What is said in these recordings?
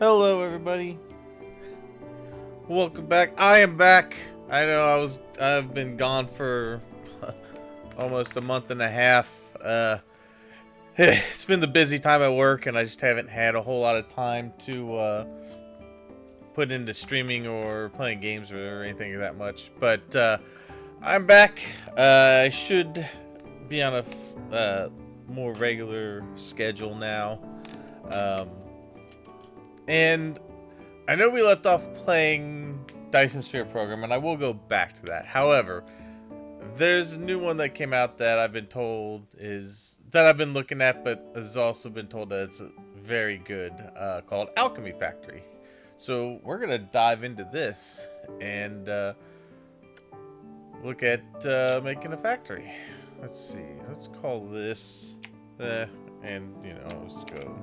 Hello, everybody. Welcome back. I am back. I know I've been gone for almost a month and a half. It's been the busy time at work, and I just haven't had a whole lot of time to put into streaming or playing games or anything that much. But I'm back. I should be on a more regular schedule now. Um, and I know we left off playing Dyson Sphere Program, and I will go back to that. However, there's a new one that came out that I've been told is that I've been looking at, but has also been told that it's very good, called Alchemy Factory. So we're gonna dive into this and look at making a factory. Let's see. Let's call this, and let's go.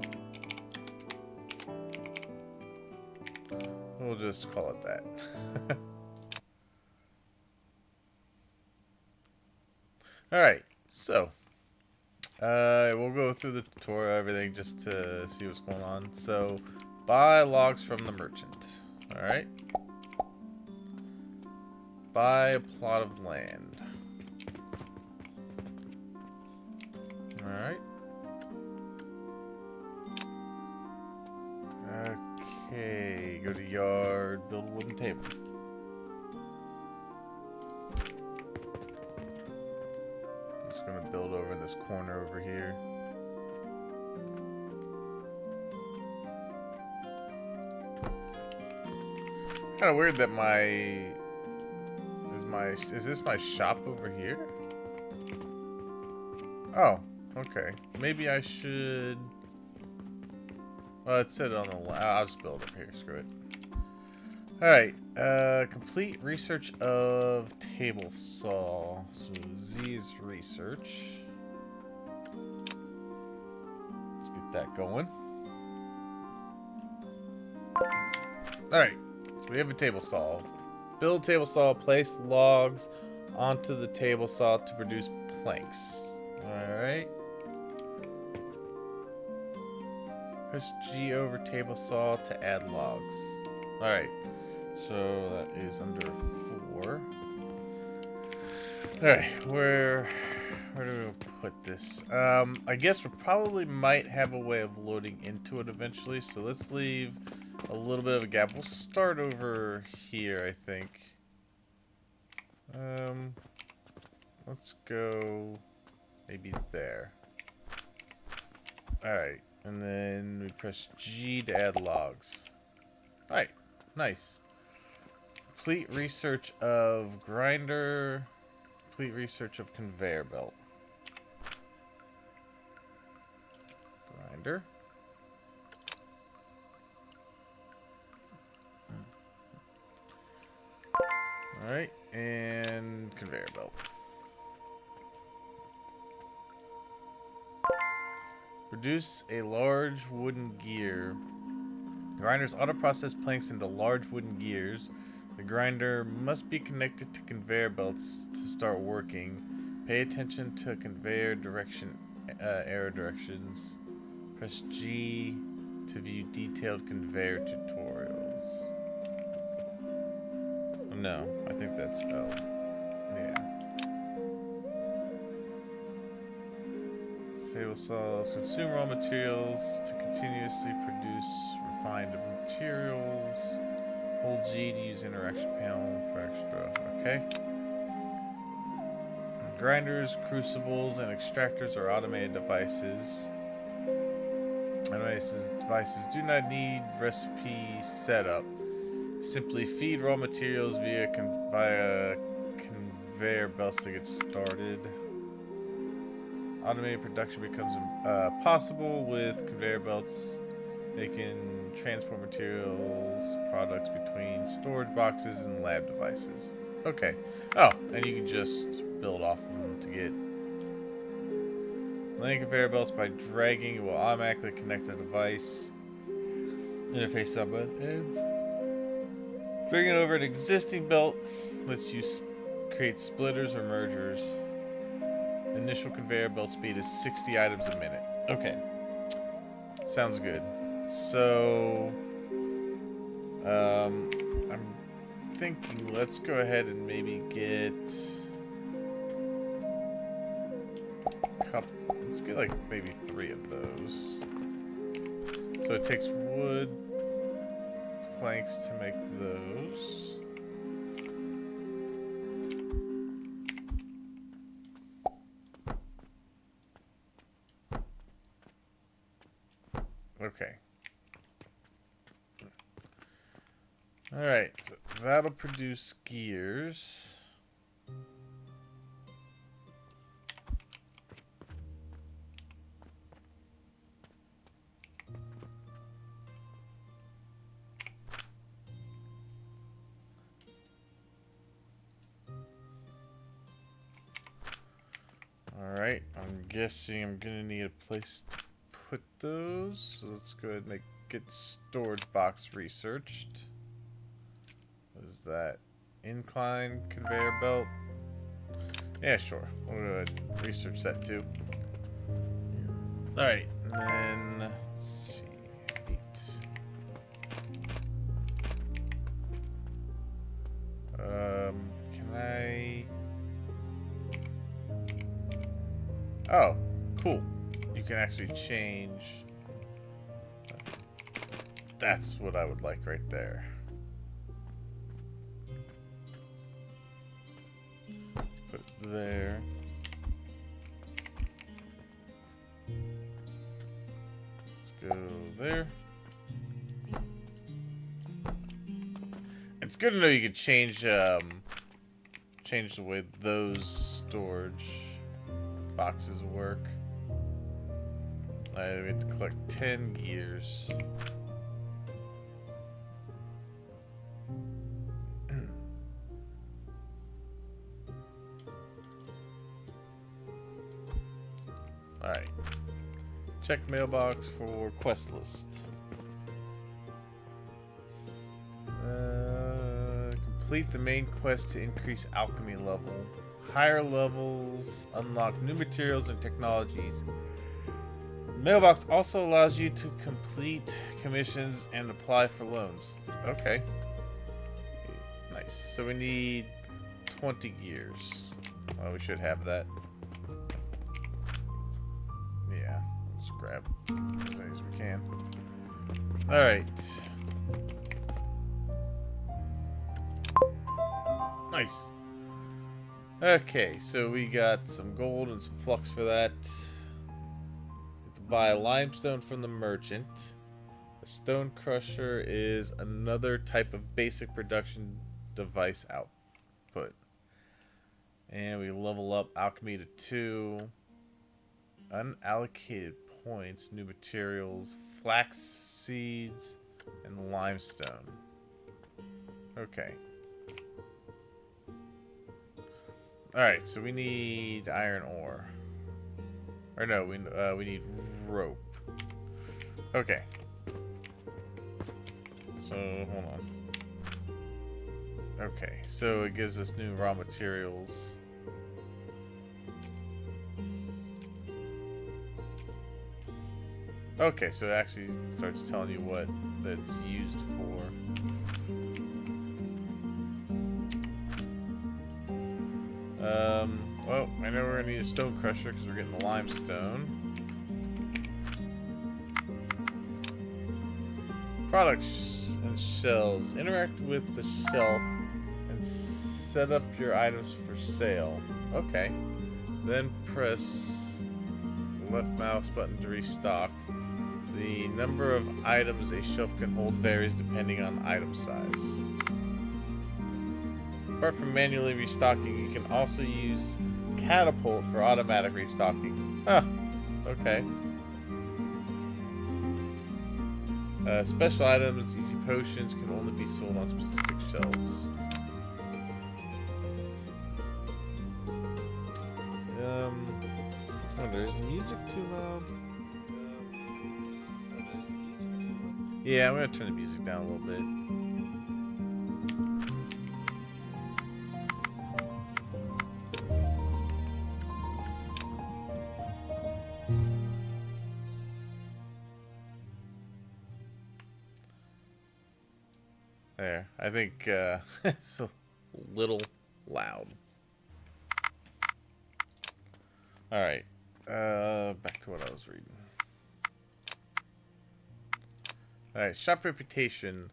We'll just call it that. Alright, so we'll go through the tutorial, everything, just to see what's going on. So, buy logs from the merchant. Alright. Buy a plot of land. Alright. Okay, go to yard, build a wooden table. I'm just gonna build over in this corner over here. Kind of weird that is this my shop over here? Oh, okay. Maybe I should. Well, it said on the. I'll just build up here. Screw it. All right. Complete research of table saw. So Z's research. Let's get that going. All right. So we have a table saw. Build table saw. Place logs onto the table saw to produce planks. All right. Press G over table saw to add logs. Alright, so that is under 4. Alright, where do we put this? I guess we probably might have a way of loading into it eventually, so let's leave a little bit of a gap. We'll start over here, I think. Let's go maybe there. Alright. And then we press G to add logs. Alright, nice. Complete research of grinder. Complete research of conveyor belt. Grinder. Alright, and conveyor belt. Produce a large wooden gear. Grinders auto-process planks into large wooden gears. The grinder must be connected to conveyor belts to start working. Pay attention to conveyor direction, arrow directions. Press G to view detailed conveyor tutorials. No, I think that's O. Yeah. Table saws. Consume raw materials to continuously produce refined materials. Hold G to use interaction panel for extra. Okay. Grinders, crucibles, and extractors are automated devices. Automated devices do not need recipe setup. Simply feed raw materials via conveyor belts to get started. Automated production becomes possible with conveyor belts. They can transport materials, products between storage boxes and lab devices. Okay. Oh, and you can just build off of them to get. Landing conveyor belts by dragging it will automatically connect the device. Interface on both ends. Bringing over an existing belt lets you create splitters or mergers. Initial conveyor belt speed is 60 items a minute. Okay. Sounds good. So I'm thinking let's go ahead and maybe get a couple. Let's get like maybe 3 of those. So it takes wood planks to make those. Okay. Alright, so that'll produce gears. Alright, I'm guessing I'm gonna need a place to put those. So let's go ahead and get storage box researched. What is that? Incline conveyor belt? Yeah, sure. We'll go ahead and research that too. Alright, and then let's see. 8. Can I? Oh, cool. You can actually change. That's what I would like right there. Put it there. Let's go there. It's good to know you can change the way those storage boxes work. I have to collect 10 gears. Alright. Check mailbox for quest list. Complete the main quest to increase alchemy level. Higher levels unlock new materials and technologies. Mailbox also allows you to complete commissions and apply for loans. Okay. Nice. So we need 20 gears. Well, we should have that. Yeah. Let's grab as many as we can. Alright. Nice. Okay, so we got some gold and some flux for that. Buy limestone from the merchant. A stone crusher is another type of basic production device output. And we level up alchemy to 2. Unallocated points, new materials, flax seeds, and limestone. Okay. Alright, so we need iron ore. Or no, we need rope. Okay. So, hold on. Okay, so it gives us new raw materials. Okay, so it actually starts telling you what that's used for. Well, I know we're gonna need a stone crusher because we're getting the limestone. Products and shelves. Interact with the shelf and set up your items for sale. Okay. Then press left mouse button to restock. The number of items a shelf can hold varies depending on item size. Apart from manually restocking, you can also use catapult for automatic restocking. Huh. Okay. Special items, e.g. potions, can only be sold on specific shelves. Oh, is the music too loud? Yeah, I'm gonna turn the music down a little bit. There. I think it's a little loud. Alright. Back to what I was reading. Alright, shop reputation.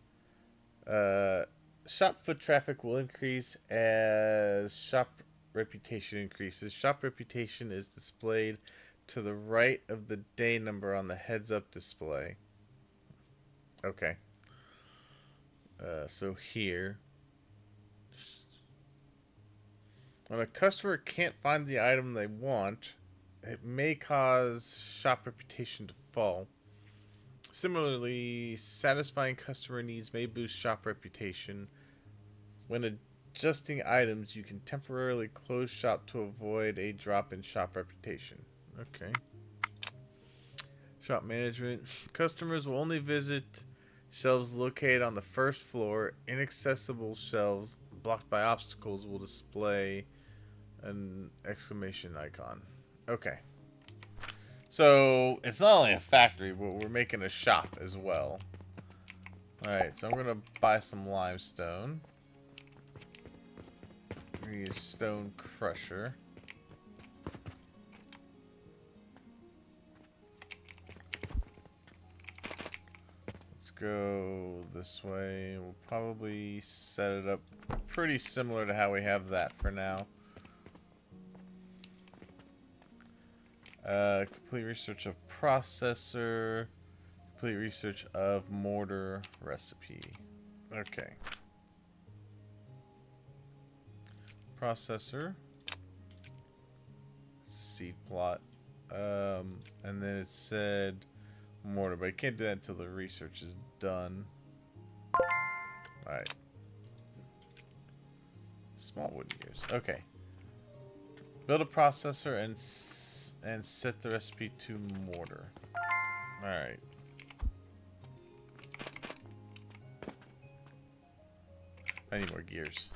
Shop foot traffic will increase as shop reputation increases. Shop reputation is displayed to the right of the day number on the heads-up display. Okay. So here. When a customer can't find the item they want, it may cause shop reputation to fall. Similarly, satisfying customer needs may boost shop reputation. When adjusting items, you can temporarily close shop to avoid a drop in shop reputation. Okay. Shop management. Customers will only visit shelves located on the first floor. Inaccessible shelves blocked by obstacles will display an exclamation icon. Okay. So, it's not only a factory, but we're making a shop as well. Alright, so I'm going to buy some limestone. Use stone crusher. Let's go this way. We'll probably set it up pretty similar to how we have that for now. Complete research of processor. Complete research of mortar recipe. Okay. Processor. It's a seed plot. And then it said mortar, but I can't do that until the research is done. Alright. Small wooden gears. Okay. Build a processor and set the recipe to mortar. Alright. I need more gears.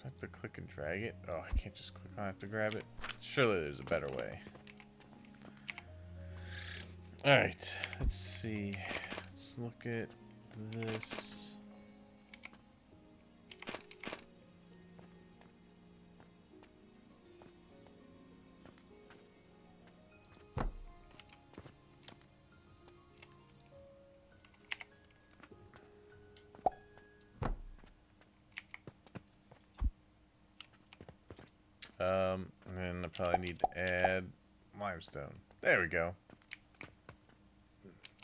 I have to click and drag it? Oh, I can't just click on it to grab it. Surely there's a better way. Alright, let's see. Let's look at this. And then I probably need to add limestone. There we go.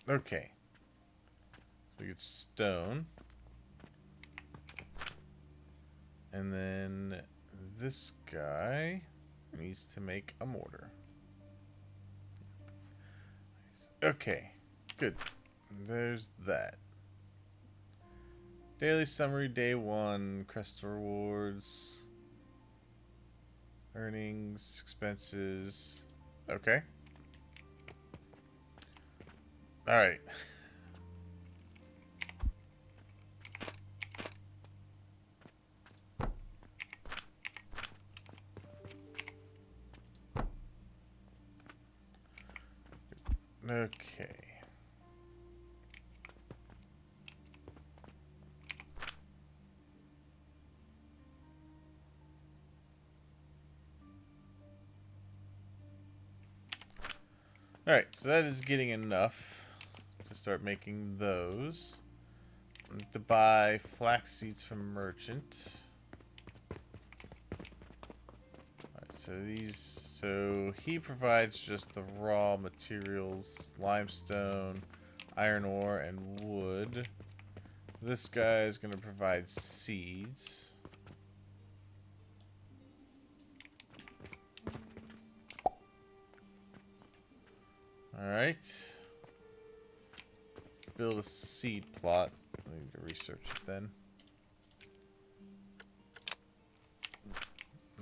Okay. So we get stone. And then this guy needs to make a mortar. Okay. Good. There's that. Daily summary, day 1, crest rewards, earnings, expenses. Okay. Alright. Okay. Alright, so that is getting enough to start making those. I need to buy flax seeds from merchant. Alright, so he provides just the raw materials, limestone, iron ore, and wood. This guy is going to provide seeds. Alright. Build a seed plot. I need to research it then.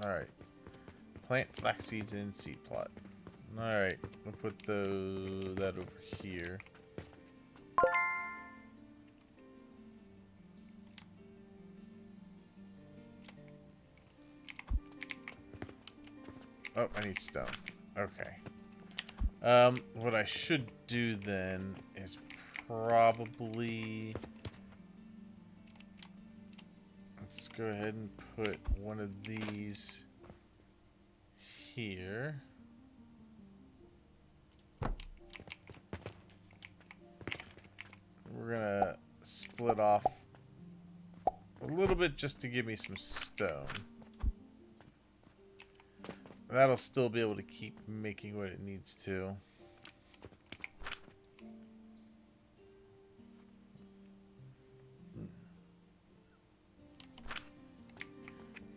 Alright. Plant flax seeds in seed plot. Alright. We'll put that over here. Oh, I need stone. Okay. What I should do then is probably... Let's go ahead and put one of these here. We're gonna split off a little bit just to give me some stone. That'll still be able to keep making what it needs to.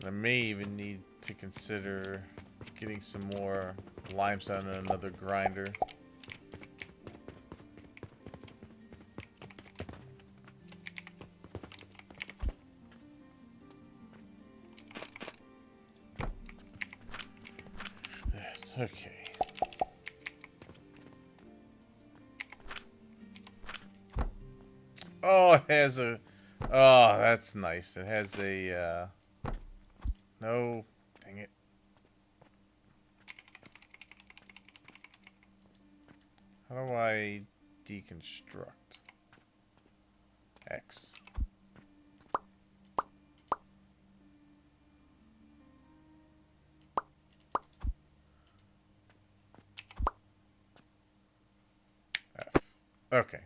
I may even need to consider getting some more limestone and another grinder. Okay. Oh, it has a... Oh, that's nice. It has a... No. Dang it. How do I deconstruct? X. F. Okay.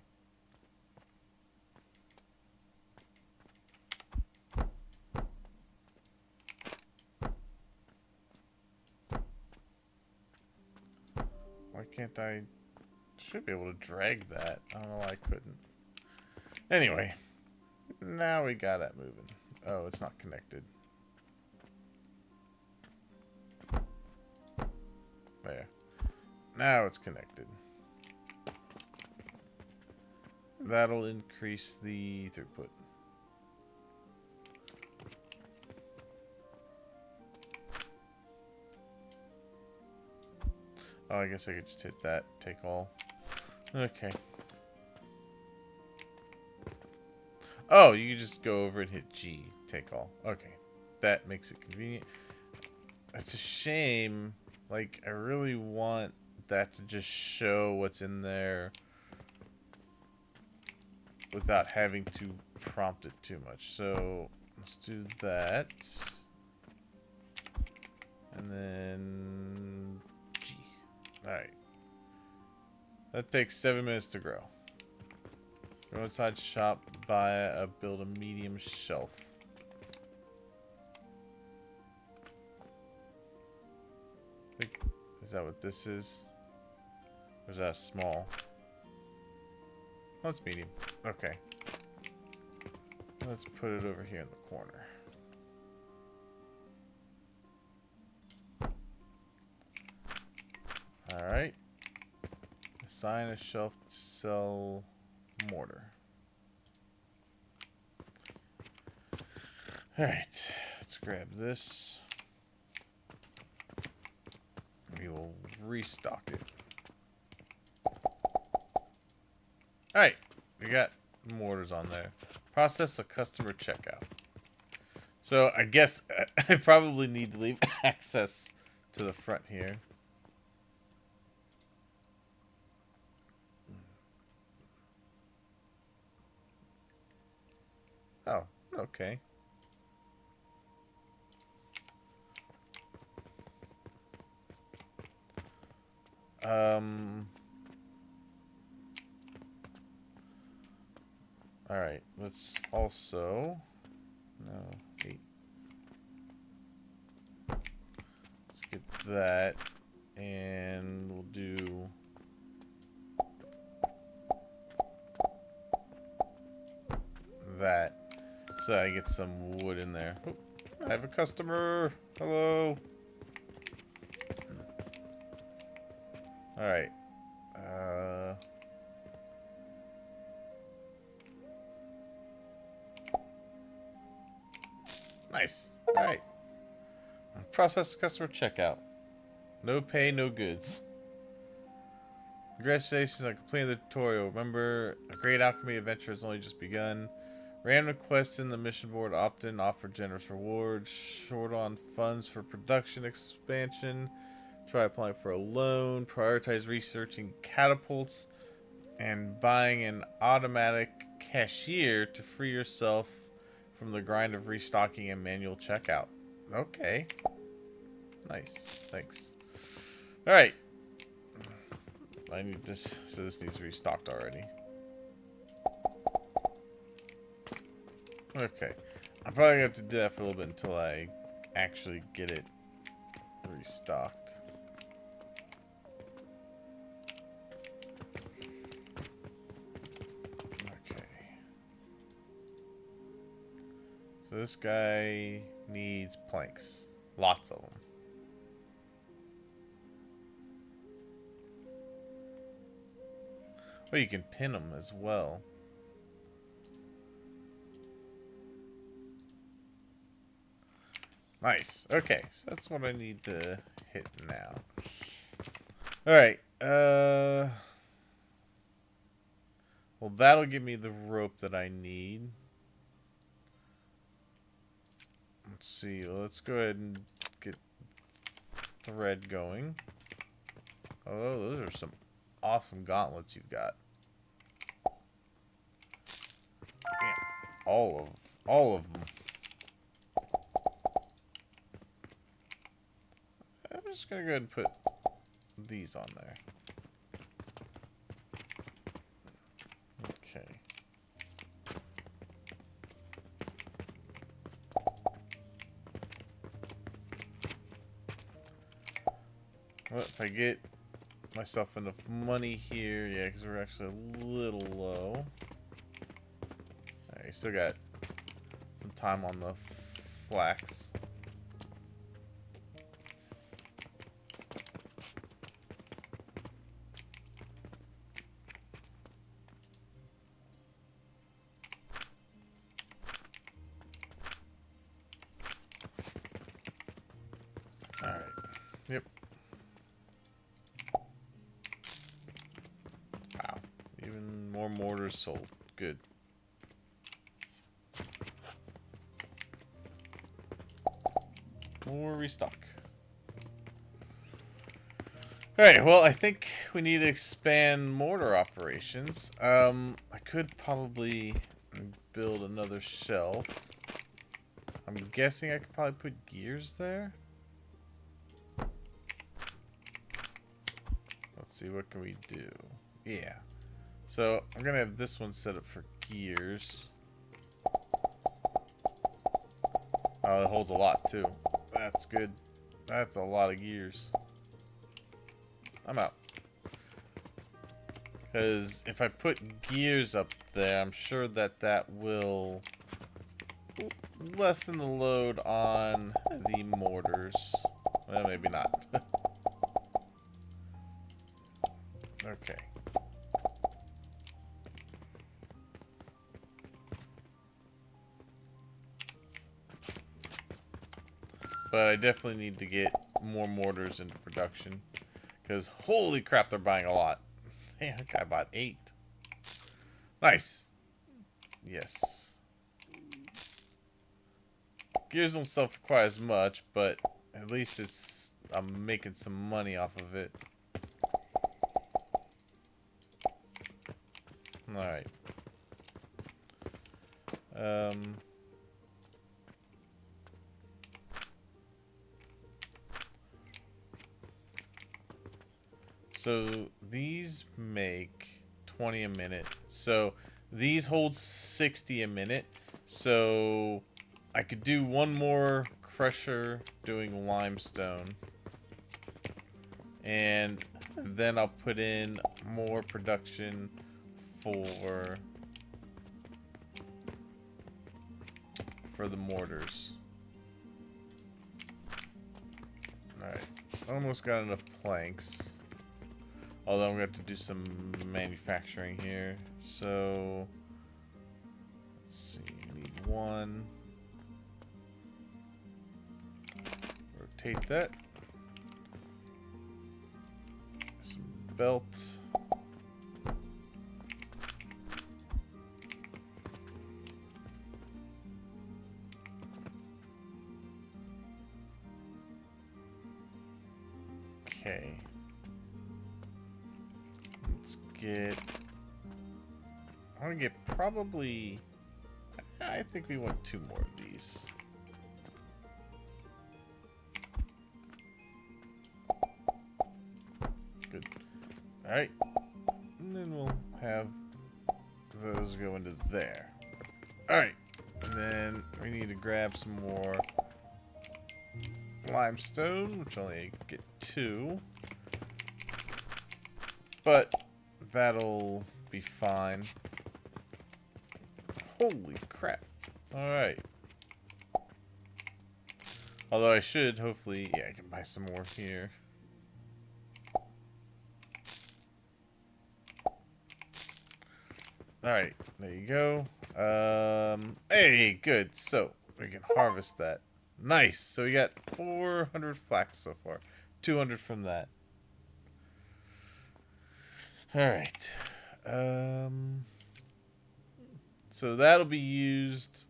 Why can't I... Should be able to drag that. I don't know why I couldn't. Anyway. Now we got that moving. Oh, it's not connected. There. Now it's connected. That'll increase the throughput. Oh, I guess I could just hit that. Take all. Okay. Oh, you can just go over and hit G. Take all. Okay. That makes it convenient. It's a shame. Like, I really want that to just show what's in there without having to prompt it too much. So, let's do that. And then G. Alright. That takes 7 minutes to grow. Go inside shop, build a medium shelf. Is that what this is? Or is that small? Oh, it's medium. Okay. Let's put it over here in the corner. Alright. Assign a shelf to sell mortar. Alright. Let's grab this. We will restock it. Alright. We got mortars on there. Process a customer checkout. So I guess I probably need to leave access to the front here. Oh, okay. All right, let's also, no, 8. Let's get that, and we'll do that, so I get some wood in there. Oh, I have a customer. Hello. All right. Nice. All right. Process customer checkout. No pay, no goods. Congratulations on completing the tutorial. Remember, a great alchemy adventure has only just begun. Random quests in the mission board often offer generous rewards. Short on funds for production expansion. Try applying for a loan. Prioritize researching catapults and buying an automatic cashier to free yourself from the grind of restocking and manual checkout. Okay. Nice. Thanks. Alright. I need this. So this needs restocked already. Okay. I'm probably going to have to do that for a little bit until I actually get it restocked. Okay. So this guy needs planks. Lots of them. Oh, you can pin them as well. Nice. Okay, so that's what I need to hit now. Alright, well, that'll give me the rope that I need. Let's see, let's go ahead and get thread going. Oh, those are some awesome gauntlets you've got. Damn, all of them. I'm just gonna go ahead and put these on there. Okay. Well, if I get myself enough money here, yeah, because we're actually a little low. Alright, still got some time on the flax. Yep. Wow. Even more mortars sold. Good. More restock. Alright, well, I think we need to expand mortar operations. I could probably build another shelf. I'm guessing I could probably put gears there. Let's see, what can we do? Yeah. So, I'm going to have this one set up for gears. Oh, it holds a lot, too. That's good. That's a lot of gears. I'm out. Because if I put gears up there, I'm sure that that will lessen the load on the mortars. Well, maybe not. Okay. But I definitely need to get more mortars into production. Because holy crap, they're buying a lot. Man, that guy bought 8. Nice. Yes. Gears don't sell for quite as much, but at least it's I'm making some money off of it. Alright. So these make 20 a minute. So these hold 60 a minute. So I could do one more crusher doing limestone. And then I'll put in more production for the mortars. Alright. Almost got enough planks. Although I'm going to have to do some manufacturing here. So, let's see. We need 1. Rotate that. Some belts. Okay. Let's get... I want to get probably... I think we want 2 more of these. Good. Alright. And then we'll have those go into there. Alright. And then we need to grab some more limestone, which only get 2. But that'll be fine. Holy crap. Alright. Although I should, hopefully... Yeah, I can buy some more here. Alright, there you go. Hey, good. So, we can harvest that. Nice. So we got 400 flax so far. 200 from that. Alright. So that'll be used.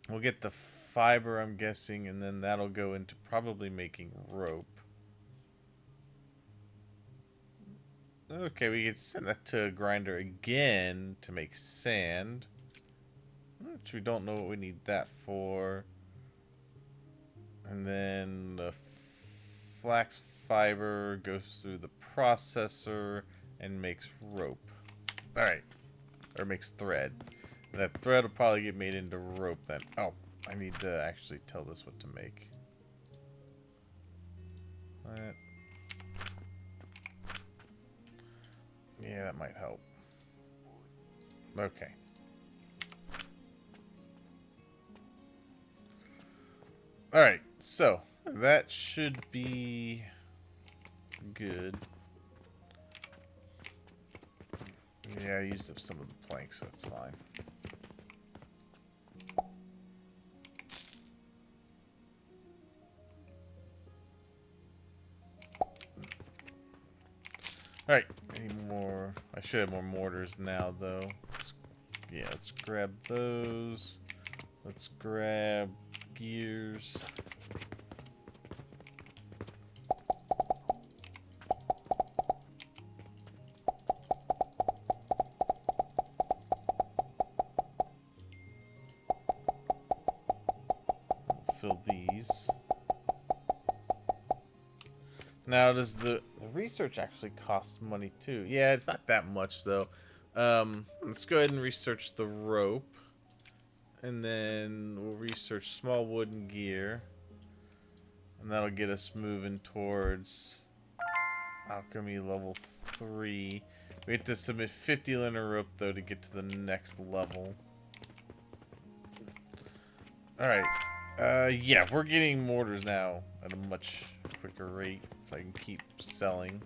We'll get the fiber, I'm guessing, and then that'll go into probably making rope. Okay, we can send that to a grinder again to make sand. Which we don't know what we need that for. And then the flax fiber goes through the processor and makes rope. Alright. Or makes thread. And that thread will probably get made into rope then. Oh, I need to actually tell this what to make. That. Yeah, that might help. Okay. Alright, so that should be good. Yeah, I used up some of the planks, so that's fine. Alright, any more? I should have more mortars now, though. Let's grab those. Let's grab gears. Fill these. Now, does the research actually cost money too? Yeah, it's not that much though. Let's go ahead and research the rope. And then we'll research small wooden gear. And that'll get us moving towards Alchemy level 3. We have to submit 50 liner rope though to get to the next level. Alright. Yeah, we're getting mortars now at a much quicker rate, so I can keep selling.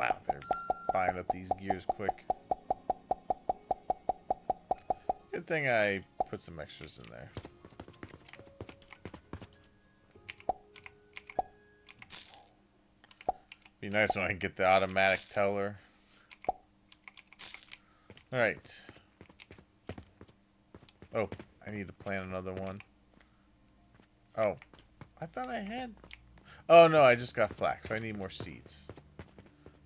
Wow, they're buying up these gears quick. Good thing I put some extras in there. Be nice when I can get the automatic teller. Alright. Oh, I need to plant another one. Oh, I thought I had... Oh, no, I just got flax, so I need more seeds.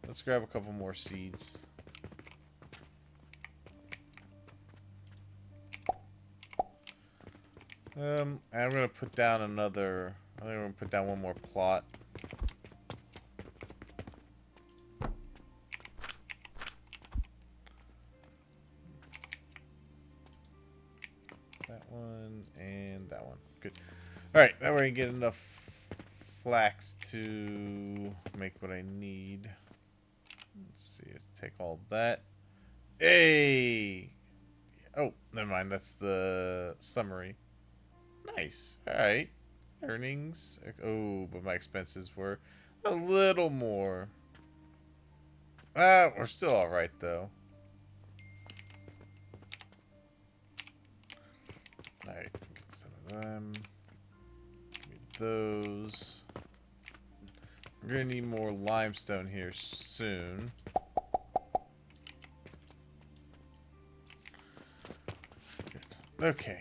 Let's grab a couple more seeds. And I'm going to put down another... I think I'm going to put down one more plot. That one and that one. Good. Alright, that way I get enough flax to make what I need. Let's see, let's take all that. Hey! Oh, never mind, that's the summary. Nice. Alright. Earnings. Oh, but my expenses were a little more. We're still alright, though. Alright, get some of them. Give me those. We're gonna need more limestone here soon. Good. Okay.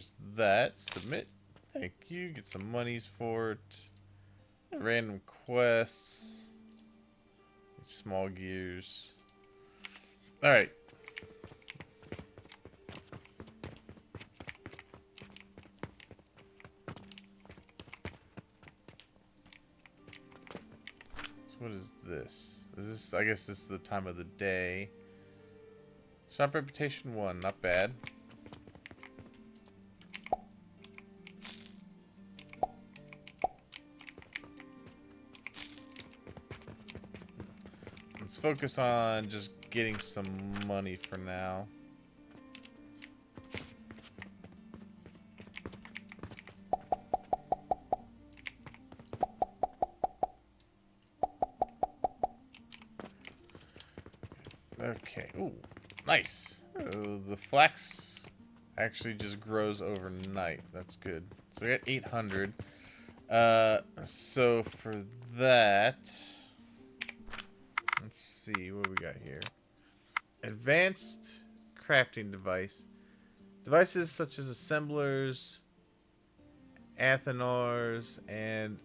there's that. Submit. Thank you. Get some monies for it. Random quests. Small gears. Alright. So what is this? Is this, I guess this is the time of the day. Shop reputation 1, not bad. Let's focus on just getting some money for now. Okay. Ooh, nice. The flax actually just grows overnight. That's good. So we got 800. So for that, let's see what we got here. Advanced crafting device. Devices such as assemblers, athenars, and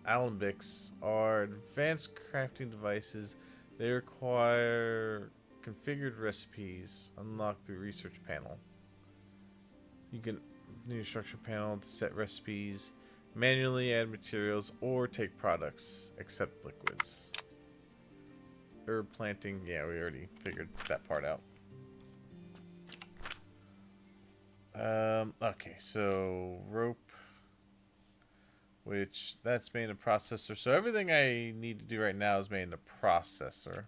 alembics are advanced crafting devices. They require configured recipes unlocked through research panel. You can new structure panel to set recipes, manually add materials, or take products, except liquids. Herb planting, yeah, we already figured that part out. Okay, so rope, which that's made in a processor. So everything I need to do right now is made in a processor.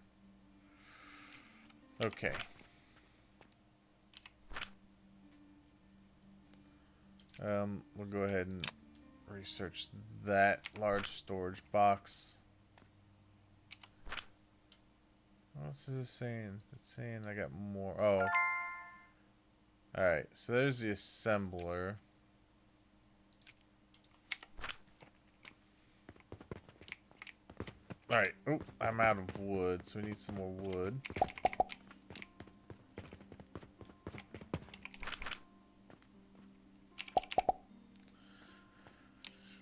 Okay. We'll go ahead and research that large storage box. What's this saying? It's saying I got more. Oh. Alright, so there's the assembler. Alright, oh, I'm out of wood, so we need some more wood.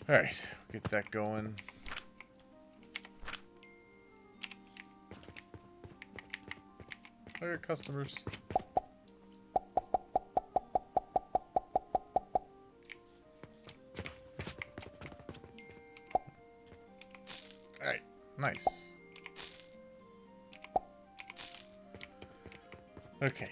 Alright, get that going. I got customers. Alright, nice. Okay.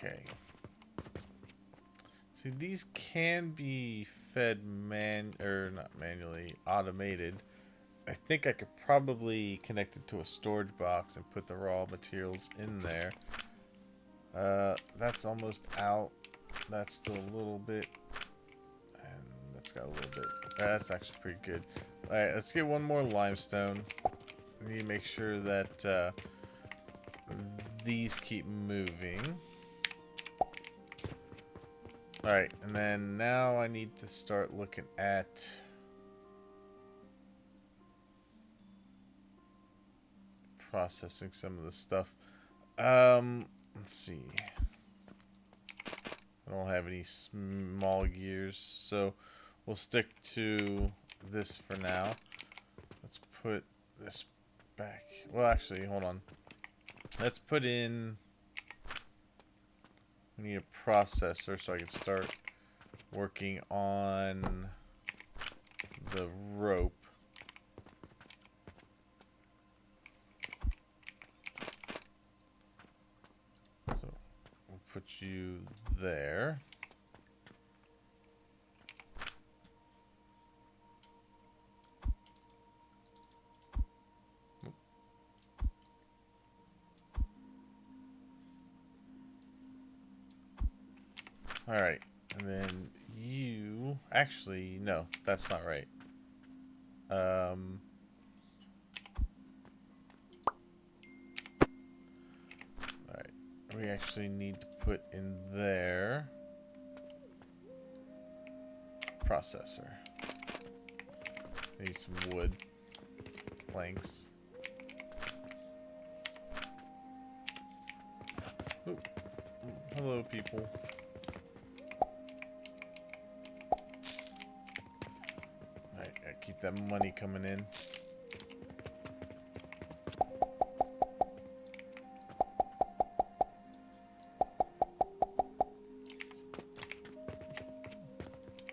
Okay. See, these can be fed not manually, automated. I think I could probably connect it to a storage box and put the raw materials in there. That's almost out. That's still a little bit. And that's got a little bit. That's actually pretty good. Alright, let's get one more limestone. We need to make sure that these keep moving. Alright, and then now I need to start looking at processing some of the stuff. Let's see. I don't have any small gears, so we'll stick to this for now. Let's put this back. Well, actually, hold on. Let's put in... We need a processor so I can start working on the rope. So we'll put you there. Alright, and then you... Actually, no, that's not right. Alright, we actually need to put in there. processor. Need some wood. Planks. Ooh. Hello, people. Alright, gotta keep that money coming in.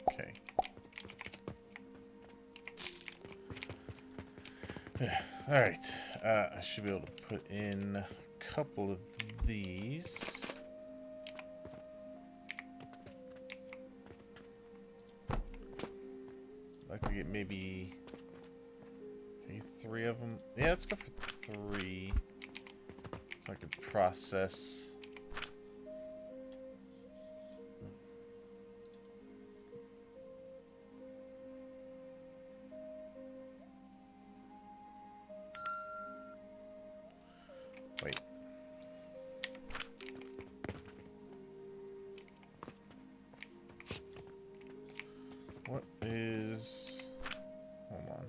Okay. Yeah. Alright. I should be able to put in a couple of these. I'd like to get maybe 3 of them. Yeah, let's go for 3. So I can process. Wait. What is... Hold on.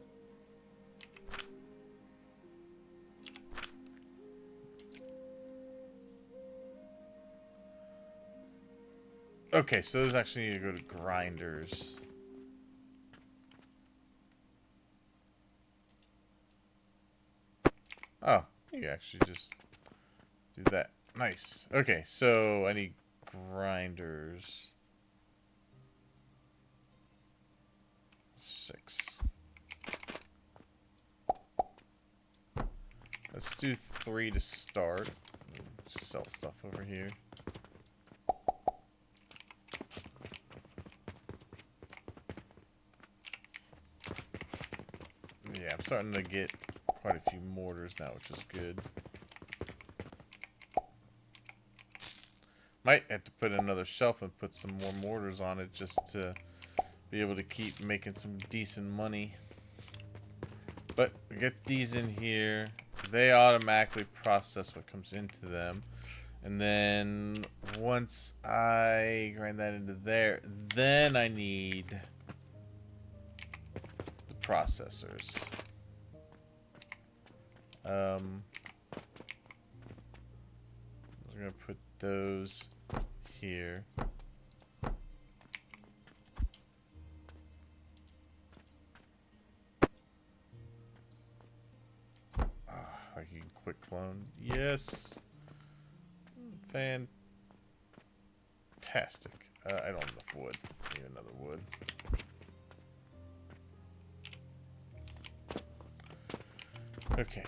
Okay, so those actually need to go to grinders. Oh, you can actually just do that. Nice. Okay, so I need grinders. 6. Let's do 3 to start. Sell stuff over here. Yeah, I'm starting to get quite a few mortars now, which is good. Might have to put another shelf and put some more mortars on it just to be able to keep making some decent money. But we get these in here. They automatically process what comes into them. And then once I grind that into there, then I need the processors. I'm gonna put those here. Like you can quick clone. Yes. Fantastic. I don't have enough wood. Need another wood. Okay.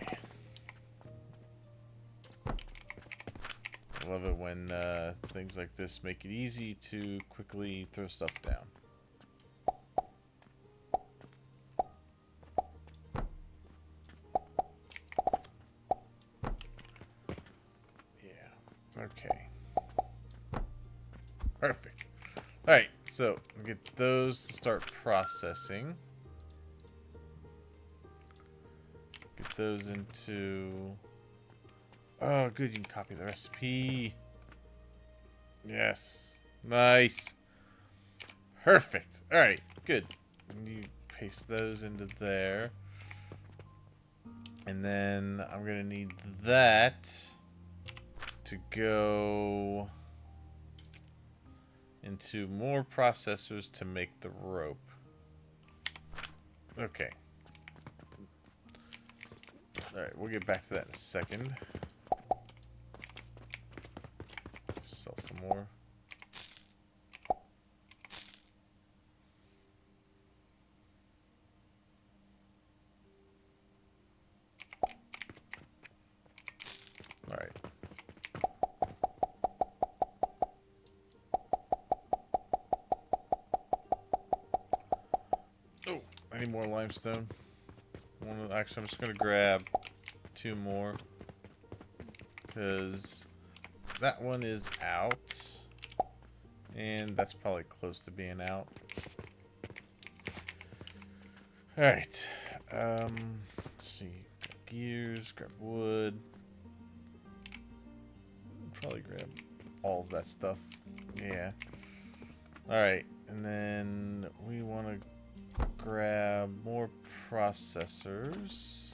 I love it when things like this make it easy to quickly throw stuff down. Okay. Perfect. Alright, so we'll get those to start processing. Get those into... Oh, good, you can copy the recipe. Yes. Nice. Perfect. Alright, good. And you paste those into there. And then I'm going to need that to go into more processors to make the rope. Okay. Alright, we'll get back to that in a second. Sell some more. Alright. Oh, I need more limestone. Actually, I'm just going to grab 2 more. Because that one is out. And that's probably close to being out. Alright. Let's see. Grab gears, grab wood. Probably grab all of that stuff. Yeah. Alright. and then we want to grab more processors.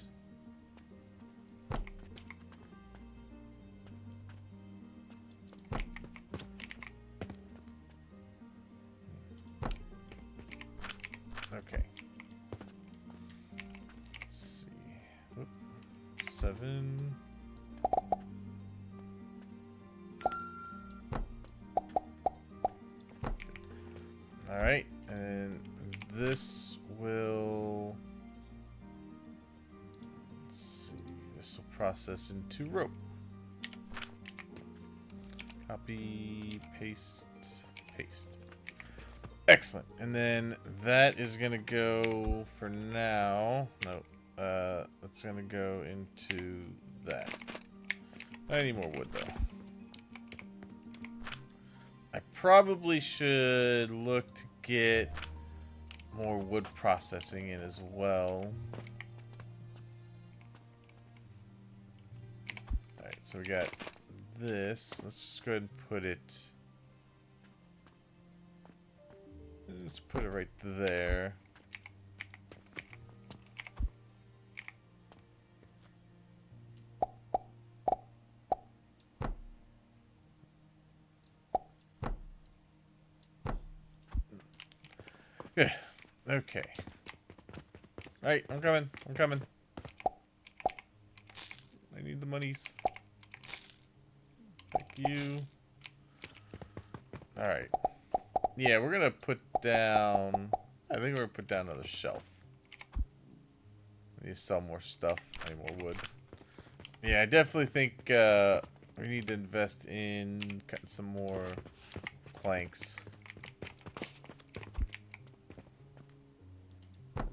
Okay. Let's see. Whoop. 7. All right, and this will. Let's see. This will process into rope. Copy, paste, paste. Excellent. And then that is going to go for now. No, that's going to go into that. I need more wood, though. I probably should look to get more wood processing in as well. Alright, so we got this. Let's just go ahead and put it... Let's put it right there. Good. Okay. Alright, I'm coming. I'm coming. I need the monies. Thank you. Alright. Yeah, we're gonna put down... I think we're gonna put down another shelf. We need to sell more stuff. I need more wood. Yeah, I definitely think we need to invest in cutting some more planks.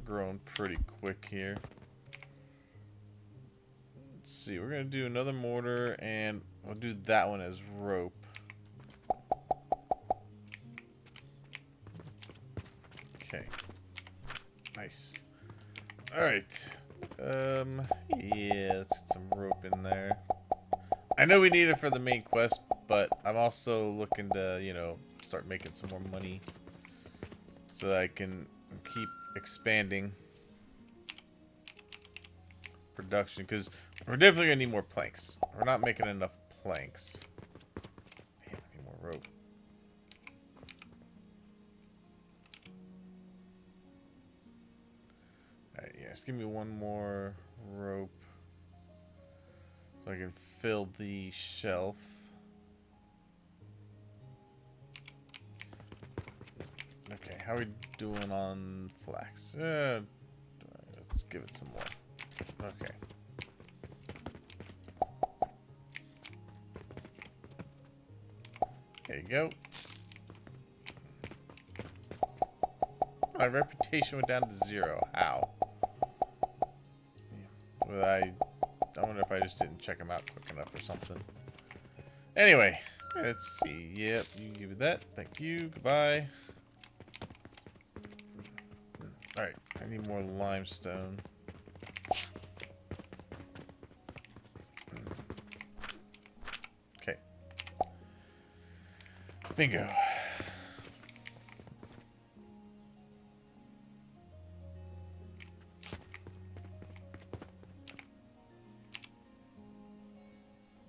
Growing pretty quick here. Let's see, we're gonna do another mortar, and we'll do that one as rope. Okay. Nice. Alright. Yeah, let's get some rope in there. I know we need it for the main quest, but I'm also looking to, you know, start making some more money so that I can keep expanding production, because we're definitely gonna need more planks. We're not making enough planks. Damn, I need more rope. Alright, yes, give me one more rope so I can fill the shelf. Okay, how are we doing on flax? Let's give it some more. Okay. There you go. My reputation went down to 0. How? Yeah. Well, I wonder if I just didn't check them out quick enough or something. Anyway, let's see. Yep, you can give me that. Thank you. Goodbye. Alright, I need more limestone. Okay. Bingo.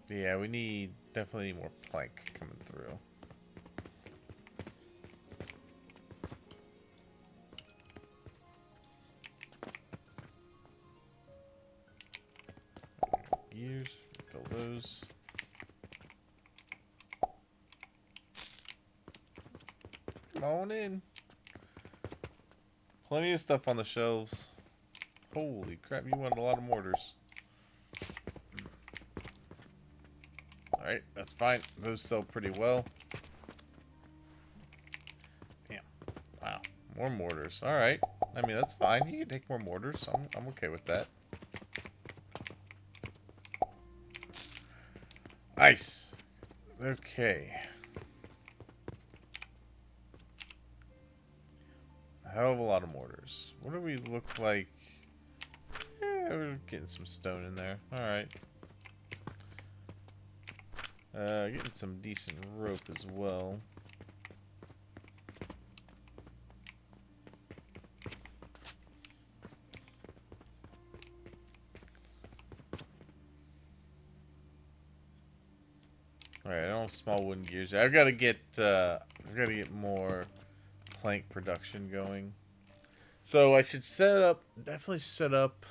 Yeah, we definitely need more plank coming through. Gears, fill those. Come on in. Plenty of stuff on the shelves. Holy crap, you want a lot of mortars. Alright, that's fine. Those sell pretty well. Damn. Wow. More mortars. Alright. I mean, that's fine. You can take more mortars. I'm okay with that. Nice. Okay. A hell of a lot of mortars. What do we look like? Yeah, we're getting some stone in there. Alright. Getting some decent rope as well. Alright, I don't have small wooden gears. I've got to get more plank production going. So I should definitely set up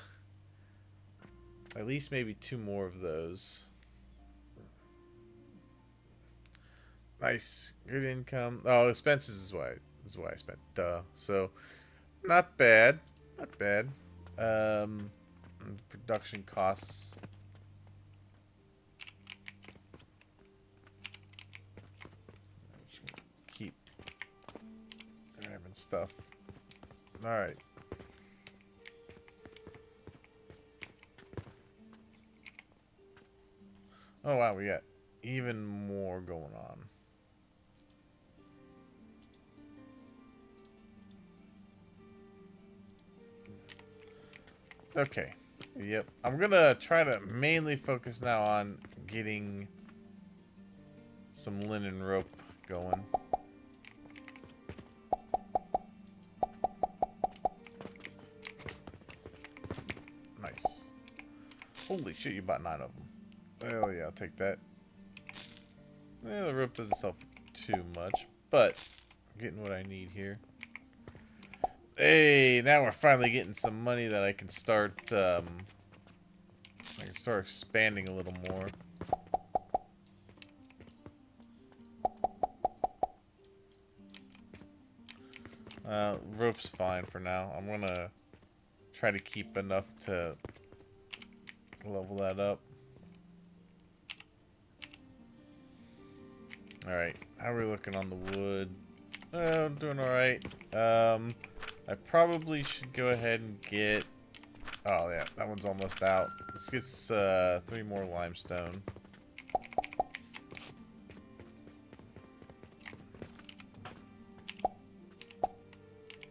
at least maybe 2 more of those. Nice, good income. Oh, expenses is why I spent. Duh. So not bad, not bad. Um, Production costs. Keep grabbing stuff. All right. Oh wow, we got even more going on. Okay. Yep. I'm gonna try to mainly focus now on getting some linen rope going. Nice. Holy shit, you bought 9 of them. Oh yeah, I'll take that. Yeah, the rope doesn't sell for too much, but I'm getting what I need here. Hey, now we're finally getting some money that I can start expanding a little more. Rope's fine for now. I'm gonna try to keep enough to level that up. Alright, how are we looking on the wood? Oh, I'm doing alright. I probably should go ahead and get... Oh yeah, that one's almost out. Let's get 3 more limestone.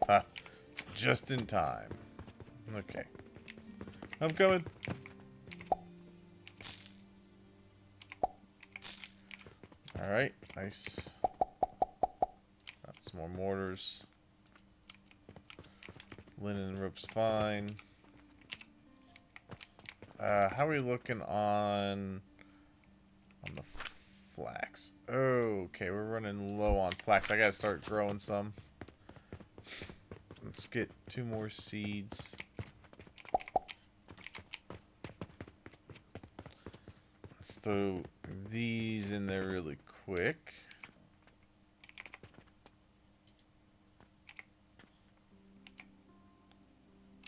Ha! Just in time. Okay. I'm coming. Alright, nice. Got some more mortars. Linen rope's fine. How are we looking on the flax? Okay, we're running low on flax. I gotta start growing some. Let's get 2 more seeds. Let's throw these in there really quick.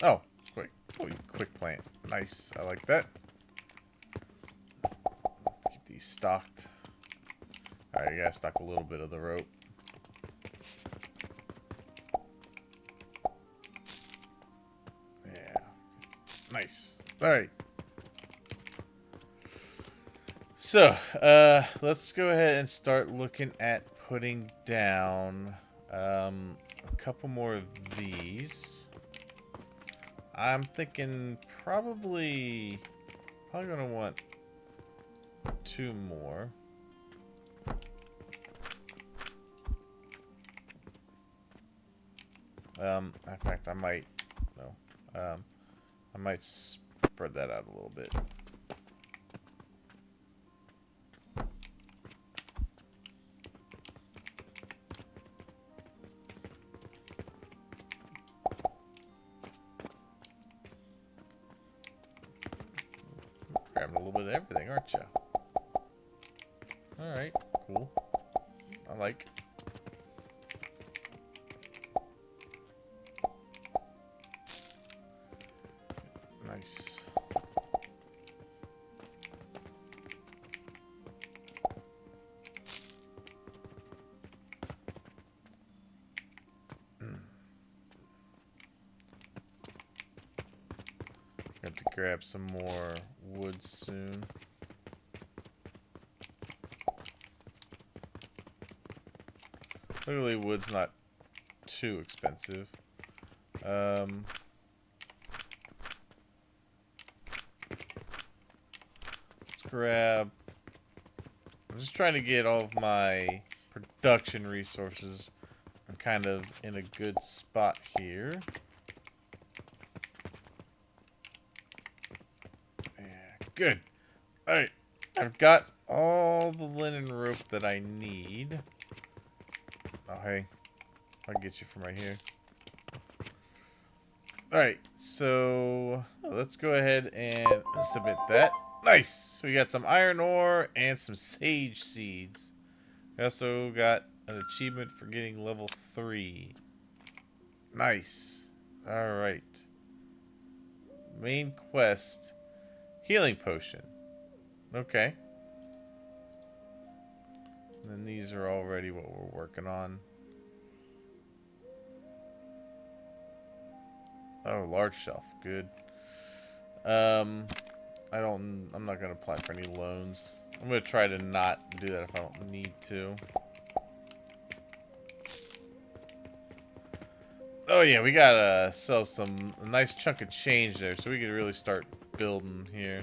Oh, quick. Oh, quick plant. Nice. I like that. Keep these stocked. Alright, you gotta stock a little bit of the rope. Yeah. Nice. Alright. So, let's go ahead and start looking at putting down a couple more of these. I'm thinking probably gonna want 2 more. In fact, I might spread that out a little bit. Grabbing a little bit of everything, aren't you? Alright, cool. I like. Nice. Got to grab some more wood soon. Luckily, wood's not too expensive. Let's grab... I'm just trying to get all of my production resources. I'm kind of in a good spot here. Yeah, good. Alright, I've got all the linen rope that I need. Oh, hey. I'll get you from right here. Alright, so let's go ahead and submit that. Nice! We got some iron ore and some sage seeds. We also got an achievement for getting level 3. Nice. Alright. Main quest. Healing potion. Okay. And then these are already what we're working on. Oh, large shelf. Good. I'm not gonna apply for any loans. I'm gonna try to not do that if I don't need to. Oh yeah, we gotta sell a nice chunk of change there so we can really start building here.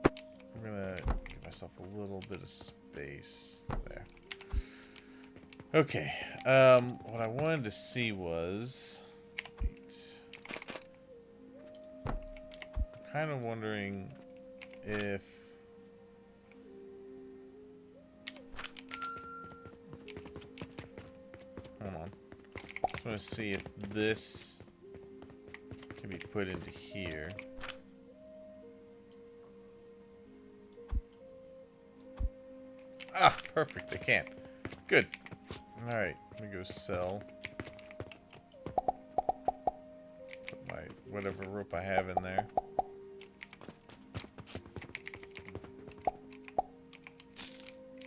I'm gonna give myself a little bit of space there. Okay, what I wanted to see was... I'm kind of wondering if... Hold on. I just want to see if this can be put into here. Ah, perfect. They can't. Good. Alright, let me go sell. Put my whatever rope I have in there.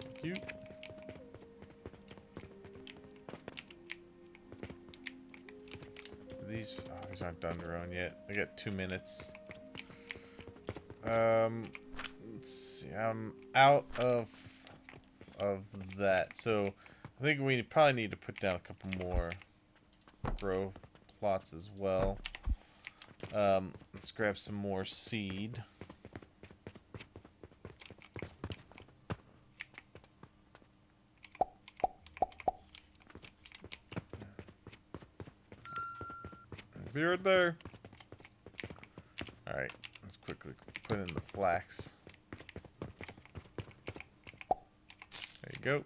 Thank you. These aren't done their own yet. I got 2 minutes. Let's see. I'm out of that, so I think we probably need to put down a couple more grow plots as well. Let's grab some more seed. Be right there. Alright, let's quickly put in the flax. There you go.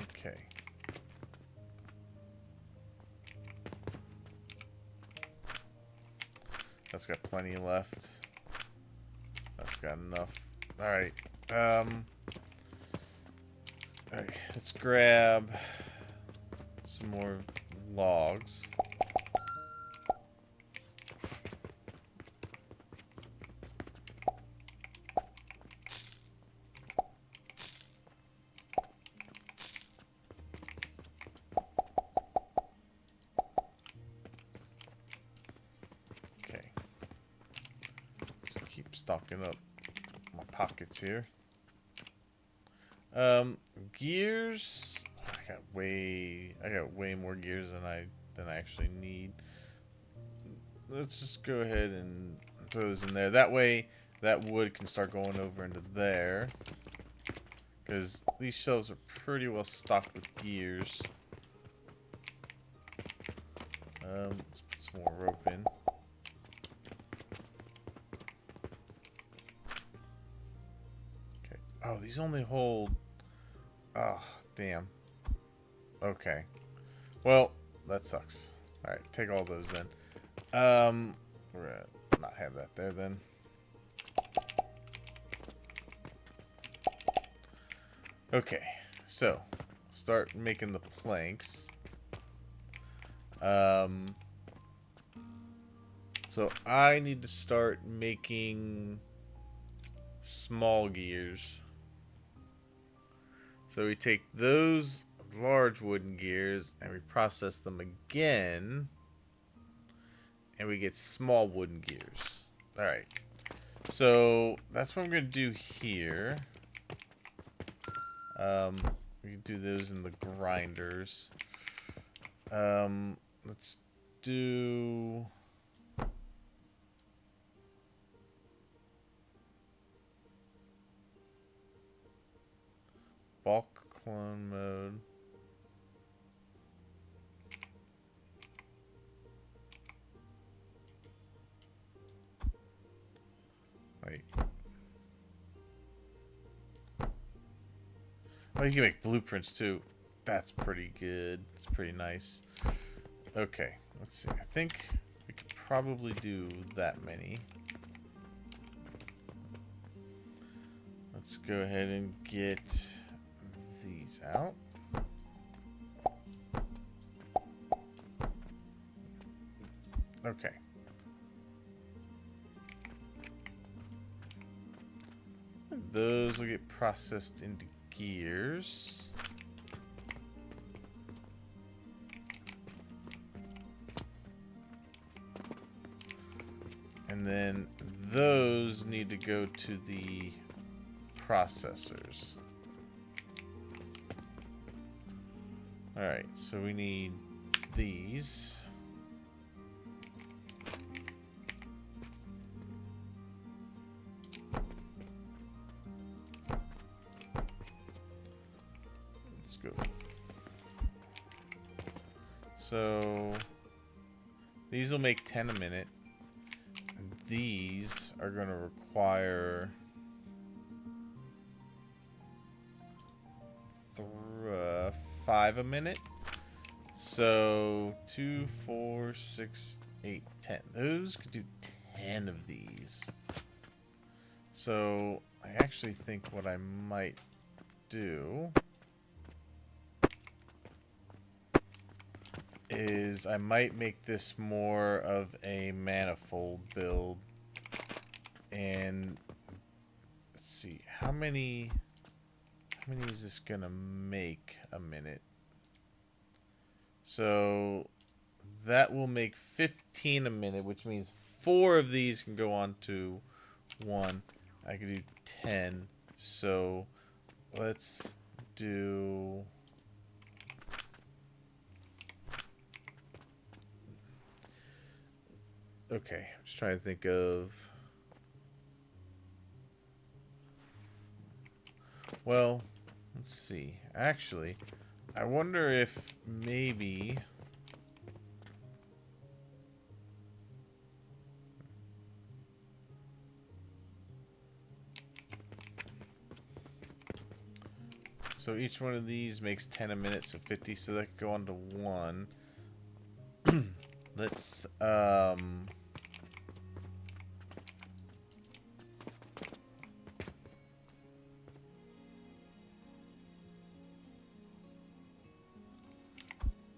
Okay. That's got plenty left. That's got enough. Alright. Alright, let's grab some more logs. Okay. So keep stocking up my pockets here. Gears. I got way more gears than I actually need. Let's just go ahead and throw those in there. That way, that wood can start going over into there. Because these shelves are pretty well stocked with gears. Let's put some more rope in. Okay. Oh, these only hold... Oh, damn. Okay. Well, that sucks. Alright, take all those then. We're gonna not have that there then. Okay, so start making the planks. So I need to start making small gears. So we take those large wooden gears and we process them again, and we get small wooden gears. Alright, so that's what I'm going to do here. We can do those in the grinders. Let's do... bulk clone mode. Wait. Oh, you can make blueprints too. That's pretty good. It's pretty nice. Okay, let's see. I think we could probably do that many. Let's go ahead and get these out. Okay. Those will get processed into gears. And then those need to go to the processors. Alright, so we need these. Let's go. So these will make 10 a minute. And these are going to require 5 a minute. So 2, 4, 6, 8, 10. Those could do 10 of these. So I actually think what I might do is I might make this more of a manifold build. And let's see, how many is this gonna make a minute? So that will make 15 a minute, which means 4 of these can go on to 1. I could do 10. So let's do... Okay, I'm just trying to think of... Well, let's see. Actually, I wonder if maybe... So each one of these makes 10 a minute, so 50, so that could go on to 1. Let's, I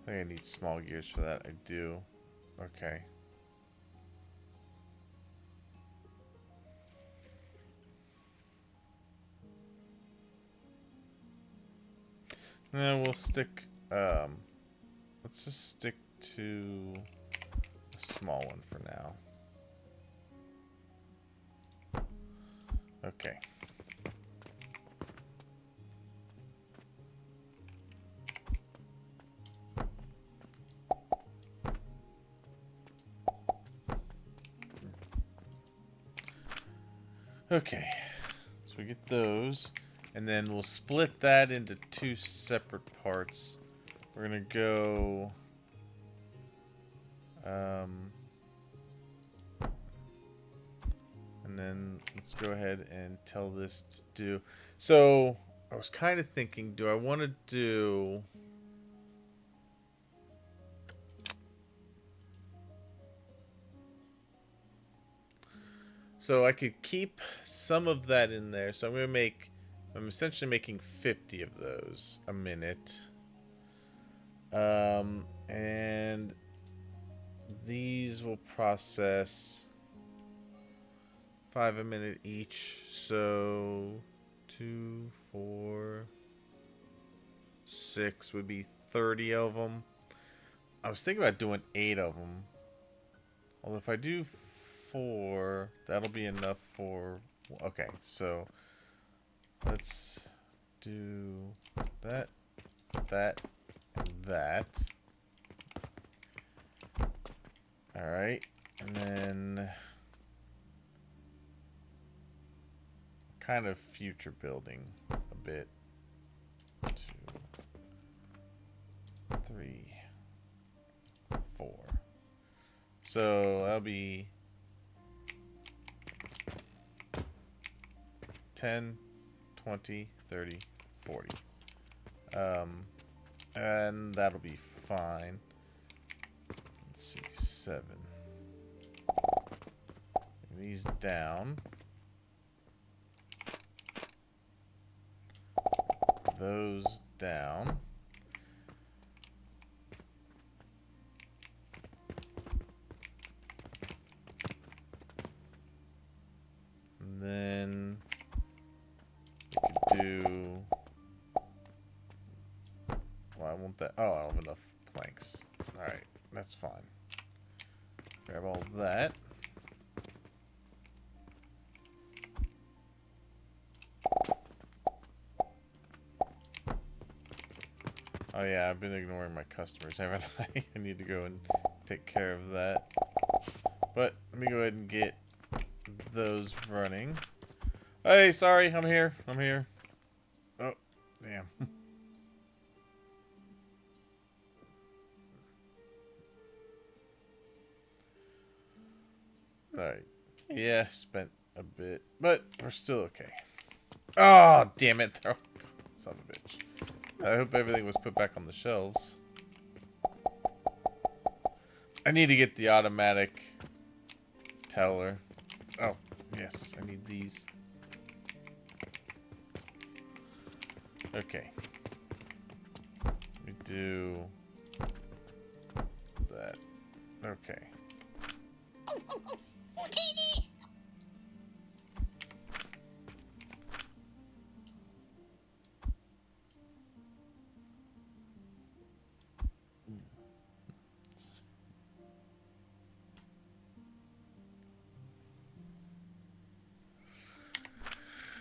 think I need small gears for that. I do. Okay. No, we'll stick, let's just stick to a small one for now. Okay. Okay, so we get those, and then we'll split that into 2 separate parts. We're gonna go, and then let's go ahead and tell this to do. So I was kind of thinking, do I want to do... So I could keep some of that in there. So I'm essentially making 50 of those a minute. And these will process 5 a minute each. So 2, 4, 6 would be 30 of them. I was thinking about doing 8 of them. Although if I do 4, that'll be enough for... Okay, so let's do that, that, and that. Alright, and then kind of future building a bit. 2, 3, 4. So that'll be 10, 20, 30, 40. And that'll be fine. Let's see, 7. Bring these down. Those down. And then we could do... Well, I want that. Oh, I don't have enough planks. Alright, that's fine. Grab all that. Oh yeah, I've been ignoring my customers, haven't I? I need to go and take care of that. But let me go ahead and get those running. Hey, sorry, I'm here. I'm here. Oh, damn. Alright. Yeah, spent a bit, but we're still okay. Oh, damn it. Oh, son of a bitch. I hope everything was put back on the shelves. I need to get the automatic teller. Oh, yes, I need these. Okay. We do that. Okay.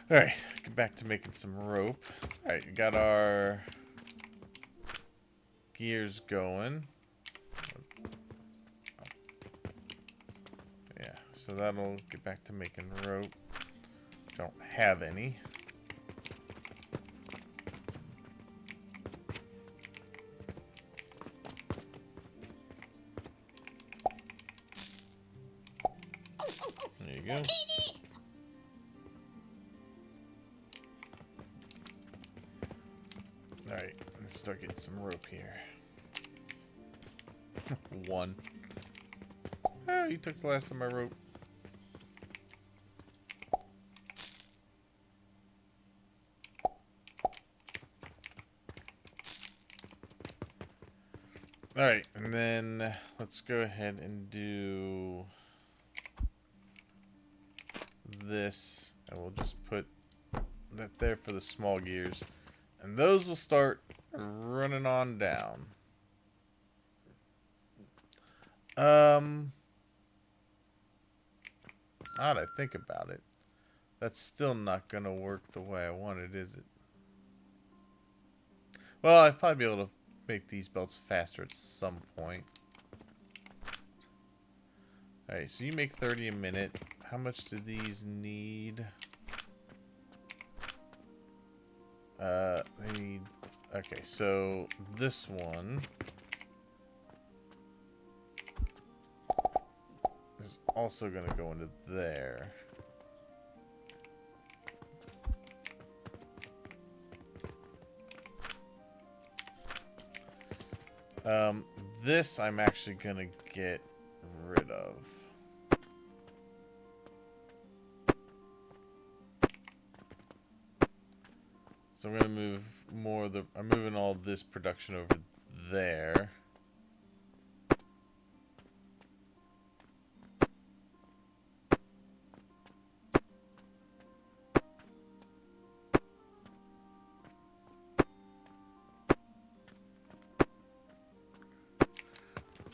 Alright, get back to making some rope. Alright, we got our gears going. Yeah, so that'll get back to making rope. Don't have any. There you go. Alright, let's start getting some rope here. 1. Oh, you took the last of my rope. Alright, and then let's go ahead and do this. And we'll just put that there for the small gears. And those will start running on down. Now that I think about it, that's still not gonna work the way I want it, is it? Well, I'd probably be able to make these belts faster at some point. Alright, so you make 30 a minute. How much do these need? They need... Okay, so this one is also going to go into there. This I'm actually going to get rid of. So I'm going to move more of the... I'm moving all this production over there.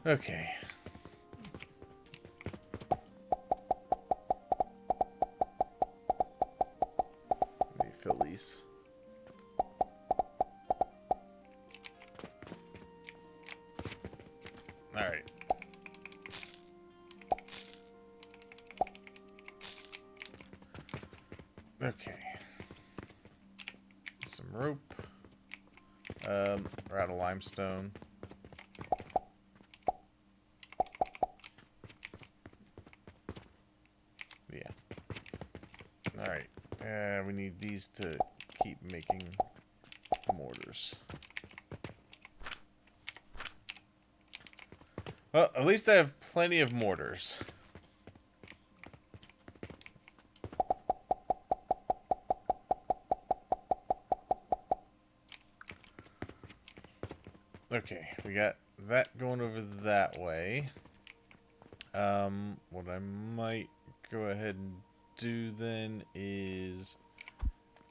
Okay. Let me fill these. Alright. Okay. Some rope. We're out of limestone. Yeah. Alright. We need these to keep making mortars. Well, at least I have plenty of mortars. Okay, we got that going over that way. What I might go ahead and do then is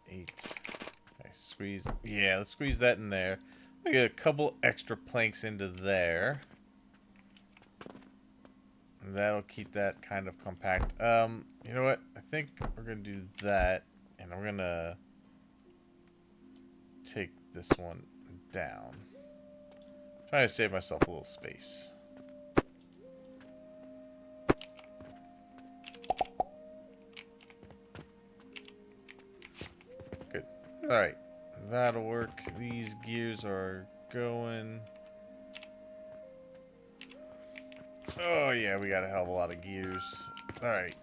8. I squeeze. Yeah, let's squeeze that in there. I get a couple extra planks into there. And that'll keep that kind of compact. You know what? I think we're gonna do that, and I'm gonna take this one down. Trying to save myself a little space. Good. Alright. That'll work. These gears are going. Oh, yeah, we got a hell of a lot of gears. Alright.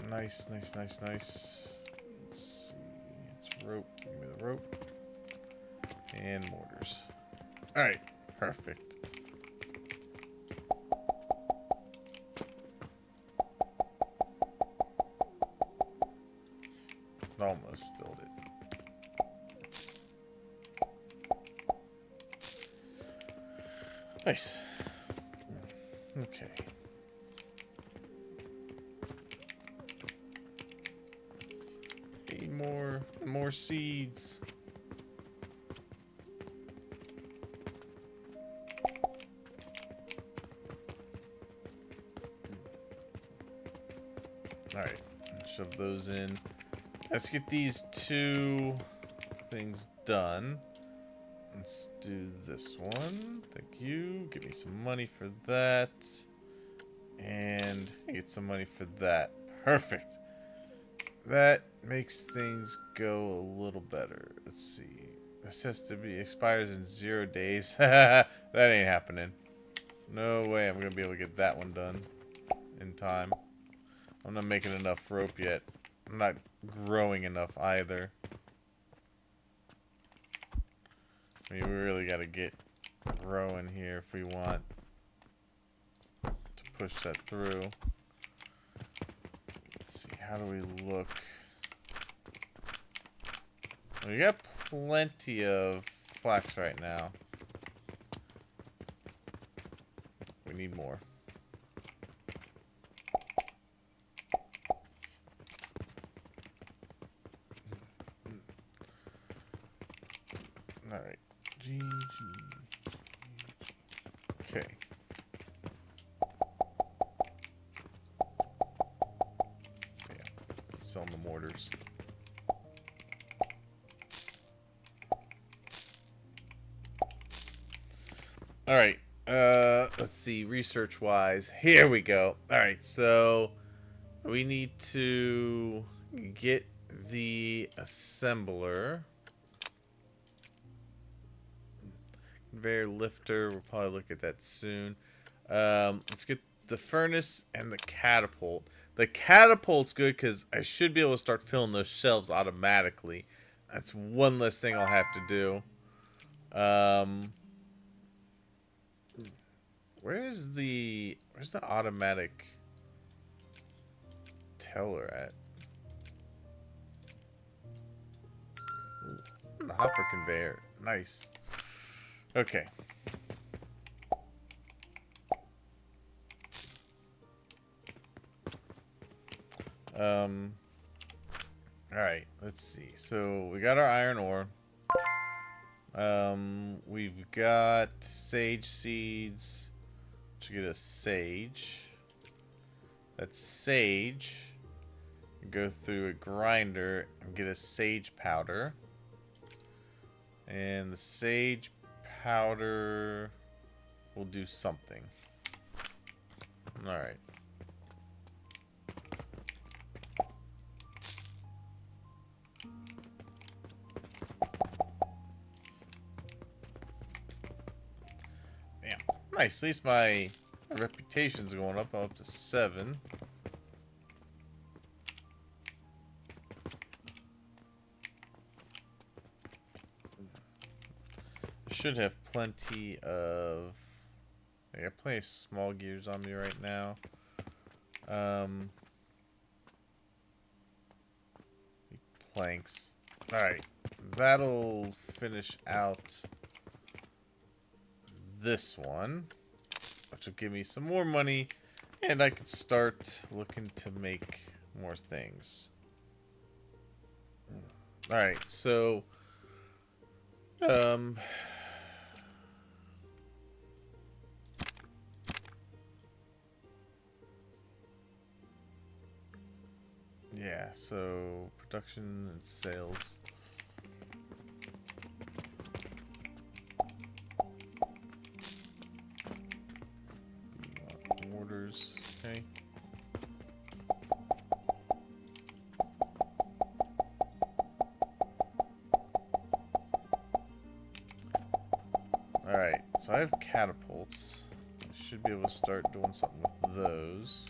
Nice, nice, nice, nice. Let's see. It's rope. Give me the rope. And mortars. Alright. Perfect. Almost filled it. Nice. Okay. Need more seeds. Alright, shove those in. Let's get these 2 things done. Let's do this one. Thank you. Give me some money for that. And get some money for that. Perfect. That makes things go a little better. Let's see. This has to be expires in 0 days. That ain't happening. No way I'm gonna be able to get that one done in time. I'm not making enough rope yet. I'm not growing enough either. I mean, we really gotta get growing here if we want to push that through. Let's see, how do we look? We got plenty of flax right now. We need more. Alright. G. Okay. Yeah. Selling the mortars. Alright. Let's see. Research wise. Here we go. Alright, so we need to get the assembler. Conveyor lifter, we'll probably look at that soon. Let's get the furnace and the catapult. The catapult's good because I should be able to start filling those shelves automatically. That's one less thing I'll have to do. Where's the automatic teller at? Ooh, the hopper conveyor. Nice. Okay. Alright, let's see. So we got our iron ore. We've got sage seeds. To get a sage. That's sage. Go through a grinder and get a sage powder. And the sage powder will do something. Alright. Nice. At least my reputation's going up. I'm up to 7. Should have plenty of... I got plenty of small gears on me right now. Planks. Alright. That'll finish out this one, which will give me some more money, and I can start looking to make more things. Alright, so... yeah, so production and sales. Orders, okay. Alright, so I have catapults. I should be able to start doing something with those.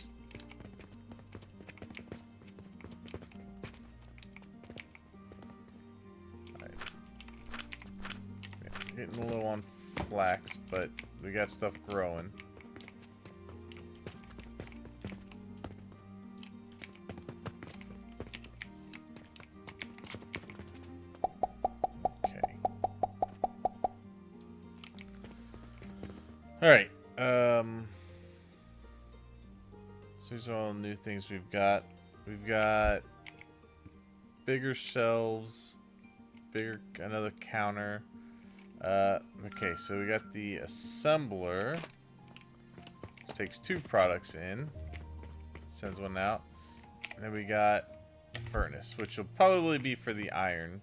Getting a little on flax, but we got stuff growing. Okay. Alright. So these are all new things we've got. We've got bigger shelves, another counter. Okay, so we got the assembler, which takes 2 products in, sends one out, and then we got the furnace, which will probably be for the iron.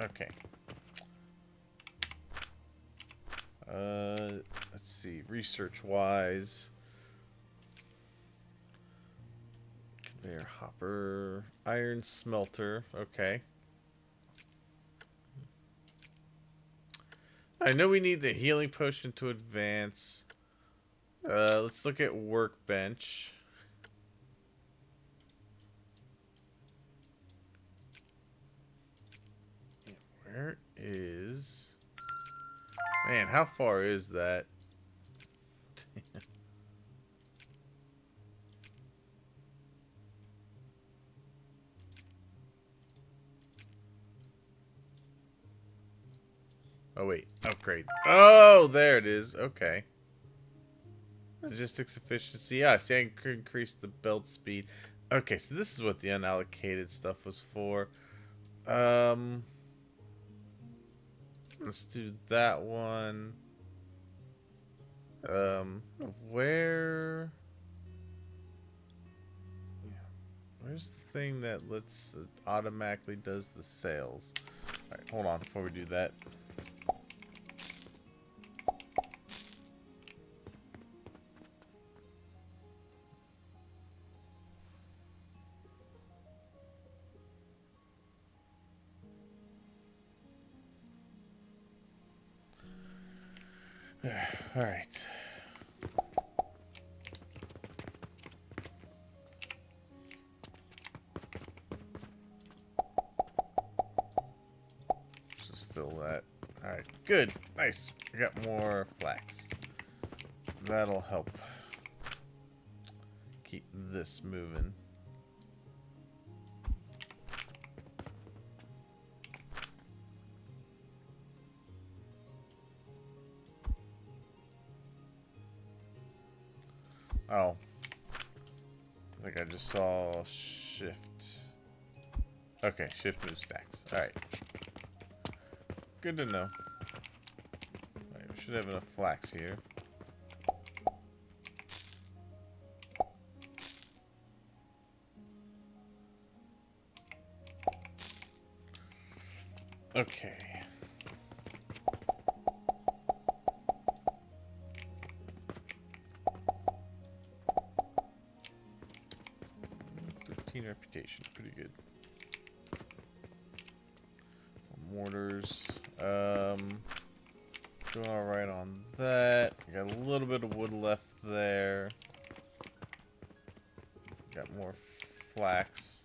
Okay. Let's see, research-wise. Conveyor hopper, iron smelter, okay. I know we need the healing potion to advance. Let's look at workbench. Where is... Man, how far is that? Oh, wait. Upgrade. Oh, there it is. Okay. Logistics efficiency. Yeah, see, I can increase the belt speed. Okay, so this is what the unallocated stuff was for. Let's do that one. Where... Where's the thing that lets it automatically does the sales? Alright, hold on before we do that. Alright. Just fill that. Alright, good. Nice. We got more flax. That'll help keep this moving. Oh. I think I just saw shift. Okay, shift move stacks. Alright. Good to know. Right, we should have enough flax here. Okay. Reputation, pretty good. mortars. Doing all right on that. Got a little bit of wood left there. Got more flax.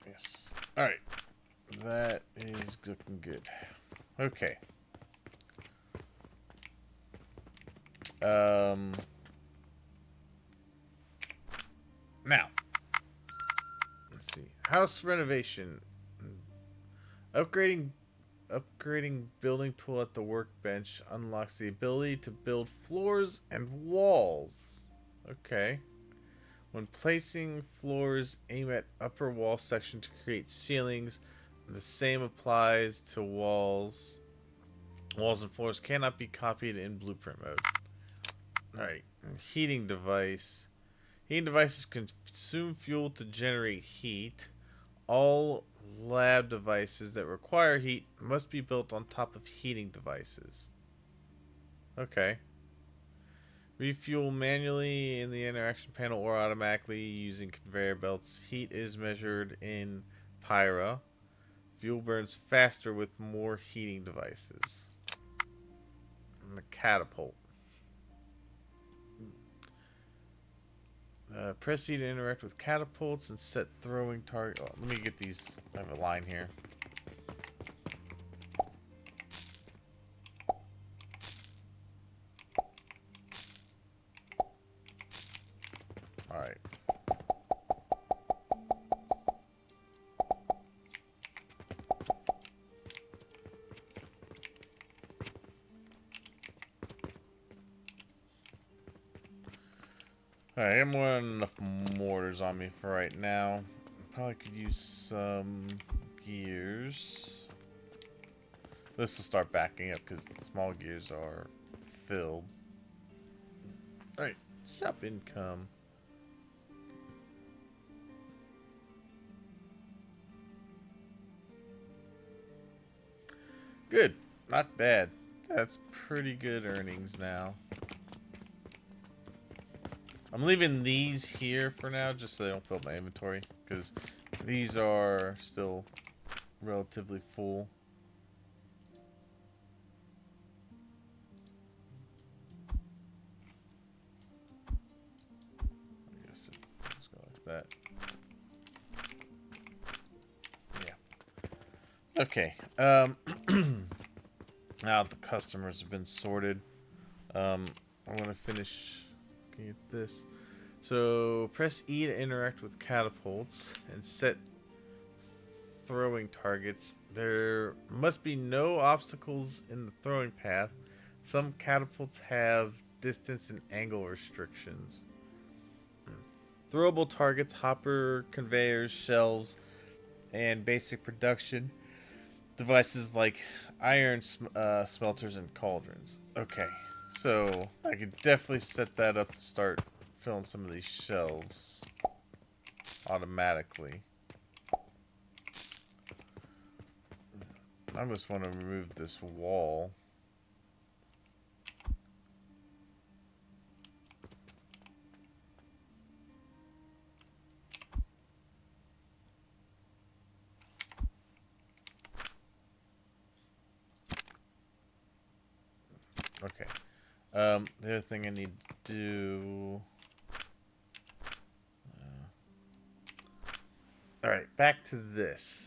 Yes. All right. That is looking good. Okay. Now, let's see. House renovation. Upgrading building tool at the workbench unlocks the ability to build floors and walls. Okay. When placing floors, aim at upper wall section to create ceilings. The same applies to walls. Walls and floors cannot be copied in blueprint mode. Alright. Heating device. Heating devices consume fuel to generate heat. All lab devices that require heat must be built on top of heating devices. Okay. Refuel manually in the interaction panel or automatically using conveyor belts. Heat is measured in Pyra. Fuel burns faster with more heating devices. And the catapult. Press E to interact with catapults and set throwing target. Oh, let me get these. I have a line here. Alright. Alright, I have more than enough mortars on me for right now. Probably could use some gears. This will start backing up because the small gears are filled. Alright, shop income. Good, not bad. That's pretty good earnings now. I'm leaving these here for now just so they don't fill up my inventory because these are still relatively full. I guess let's go like that. Yeah. Okay. Now the customers have been sorted. I want to finish. Get this. So press E to interact with catapults and set throwing targets. There must be no obstacles in the throwing path. Some catapults have distance and angle restrictions. Throwable targets, hopper, conveyors, shelves, and basic production devices like iron smelters and cauldrons. Okay. So, I could definitely set that up to start filling some of these shelves automatically. I just want to remove this wall. Okay. The other thing I need to do... Alright, back to this.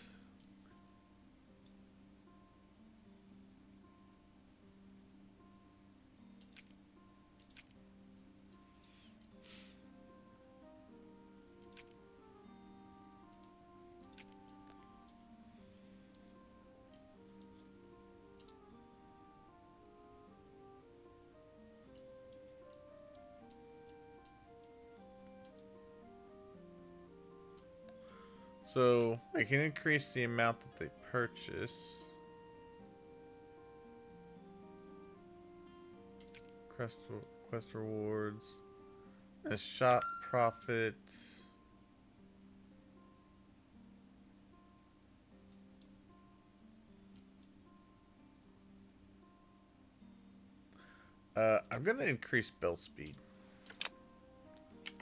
So, I can increase the amount that they purchase. Quest rewards. A shop profit. I'm gonna increase build speed.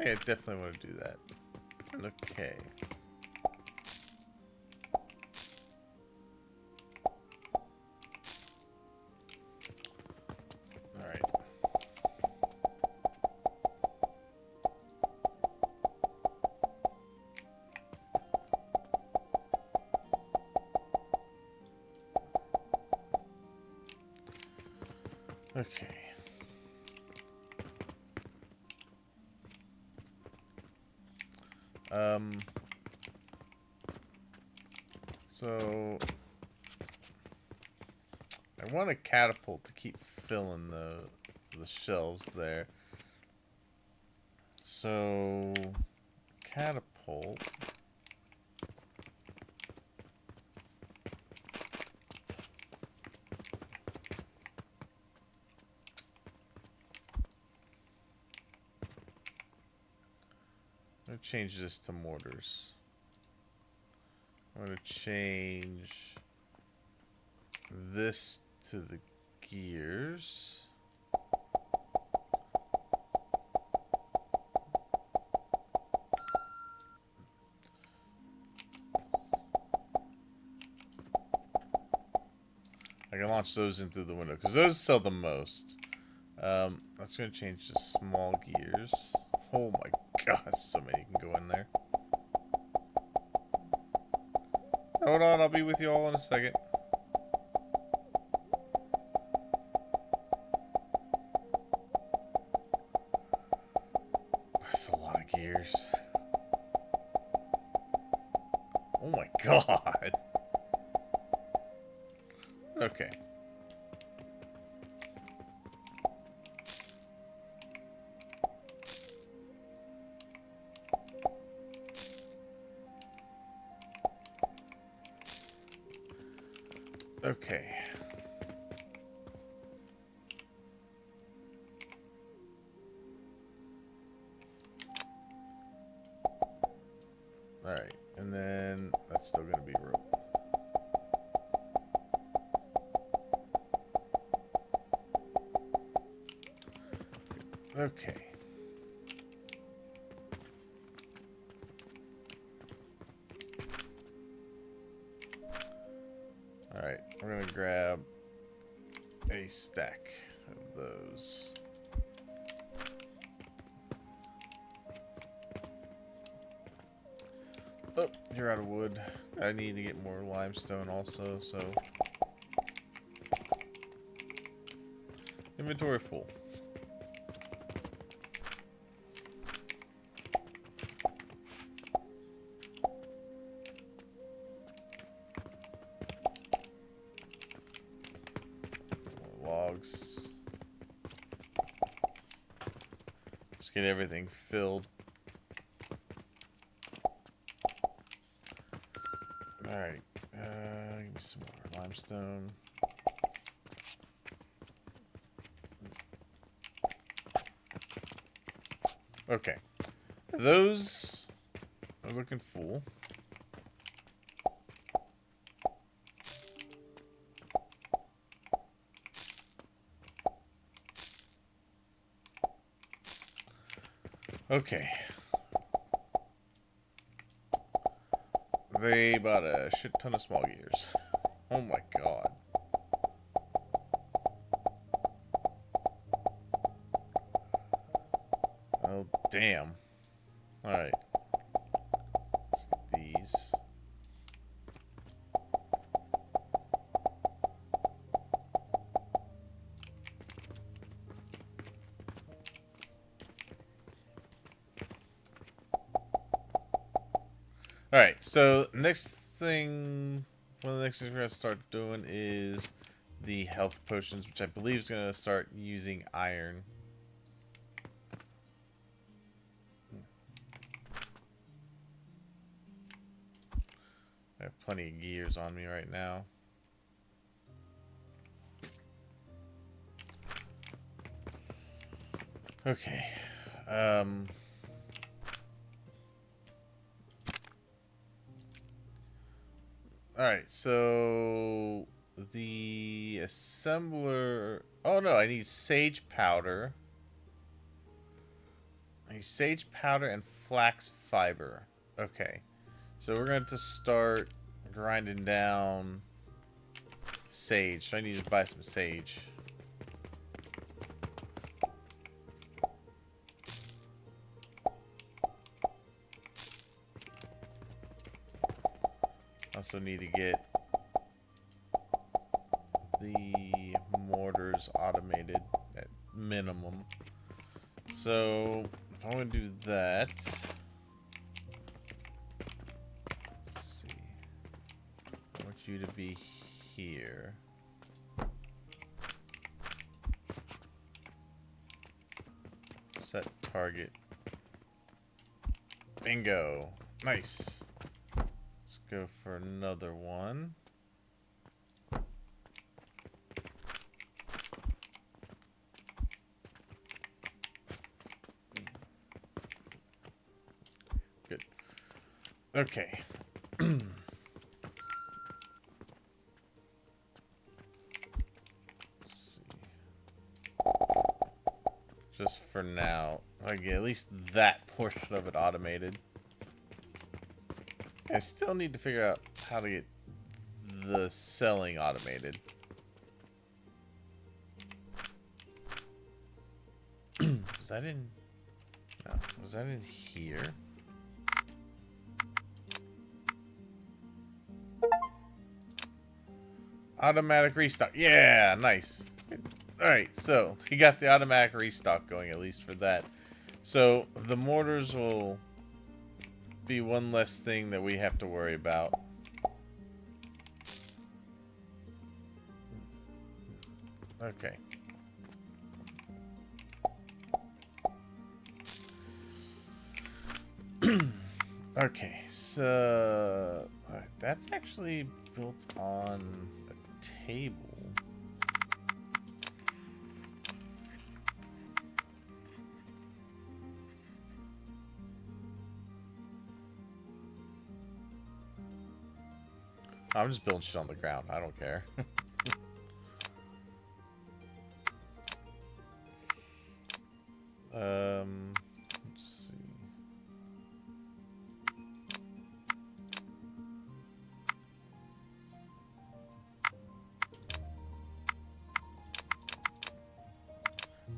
Yeah, I definitely want to do that. Okay. All right. Okay. So I want a catapult to keep filling the shelves there. So catapult. I'm gonna change this to mortars. I'm gonna change this to the gears. I can launch those in through the window because those sell the most. That's gonna change to small gears. Oh my gosh, so many can go in there. Hold on, I'll be with you all in a second. That's a lot of gears. Oh my god. Okay. Okay. Alright, and then that's still gonna be rope. Okay. Alright, we're gonna grab a stack of those. Oh, you're out of wood. I need to get more limestone also, so... Inventory full. Logs. Just get everything filled. Alright. Give me some more limestone. Okay. Those are looking full. Okay. They bought a shit ton of small gears. Oh my god. Oh, damn. Alright. Let's get these. Alright, so next thing, one of the next things we're going to start doing is the health potions, which I believe is going to start using iron. I have plenty of gears on me right now. Okay. Alright, so the assembler... Oh no, I need sage powder. I need sage powder and flax fiber. Okay. So we're going to start grinding down sage. So I need to buy some sage. Also need to get the mortars automated at minimum. So if I want to do that, let's see. I want you to be here. Set target. Bingo. Nice. Let's go for another one. Good. Okay. Just for now, I get at least that portion of it automated. I still need to figure out how to get the selling automated. Was that in... No, was that in here? Automatic restock. Yeah, nice. Alright, so you got the automatic restock going, at least for that. So the mortars will be one less thing that we have to worry about. Okay. Okay, so that's actually built on a table. I'm just building shit on the ground. I don't care. Let's see.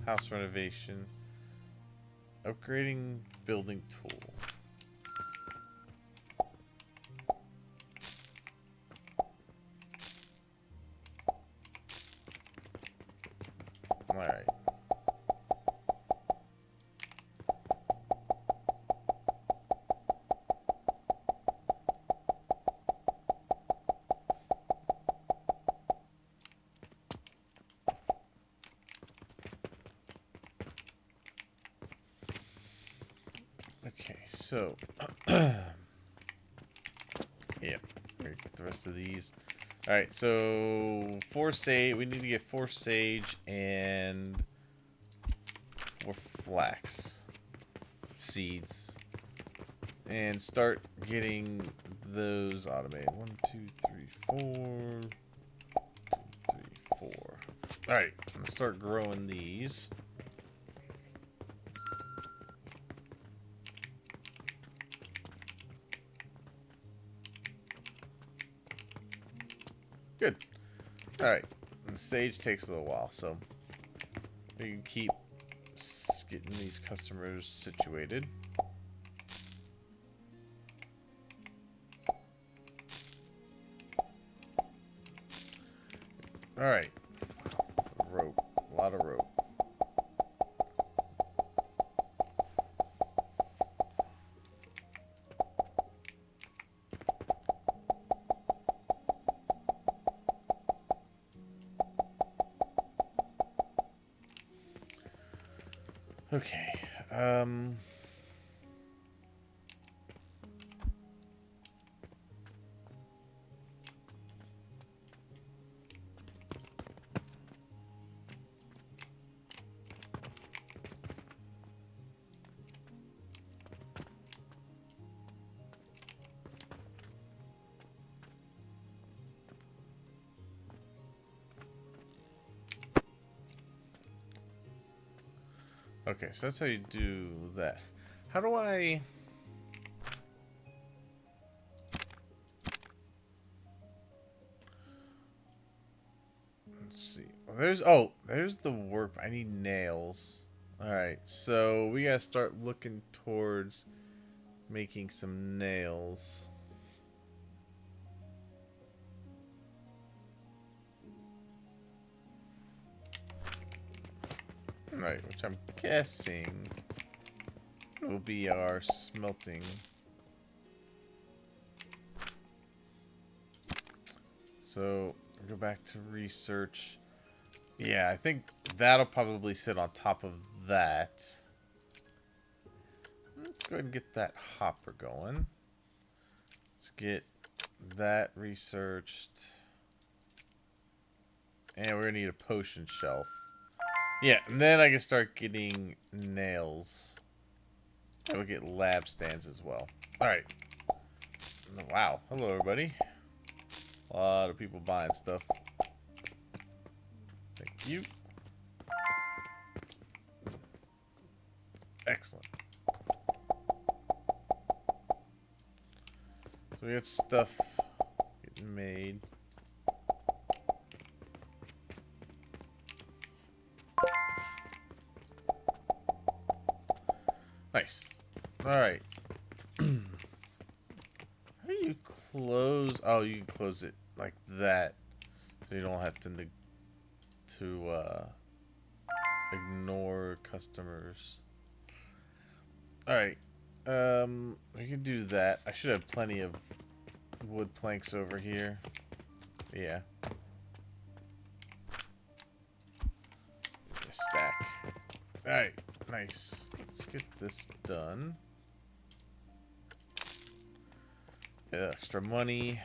House renovation. Upgrading building tool. Alright. Okay, so yeah, the rest of these. All right, so 4 sage. We need to get 4 sage and 4 flax seeds, and start getting those automated. 1, 2, 3, 4. 2, 3, 4. All right, I'm gonna start growing these. Good. Alright. The sage takes a little while, so we can keep getting these customers situated. Alright. Rope. A lot of rope. Okay, okay, so that's how you do that. How do I... there's the work. I need nails. Alright, so we gotta start looking towards making some nails. Alright, which I'm guessing will be our smelting. So, go back to research. Yeah, I think that'll probably sit on top of that. Let's go ahead and get that hopper going. Let's get that researched. And we're going to need a potion shelf. Yeah, and then I can start getting nails. And we'll get lab stands as well. Alright. Wow. Hello, everybody. A lot of people buying stuff. Thank you. Excellent. So we got stuff getting made. Nice. Alright. How do you close? Oh, you can close it like that. So you don't have to ignore customers. Alright. We can do that. I should have plenty of wood planks over here. Yeah. A stack. Alright. Nice. Let's get this done. Yeah, extra money.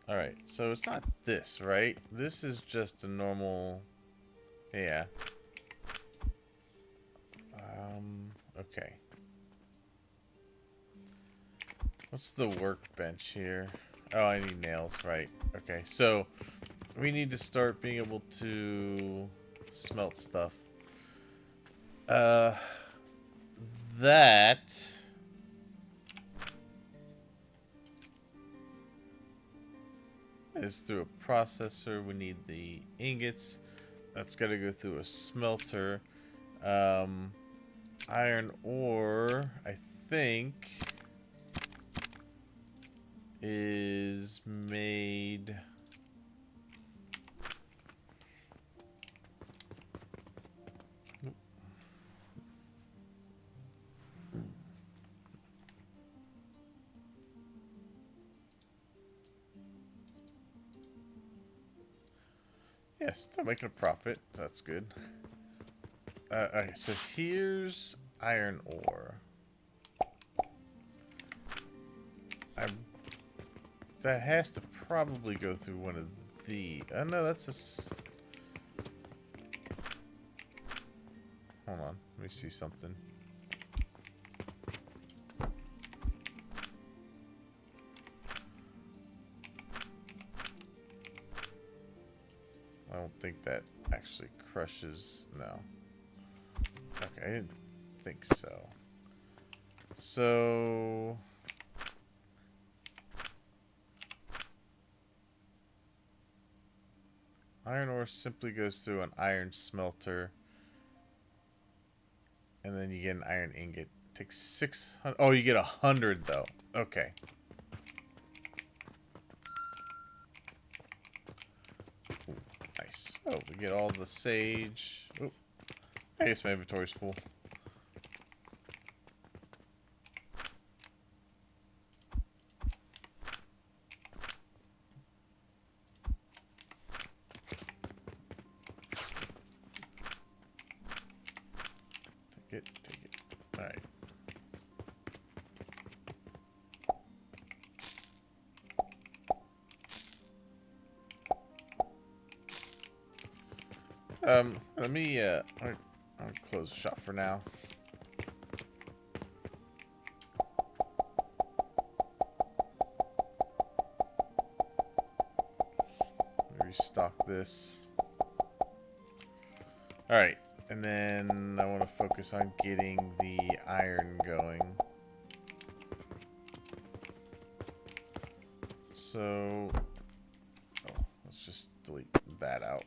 Alright, so it's not this, right? This is just a normal... Yeah. Okay. What's the workbench here? Oh, I need nails, right. Okay, so we need to start being able to smelt stuff. That is through a processor. We need the ingots. That's got to go through a smelter. Iron ore, I think, is made... Yeah, still making a profit. That's good. Okay, so here's iron ore. That has to probably go through one of the... Oh, no, that's a... Hold on. Let me see something. I don't think that actually crushes... No. Okay, I didn't think so. So... Iron ore simply goes through an iron smelter. And then you get an iron ingot. Takes 600... Oh, you get 100 though. Okay. Ooh, nice. Oh, we get all the sage. Oh, I guess my inventory's full. Take it. Alright. Let me, I'll close the shop for now. Restock this. Alright, and then I want to focus on getting the iron going. So, oh, let's just delete that out.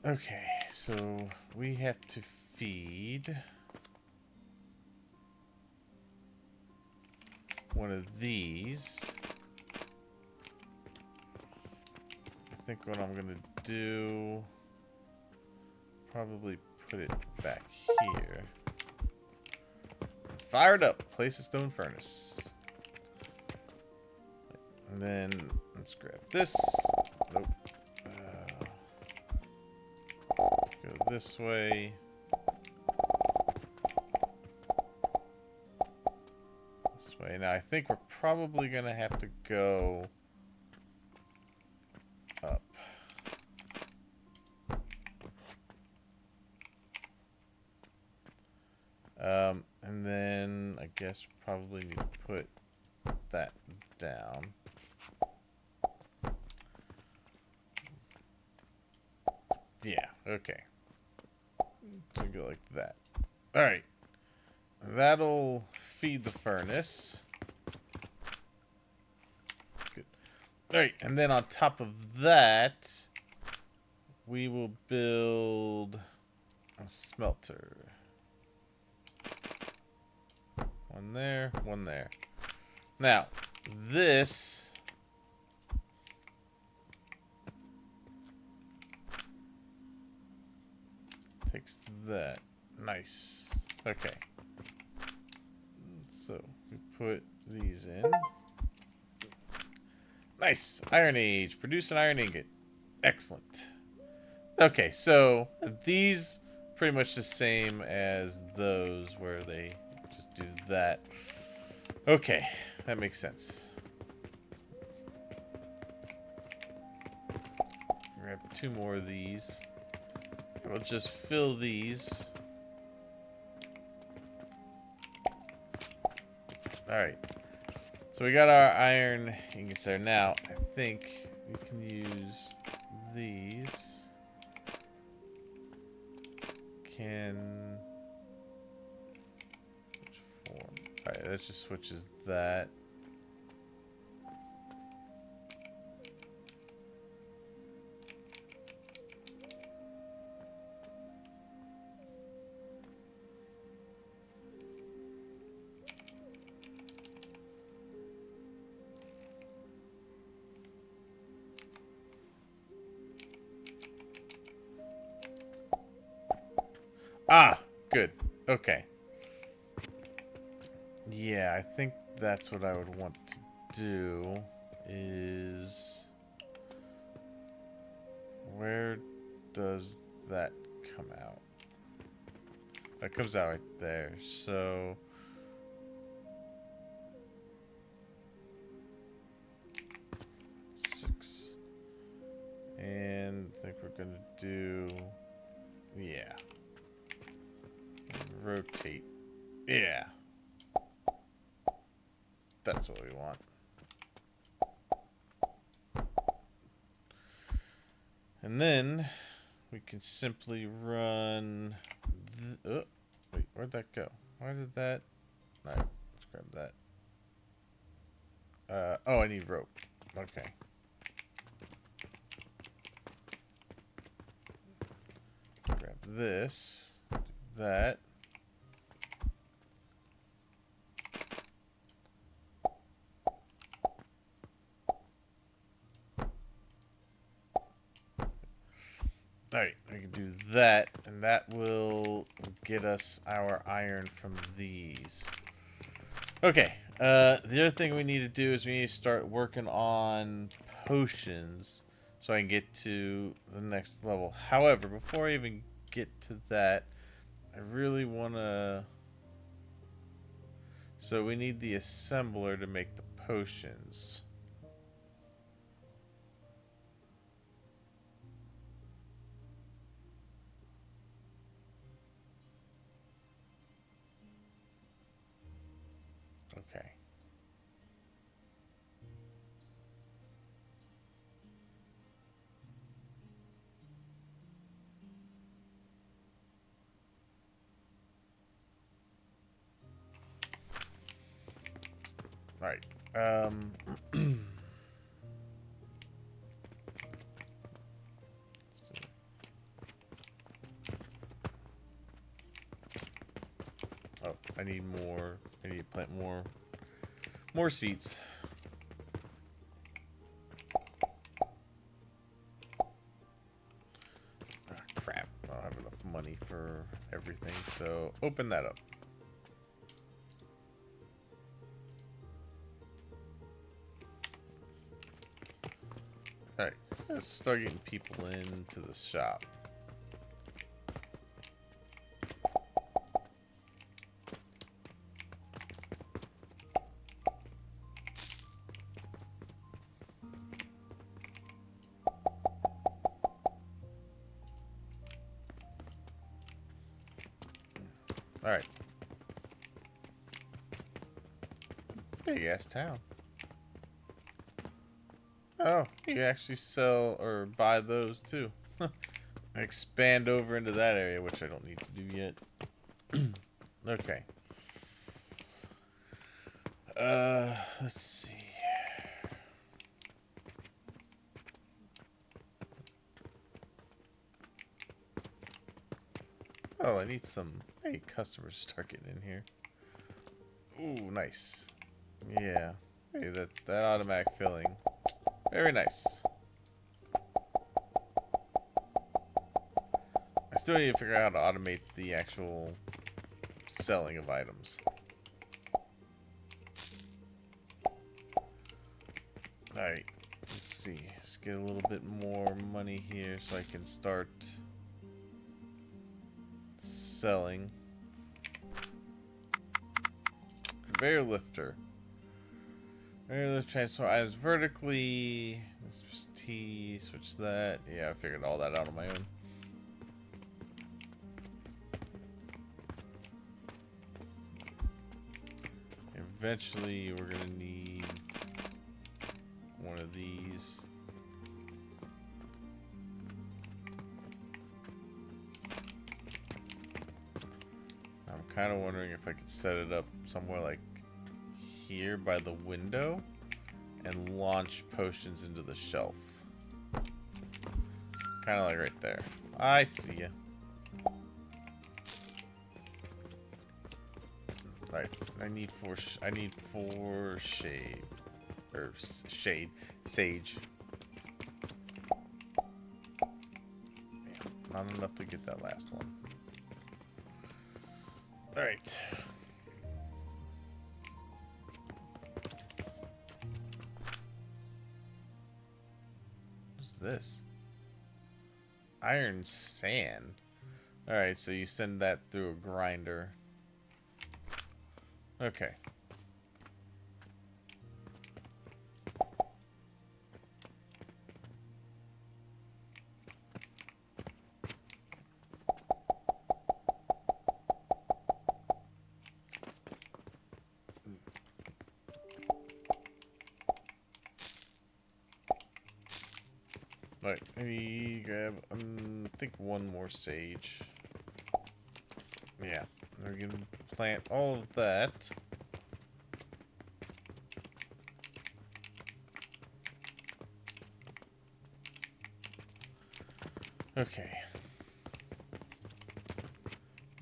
Okay, so we have to feed one of these. I think what I'm gonna do, probably put it back here. Fire it up. Place a stone furnace. And then let's grab this. Nope. Go this way. This way. Now I think we're probably gonna have to go up. And then I guess we probably need to put that down. Yeah, okay. So go like that. Alright. That'll feed the furnace. Good. Alright, and then on top of that, we will build a smelter. One there, one there. Now, this takes that. Nice. Okay. So, we put these in. Nice. Iron Age. Produce an iron ingot. Excellent. Okay, so these pretty much the same as those where they just do that. Okay, that makes sense. Grab 2 more of these. We'll just fill these. Alright. So we got our iron ingots there. Now, I think we can use these. Which form? Alright, that just switches that. Ah, good. Okay. Yeah, I think that's what I would want to do is... Where does that come out? That comes out right there, so... Six. And I think we're gonna do... Yeah. Rotate. Yeah. That's what we want. And then we can simply run... oh, wait, where'd that go? Why did that... Alright, let's grab that. Oh, I need rope. Okay. Grab this. Do that. Alright, we can do that, and that will get us our iron from these. Okay, the other thing we need to do is we need to start working on potions so I can get to the next level. However, before I even get to that, I really want to... So we need the assembler to make the potions. Okay. Alright. Oh, I need more. I need to plant more seeds. Ah, crap. I don't have enough money for everything, so open that up. Alright, let's start getting people into the shop. Alright. Big ass town. Oh, you actually sell or buy those too. Expand over into that area, which I don't need to do yet. Okay. Let's see. Oh, I need some. Hey, customers start getting in here. Ooh, nice. Yeah. Hey, that automatic filling. Very nice. I still need to figure out how to automate the actual selling of items. Alright, let's see. Let's get a little bit more money here so I can start selling. Conveyor lifter. Conveyor lift transfer items vertically. Let's T, switch that. Yeah, I figured all that out on my own. Eventually, we're gonna need one of these. I'm kind of wondering if I could set it up somewhere like here by the window and launch potions into the shelf. Kind of like right there. I see ya. Right. I need four shade or sage. Man, not enough to get that last one. All right. What's this? Iron sand. All right, so you send that through a grinder. Okay. Right, maybe grab, I think one more sage. Yeah, we're gonna plant all of that. Okay.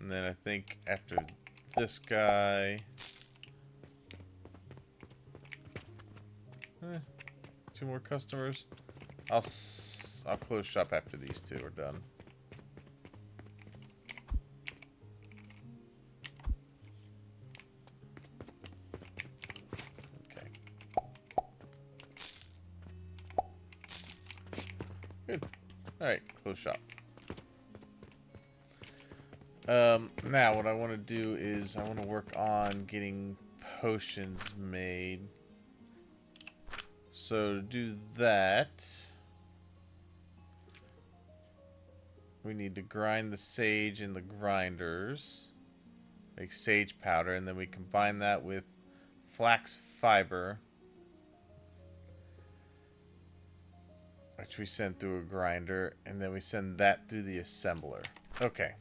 And then I think after this guy... two more customers. I'll close shop after these two are done. Okay. Good. Alright, close shop. Now what I want to do is I want to work on getting potions made. So to do that, we need to grind the sage in the grinders, make sage powder, and then we combine that with flax fiber, which we send through a grinder, and then we send that through the assembler. Okay.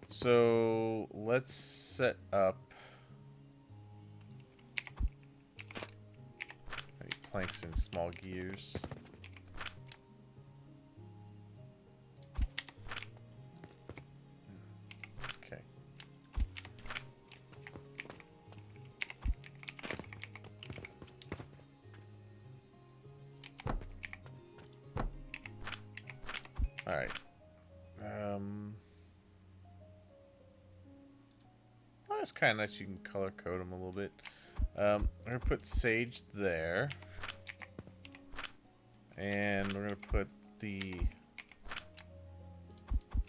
So let's set up planks and small gears. Okay. All right. Well, that's kind of nice. You can color code them a little bit. I'm gonna put sage there, and we're gonna put the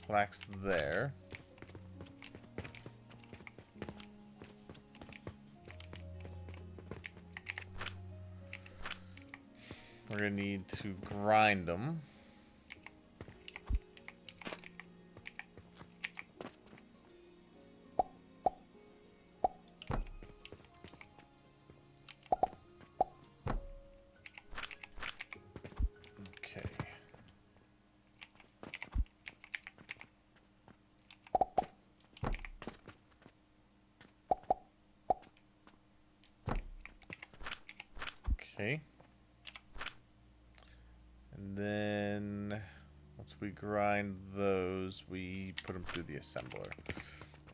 flax there. We're gonna need to grind them. Okay. And then once we grind those, we put them through the assembler.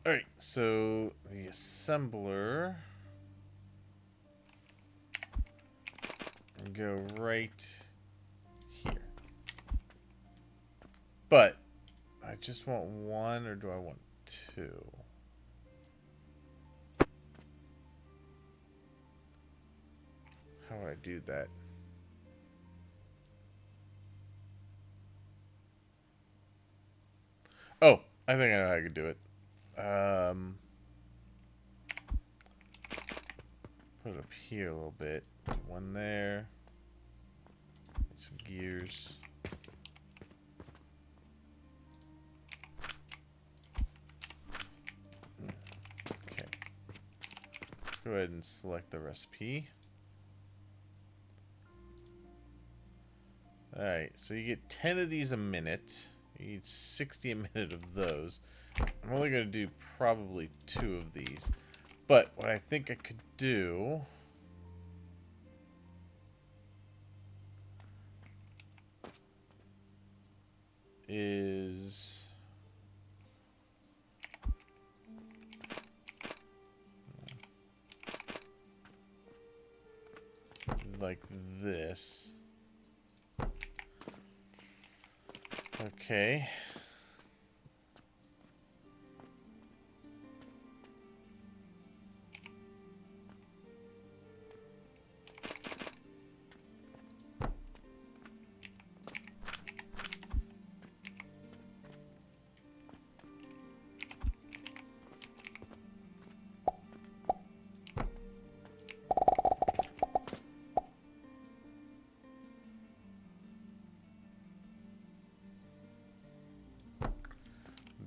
All right, so the assembler will go right here. But I just want one, or do I want two? How would I do that? Oh, I think I know how I could do it. Put it up here a little bit. One there. Some gears. Okay. Let's go ahead and select the recipe. Alright, so you get 10 of these a minute. You need 60 a minute of those. I'm only going to do probably 2 of these. But what I think I could do is like this. Okay.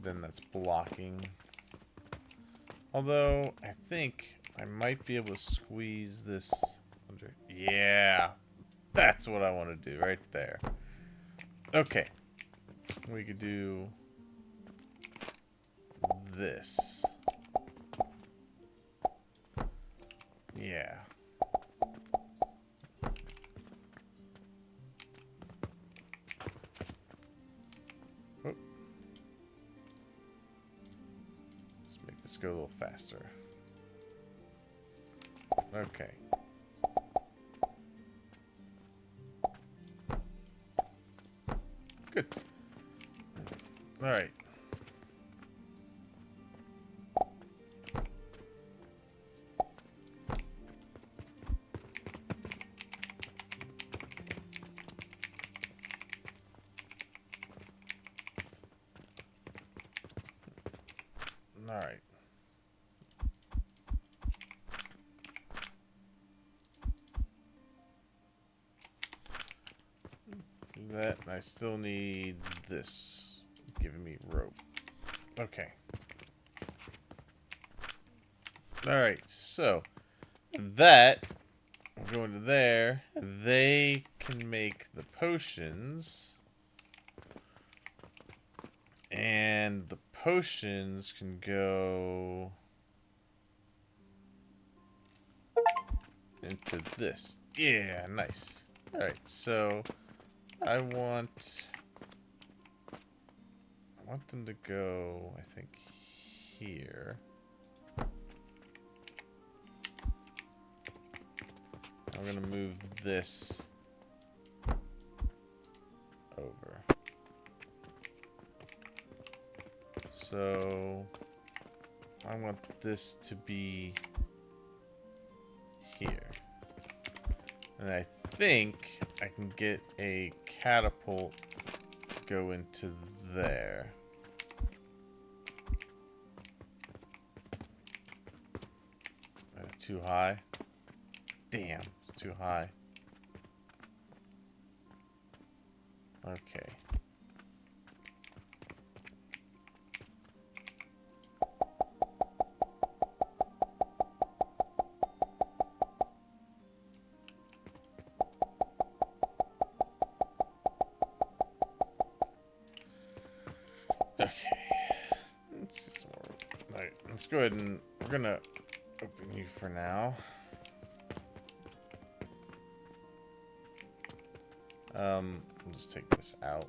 Then that's blocking. Although, I think I might be able to squeeze this under. Yeah, that's what I want to do right there. Okay. We could do this. Yeah. Whoop. Let's make this go a little faster. Okay. Good. All right. All right. Do that. I still need this. Giving me rope. Okay. All right. So that will go into there. They can make the potions, and the potions can go into this. Yeah, nice. Alright, so I want them to go, I think, here. I'm gonna move this over. So I want this to be here. And I think I can get a catapult to go into there. Too high? Damn, it's too high. Okay. Okay. Let's get some more. Alright, let's go ahead and we're gonna open you for now. I'll just take this out.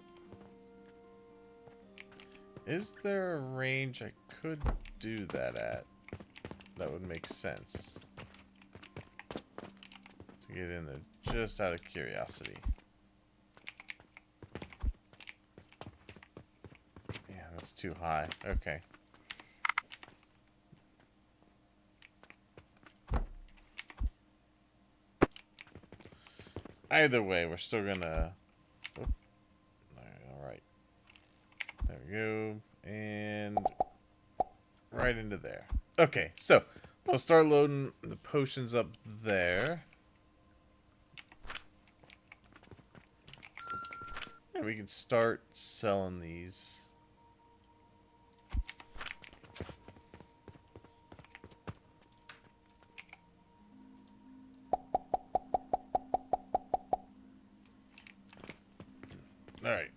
Is there a range I could do that at? That would make sense. To get in there, just out of curiosity. Yeah, that's too high. Okay. Either way, we're still gonna... Oh. Alright. There we go. And... right into there. Okay, so... we'll start loading the potions up there. And we can start selling these. Alright.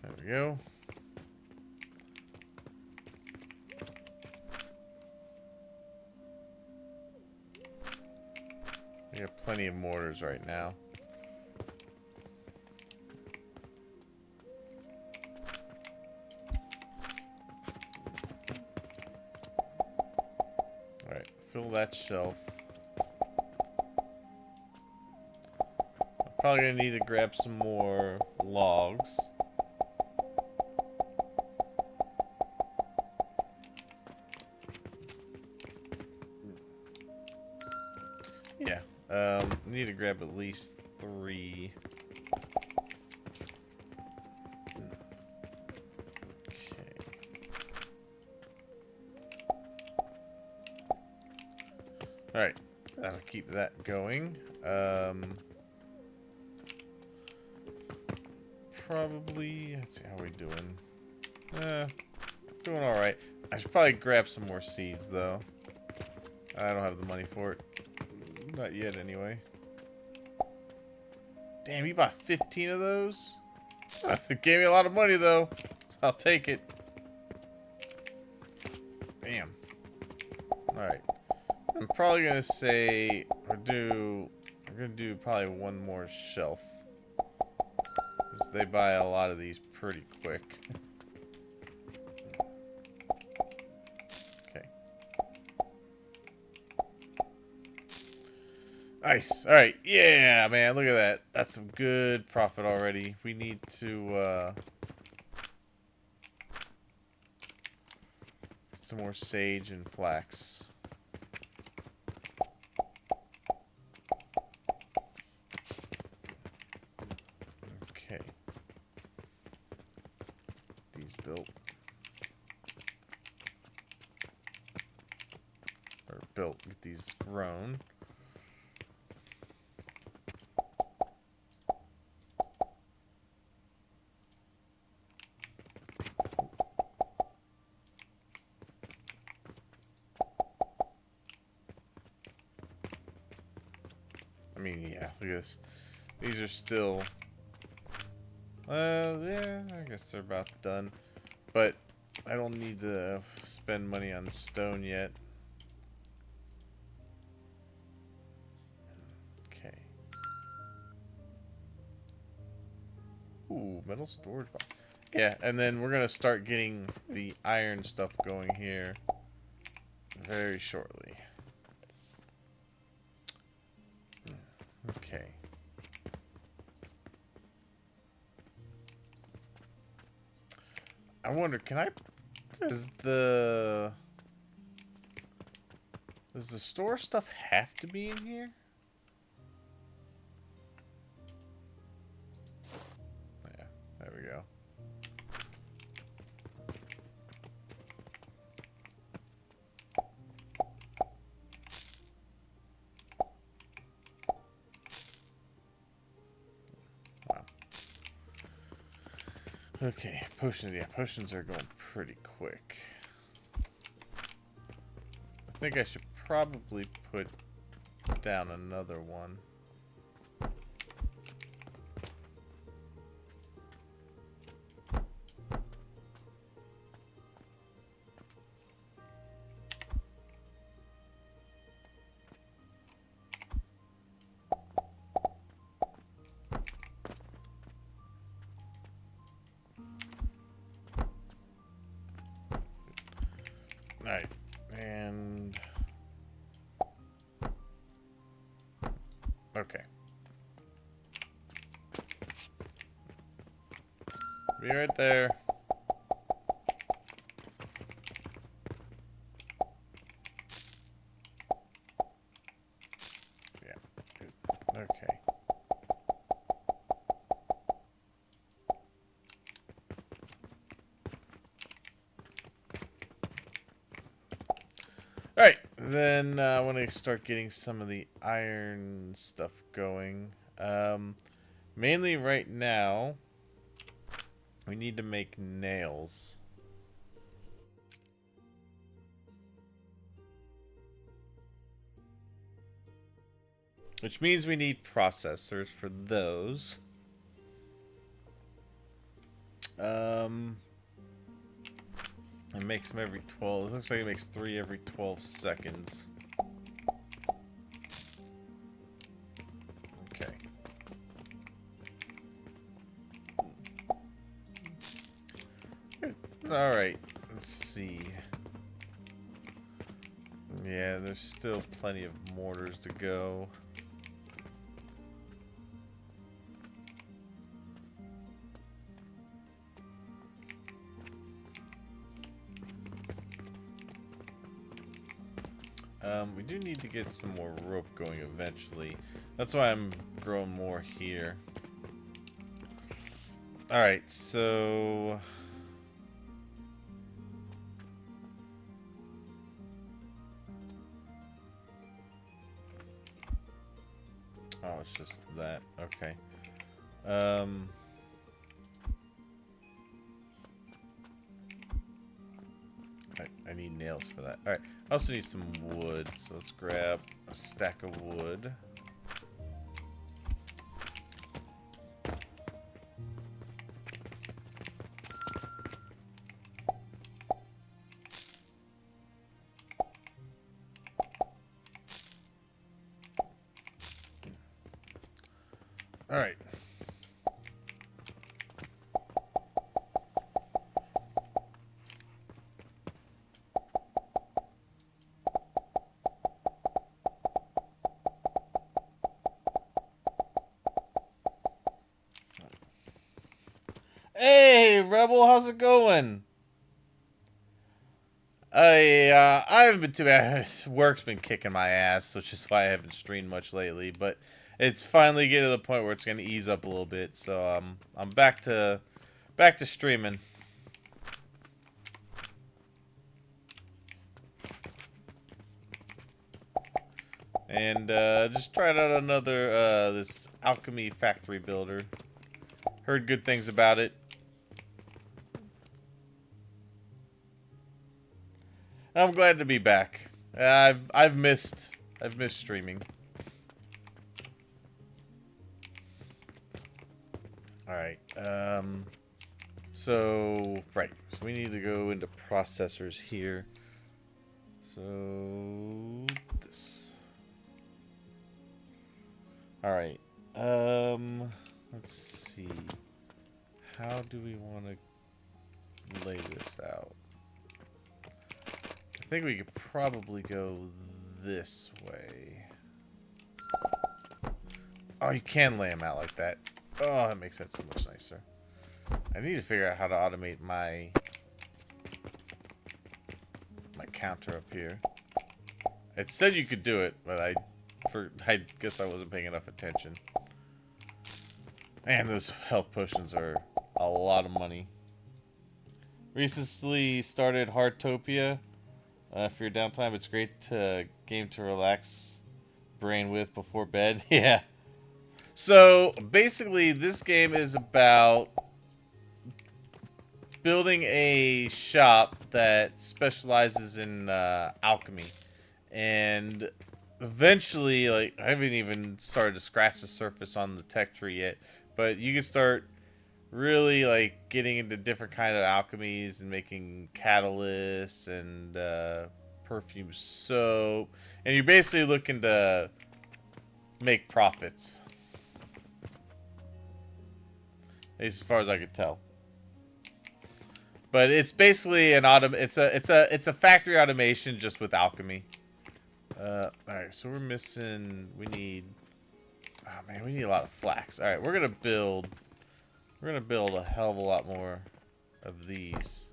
There we go. We have plenty of mortars right now. Alright, fill that shelf. Probably gonna need to grab some more logs. Yeah, need to grab at least 3. Okay. Alright, that'll keep that going. Probably, let's see how we doing. Doing alright. I should probably grab some more seeds though. I don't have the money for it. Not yet anyway. Damn, you bought 15 of those? It gave me a lot of money though. So I'll take it. Damn. Alright. I'm probably gonna say we're gonna do probably one more shelf. They buy a lot of these pretty quick. Okay. Nice. Alright. Yeah, man. Look at that. That's some good profit already. We need to, get some more sage and flax. Okay. These built. Or built. Get these grown. I mean, yeah, look at this. These are still... yeah, I guess they're about done. But I don't need to spend money on stone yet. Okay. Ooh, metal storage box. Yeah, and then we're gonna start getting the iron stuff going here very shortly. Okay. I wonder, does the store stuff have to be in here? Yeah, there we go. Wow. Okay, potions. Yeah, potions are going pretty quick. I think I should probably put down another one. Alright, and... okay. Be right there. Yeah, good. Okay. Alright, then I want to start getting some of the iron stuff going. Mainly right now, we need to make nails. Which means we need processors for those. It makes them every 12. It looks like it makes 3 every 12 seconds. Okay. Alright, let's see. Yeah, there's still plenty of mortars to go. We do need to get some more rope going eventually. That's why I'm growing more here. Alright, so... oh, it's just that. Okay. I need nails for that. Alright, I also need some wood, so let's grab a stack of wood. Alright. Hey, Rebel, how's it going? I haven't been too bad. Work's been kicking my ass, which is why I haven't streamed much lately. But it's finally getting to the point where it's gonna ease up a little bit. So I'm back to streaming. And just tried out another this Alchemy factory builder. Heard good things about it. I'm glad to be back. I've missed streaming. All right. So we need to go into processors here. So this. All right. Let's see. How do we want to lay this out? I think we could probably go this way. Oh, you can lay them out like that. Oh, that makes that so much nicer. I need to figure out how to automate my counter up here. It said you could do it, but I guess I wasn't paying enough attention. Man, those health potions are a lot of money. Recently started Heartopia. For your downtime, it's great game to relax brain with before bed. Yeah. So basically, this game is about building a shop that specializes in alchemy, and eventually, like, I haven't even started to scratch the surface on the tech tree yet, but you can start really like getting into different kind of alchemies and making catalysts and perfume soap, and you're basically looking to make profits, at least as far as I could tell. But it's basically an it's a factory automation just with alchemy. All right, so we're missing. We need. Oh man, we need a lot of flax. All right, we're gonna build a hell of a lot more of these.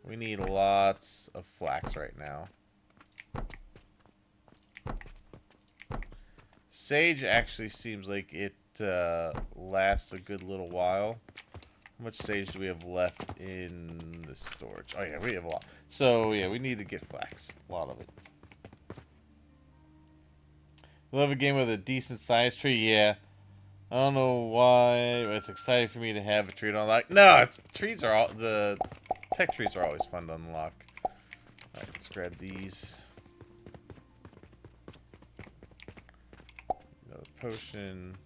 We need lots of flax right now. Sage actually seems like it lasts a good little while. How much sage do we have left in the storage? Oh yeah, we have a lot. So yeah, we need to get flax. A lot of it. Love a game with a decent sized tree. Yeah. I don't know why, but it's exciting for me to have a tree to unlock. No, the tech trees are always fun to unlock. Alright, let's grab these. Another potion.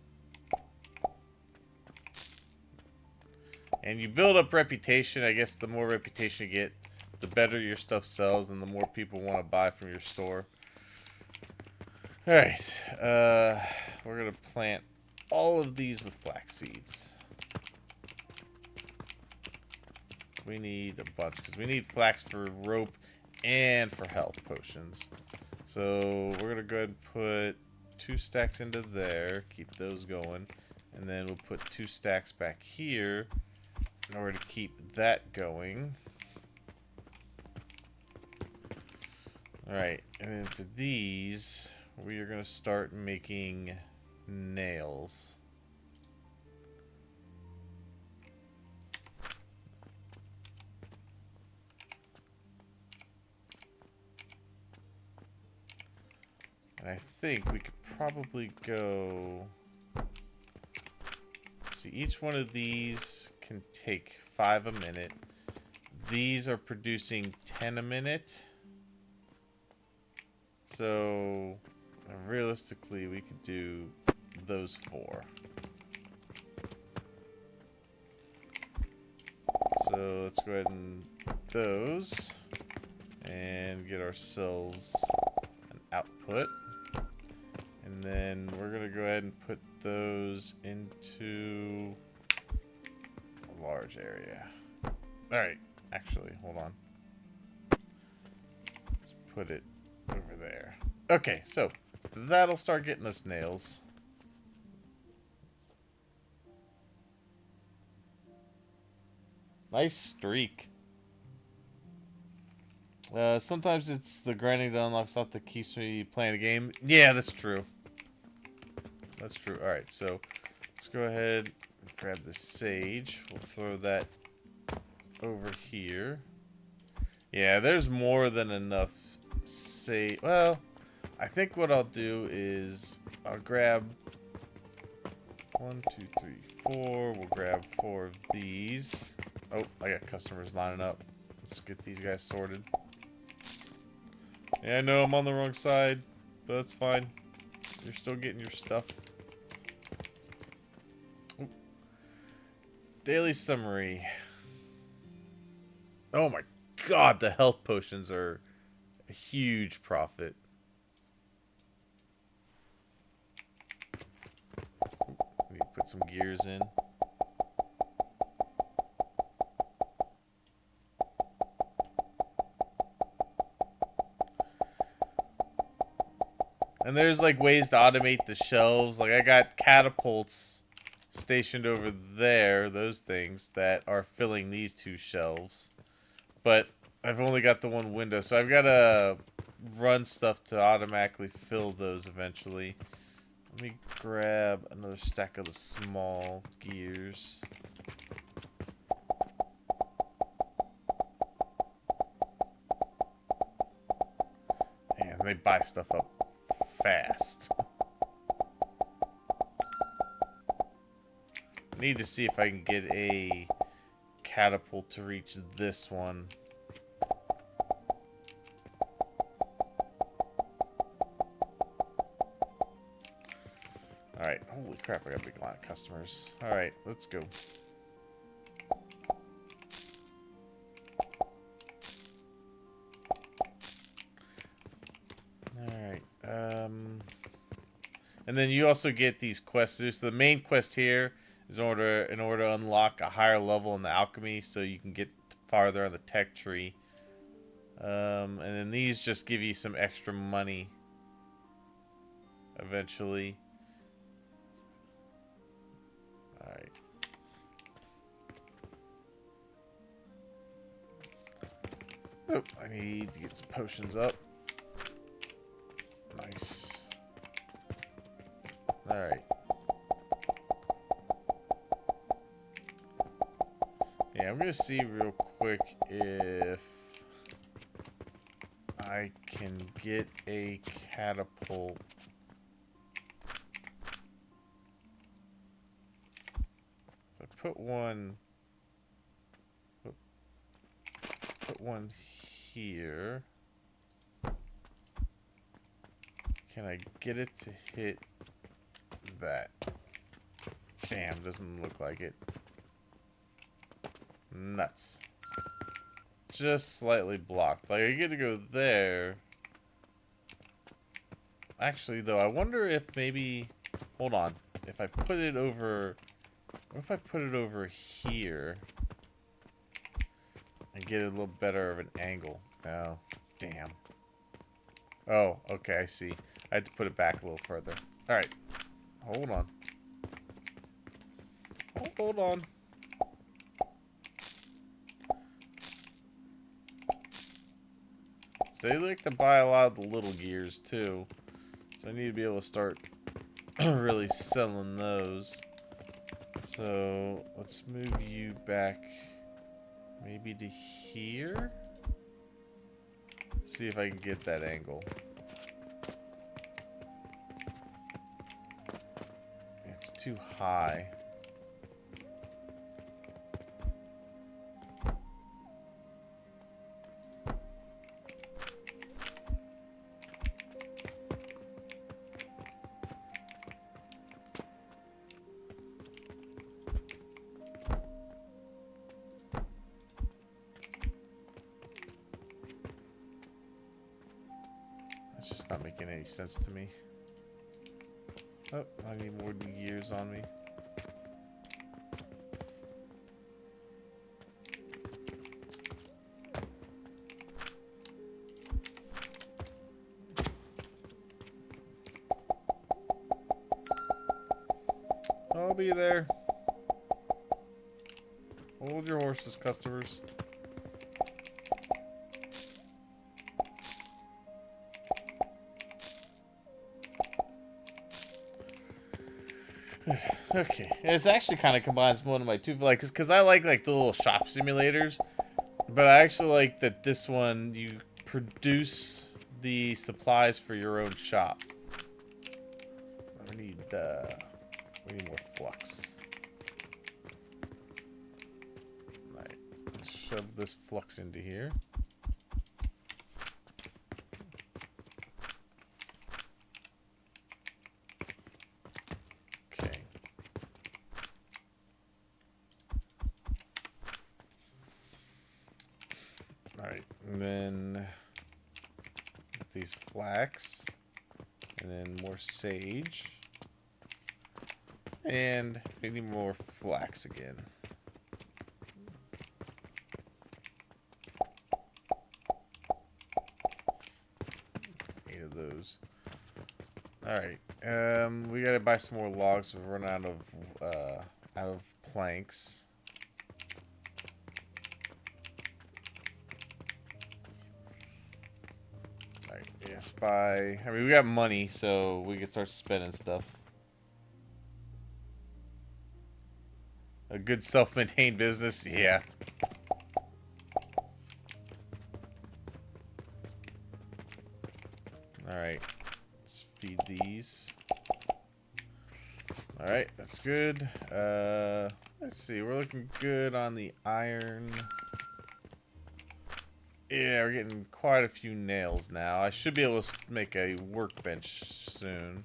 And you build up reputation. I guess the more reputation you get, the better your stuff sells and the more people want to buy from your store. Alright, we're going to plant all of these with flax seeds. We need a bunch because we need flax for rope and for health potions. So we're going to go ahead and put 2 stacks into there, keep those going, and then we'll put 2 stacks back here in order to keep that going. Alright, and then for these, we are going to start making nails. And I think we could probably go... See, each one of these can take 5 a minute. These are producing 10 a minute. So, realistically, we could do those 4. So, let's go ahead and those. And get ourselves an output. And then we're going to go ahead and put those into a large area. Alright, actually, hold on. Let's put it over there. Okay, so that'll start getting us nails. Nice streak. Sometimes it's the grinding to unlock stuff that keeps me playing the game. Yeah, that's true. That's true. Alright, so let's go ahead and grab the sage. We'll throw that over here. Yeah, there's more than enough sage. Well, I think what I'll do is I'll grab 1, 2, 3, 4. We'll grab 4 of these. Oh, I got customers lining up. Let's get these guys sorted. Yeah, I know I'm on the wrong side, but that's fine. You're still getting your stuff. Oop. Daily summary. Oh my God, the health potions are a huge profit. Need to put some gears in. And there's like ways to automate the shelves. Like I got catapults stationed over there, those things that are filling these two shelves. But I've only got the one window, so I've got to run stuff to automatically fill those eventually. Let me grab another stack of the small gears. Man, they buy stuff up fast. I need to see if I can get a catapult to reach this one. Alright, holy crap, I got a big line of customers. Alright, let's go. Alright, and then you also get these quests. So the main quest here is in order to unlock a higher level in the alchemy, so you can get farther on the tech tree. And then these just give you some extra money eventually. Alright. Oh, I need to get some potions up. Nice. Alright. Yeah, I'm gonna see real quick if I can get a catapult. If I put one here, can I get it to hit that? Damn, doesn't look like it. Nuts. Just slightly blocked. Like, I get to go there. Actually, though, I wonder if maybe... Hold on. If I put it over... What if I put it over here? And get a little better of an angle. Oh, damn. Oh, okay, I see. I had to put it back a little further. Alright. Hold on. Hold on. So they like to buy a lot of the little gears, too. So I need to be able to start really selling those. So let's move you back maybe to here. See if I can get that angle. It's too high. That's just not making any sense to me. Oh, I need more gears on me. I'll be there. Hold your horses, customers. Okay, it's actually kind of combines one of my two, like, because I like the little shop simulators, but I actually like that this one you produce the supplies for your own shop. We need more flux. Alright, let's shove this flux into here. Okay. Alright, And then these flax. And then more sage. And we need more flax again. 8 of those. Alright. We gotta buy some more logs. We've run out of planks. Alright, yes, buy. I mean, we got money, so we can start spending stuff. A good self-maintained business, yeah. Alright, let's feed these. Alright, that's good. Let's see, we're looking good on the iron. Yeah, we're getting quite a few nails now. I should be able to make a workbench soon.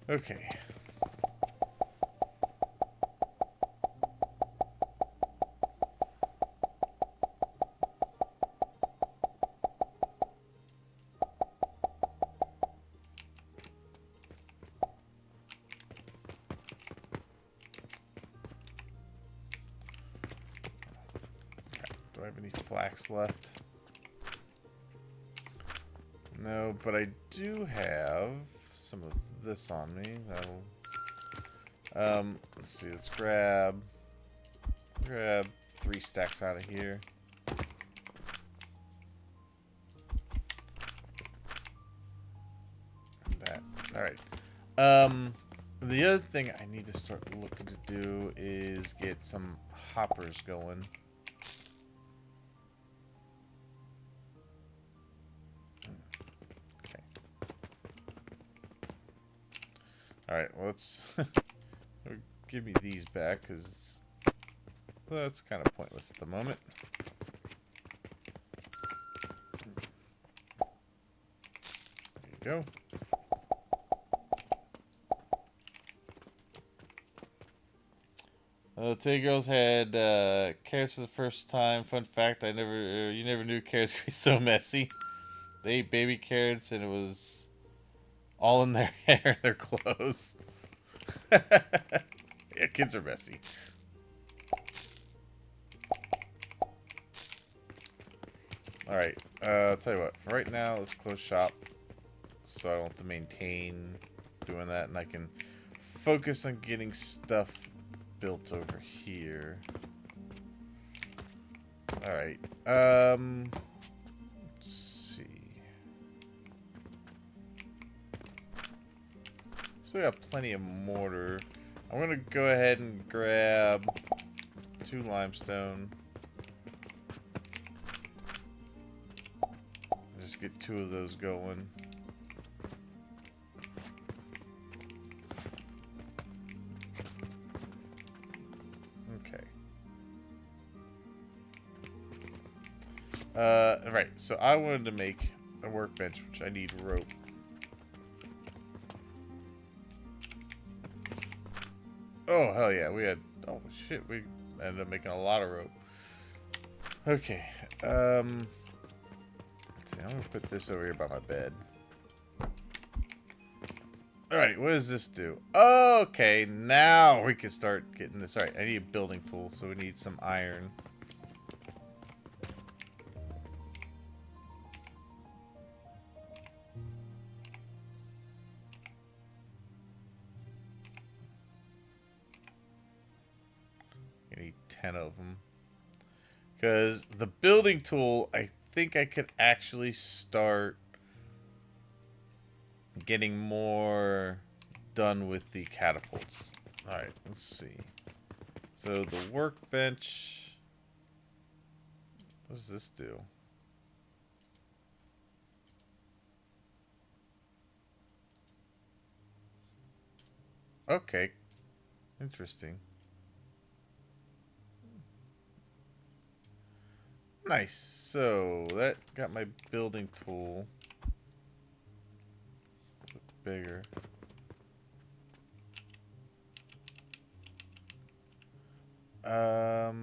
Okay. Do I have any flax left? No, but I do have some of this on me. That'll. Let's see. Let's grab 3 stacks out of here. That. All right. The other thing I need to start looking to do is get some hoppers going. Alright, well, let's give me these back, because that's kind of pointless at the moment. There you go. Today girls had carrots for the first time. Fun fact, you never knew carrots could be so messy. They ate baby carrots and it was all in their hair and their clothes. Yeah, kids are messy. Alright, I'll tell you what. For right now, let's close shop. So I don't have to maintain doing that. And I can focus on getting stuff built over here. Alright, let's see. Still got plenty of mortar. I'm gonna go ahead and grab 2 limestone. Just get 2 of those going. Okay. Right, so I wanted to make a workbench, which I need rope. Oh, hell yeah, we had... Oh, shit, we ended up making a lot of rope. Okay, let's see, I'm gonna put this over here by my bed. Alright, what does this do? Okay, now we can start getting this. Alright, I need a building tool, so we need some iron. I need 10 of them. Because the building tool, I think I could actually start getting more done with the catapults. Alright, let's see. So the workbench... What does this do? Okay. Interesting. Nice. So that got my building tool bigger. How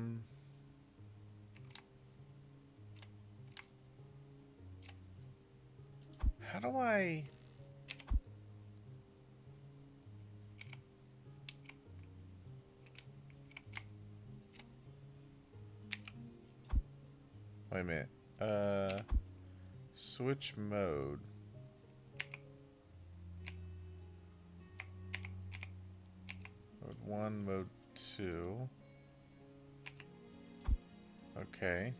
do I... Wait a minute. Switch mode. Mode 1, mode 2. Okay.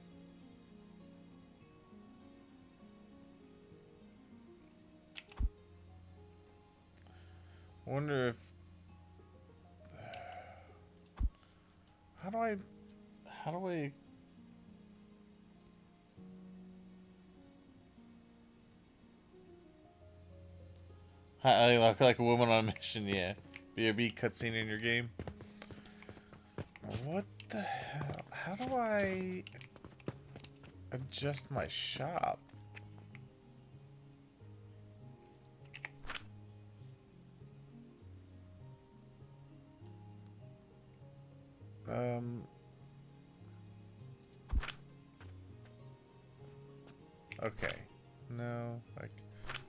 I wonder if... How do I... I look like a woman on a mission, yeah. BRB cutscene in your game. What the hell? How do I adjust my shop? Okay. No, like...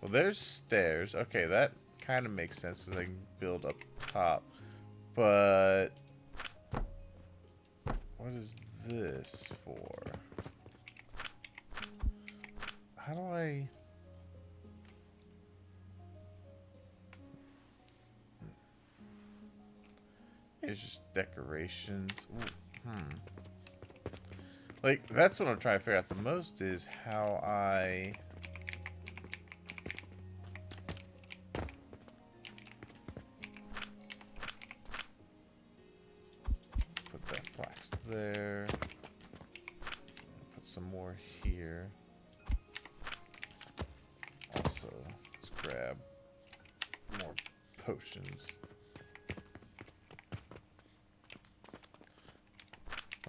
Well, there's stairs. Okay, that kind of makes sense because I can build up top. But... What is this for? How do I... It's just decorations. Ooh, Like, that's what I'm trying to figure out the most is how I... Put that flax there. Put some more here. Also, let's grab more potions.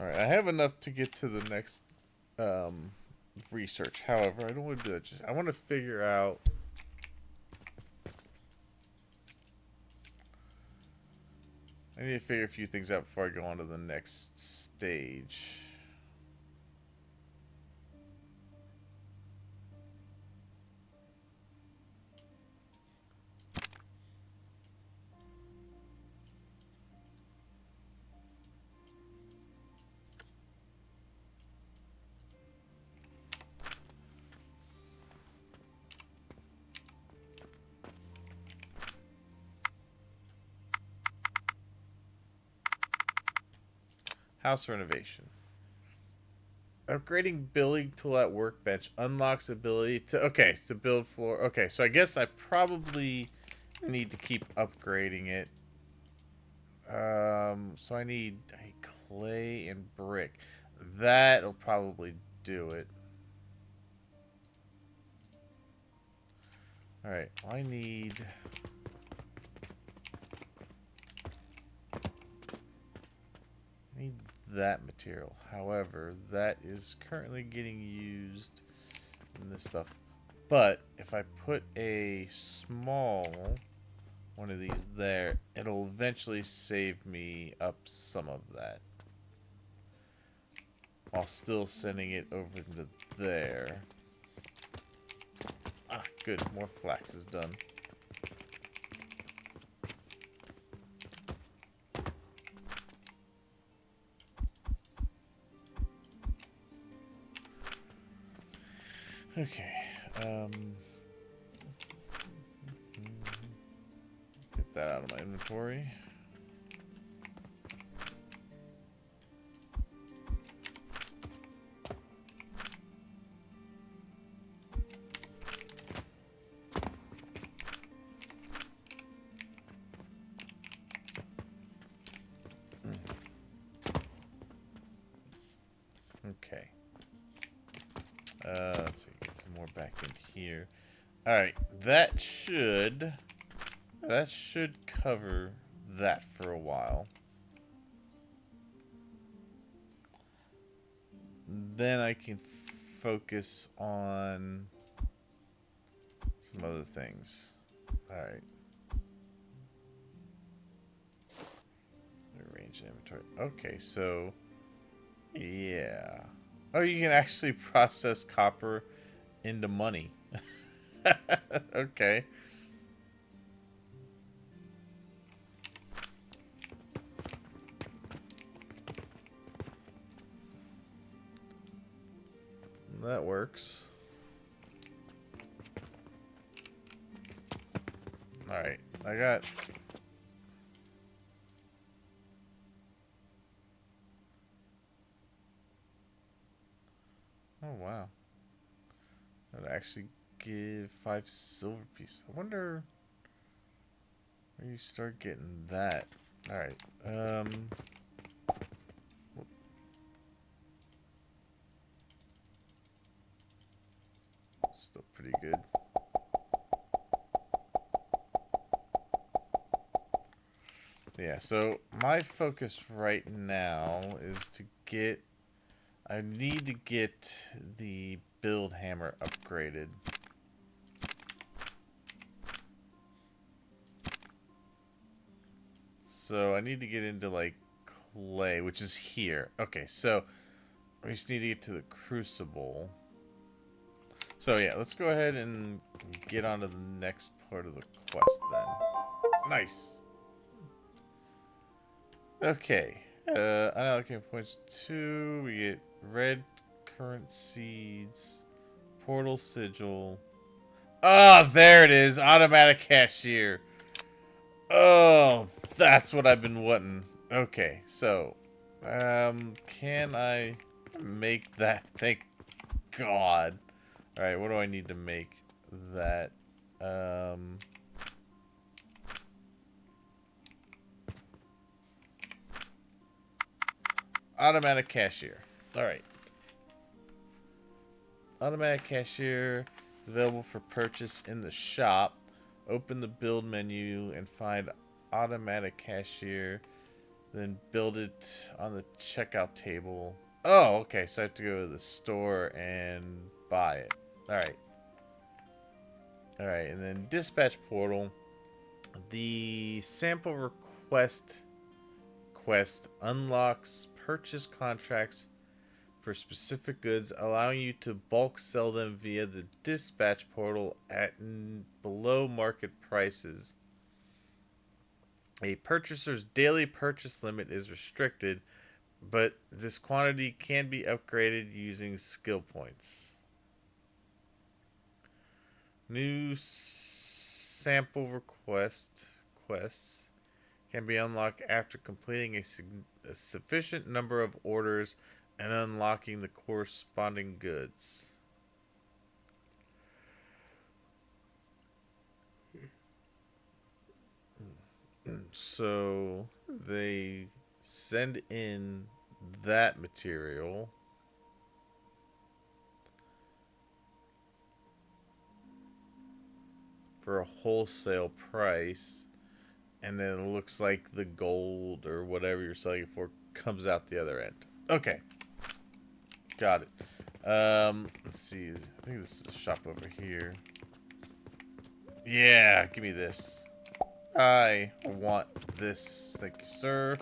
Alright, I have enough to get to the next research. However, I don't want to do that. I want to figure out... I need to figure a few things out before I go on to the next stage. House renovation. Upgrading building tool at workbench unlocks ability to... Okay, to build floor... Okay, so I guess I probably need to keep upgrading it. So I need clay and brick. That'll probably do it. Alright, I need... that material. However, that is currently getting used in this stuff. But if I put a small one of these there, it'll eventually save me up some of that. While still sending it over to there. Ah, good. More flax is done. Okay, get that out of my inventory. Okay. Let's see, get some more back in here. Alright, that should cover that for a while. then I can focus on some other things. Alright. Arrange inventory. Okay, so yeah. Oh, you can actually process copper into money. Okay. That works. Alright, I got... Oh, wow. That'd actually give 5 silver pieces. I wonder where you start getting that. Alright, still pretty good. Yeah, so my focus right now is to get... I need to get the build hammer upgraded. So I need to get into, like, clay, which is here. Okay, so we just need to get to the crucible. So yeah, let's go ahead and get on to the next part of the quest then. Nice. Okay. Unallocated points 2. We get red current seeds, portal sigil. Oh, there it is. Automatic cashier. Oh, that's what I've been wanting. Okay, so can I make that? Thank God. All right, what do I need to make that? Automatic cashier. All right. Automatic cashier is available for purchase in the shop. Open the build menu and find automatic cashier. Then build it on the checkout table. Oh, okay. So I have to go to the store and buy it. Alright. Alright, and then dispatch portal. The sample request quest unlocks purchase contracts for specific goods, allowing you to bulk sell them via the dispatch portal at below market prices. A purchaser's daily purchase limit is restricted, but this quantity can be upgraded using skill points. New sample quests can be unlocked after completing a sufficient number of orders and unlocking the corresponding goods. So they send in that material. For a wholesale price, and then it looks like the gold or whatever you're selling it for comes out the other end. Okay. Got it. Let's see. I think this is a shop over here. Yeah, give me this. I want this. Thank you, sir.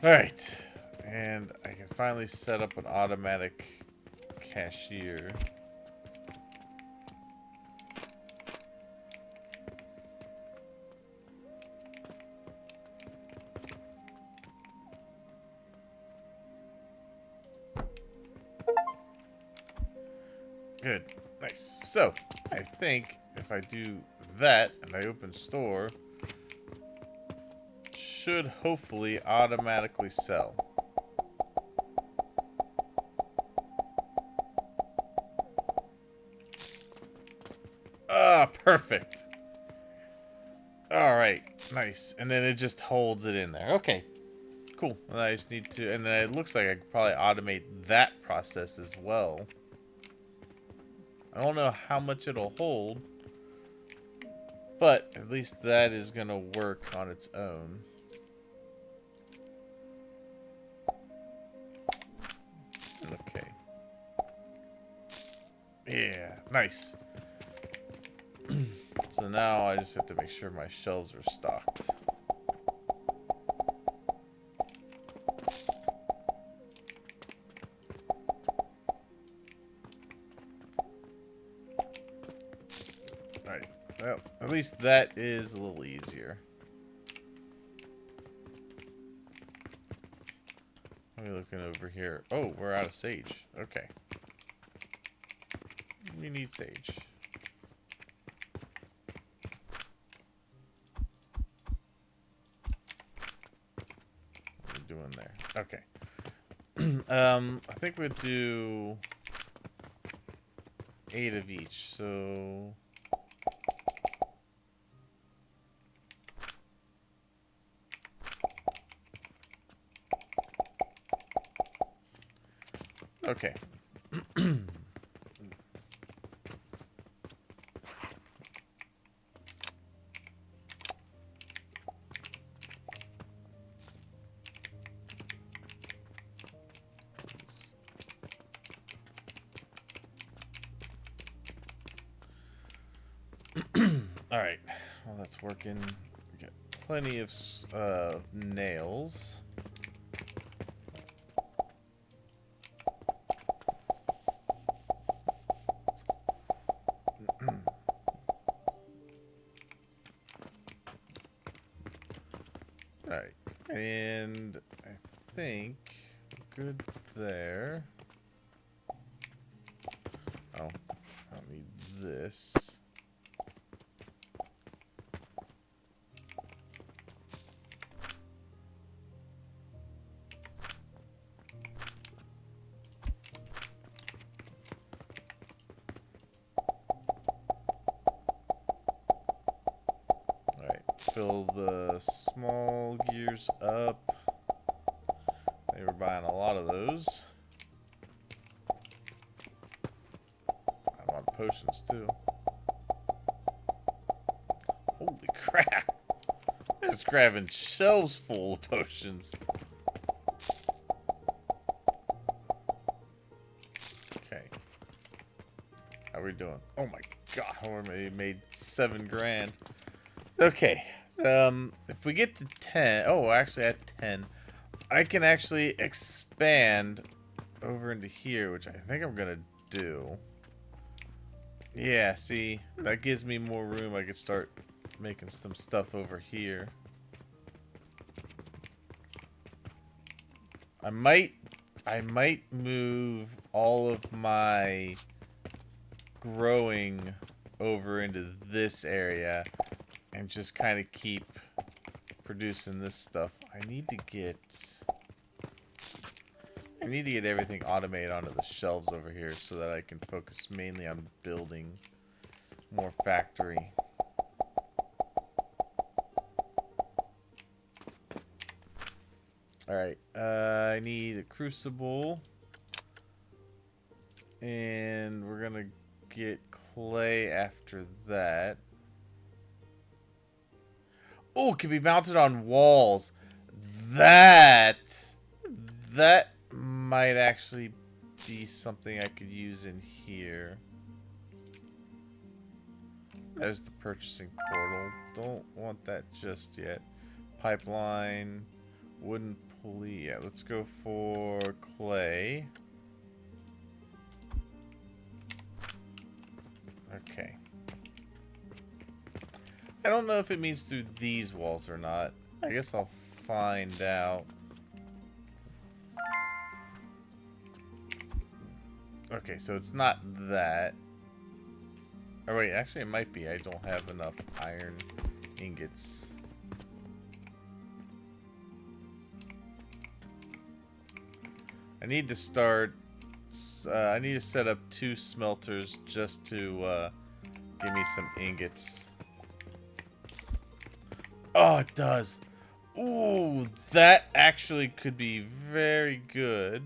Alright. And I can finally set up an automatic cashier. Good. Nice. So, I think if I do that and I open store, should hopefully automatically sell. Ah, perfect. Alright, nice. And then it just holds it in there. Okay, cool. And I just need to, and then it looks like I could probably automate that process as well. I don't know how much it'll hold, but at least that is going to work on its own. Okay. Yeah, nice. So now I just have to make sure my shelves are stocked. Alright. Well, at least that is a little easier. What are we looking over here? Oh, we're out of sage. Okay. We need sage. What are we doing there? Okay. I think we'll do 8 of each, so... Okay. Alright. Well, that's working. We got plenty of nails. Alright. And I think we're good there. Oh, I don't need this. Fill the small gears up. They were buying a lot of those. A lot of potions too. Holy crap! They're just grabbing shelves full of potions. Okay. How are we doing? Oh my god, we made 7 grand. Okay. If we get to 10, oh, actually at 10, I can actually expand over into here, which I think I'm gonna do. Yeah, see, that gives me more room. I could start making some stuff over here. I might move all of my growing over into this area and just kind of keep producing this stuff. I need to get everything automated onto the shelves over here so that I can focus mainly on building more factory. Alright, I need a crucible. And we're gonna get clay after that. Oh, it can be mounted on walls. That might actually be something I could use in here. There's the purchasing portal. Don't want that just yet. Pipeline, wooden pulley. Yeah, let's go for clay. Okay. I don't know if it means through these walls or not. I guess I'll find out. Okay, so it's not that. Or wait, actually it might be. I don't have enough iron ingots. I need to start... I need to set up 2 smelters just to give me some ingots. Oh, it does. Ooh, that actually could be very good.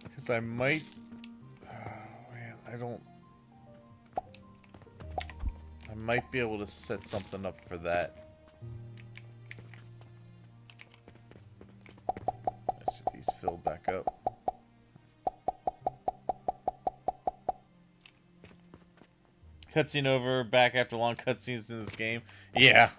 Because I might... Oh, man, I might be able to set something up for that. filled back up. Cutscene over, back after long cutscenes in this game. Yeah.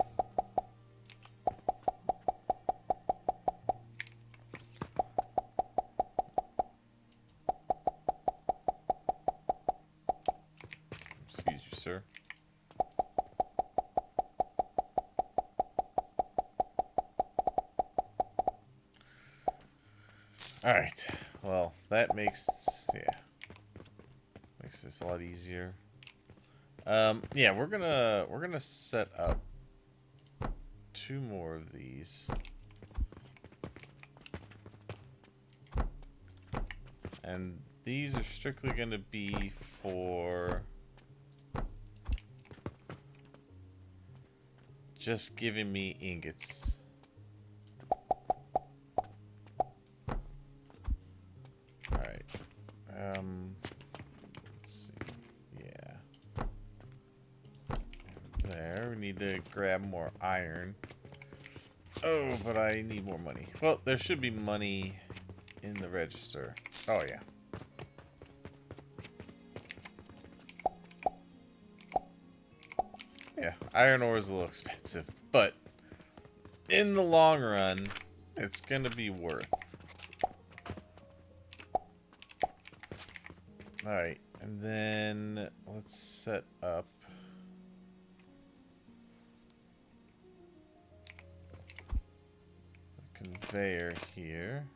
Excuse you, sir. Alright. Well, that makes this a lot easier. Yeah, we're gonna set up 2 more of these. And these are strictly gonna be for just giving me ingots. Alright. Let's see. Yeah. There, we need to grab more iron. Oh, but I need more money. Well, there should be money in the register. Oh, yeah. Yeah, iron ore is a little expensive, but in the long run, it's gonna be worth. Alright, and then let's set up a conveyor here.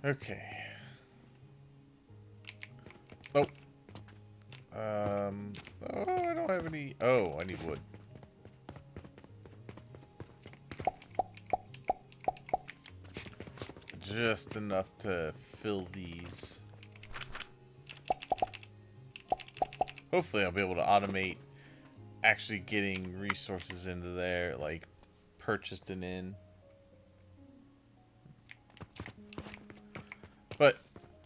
Okay. Oh. Oh, I don't have any. Oh, I need wood. Just enough to fill these. Hopefully I'll be able to automate actually getting resources into there, like purchased and in. But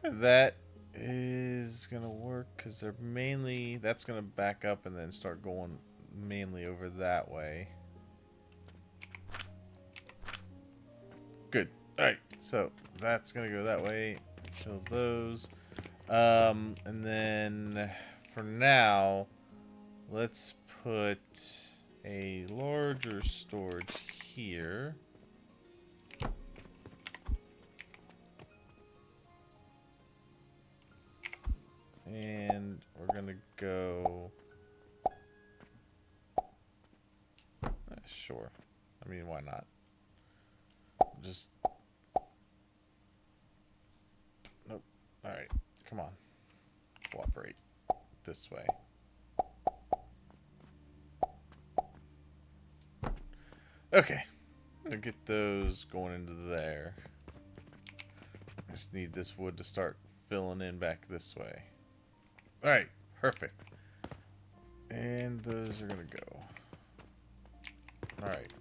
that is gonna work because they're mainly, that's gonna back up and then start going mainly over that way. Good. Alright, so that's gonna go that way. Kill those. And then for now, let's put a larger storage here. And we're gonna go. Sure. I mean, why not? Just. Nope. Alright. Come on. Cooperate. This way. Okay. I'm gonna get those going into there. I just need this wood to start filling in back this way. Alright. Perfect. And those are gonna go. Alright.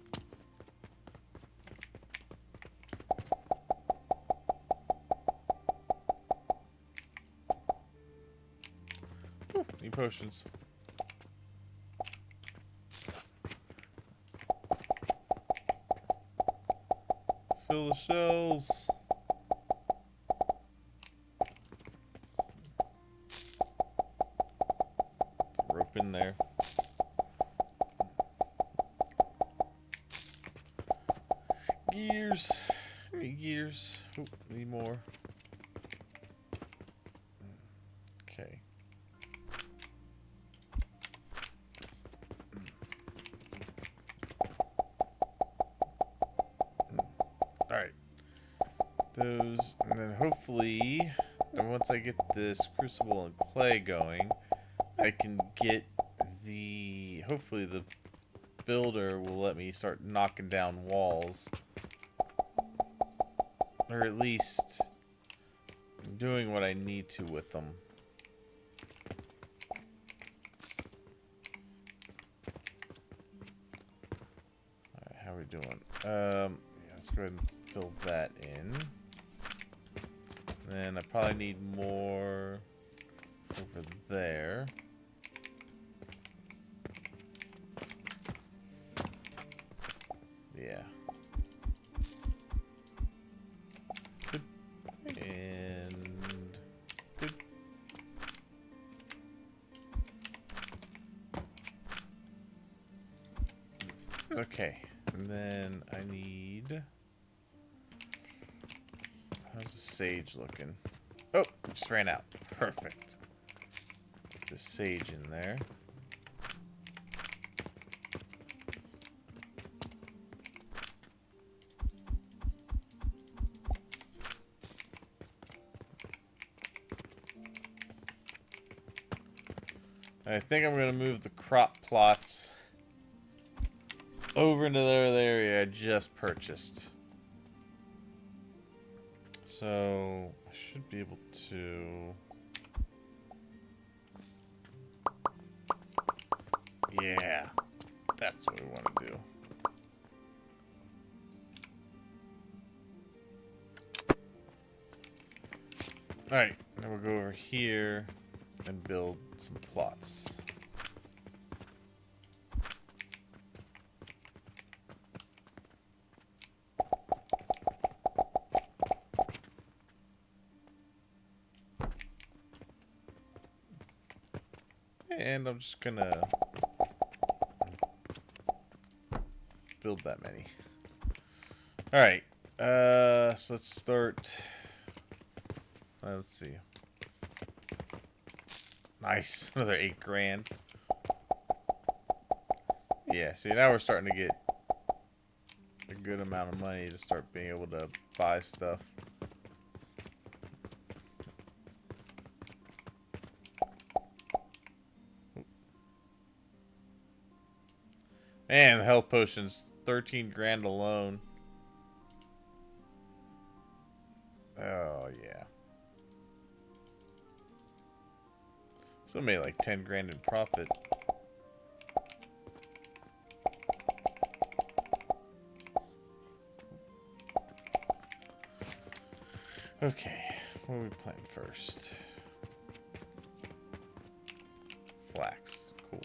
Need potions. Fill the shells. Rope in there. Gears. Need gears. Oh, need more. Okay. Alright. Those, and then hopefully, and once I get this crucible and clay going, I can get the, hopefully the builder will let me start knocking down walls. Or at least doing what I need to with them. Alright, how are we doing? Yeah, let's go ahead and fill that in. Then I probably need more over there. Okay, and then I need... How's the sage looking? Oh, just ran out. Perfect. Get the sage in there. I think I'm going to move the crop plots over into the area I just purchased. So, I should be able to... Yeah, that's what we want to do. Alright, now we'll go over here and build some plots. And I'm just gonna build that many. Alright, so let's start. Let's see. Nice, another 8 grand. Yeah, see, now we're starting to get a good amount of money to start being able to buy stuff. Man, the health potions, 13 grand alone. Oh, yeah. So made like 10 grand in profit. Okay, what are we planting first? Flax, cool.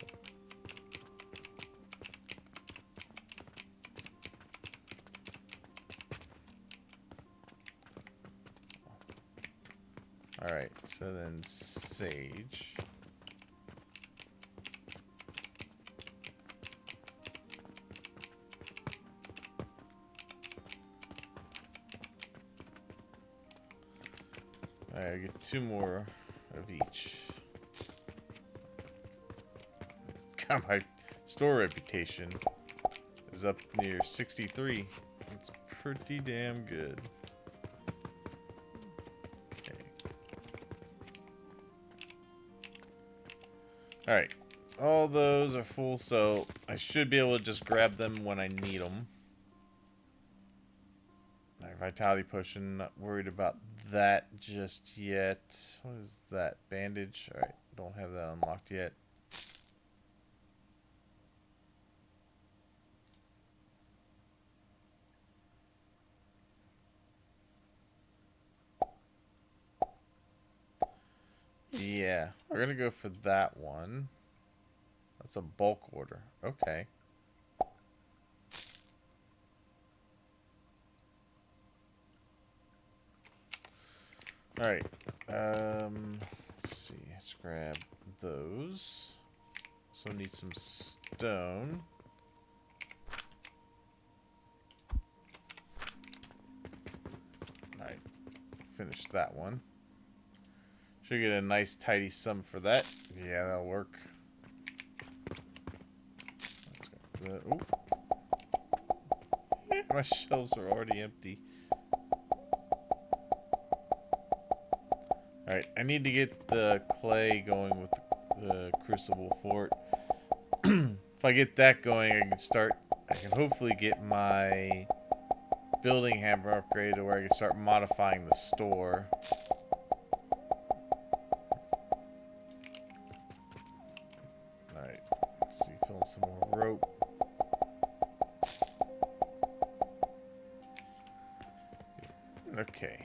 Alright, so then sage. Alright, I get 2 more of each. God, my store reputation is up near 63. It's pretty damn good. Okay. Alright. All those are full, so I should be able to just grab them when I need them. Alright, vitality potion, not worried about that just yet. What is that? Bandage? Alright, don't have that unlocked yet. Yeah, we're gonna go for that one. That's a bulk order. Okay. Alright. Let's see. Let's grab those. So we need some stone. Alright. Finish that one. Should get a nice tidy sum for that. Yeah, that'll work. Let's go. Ooh. My shelves are already empty. Alright, I need to get the clay going with the crucible fort. If I get that going, I can hopefully get my building hammer upgraded to where I can start modifying the store. Alright, let's see, filling some more rope. Okay.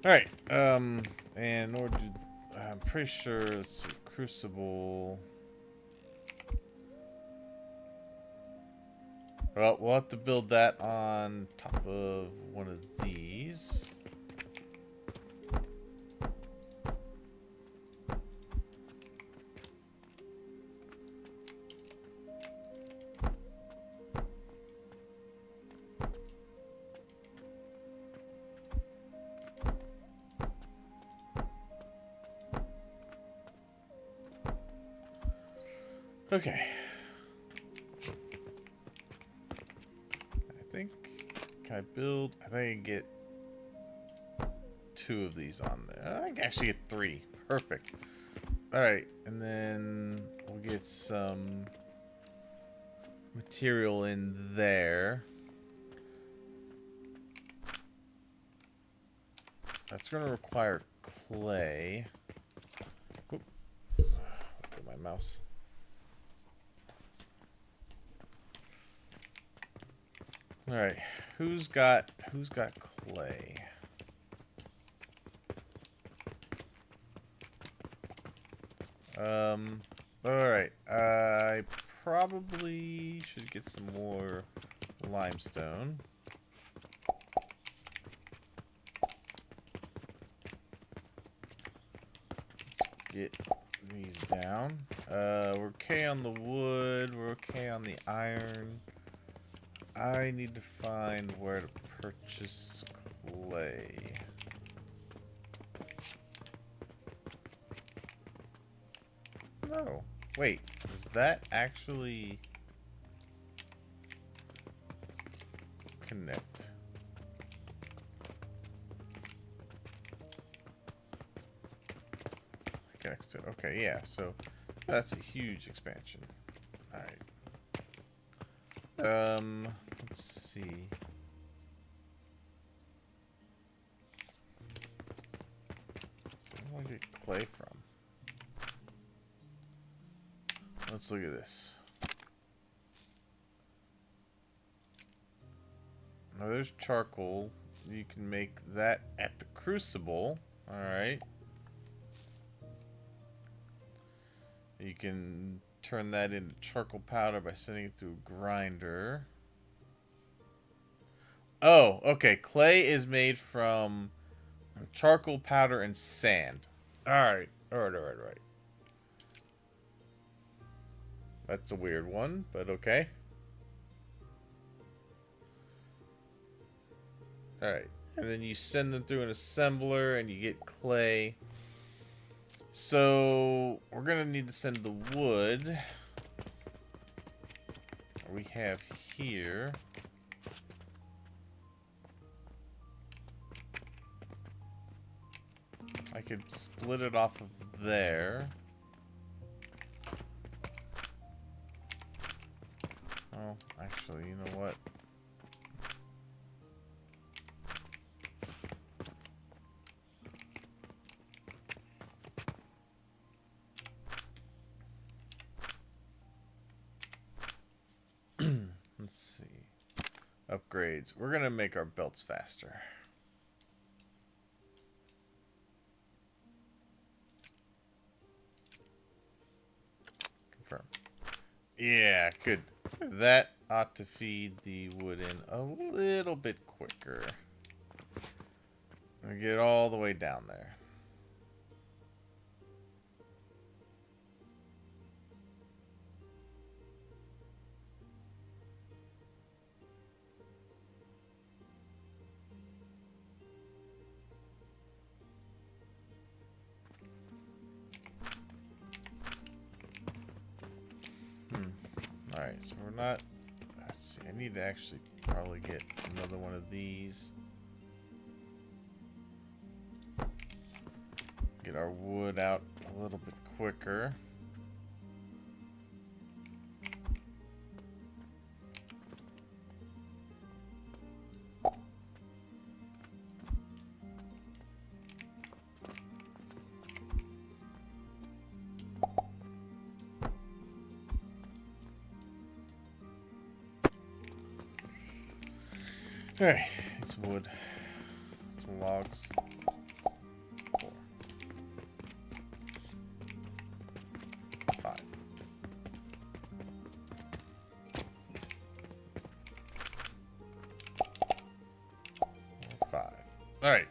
Alright, and in order to, I'm pretty sure, let's see, crucible. Well, we'll have to build that on top of one of these. Okay. I think, can I build? I think I can get 2 of these on there. I can actually get 3. Perfect. Alright, and then we'll get some material in there. That's going to require clay. Oop. Look at my mouse. Alright, who's got clay? Alright, I probably should get some more limestone. Let's get these down. We're okay on the wood, we're okay on the iron. I need to find where to purchase clay. No. Wait, does that actually connect? Connects to, okay, yeah, so that's a huge expansion. Alright. Let's see. Where do I get clay from? Let's look at this. Now there's charcoal. You can make that at the crucible. Alright. You can turn that into charcoal powder by sending it through a grinder. Oh, okay. Clay is made from charcoal powder and sand. Alright. Alright. That's a weird one, but okay. Alright. And then you send them through an assembler and you get clay. So, we're going to need to send the wood. We have here. I could split it off of there. Oh, actually, you know what? Let's see. Upgrades. We're going to make our belts faster. Confirm. Yeah, good. That ought to feed the wood in a little bit quicker. And get all the way down there. Alright, so we're not... Let's see, I need to actually probably get another one of these. Get our wood out a little bit quicker. Alright, it's wood. Some logs. 4. 5. 5. Alright.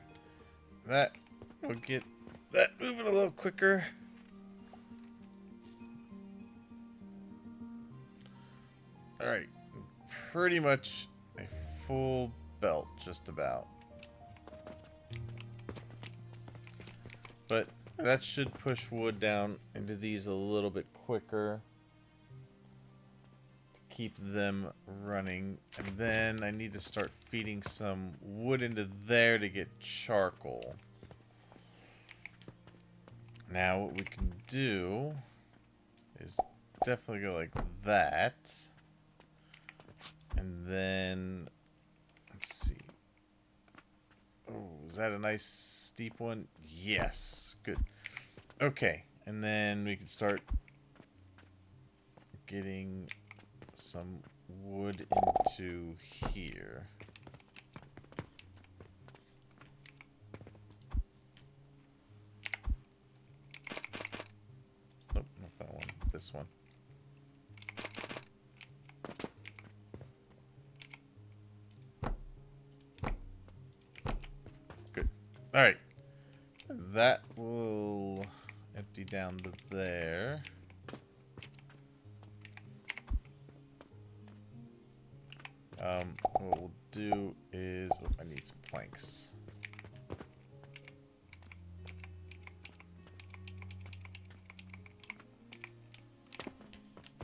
That will get that moving a little quicker. Alright. Pretty much a full belt, just about. But that should push wood down into these a little bit quicker. keep them running. And then I need to start feeding some wood into there to get charcoal. Now what we can do is definitely go like that. And then, let's see. Oh, is that a nice steep one? Yes. Good. Okay. And then we can start getting some wood into here. Nope, not that one. This one. Good. All right. That will empty down to there. What we'll do is... Oh, I need some planks.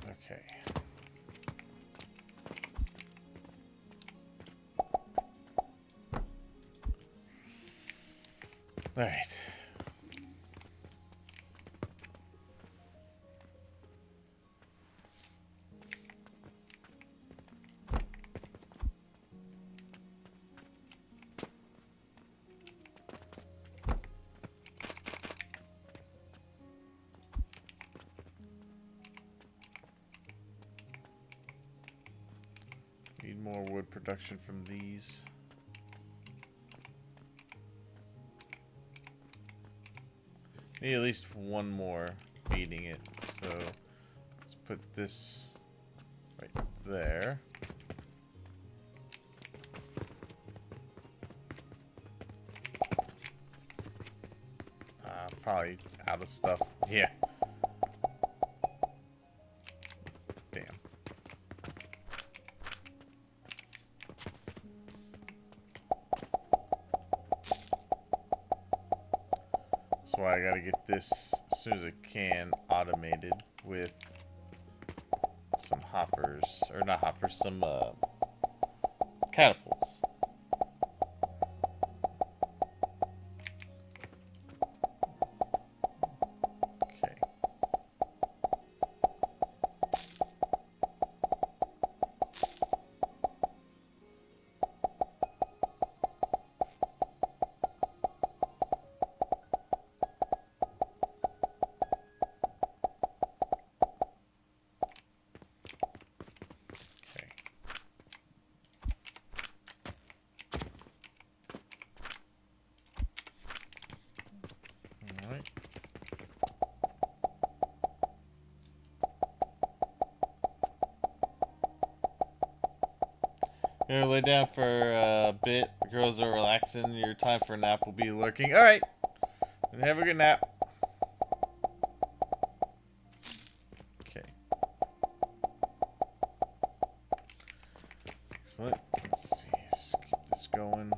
Okay. All right. Need more wood production from these. Need at least one more feeding it. So let's put this right there. Probably out of stuff. Yeah. Damn. That's why I gotta get this as soon as I can automated with some hoppers, or not hoppers, some catapults. Okay. Alright. Gonna lay down for a bit. The girls are relaxing. Your time for a nap will be lurking. Alright. And have a good nap. Okay. Excellent. Let's see. Let's keep this going.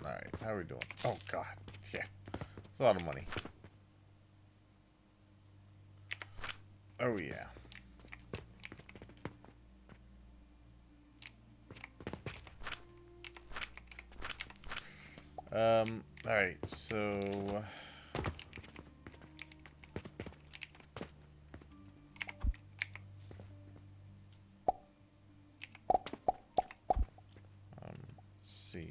Alright, how are we doing? Oh god. Yeah. It's a lot of money. Oh yeah. Alright, so let's see.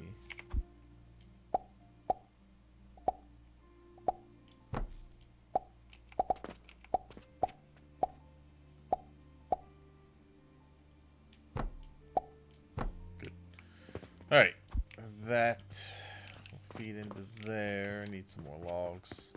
Good. Alright. That will feed into there. I need some more logs.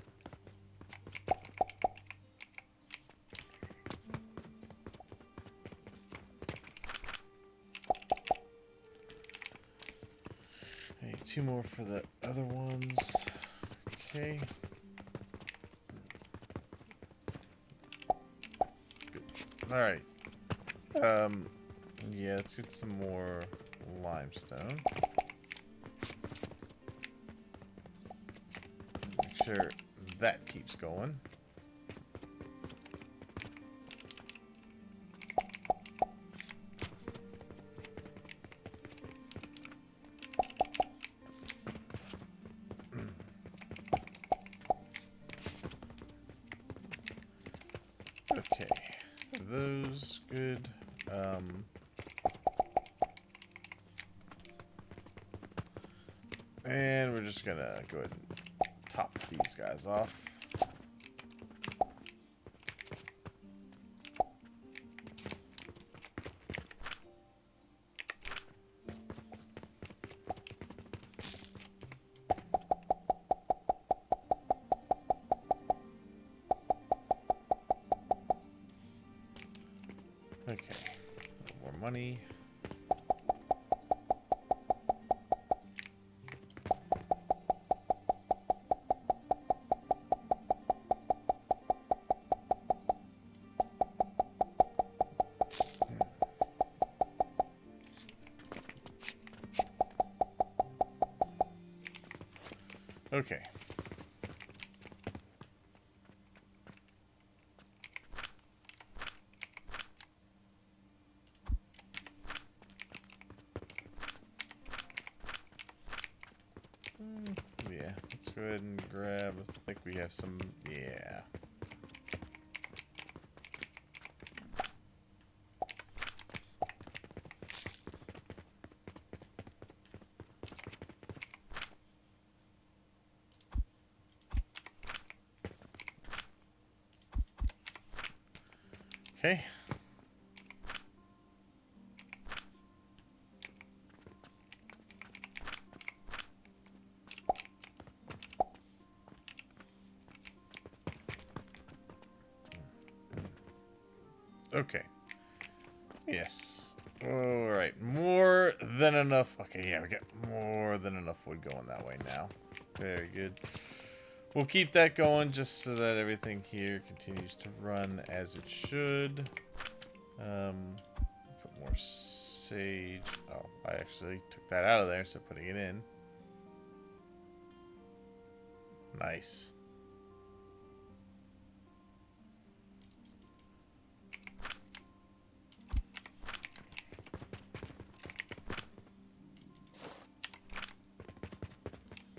I need 2 more for the other ones. Okay. Good. Alright. Yeah, let's get some more limestone. Make sure that keeps going. Okay. Those good. And we're just gonna go ahead and top these guys off. Okay, more money. Okay. Yeah, let's go ahead and grab, I think we have some, yeah. Okay. Okay. Yes. Alright. More than enough. Okay, yeah, we got more than enough wood going that way now. Very good. We'll keep that going just so that everything here continues to run as it should. Put more sage. Oh, I actually took that out of there, so putting it in. Nice.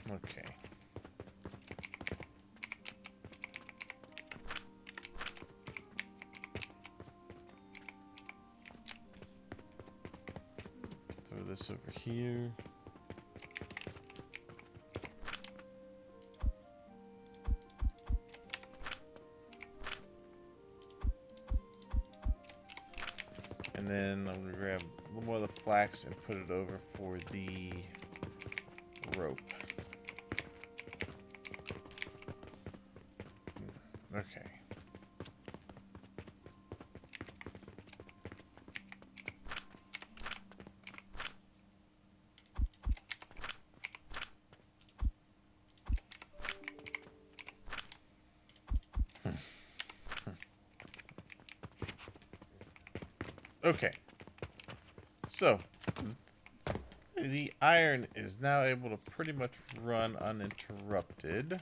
Okay. Throw this over here. And then I'm going to grab a little more of the flax and put it over for the rope. Okay. Okay. So, the iron is now able to pretty much run uninterrupted.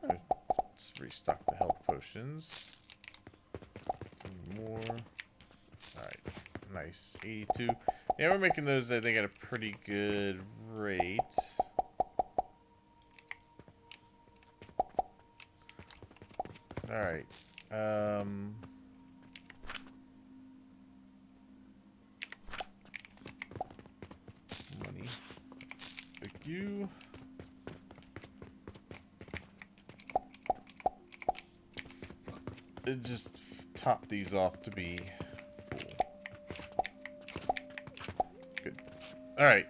Let's restock the health potions. More. Alright. Nice. 82. Yeah, we're making those, I think, at a pretty good rate. Alright. Money. Thank you. Just top these off to be full. Good. Alright.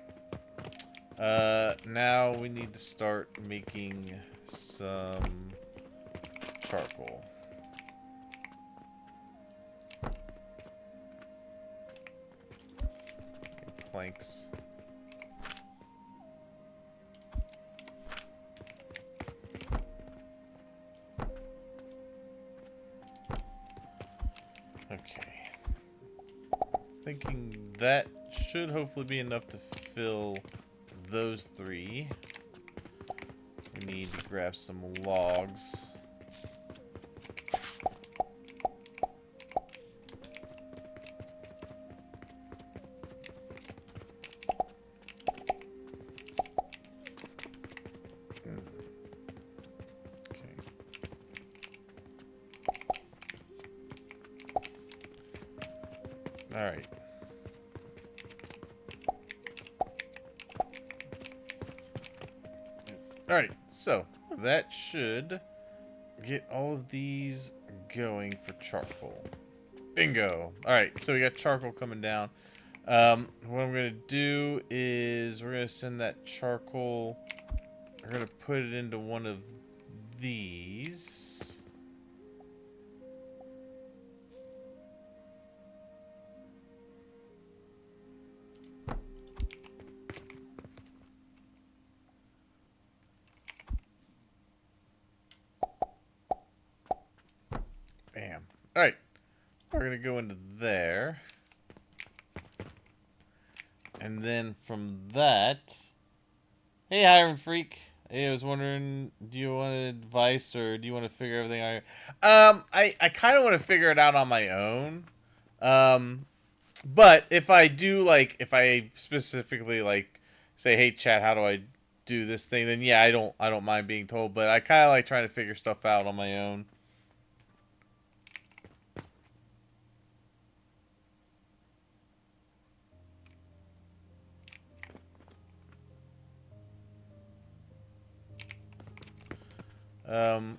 Now we need to start making some charcoal. Planks. Okay. Thinking that should hopefully be enough to fill those three. We need to grab some logs. Alright. Alright, so that should get all of these going for charcoal. Bingo! Alright, so we got charcoal coming down. What I'm going to do is we're going to send that charcoal. We're going to put it into one of these. Bam. Alright. We're going to go into there. And then from that... Hey, Hiram Freak. Hey, I was wondering, do you want advice or do you want to figure everything out? I kind of want to figure it out on my own. But if I do, like, if I specifically, like, say, hey, chat, how do I do this thing? Then, yeah, I don't mind being told. But I kind of like trying to figure stuff out on my own.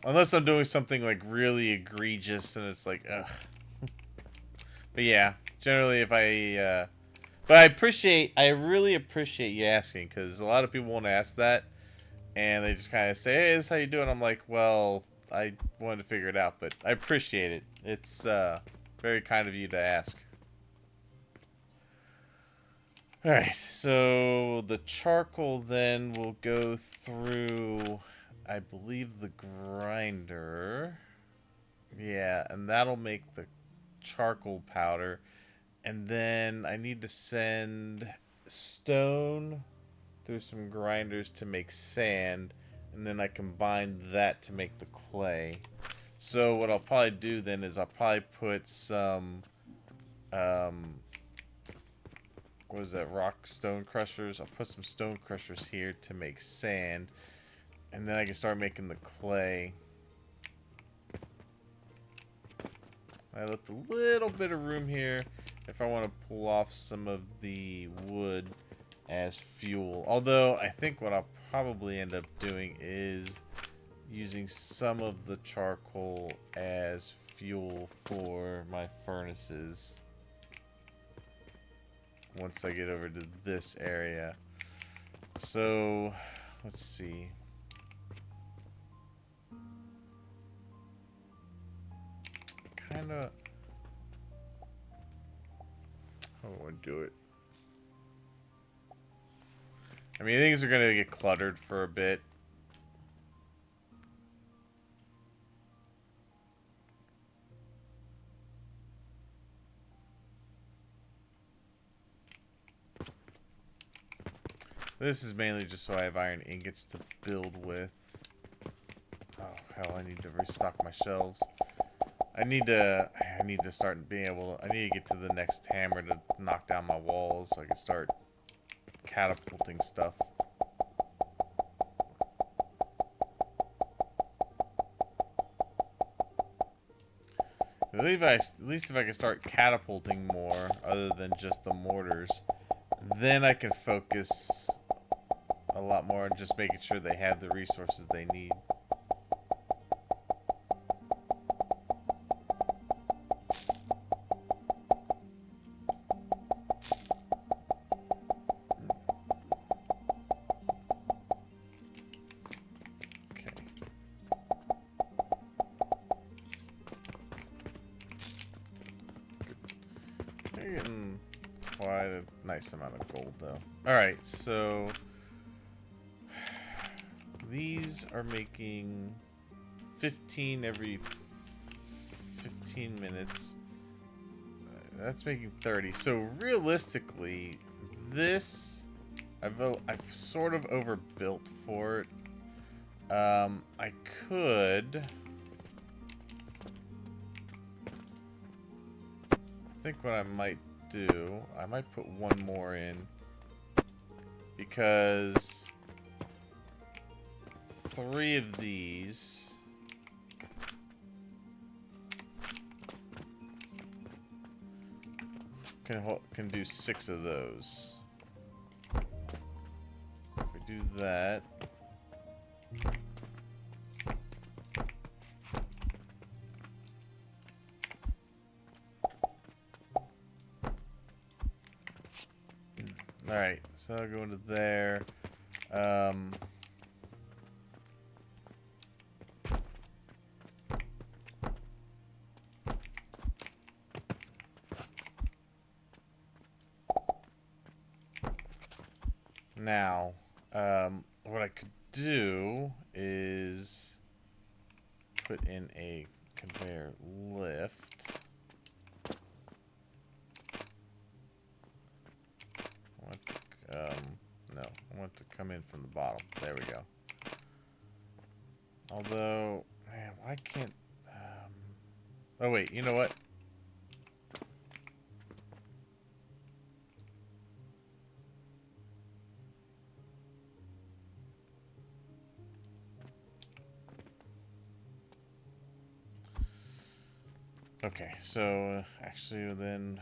Unless I'm doing something like really egregious and it's like, ugh. But yeah, generally if but I really appreciate you asking, because a lot of people won't ask that, and they just kind of say, hey, this is how you do it. I'm like, well, I wanted to figure it out, but I appreciate it. It's, very kind of you to ask. Alright, so the charcoal then will go through, I believe, the grinder. Yeah, and that'll make the charcoal powder. And then I need to send stone through some grinders to make sand. And then I combine that to make the clay. So what I'll probably do then is I'll probably put some... what is that? Rock stone crushers. I'll put some stone crushers here to make sand. And then I can start making the clay. I left a little bit of room here if I want to pull off some of the wood as fuel. Although, I think what I'll probably end up doing is using some of the charcoal as fuel for my furnaces. Once I get over to this area. So, let's see. Kinda... how do I do it? I mean, things are gonna get cluttered for a bit. This is mainly just so I have iron ingots to build with. Oh, hell, I need to restock my shelves. I need to start being able to, I need to get to the next hammer to knock down my walls so I can start catapulting stuff. At least if I can start catapulting more other than just the mortars, then I can focus a lot more on just making sure they have the resources they need. Quite a nice amount of gold, though. Alright, so these are making 15 every 15 minutes. That's making 30. So realistically, this I've sort of overbuilt for it. I could. I think what I might do, I might put one more in, because 3 of these can do 6 of those. If we do that. Alright, so I'll go into there. Now, what I could do is put in a conveyor lift. No, I want to come in from the bottom. There we go. Although, man, why can't... oh, wait, you know what? Okay, so actually then...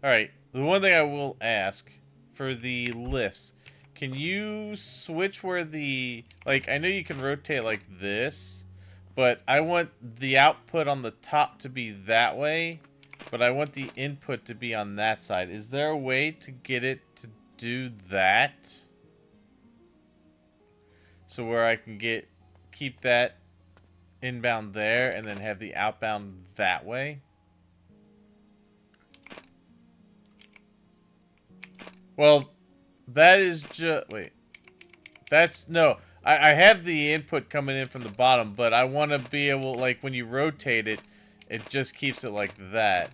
Alright, the one thing I will ask for the lifts, can you switch where the... Like, I know you can rotate like this, but I want the output on the top to be that way, but I want the input to be on that side. Is there a way to get it to do that? So where I can keep that inbound there and then have the outbound that way? Well, that is just... Wait. That's... No. I have the input coming in from the bottom, but I want to be able... Like, when you rotate it, it just keeps it like that.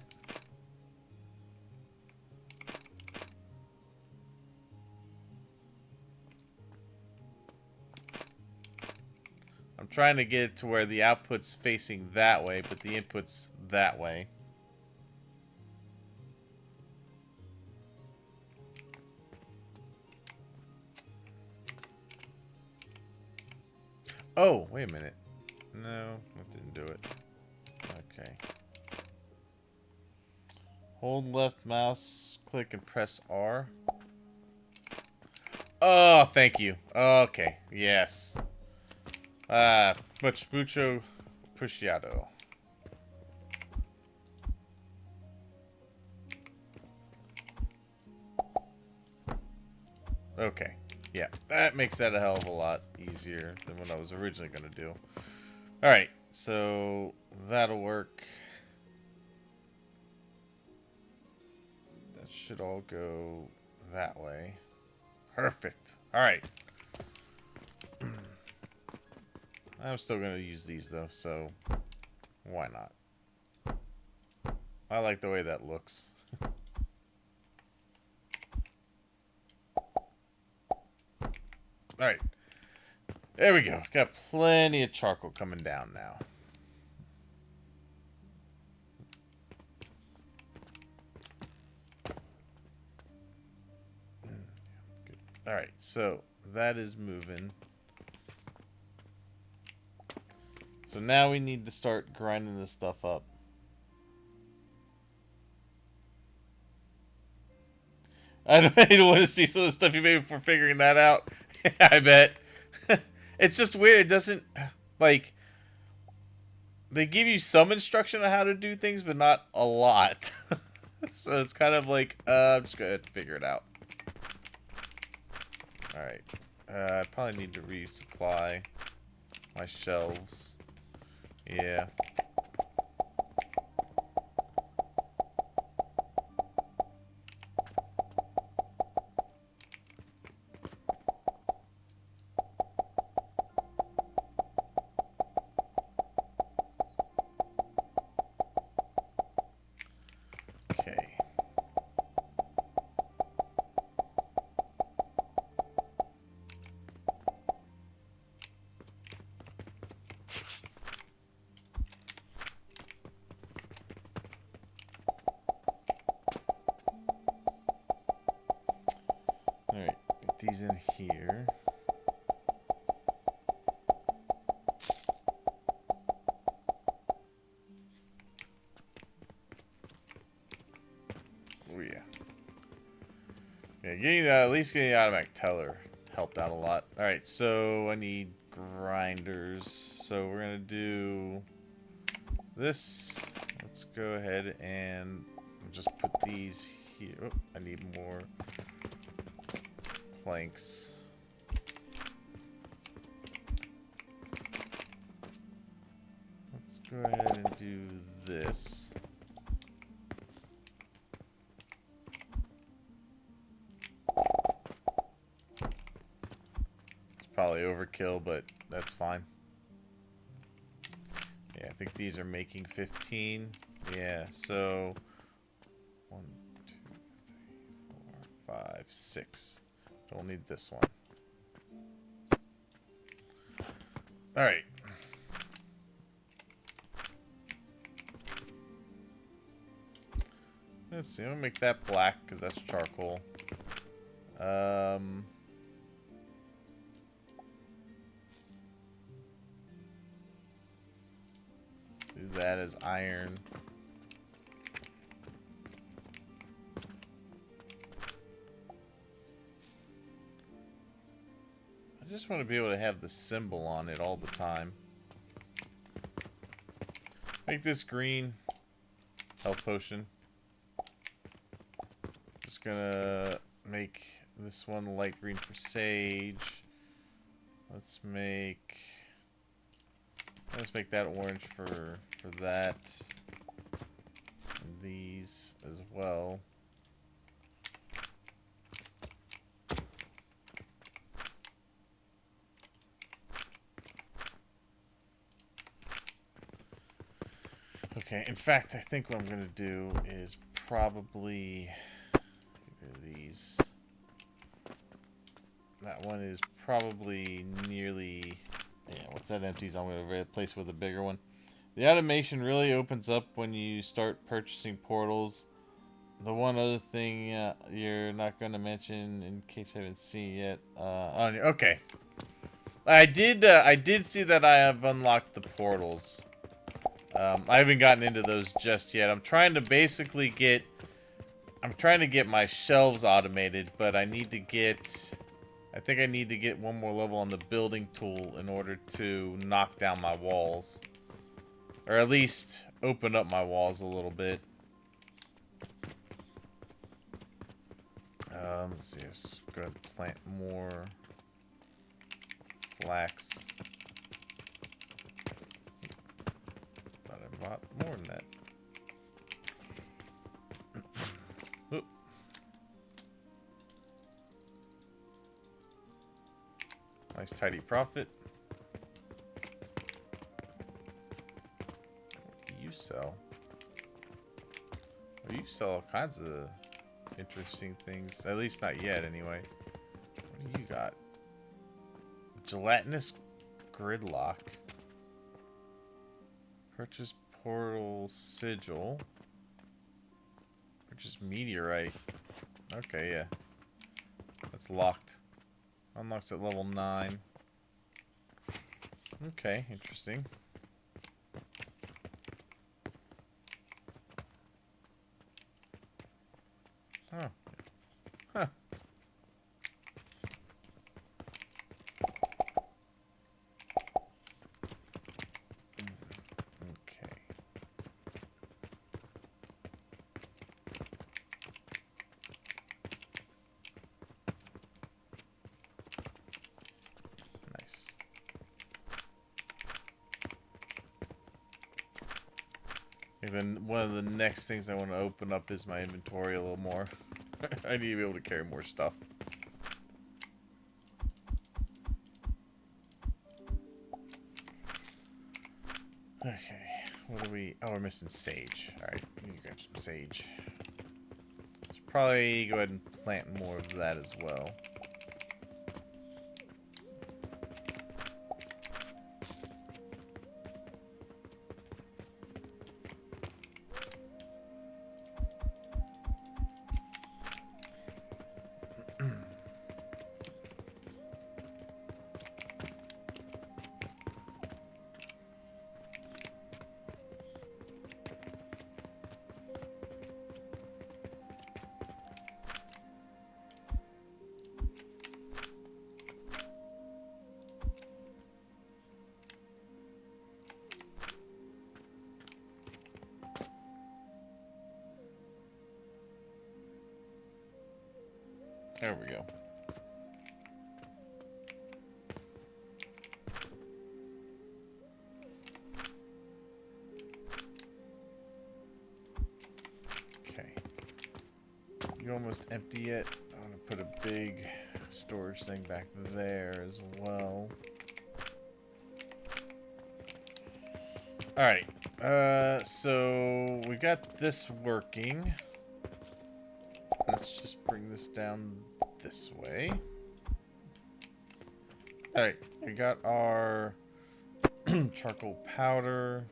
I'm trying to get it to where the output's facing that way, but the input's that way. Oh, wait a minute. No, that didn't do it. Okay. Hold left mouse, click and press R. Oh, thank you. Okay, yes. Mucho apreciado. Okay. Yeah, that makes that a hell of a lot easier than what I was originally going to do. Alright, so that'll work. That should all go that way. Perfect. Alright. I'm still going to use these, though, so why not? I like the way that looks. Alright. There we go. Got plenty of charcoal coming down now. Good. Alright, so that is moving. So now we need to start grinding this stuff up. I don't want to see some of the stuff you made for figuring that out. I bet. It's just weird. It doesn't, like, they give you some instruction on how to do things, but not a lot. So it's kind of like, I'm just going to have to figure it out. Alright. I probably need to resupply my shelves. Yeah. Alright, get these in here. At least getting the automatic teller helped out a lot. Alright, so I need grinders. So we're gonna do this. Let's go ahead and just put these here. Oh, I need more planks. Let's go ahead and do this. It's probably overkill, but that's fine. Yeah, I think these are making 15. Yeah, so 1, 2, 3, 4, 5, 6. Don't need this one. Alright. Let's see, I'm gonna make that black because that's charcoal. Do that as iron. I just want to be able to have the symbol on it all the time. Make this green. Health potion. Just gonna make this one light green for sage. Let's make that orange for that. And these as well. Okay, in fact, I think what I'm going to do is probably get rid of these. That one is probably nearly... Yeah, once that empties, I'm going to replace with a bigger one. The automation really opens up when you start purchasing portals. The one other thing you're not going to mention, in case I haven't seen it yet. Okay. I did see that I have unlocked the portals. I haven't gotten into those just yet. I'm trying to basically get... I'm trying to get my shelves automated, but I need to get... I think I need to get one more level on the building tool in order to knock down my walls. Or at least open up my walls a little bit. Let's see. Let's go ahead and plant more flax. Thought I bought more than that. Oop. Nice tidy profit. What do you sell? Well, you sell all kinds of interesting things. At least not yet, anyway. What do you got? Gelatinous gridlock. Purchase portal sigil. Purchase meteorite. Okay, yeah. That's locked. Unlocks at level 9. Okay, interesting. Oh. Huh. Okay. Nice. And then one of the next things I want to open up is my inventory a little more. I need to be able to carry more stuff. Okay, what do we... Oh, we're missing sage. Alright, we need to grab some sage. Should probably go ahead and plant more of that as well. There we go. Okay. You almost empty it. I'm gonna put a big storage thing back there as well. Alright. So we got this working. Let's just bring this down this way. Alright, we got our charcoal powder.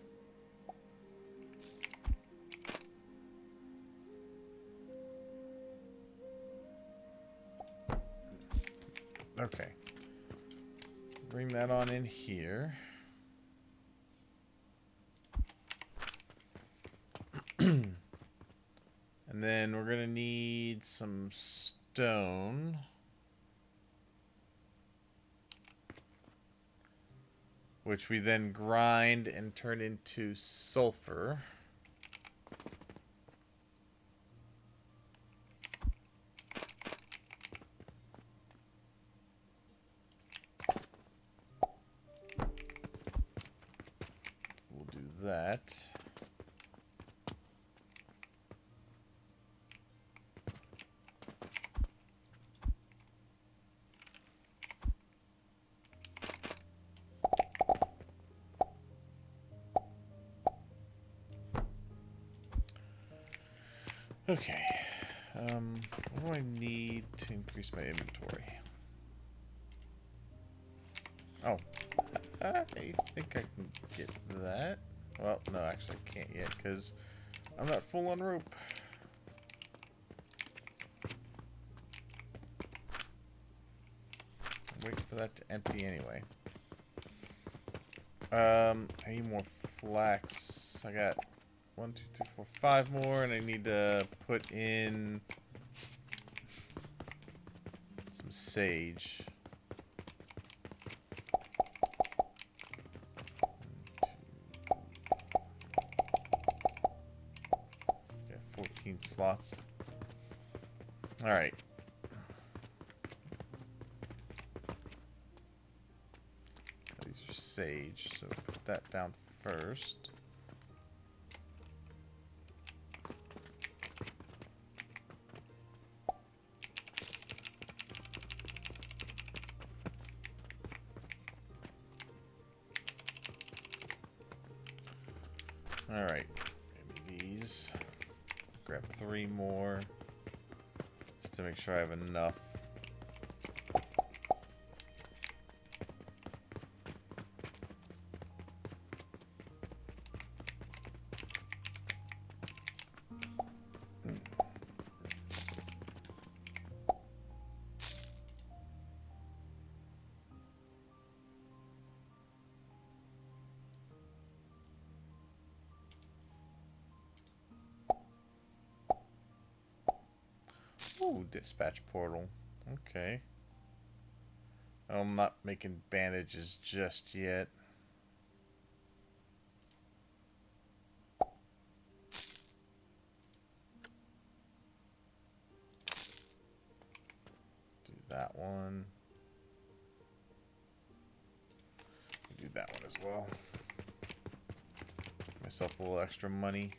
Okay. Bring that on in here. And then we're gonna need some stone. Which we then grind and turn into sulfur. We'll do that. Okay, what do I need to increase my inventory? Oh, I think I can get that. Well, no, actually I can't yet because I'm not full on rope. I'm waiting for that to empty anyway. I need more flax. I got 1, 2, 3, 4, 5 more, and I need to put in some sage. 14 slots. All right. These are sage, so put that down first. Alright, maybe these. Grab 3 more. Just to make sure I have enough. Ooh, dispatch portal. Okay. I'm not making bandages just yet. Do that one. Do that one as well. Myself a little extra money.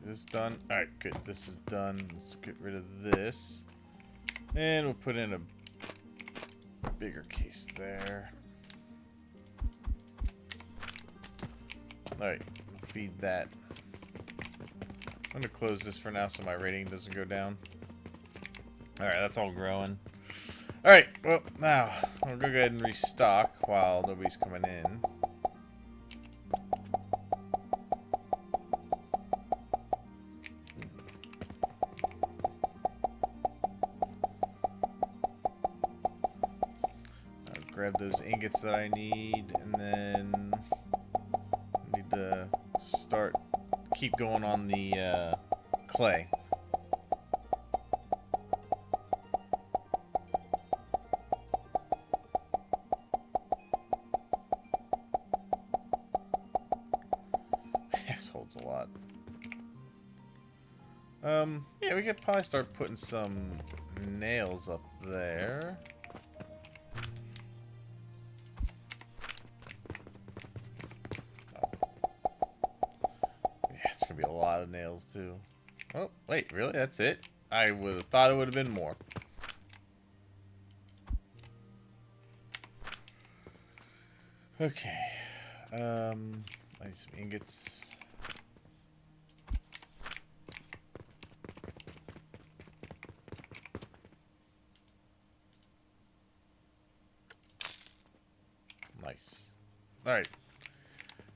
This done. Alright, good. This is done. Let's get rid of this. And we'll put in a bigger case there. Alright, feed that. I'm going to close this for now so my rating doesn't go down. Alright, that's all growing. Alright, well, now, I'll go ahead and restock while nobody's coming in. Grab those ingots that I need, and then I need to keep going on the clay. This holds a lot. Yeah, we could probably start putting some nails up there. Oh. Yeah, it's gonna be a lot of nails too. Oh, wait, really? That's it? I would have thought it would have been more. Okay. I need some ingots. Nice. Alright.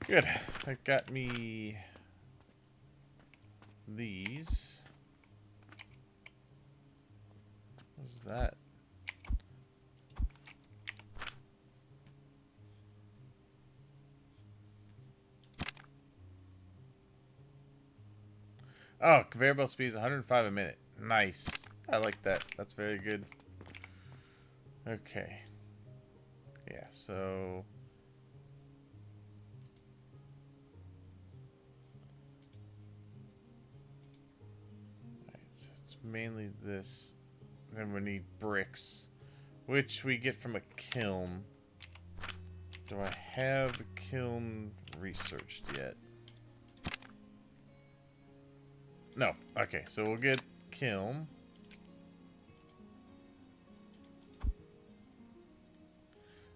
Good. That got me these. What's that? Oh, conveyor belt speed is 105 a minute. Nice. I like that. That's very good. Okay. Yeah, so... Alright, so it's mainly this. Then we need bricks, which we get from a kiln. Do I have the kiln researched yet? No. Okay, so we'll get kiln.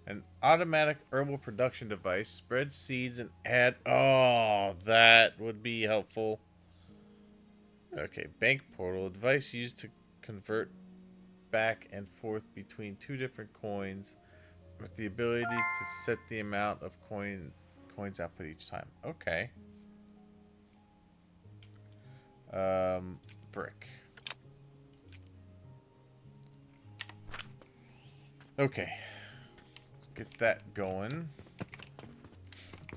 An automatic herbal production device. Spread seeds and add... Oh, that would be helpful. Okay, bank portal. A device used to convert back and forth between two different coins with the ability to set the amount of coins output each time. Okay. Brick. Okay. Get that going.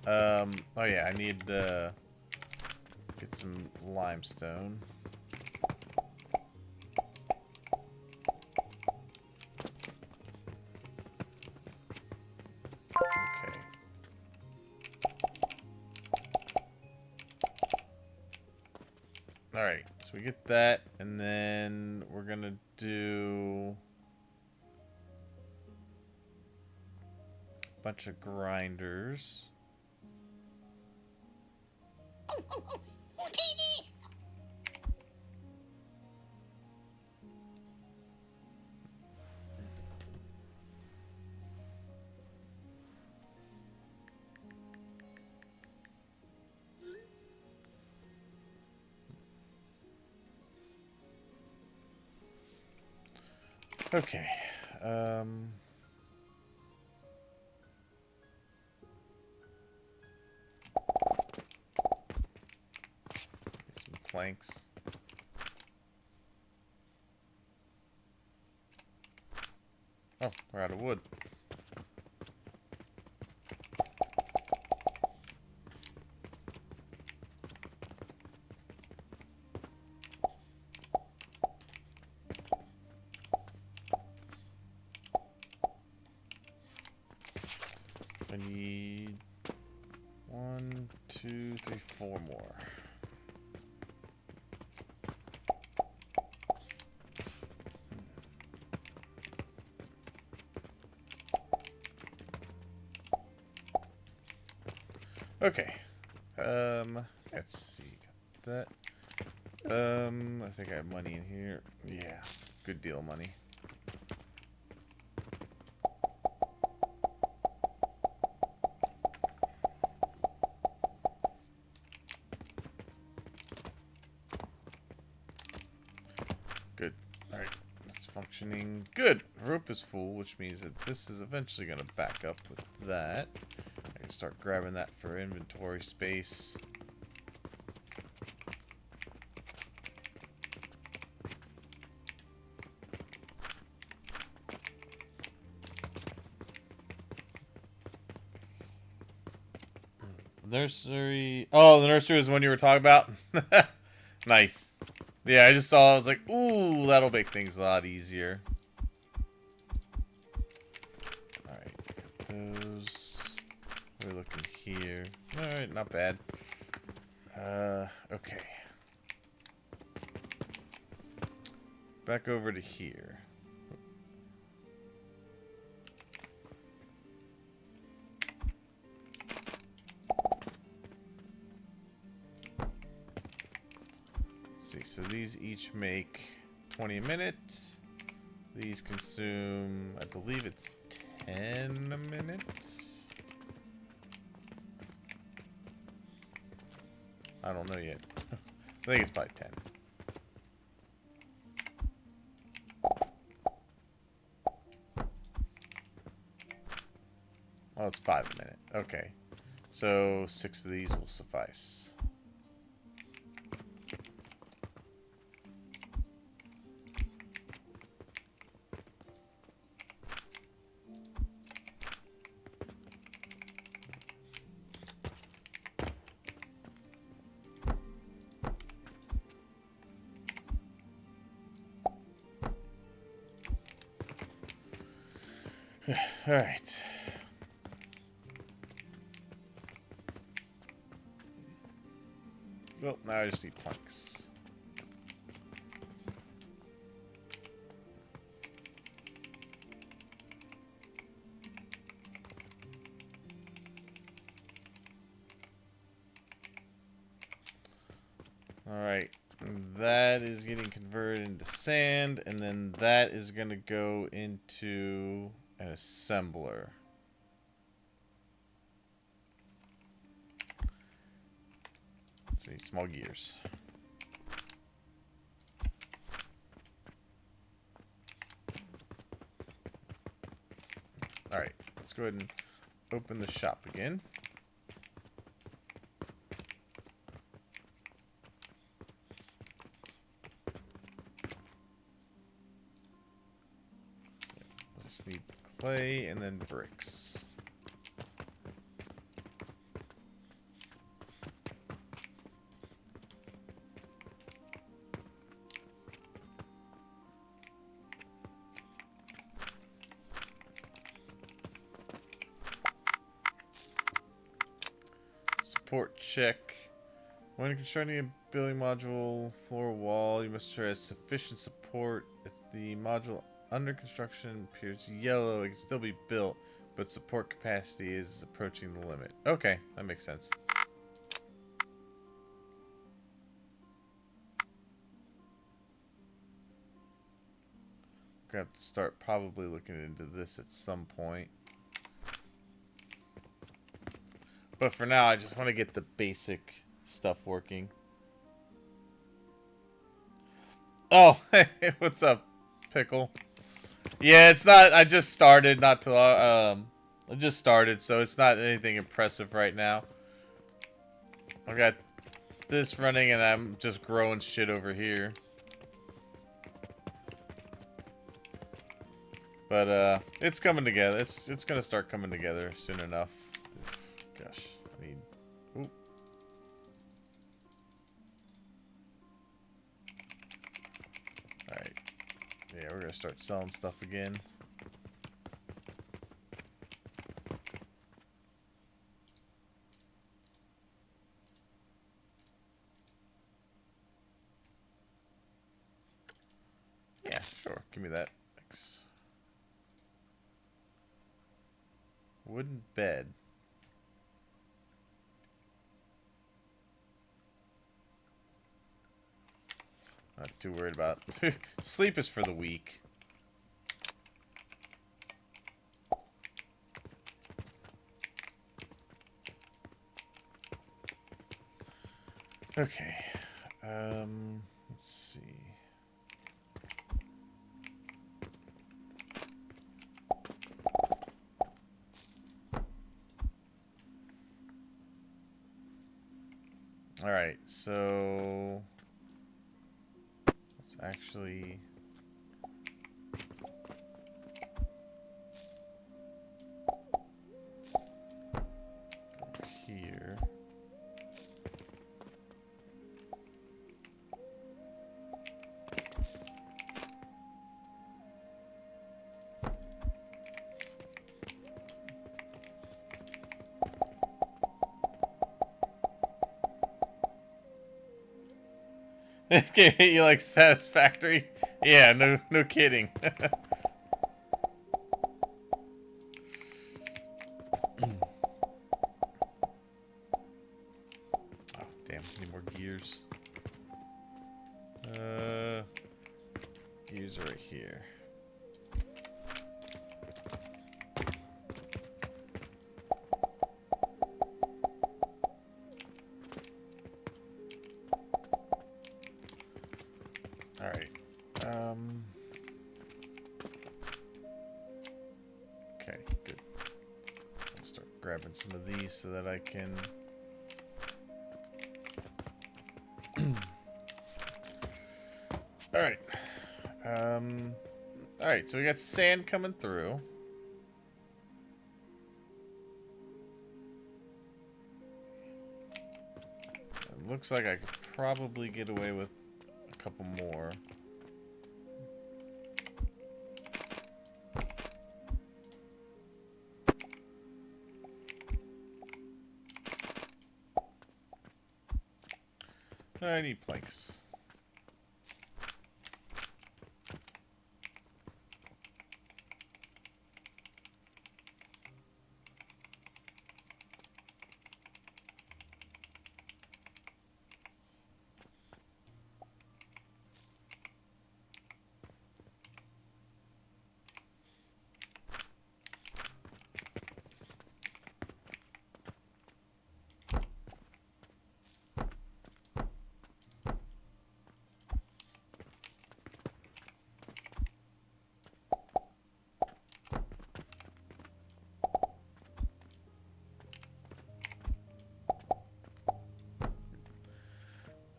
Oh yeah, I need to get some limestone. Okay. Alright, so we get that, and then we're gonna do a bunch of grinders. Okay. Get some planks. Oh, we're out of wood. I need 1, 2, 3, 4 more. Okay. Let's see. Got that. I think I have money in here. Yeah, good deal of money. Good. Alright, it's functioning. Good. Rope is full, which means that this is eventually going to back up with that. I can start grabbing that for inventory space. Nursery. Oh, the nursery was the one you were talking about? Nice. Yeah, I just saw. I was like, ooh, that'll make things a lot easier. Alright, those. We're looking here. Alright, not bad. Okay. Back over to here. See, so these each make 20 a minute. These consume, I believe it's 10 a minute. I don't know yet. I think it's probably 10. Oh, it's 5 a minute. Okay. So 6 of these will suffice. All right. Well, now I just need planks. All right. That is getting converted into sand, and then that is going to go into an assembler. So need small gears. Alright, let's go ahead and open the shop again. Just need clay and then bricks. Support check. When constructing a building module floor wall, you must ensure it has sufficient support. If the module under construction appears yellow, it can still be built, but support capacity is approaching the limit. Okay, that makes sense. Gonna have to start probably looking into this at some point. But for now, I just want to get the basic stuff working. Oh, hey, what's up, Pickle? Yeah, it's not. I just started, not too long. I just started, so it's not anything impressive right now. I got this running, and I'm just growing shit over here. But it's coming together. It's gonna start coming together soon enough. Gosh, I need. Ooh. All right. Yeah, we're gonna start selling stuff again. Yeah, sure. Give me that. Thanks. Wooden bed. Not too worried about. Sleep is for the weak. Okay. Let's see. All right, so let's actually go here. You like satisfactory? Yeah, no kidding. Oh, damn, need more gears. Gears are right here. Alright. Okay, good. I'll start grabbing some of these so that I can... Alright. Alright, so we got sand coming through. It looks like I could probably get away with a couple more. I need planks.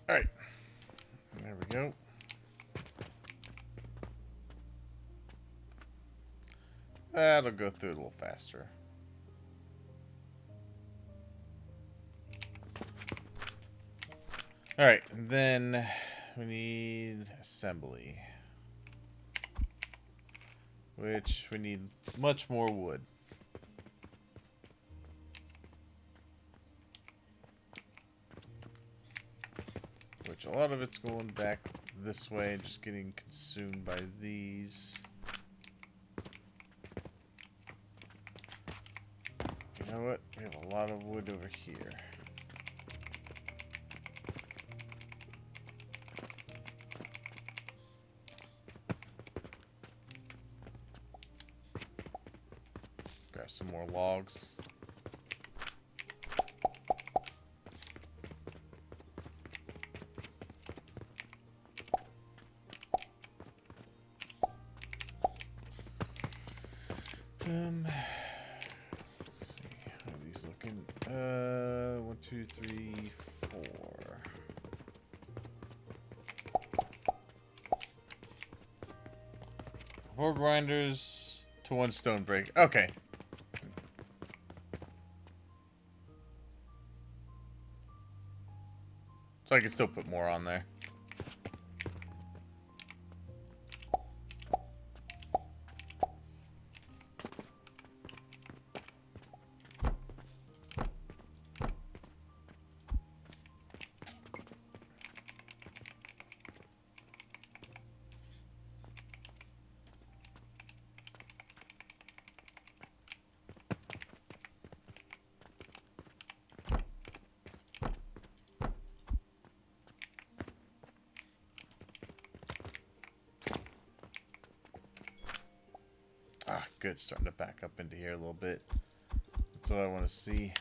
Alright. There we go. That'll go through a little faster. Alright, then we need assembly. Which we need much more wood. Which a lot of it's going back this way and just getting consumed by these. You know what? We have a lot of wood over here. Grab some more logs. Let's see, how are these looking? 1, 2, 3, 4. Four grinders to 1 stone break. Okay. So I can still put more on there. Ah, good. Starting to back up into here a little bit. That's what I want to see.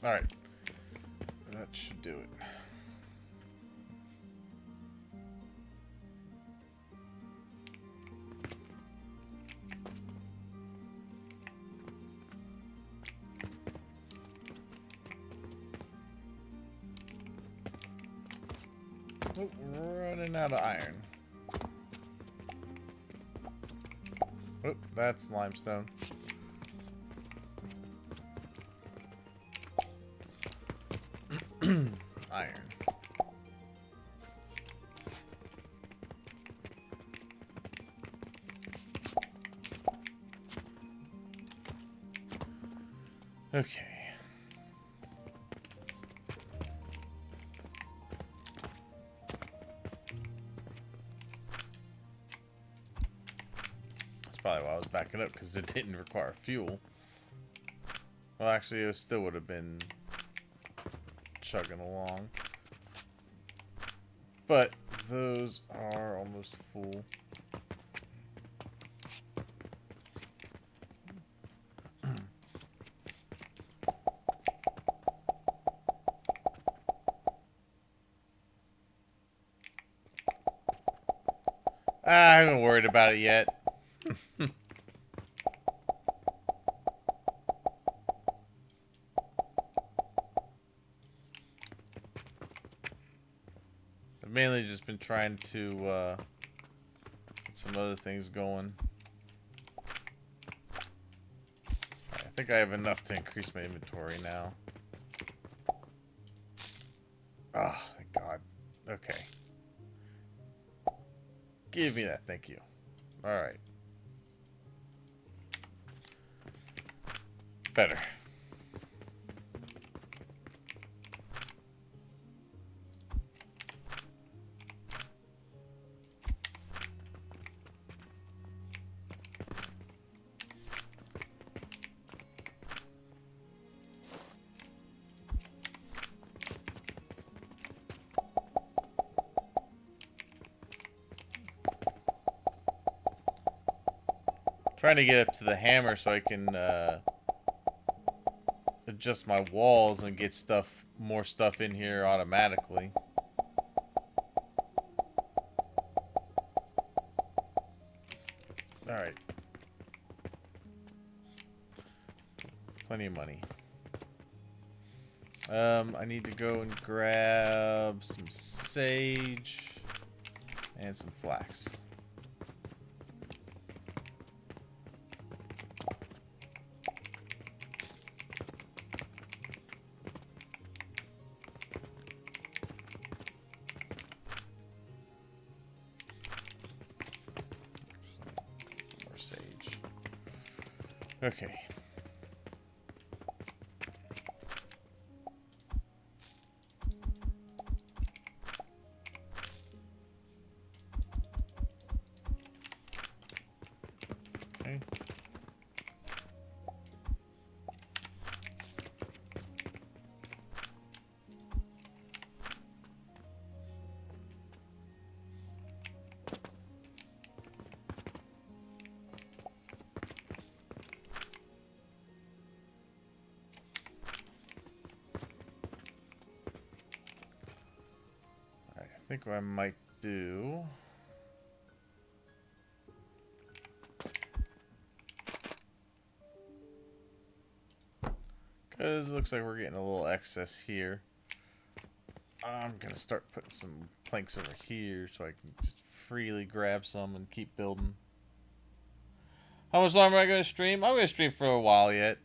Alright. That should do it. Oh, running out of iron. Oh, that's limestone. Iron. Okay. That's probably why I was backing up, because it didn't require fuel. Well, actually, it still would have been chugging along. But those are almost full. I haven't worried about it yet. I've mainly just been trying to get some other things going. I think I have enough to increase my inventory now. Oh, thank God. Okay. Give me that, thank you. Alright. Better. Trying to get up to the hammer so I can adjust my walls and get more stuff in here automatically. Alright. Plenty of money. I need to go and grab some sage and some flax. More sage. Okay. Okay. I think what I might do... Because it looks like we're getting a little excess here. I'm going to start putting some planks over here so I can just freely grab some and keep building. How much longer am I going to stream? I'm going to stream for a while yet.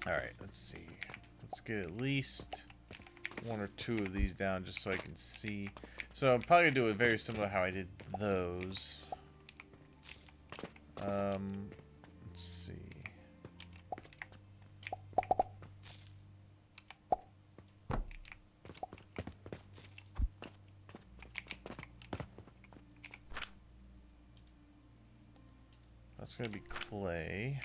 Alright, let's see. Let's get at least one or two of these down just so I can see. So I'm probably going to do it very similar to how I did those. Let's see. That's going to be clay.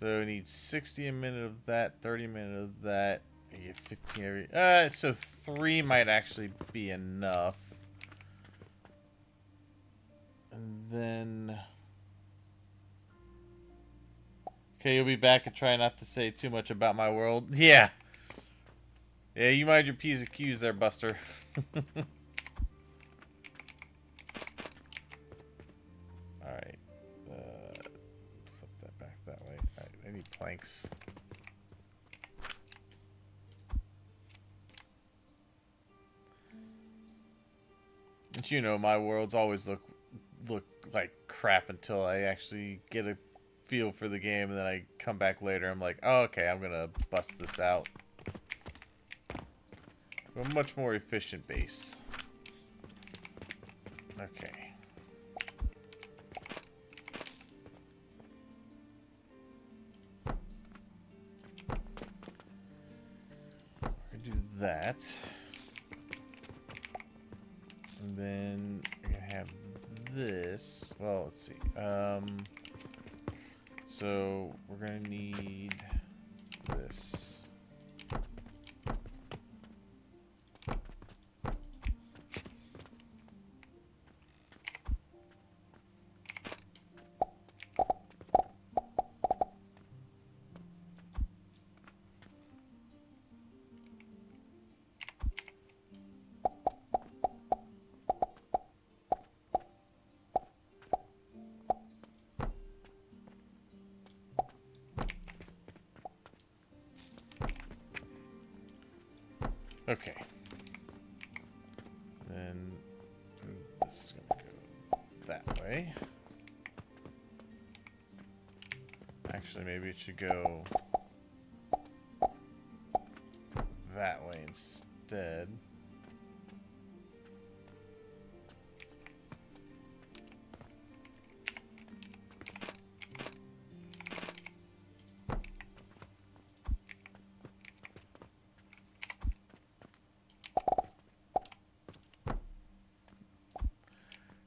So I need 60 a minute of that, 30 a minute of that. I get 15 every... so 3 might actually be enough. And then... Okay, you'll be back and try not to say too much about my world. Yeah. Yeah, you mind your P's and Q's there, Buster. planks. But you know, my worlds always look like crap until I actually get a feel for the game, and then I come back later. I'm like, oh, okay, I'm gonna bust this out. A much more efficient base. Okay. I do that. And then we're gonna have this. Well, let's see. So we're gonna need this. Okay. Then this is going to go that way. Actually, maybe it should go that way instead.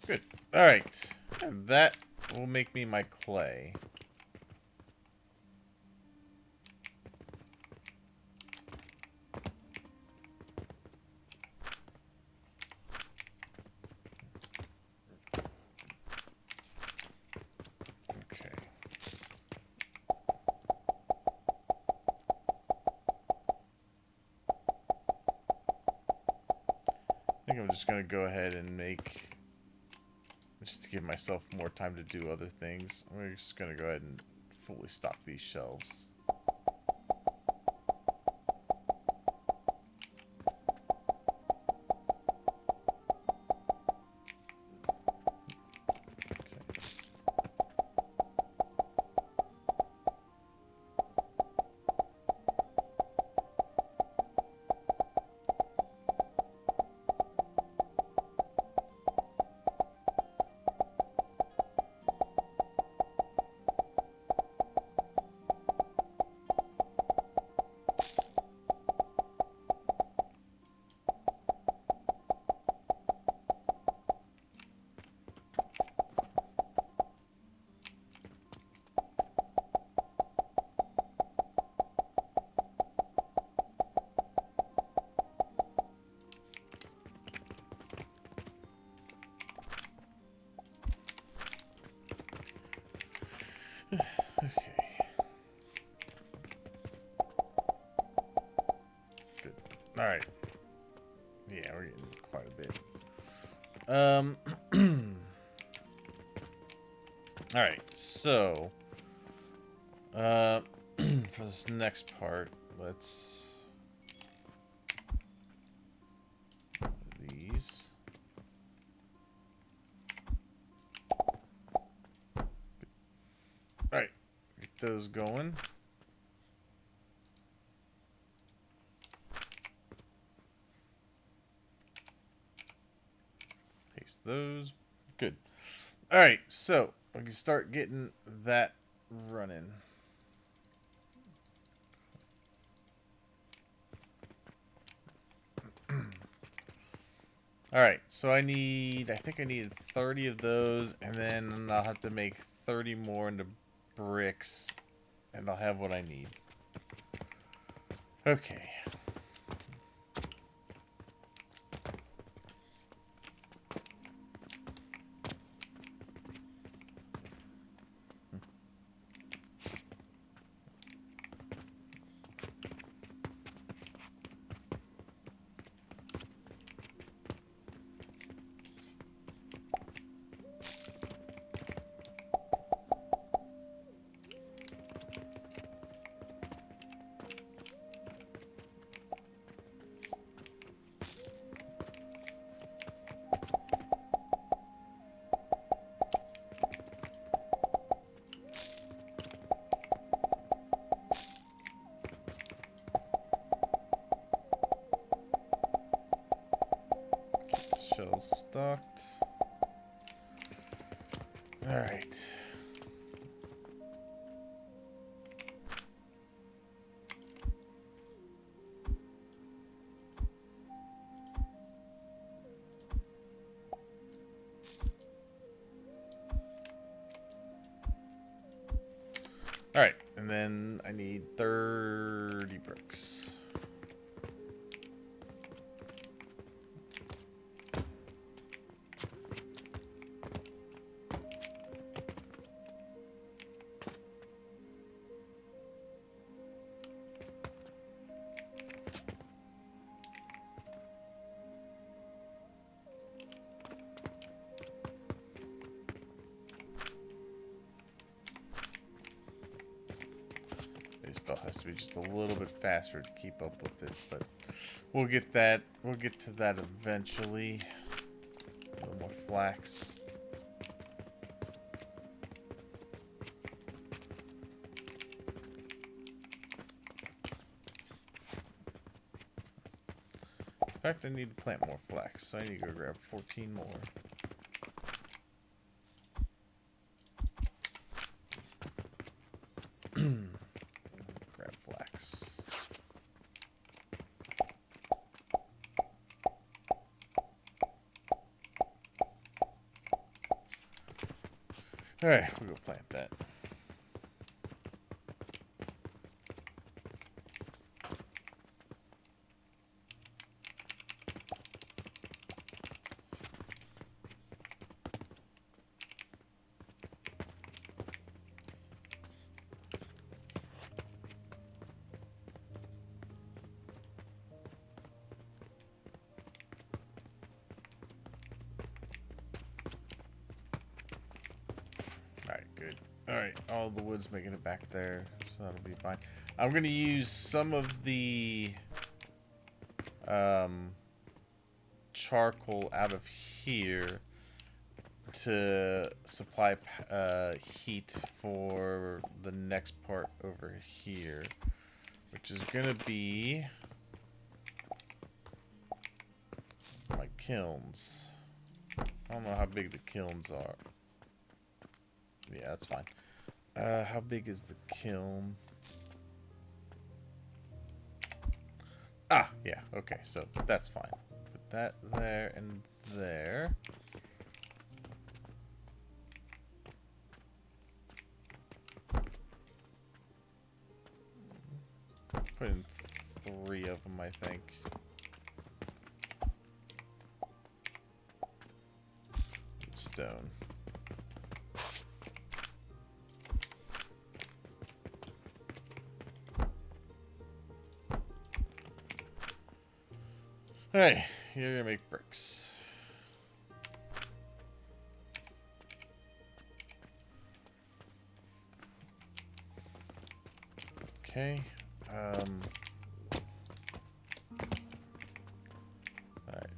Good. All right. And that will make me my clay. Okay. I think I'm just going to go ahead and make... Just to give myself more time to do other things, we're just going to go ahead and fully stock these shelves. Alright. Yeah, we're getting quite a bit. Alright, so for this next part, let's these. Alright, get those going. Those. Good. Alright, so we can start getting that running. Alright, so I think I need 30 of those, and then I'll have to make 30 more into bricks, and I'll have what I need. Okay. stocked. Alright. Alright, and then I need 30 bricks. Has to be just a little bit faster to keep up with it, but we'll get that. We'll get to that eventually. A little more flax. In fact, I need to plant more flax, so I need to go grab 14 more. Alright, we'll go plant that. Alright, all the wood's making it back there, so that'll be fine. I'm going to use some of the charcoal out of here to supply heat for the next part over here, which is going to be my kilns. I don't know how big the kilns are. Yeah, that's fine. How big is the kiln? Ah, yeah, okay, so that's fine. Put that there and there. Put in 3 of them, I think. Stone. Alright, you're gonna make bricks. Okay. Alright,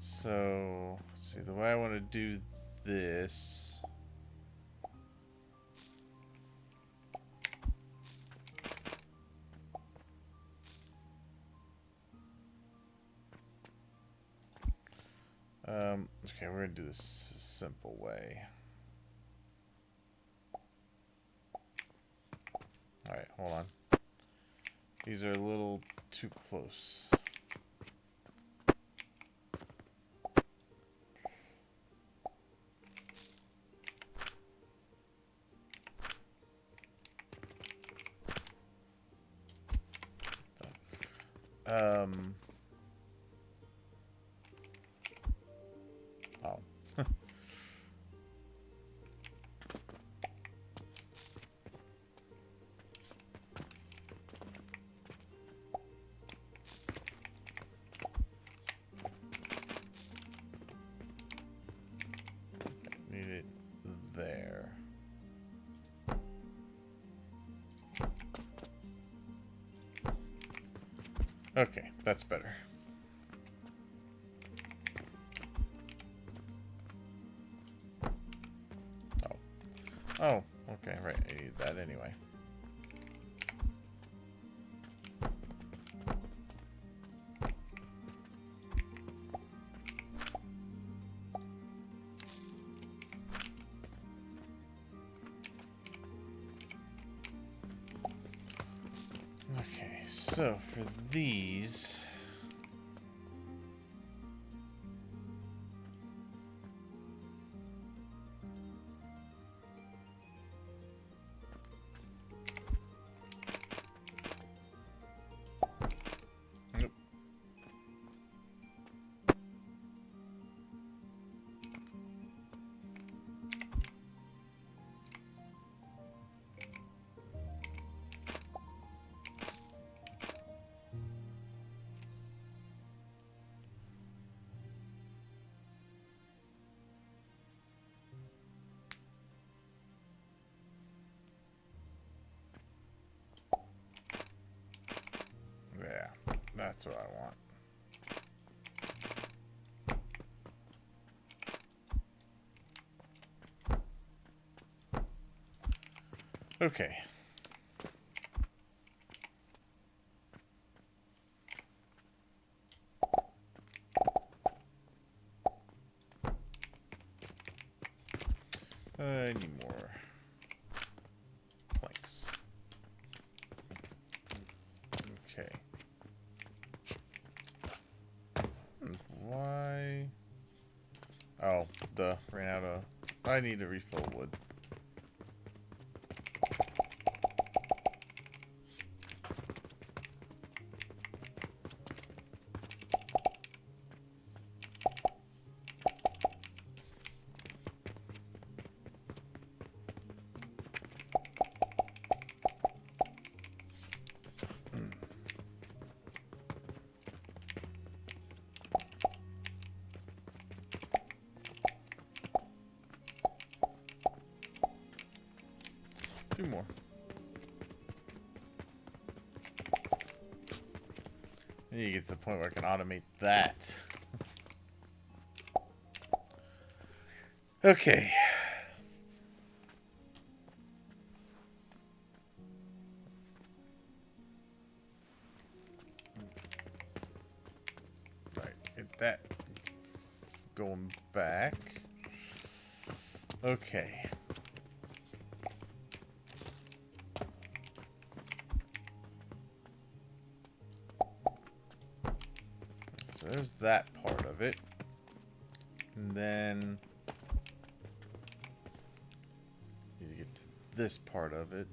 so let's see, the way I want to do this. Okay, we're gonna do this a simple way. Alright, hold on. These are a little too close. Oh. Need it there. Okay, that's better. Oh, okay, right. I need that anyway. So for these, nope. Yeah, that's what I want. Okay. I need more planks. Okay. Why? Oh, duh. Ran out of... I need to refill wood. Two more. I need to get to the point where I can automate that. Okay. Right, get that going back. Okay. So there's that part of it. And then need to get to this part of it.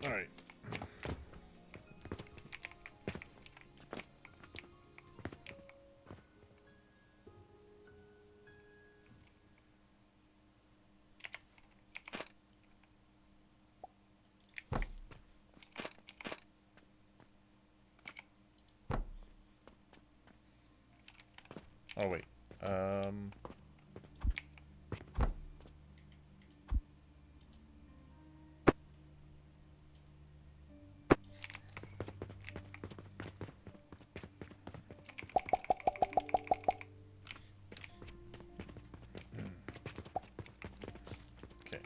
All right. Oh wait. Okay.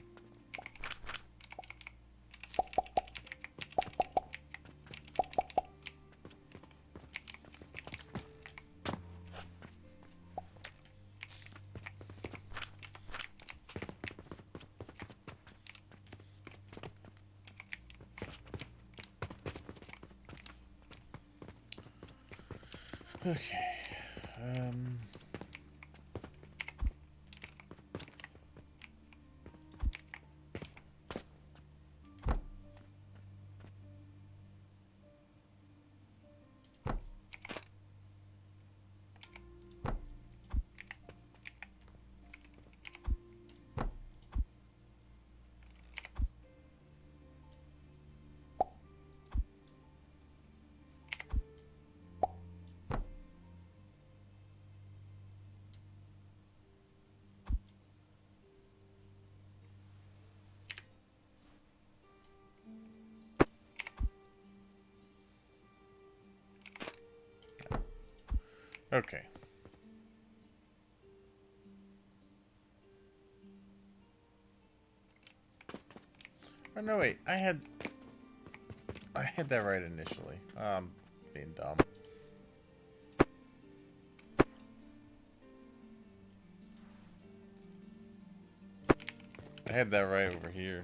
Okay. Okay. Oh no, wait. I had that right initially. Being dumb. I had that right over here.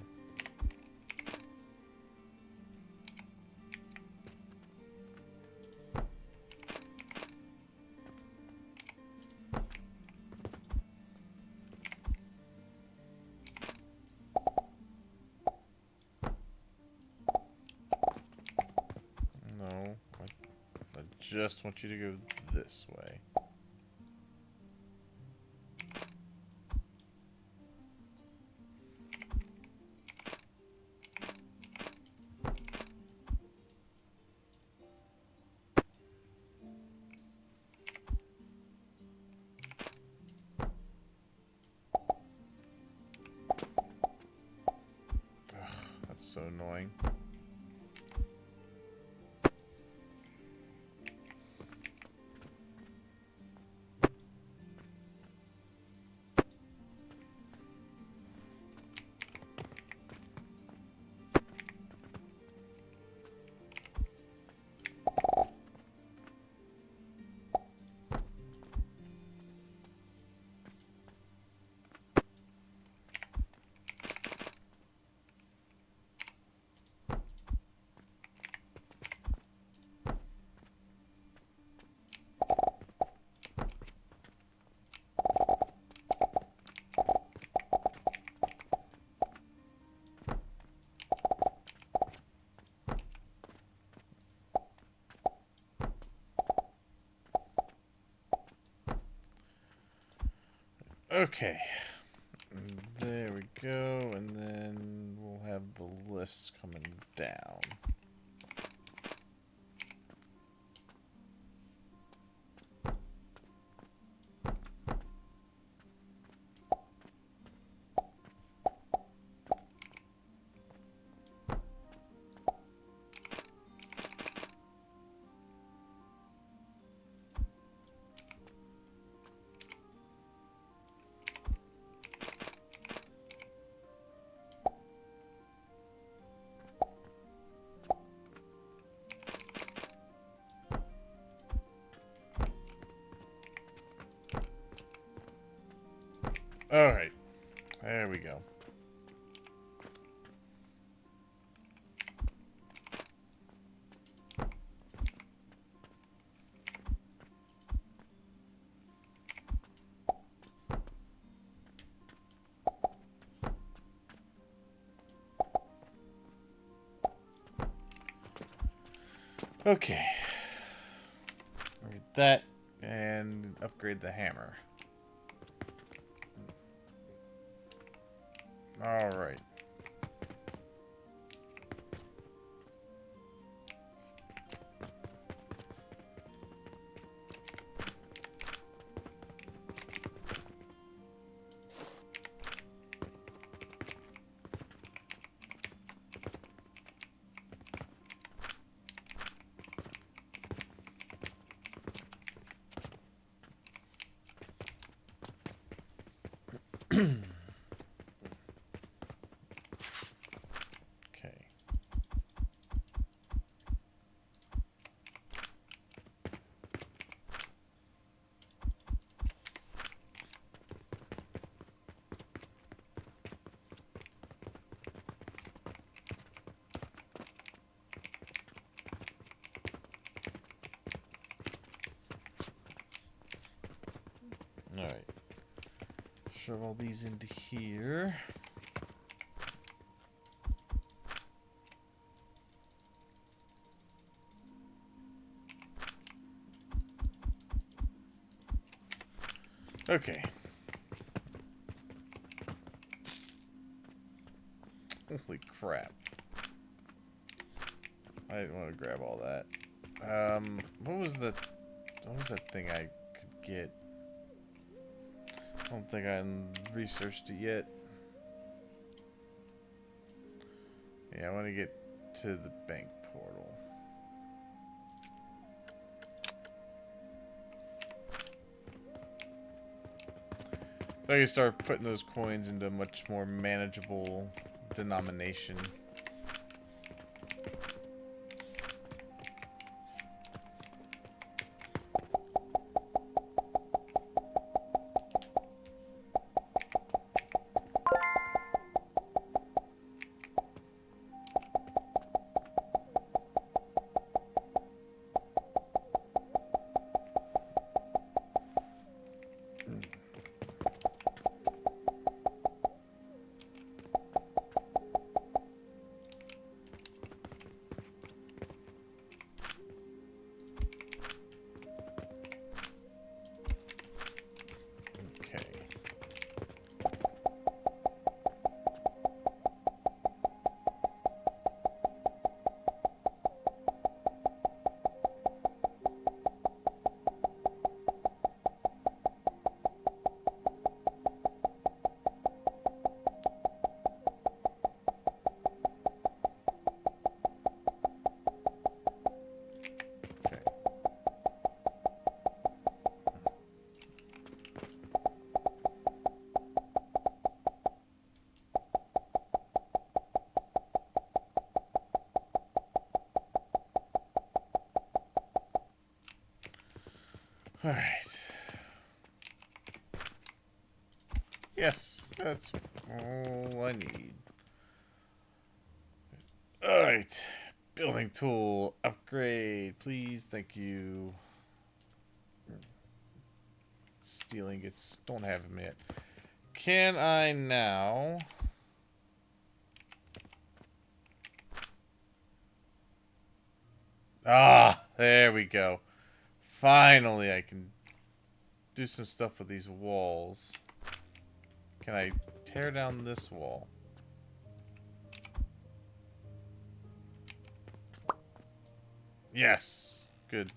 No, I just want you to go this way. Ugh, that's so annoying. Okay. There we go, and then we'll have the lifts coming down. Alright. There we go. Okay. Get that and upgrade the hammer. Alright. Okay. Alright. Shove all these into here. Okay. Holy crap. I didn't want to grab all that. What was that thing I could get? I don't think I researched it yet. Yeah, I want to get to the bank portal. I can start putting those coins into a much more manageable denomination. Alright. Yes, that's all I need. Alright. Building tool. Upgrade, please. Thank you. Stealing gets... Don't have them yet. Can I now... Ah, there we go. Finally, I can do some stuff with these walls. Can I tear down this wall? Yes. Good.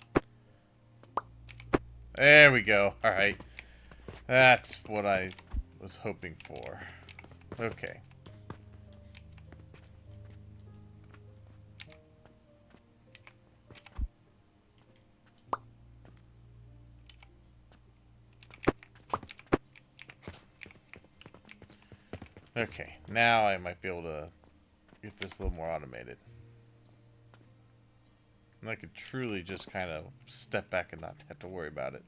There we go. Alright. That's what I was hoping for. Okay. Okay, now I might be able to get this a little more automated. And I could truly just kind of step back and not have to worry about it.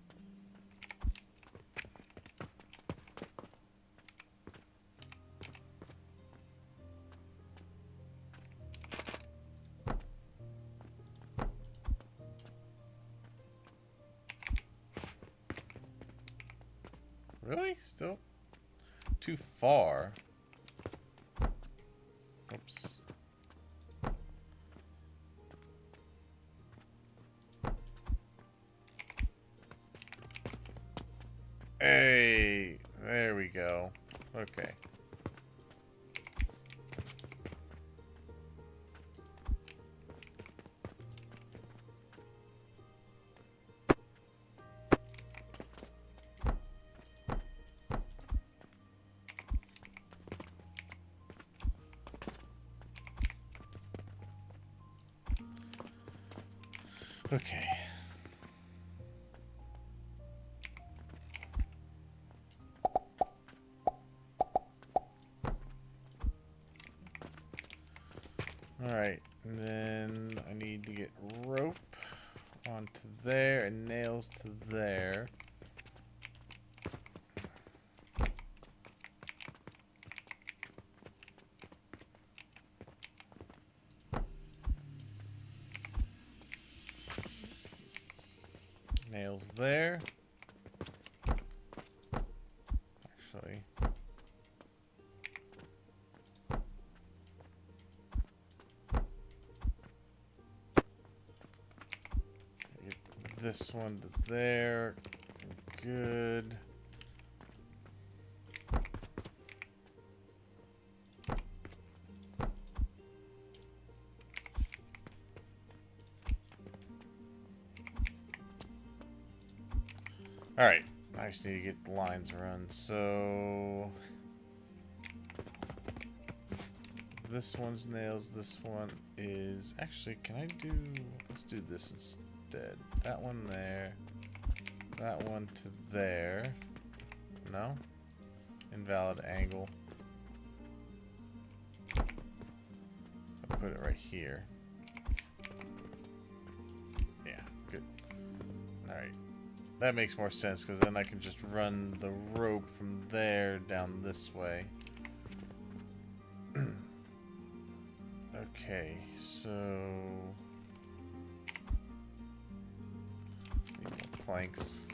Really? Still too far. Oops. Hey, there we go. Okay. Okay. Alright, and then I need to get rope onto there and nails to there. Nails there. Actually. Get this one to there. Good. Alright, I just need to get the lines run, so... This one's nails, this one is... Actually, can I do... Let's do this instead. That one there. That one to there. No? invalid angle. I'll put it right here. Yeah, good. Alright. That makes more sense because then I can just run the rope from there down this way. Okay, so need more planks.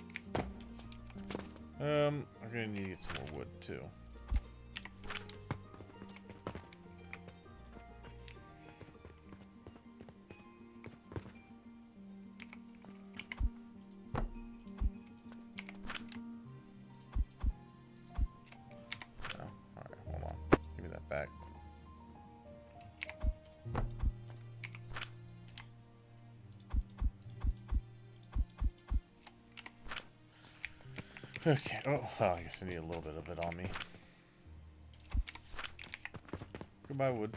I'm gonna need to get some more wood too. Oh, alright, hold on. Give me that back. Okay, oh, well, I guess I need a little bit of it on me. Goodbye, wood.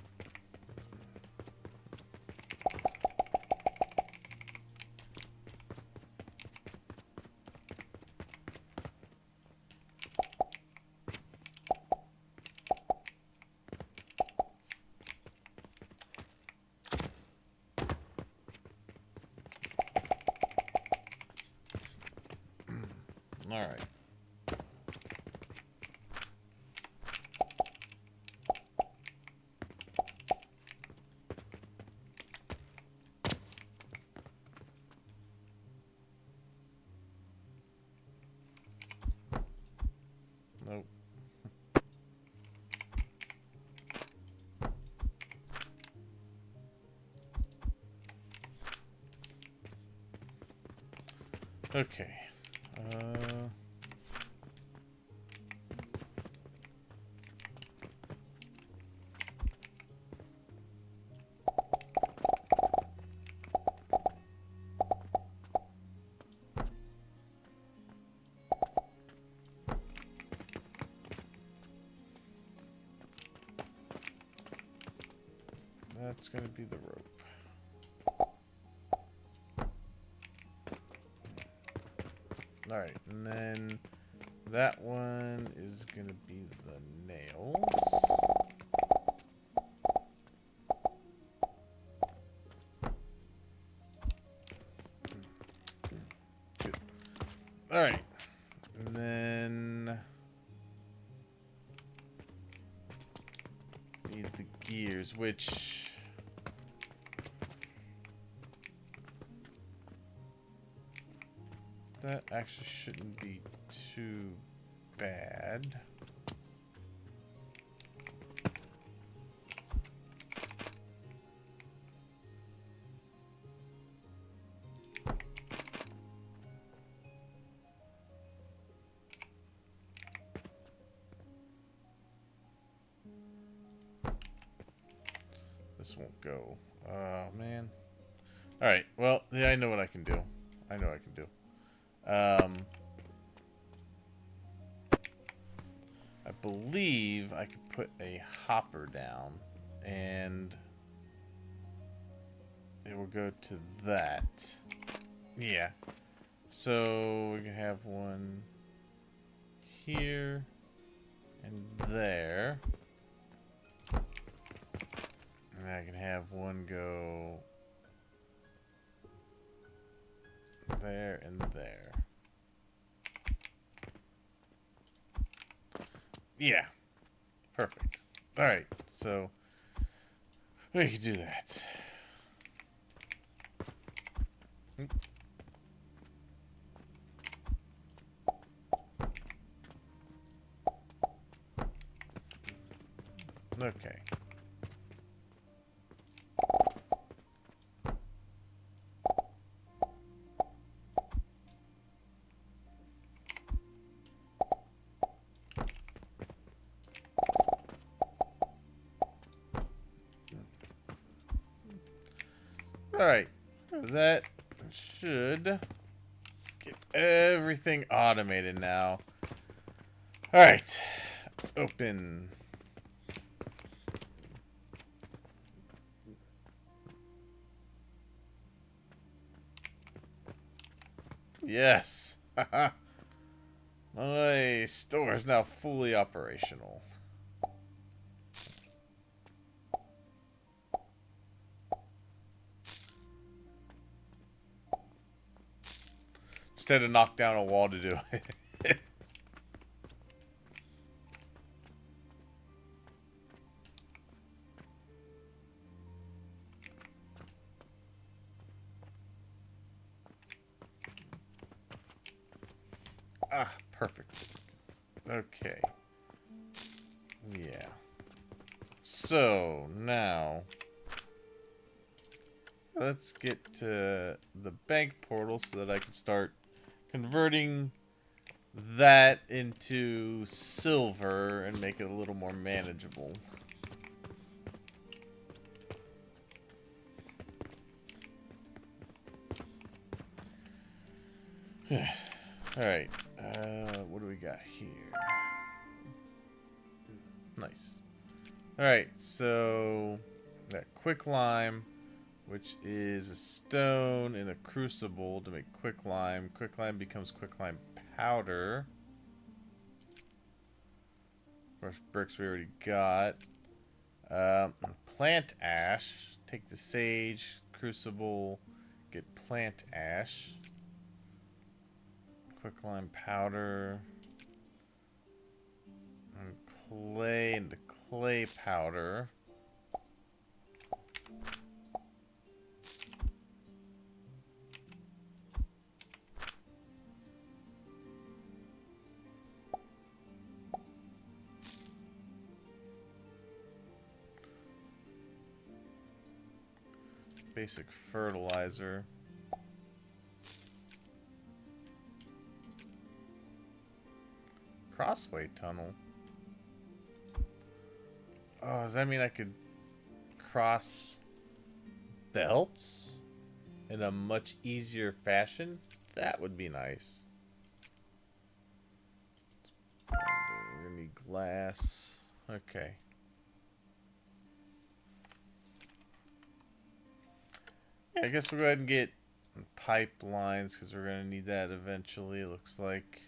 All right. Nope. Okay. That's going to be the rope. Alright, and then that one is going to be the nails. Good. Alright, and then need the gears, which that actually shouldn't be too bad. This won't go. Oh, man. Alright, well, yeah, I know what I can do. I know what I can do. I believe I could put a hopper down and it will go to that. Yeah. So we can have one here and there. And I can have one go there and there. Yeah. Perfect. Alright, so we can do that. Okay. Alright, that should get everything automated now. Alright, open. Yes. Nice. My store is now fully operational. Just had to knock down a wall to do it. Ah, perfect. Okay. Yeah. So, now... let's get to the bank portal so that I can start converting that into silver and make it a little more manageable. Alright. What do we got here? Nice. Alright, so that quicklime, which is a stone in a crucible to make quicklime. Quicklime becomes quicklime powder. Of course, bricks we already got. Plant ash. Take the sage, crucible, get plant ash. Quicklime powder. And clay into clay powder. Basic fertilizer. Crossway tunnel. Oh, does that mean I could cross belts in a much easier fashion? That would be nice. We're gonna need glass. Okay. Yeah, I guess we'll go ahead and get pipelines because we're gonna need that eventually, it looks like.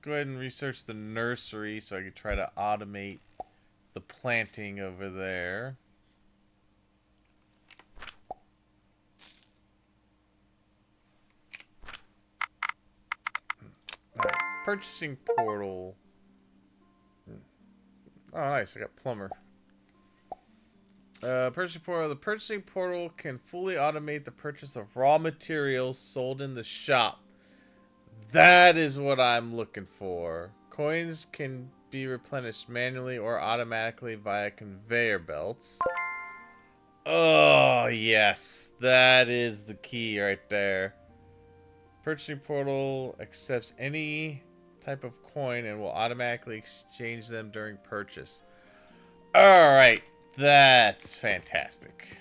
Go ahead and research the nursery so I can try to automate the planting over there. Alright, purchasing portal. Oh, nice, I got plumber. Purchasing portal. The purchasing portal can fully automate the purchase of raw materials sold in the shop. That is what I'm looking for. Coins can be replenished manually or automatically via conveyor belts. Oh, yes. That is the key right there. Purchasing portal accepts any type of coin and will automatically exchange them during purchase. Alright. That's fantastic.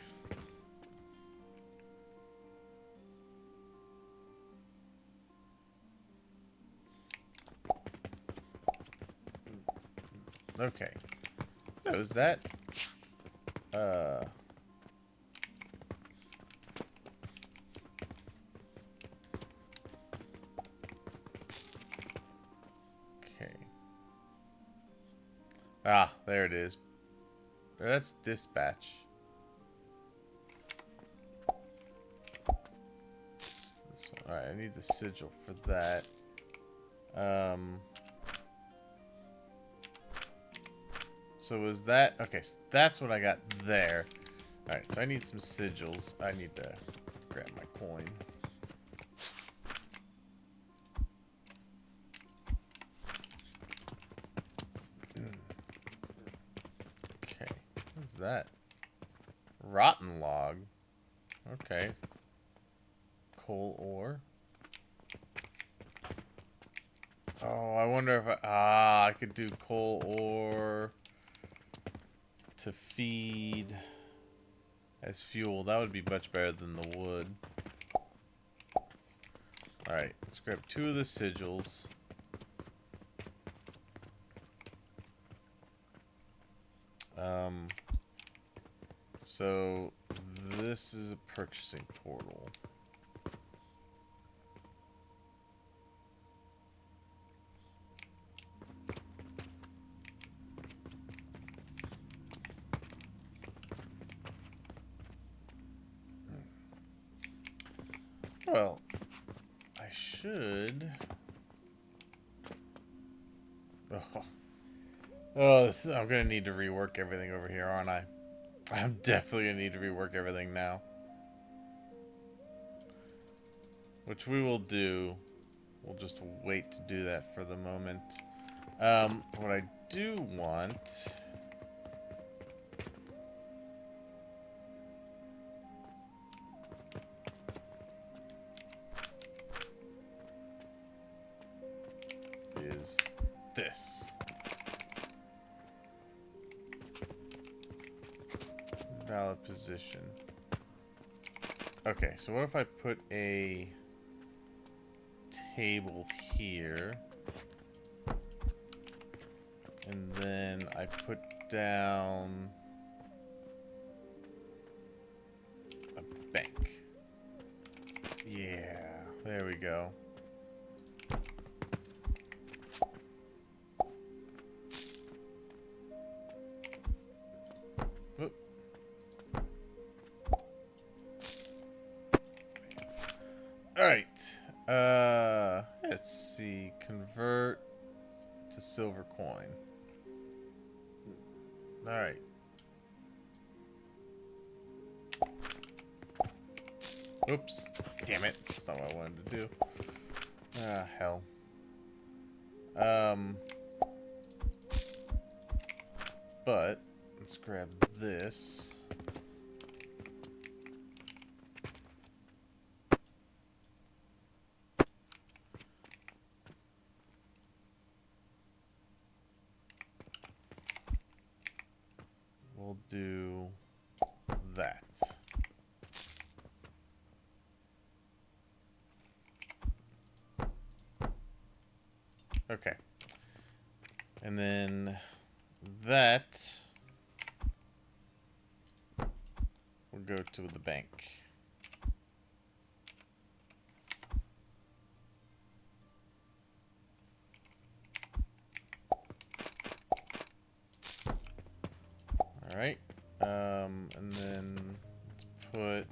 Okay. So is that okay. Ah, there it is. That's dispatch. This one. Alright, I need the sigil for that. So was that... okay, so that's what I got there. Alright, so I need some sigils. I need to grab my coin. Okay, what's that? Rotten log. Okay. Coal ore. Oh, I wonder if I could do coal ore to feed as fuel. That would be much better than the wood. Alright, let's grab 2 of the sigils. So this is a purchasing portal. Well, I should... Oh, I'm gonna need to rework everything over here, aren't I? I'm definitely gonna need to rework everything now. Which we will do. We'll just wait to do that for the moment. What I do want... is this. Valid position. Okay, so what if I put a table here, and then I put down a bank. Yeah, there we go. Whoop. All right. Let's see. Convert to silver coin. All right. Oops. Damn it. That's not what I wanted to do. Ah, hell. But let's grab this. We'll do that. Okay. And then that will go to the bank. All right. And then let's put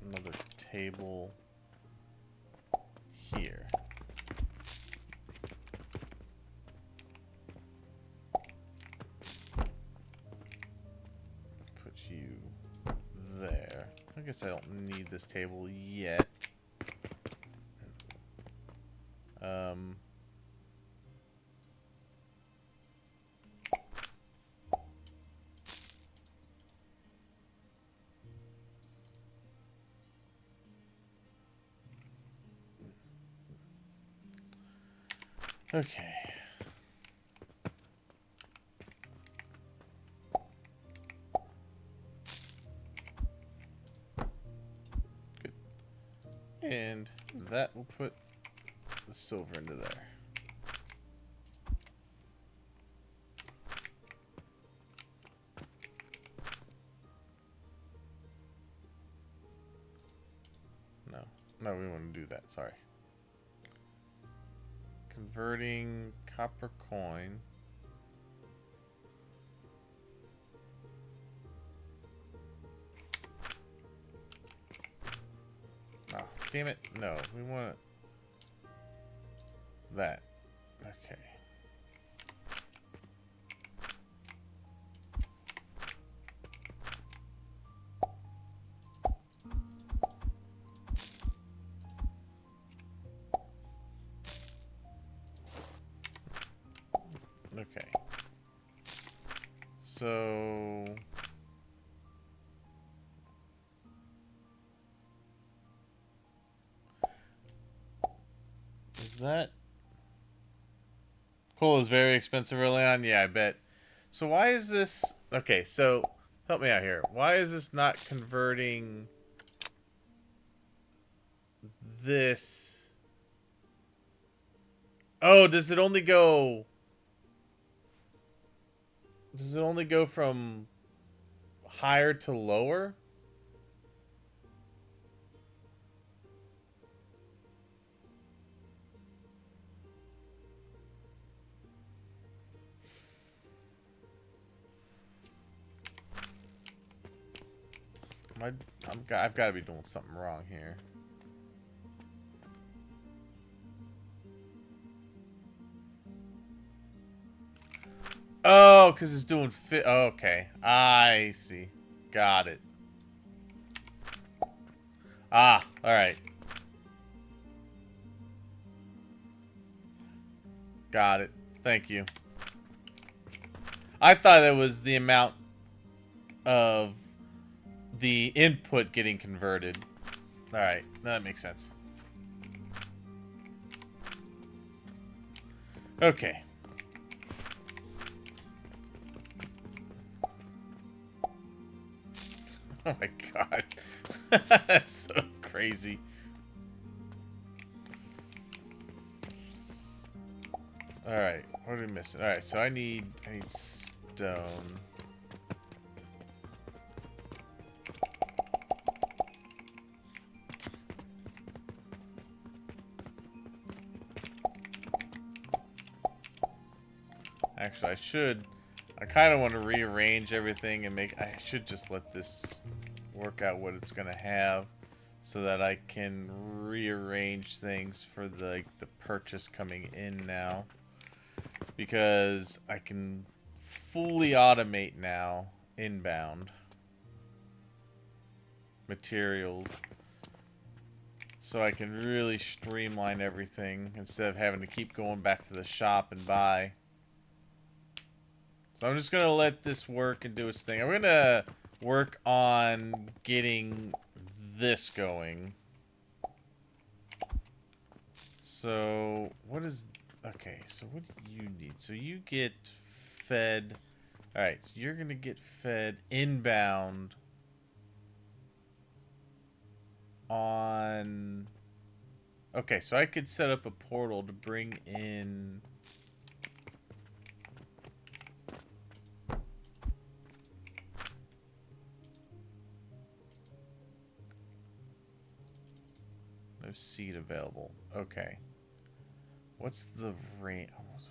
another table here. Put you there. I guess I don't need this table yet. Okay. Good. And that will put the silver into there. No, we want to do that. Sorry. Converting copper coin. Oh, damn it. No, we want that. Okay. Okay. So is that coal is very expensive early on? Yeah, I bet. So why is this okay, so help me out here. Why is this not converting this? Oh, does it only go from higher to lower? I've got to be doing something wrong here. Oh, because it's doing fit. Oh, okay. I see. Got it. Ah, alright. Got it. Thank you. I thought it was the amount of the input getting converted. Alright, that makes sense. Okay. Oh my god. That's so crazy. Alright, what are we missing? Alright, so I need stone. Actually, I kind of want to rearrange everything and I should just let this work out what it's going to have so that I can rearrange things for the purchase coming in now. Because I can fully automate now inbound materials. So I can really streamline everything instead of having to keep going back to the shop and buy. So I'm just going to let this work and do its thing. I'm going to work on getting this going. So, what is... Okay, so what do you need? So you get fed... Alright, so you're going to get fed inbound on... Okay, so I could set up a portal to bring in... No seed available. Okay. What's the range?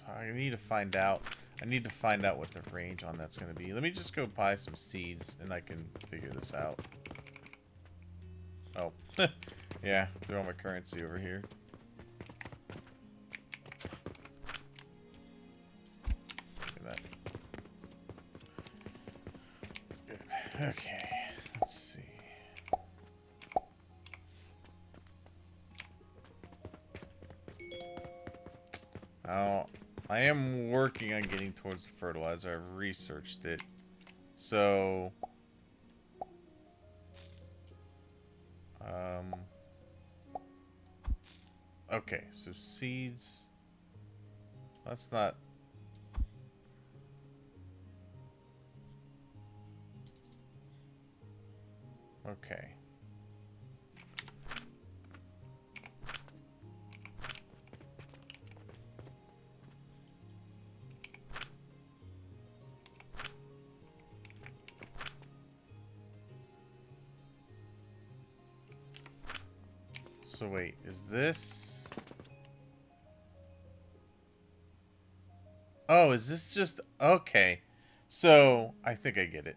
I need to find out. I need to find out what the range on that's going to be. Let me just go buy some seeds, and I can figure this out. Oh. Yeah, throw my currency over here. Look at that. Good. Okay. Let's see. Now, I am working on getting towards the fertilizer. I've researched it. So... Okay, so seeds... That's not... Okay. So wait, is this... Oh, is this just... Okay. So, I think I get it.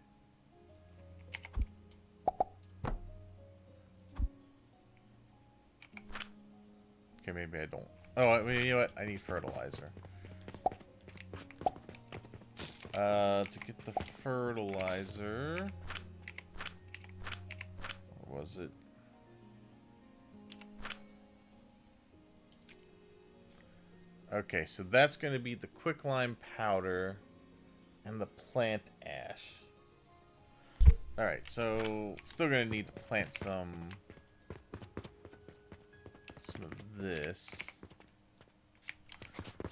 Okay, maybe I don't. Oh, you know what? I need fertilizer. To get the fertilizer... Or was it? Okay, so that's going to be the quicklime powder and the plant ash. Alright, so still going to need to plant some of this.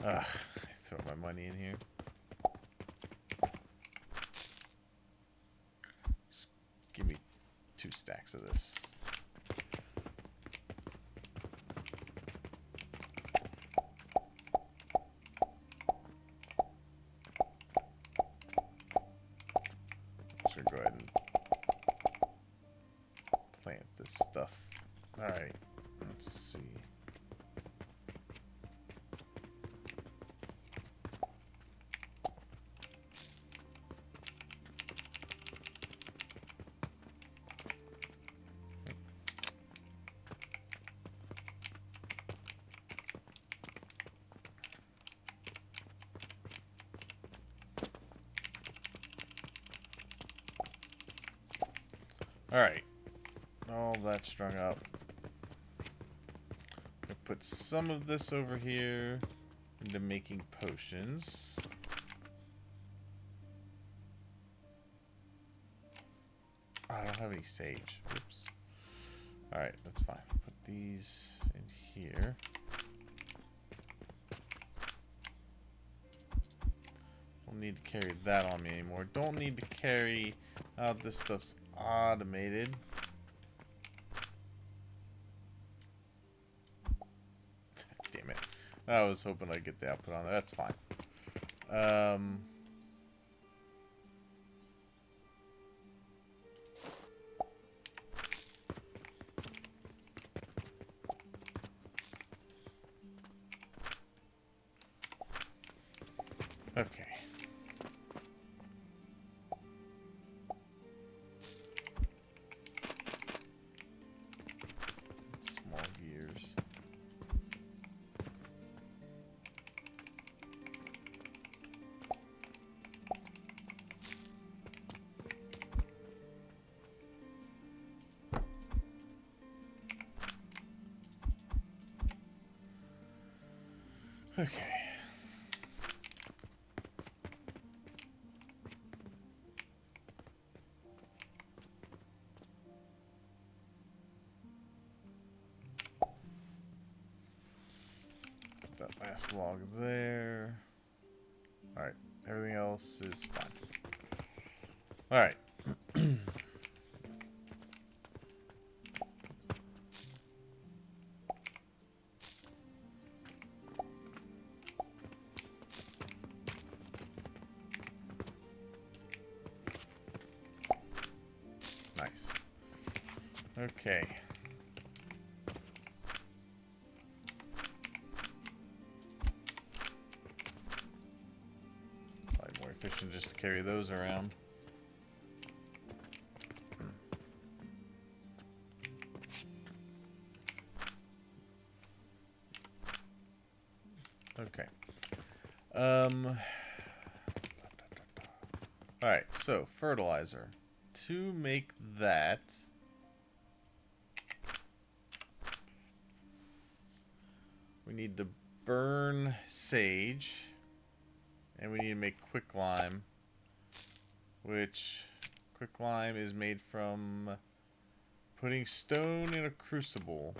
Ugh, I throw my money in here. Just give me 2 stacks of this. Go ahead and plant this stuff. Alright, let's see. Alright. All that strung up. I'll put some of this over here into making potions. Oh, I don't have any sage. Oops. Alright, that's fine. Put these in here. Don't need to carry that on me anymore. Don't need to carry... this stuff's automated. Damn it. I was hoping I'd get the output on there. That's fine. Okay. Small gears. Okay. That last log there. Alright, everything else is fine. Alright. Nice. Okay. Probably more efficient just to carry those around. Okay. Alright, so fertilizer. To make that, we need to burn sage, and we need to make quicklime, which quicklime is made from putting stone in a crucible.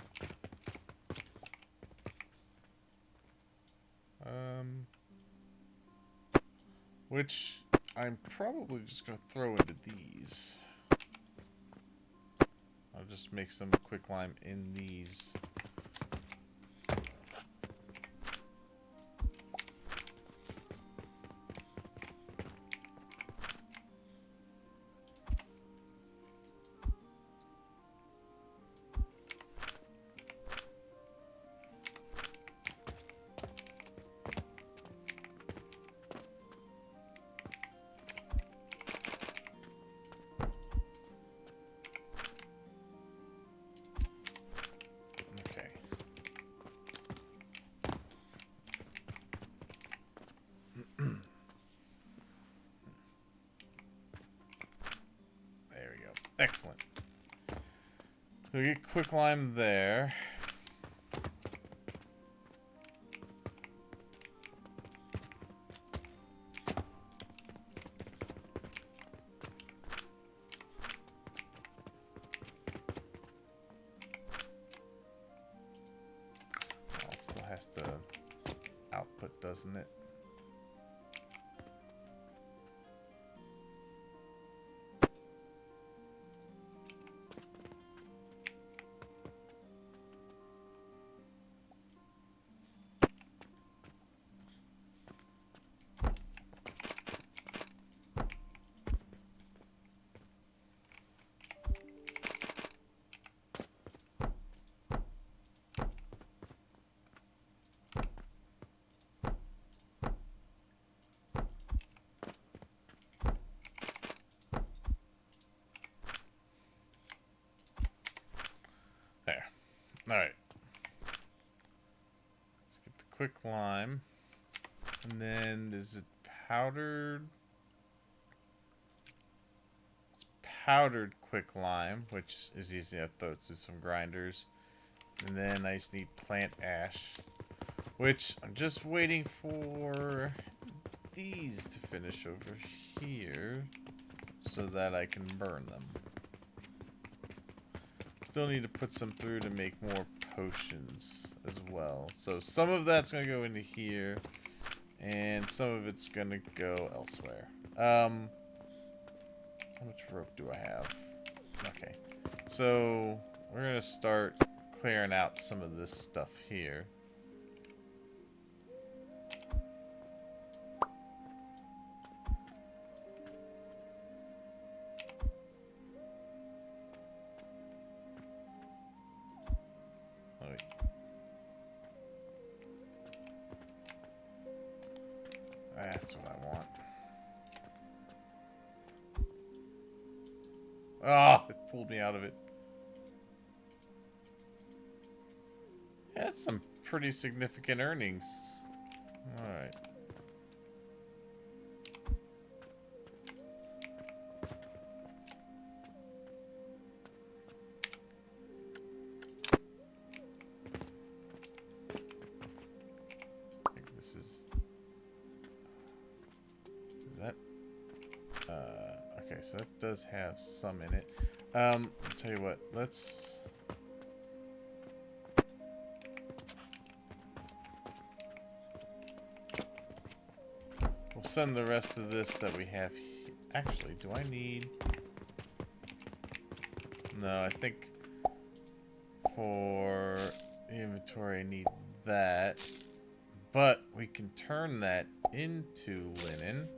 Which I'm probably just going to throw into these. I'll just make some quicklime in these. Excellent. We get quicklime there. Oh, it still has to output, doesn't it? There. Alright. Let's get the quicklime. And then, is it powdered? It's powdered quicklime, which is easy to throw through some grinders. And then I just need plant ash, which I'm just waiting for these to finish over here so that I can burn them. Still need to put some through to make more potions as well. So some of that's going to go into here, and some of it's going to go elsewhere. How much rope do I have? Okay. So we're going to start clearing out some of this stuff here. That's what I want. Oh, it pulled me out of it. That's some pretty significant earnings. Alright. I think this is that? Okay, so that does have some in it. I'll tell you what, let's... We'll send the rest of this that we have here. Actually, do I need... No, I think for the inventory I need that. But we can turn that into linen.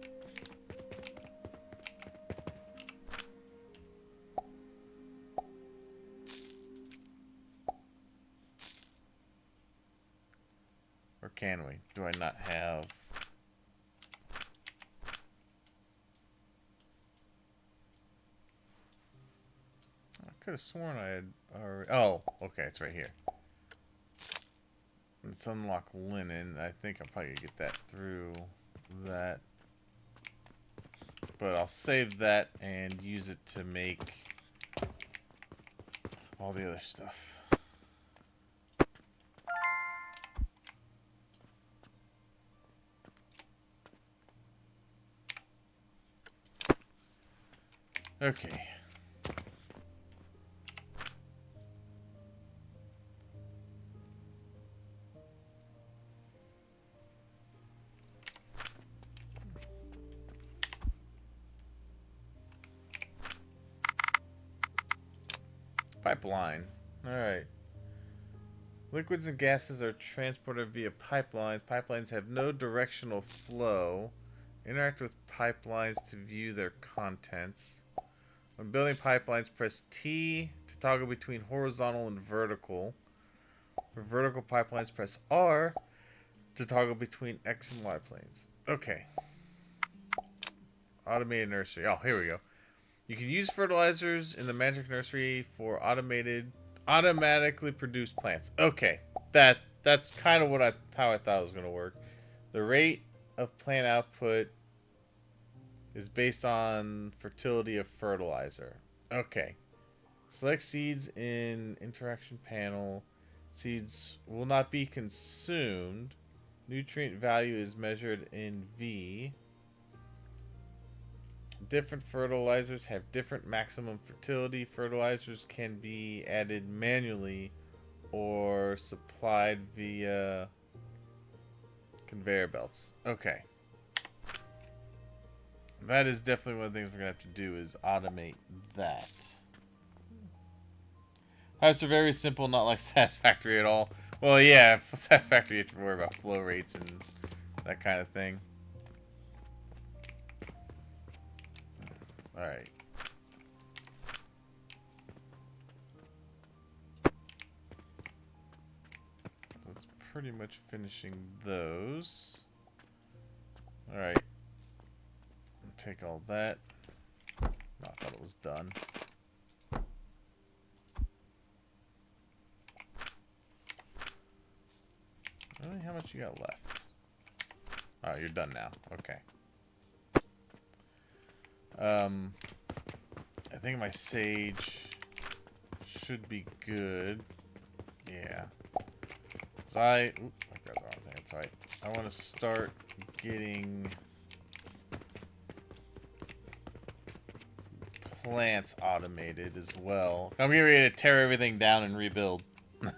Or can we? Do I not have... I could have sworn I had already... Oh, okay, it's right here. Let's unlock linen. I think I'm probably going to get that through that. But I'll save that and use it to make all the other stuff. Okay. Pipeline. Alright. Liquids and gases are transported via pipelines. Pipelines have no directional flow. Interact with pipelines to view their contents. When building pipelines, press T to toggle between horizontal and vertical. For vertical pipelines, press R to toggle between X and Y planes. Okay. Automated nursery. Oh, here we go. You can use fertilizers in the magic nursery for automatically produced plants. Okay. That's kind of how I thought it was going to work. The rate of plant output is based on fertility of fertilizer. Okay. Select seeds in interaction panel. Seeds will not be consumed. Nutrient value is measured in V. Different fertilizers have different maximum fertility. Fertilizers can be added manually or supplied via conveyor belts. Okay. That is definitely one of the things we're going to have to do is automate that. Pipes are very simple, not like Satisfactory at all. Well, yeah, Satisfactory you have to worry about flow rates and that kind of thing. Alright. That's pretty much finishing those. Alright. Take all that. No, I thought it was done. Really? How much you got left? Oh, you're done now. Okay. I think my sage should be good. Yeah. So I grabbed the wrong thing. That's right. I want to start getting plants automated as well. I'm getting ready to tear everything down and rebuild. So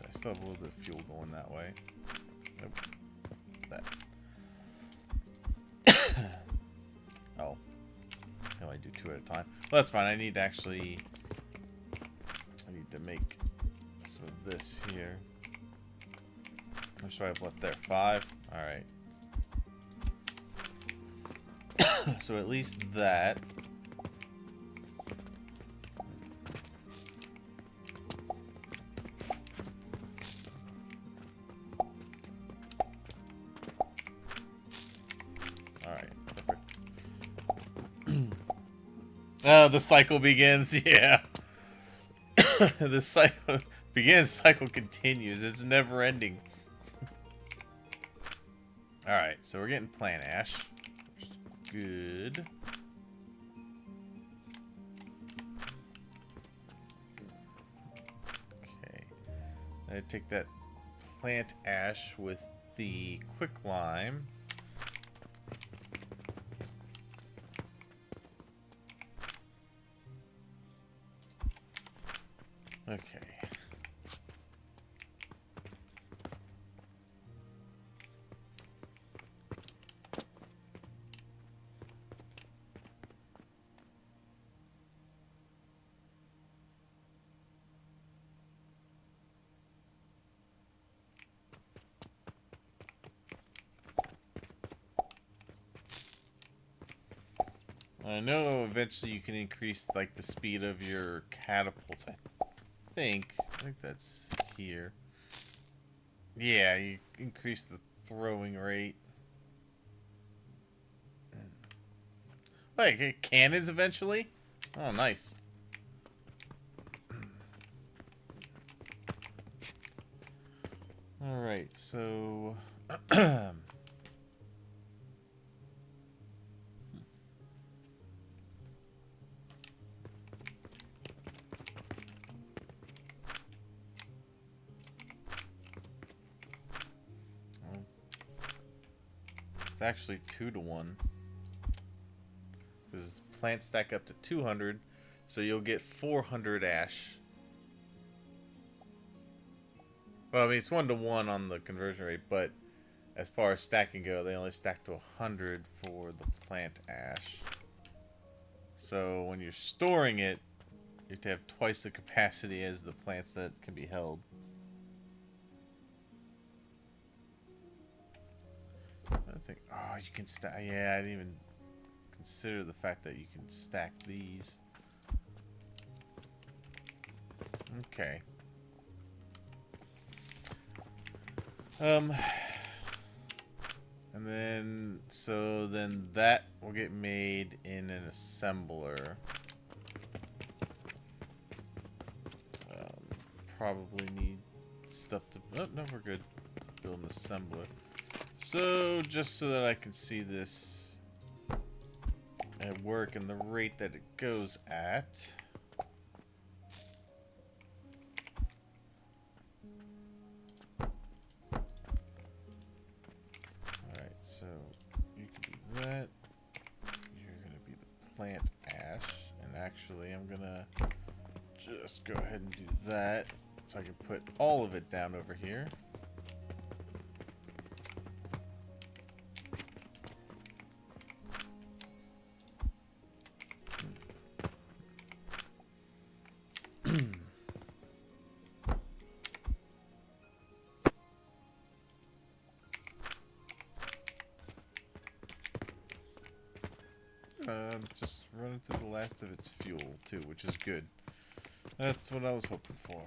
I still have a little bit of fuel going that way. Nope. That. Oh. I only do 2 at a time. Well, that's fine. I need to make some of this here. I'm sure I've left there 5. Alright. So at least that. Alright, perfect. Oh, the cycle begins, yeah. The cycle begins, cycle continues. It's never ending. Alright, so we're getting plant ash. Which is good. Okay. I take that plant ash with the quicklime. Okay. I know eventually you can increase like the speed of your catapults. I think that's here. Yeah, you increase the throwing rate. Like cannons eventually? Oh, nice. All right, so it's actually 2 to 1. Because plants stack up to 200, so you'll get 400 ash. Well, I mean, it's 1 to 1 on the conversion rate, but as far as stacking go, they only stack to 100 for the plant ash. So when you're storing it, you have to have twice the capacity as the plants that can be held. I think, oh, you can stack, yeah, I didn't even consider the fact that you can stack these. Okay. And then, so then that will get made in an assembler. Probably need stuff to, oh, no, we're good. Build an assembler. So, just so that I can see this at work and the rate that it goes at. Alright, so you can do that. You're going to be the plant ash. And actually, I'm going to just go ahead and do that. So I can put all of it down over here. Just running through the last of its fuel, too, which is good. That's what I was hoping for.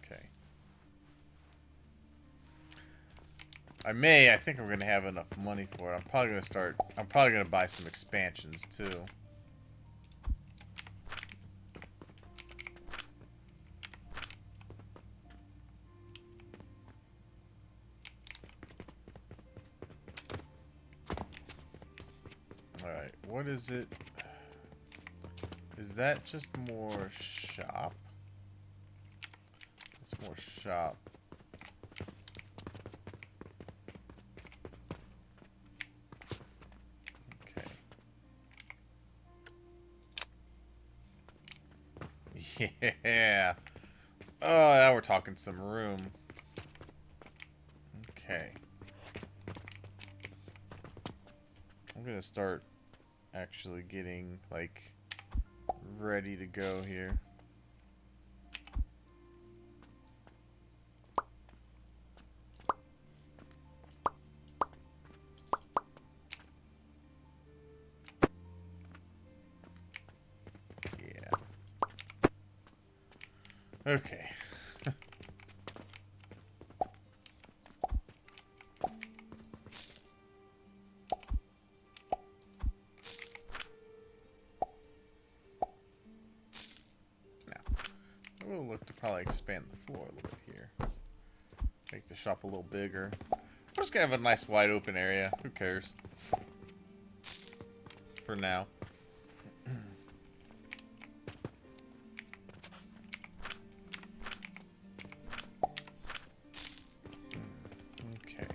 Okay. I think I'm gonna have enough money for it. I'm probably gonna buy some expansions too. Alright, what is it? Is that just more shop? It's more shop. Yeah. Oh, now we're talking some room. Okay. I'm gonna start actually getting, like, ready to go here. Yeah. Okay. We'll look to probably expand the floor a little bit here. Make the shop a little bigger. We're just gonna have a nice wide open area. Who cares? For now. Okay.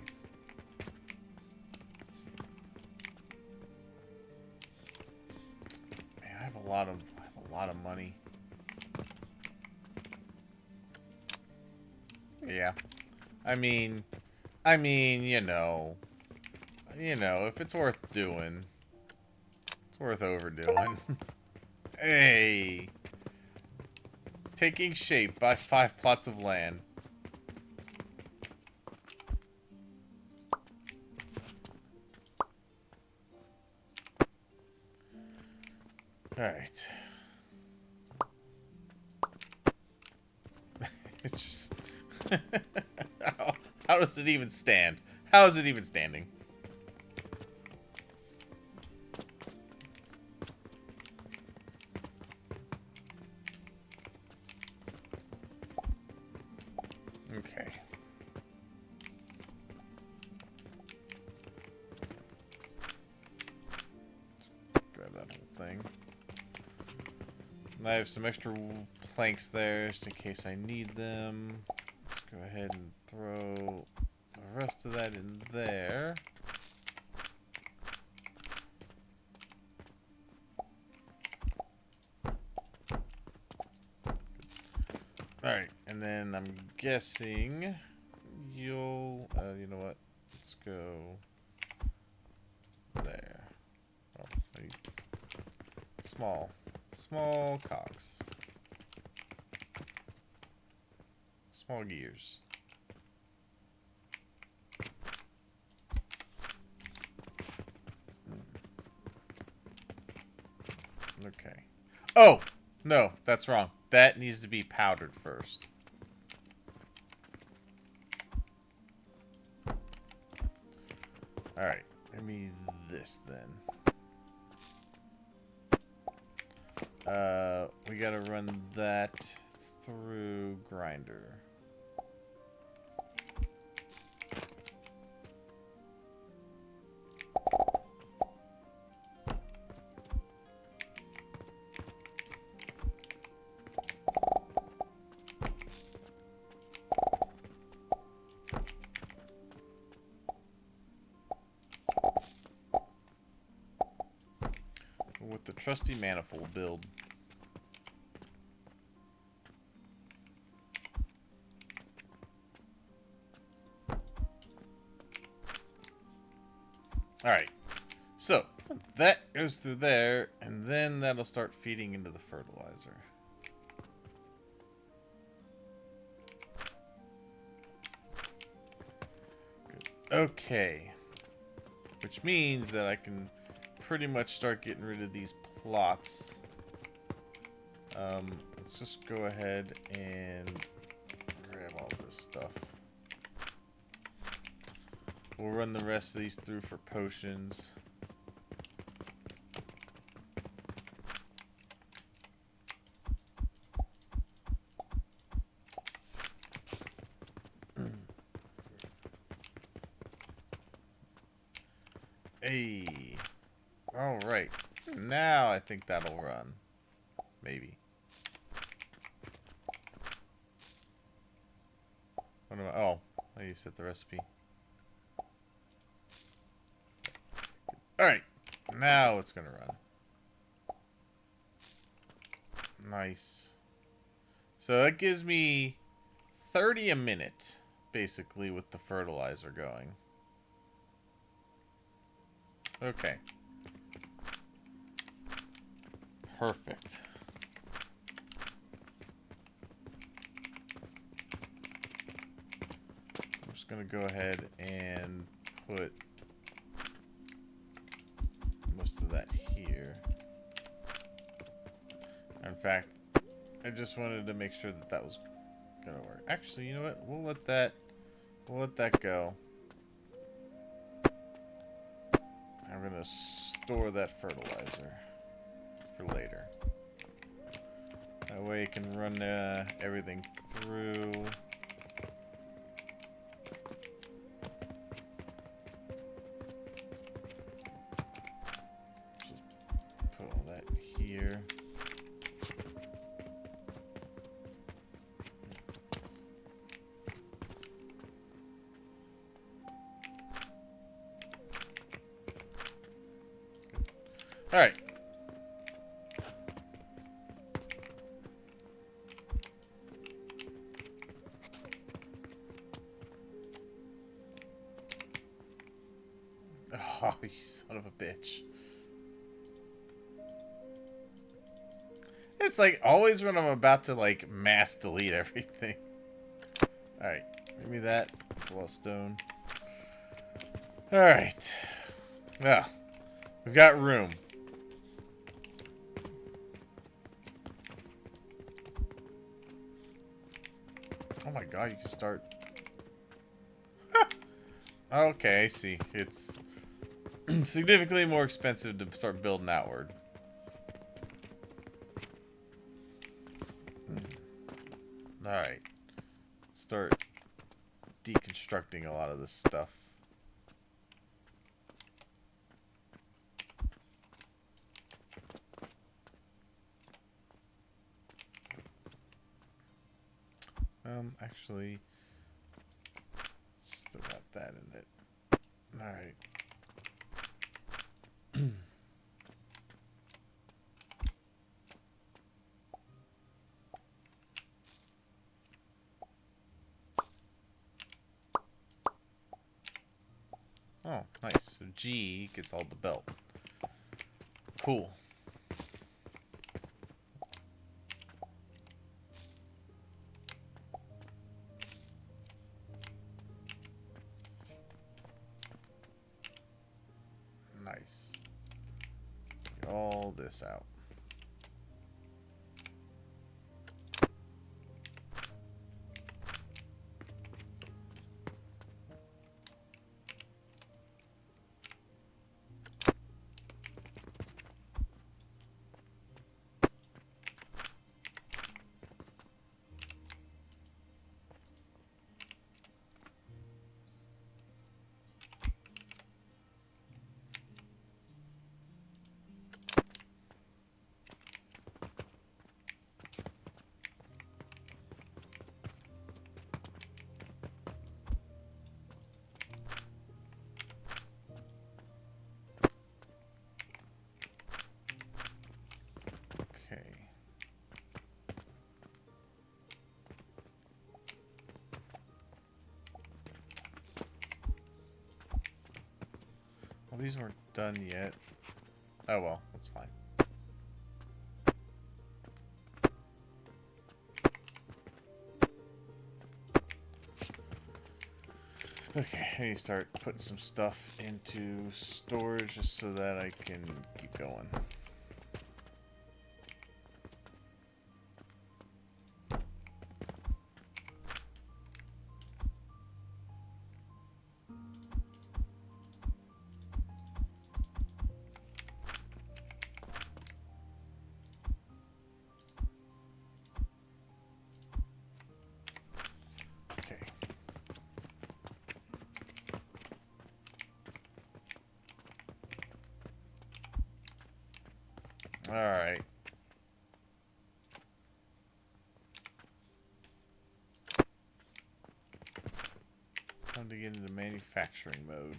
Man, I have a lot of money. Yeah. I mean, if it's worth doing, it's worth overdoing. Hey. Taking shape by 5 plots of land. Alright. It's just... how does it even stand? How is it even standing? Okay. Grab that whole thing. And I have some extra planks there just in case I need them. Let's go ahead and throw the rest of that in there. Alright, and then I'm guessing you'll, you know what, let's go there. Oh, maybe small cogs. Small gears. Okay. Oh! No, that's wrong. That needs to be powdered first. Alright, give me this then. We gotta run that through grinder. With the trusty manifold build. Alright, so that goes through there, and then that'll start feeding into the fertilizer. Good. Okay, which means that I can pretty much start getting rid of these plots. Let's just go ahead and grab all this stuff. We'll run the rest of these through for potions. Hey. All right. Now I think that'll run. Maybe. What am I? Oh, I need to set the recipe. Alright. Now it's going to run. Nice. So that gives me 30 a minute, basically, with the fertilizer going. Okay. Perfect. I'm just going to go ahead and put most of that here. In fact, I just wanted to make sure that that was going to work. Actually, you know what? We'll let that go. I'm going to store that fertilizer for later. That way it can run everything through. Just put all that here. All right. Oh, you son of a bitch. It's like always when I'm about to like mass delete everything. Alright, give me that. It's a lot of stone. Alright. Well, we've got room. Oh my god, you can start. Okay, I see. It's significantly more expensive to start building outward. Alright. Start deconstructing a lot of this stuff. Actually, still got that in it. Alright. Oh, nice. So G gets all the belt. Cool. Nice. Get all this out. Well, these weren't done yet. Oh well, that's fine. Okay, I need to start putting some stuff into storage just so that I can keep going. Alright. Time to get into manufacturing mode.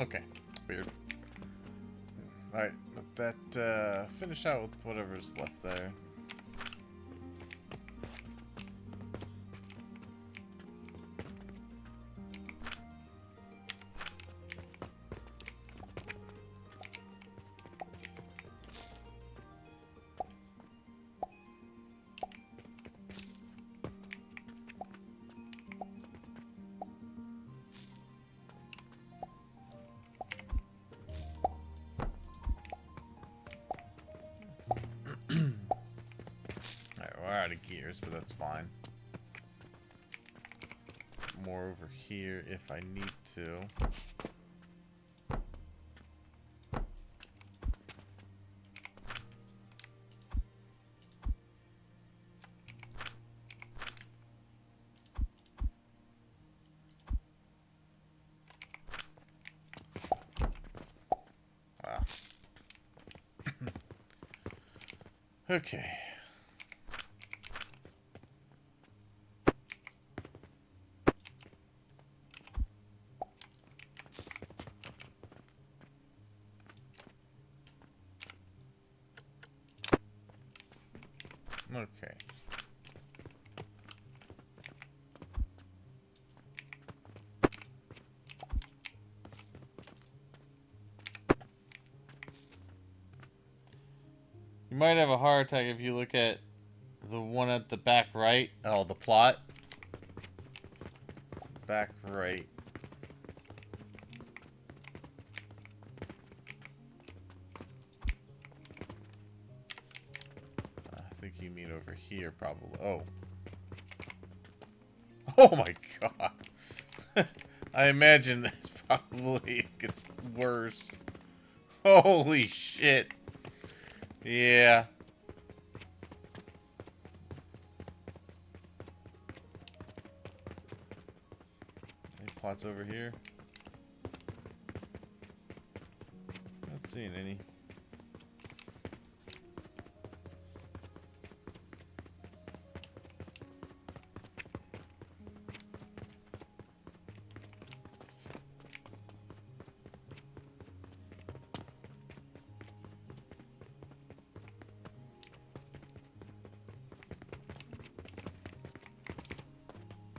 Okay, weird. Alright, let that finish out with whatever's left there. Alright, we're out of gears, but that's fine. More over here if I need to. Ah. Okay. Okay. You might have a heart attack if you look at the one at the back right. Oh, the plot. Back right. I think you mean over here, probably. Oh. Oh my god. I imagine this probably gets worse. Holy shit. Yeah. Any plots over here? Not seeing any.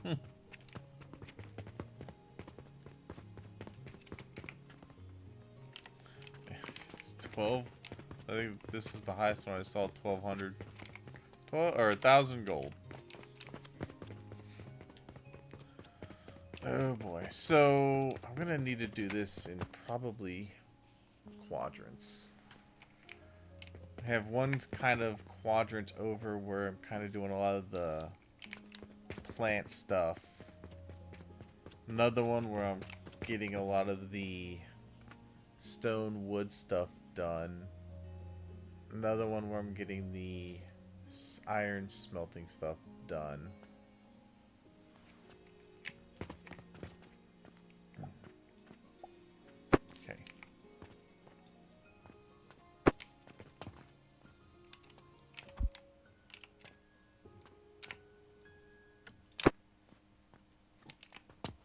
Hmm. 12. I think this is the highest one I saw. 1,200. 12 or 1,000 gold. Oh boy. So I'm gonna need to do this in probably quadrants. I have one kind of quadrant over where I'm kind of doing a lot of the plant stuff. Another one where I'm getting a lot of the stone wood stuff done. Another one where I'm getting the iron smelting stuff done. Okay.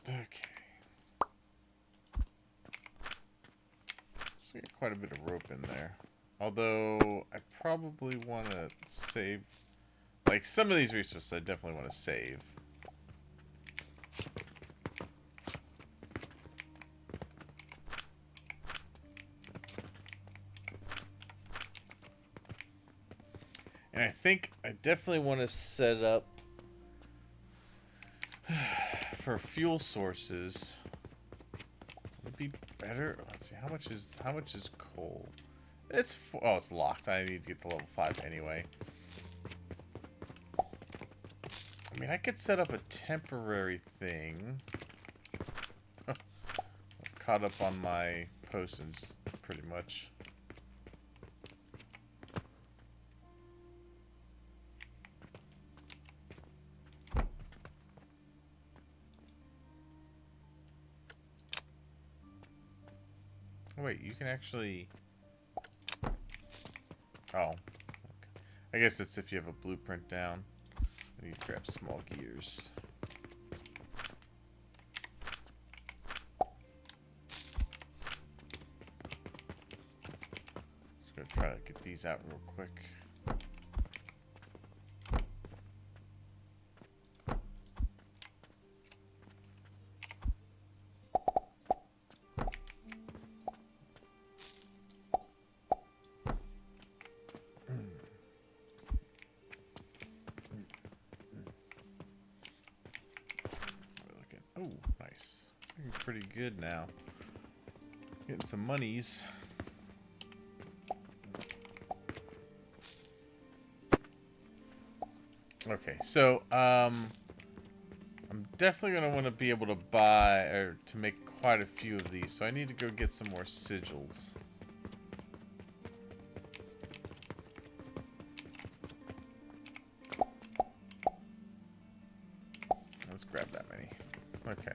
Okay. quite a bit of rope in there. Although, I probably want to save... Like, some of these resources I definitely want to save. And I think I definitely want to set up for fuel sources. Would be better. Let's see, how much is coal? It's it's locked. I need to get to level 5 anyway. I mean, I could set up a temporary thing. I've caught up on my potions pretty much. Wait, you can actually... Oh. Okay. I guess it's if you have a blueprint down. You grab small gears. Just gonna try to get these out real quick. Oh, nice. Looking pretty good now. Getting some monies. Okay, so I'm definitely gonna want to be able to buy or to make quite a few of these. So I need to go get some more sigils. Let's grab that many. Okay.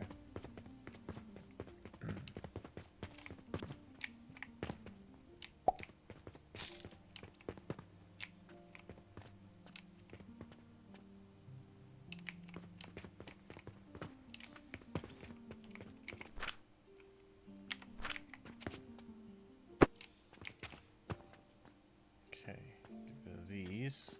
Okay, get rid of these.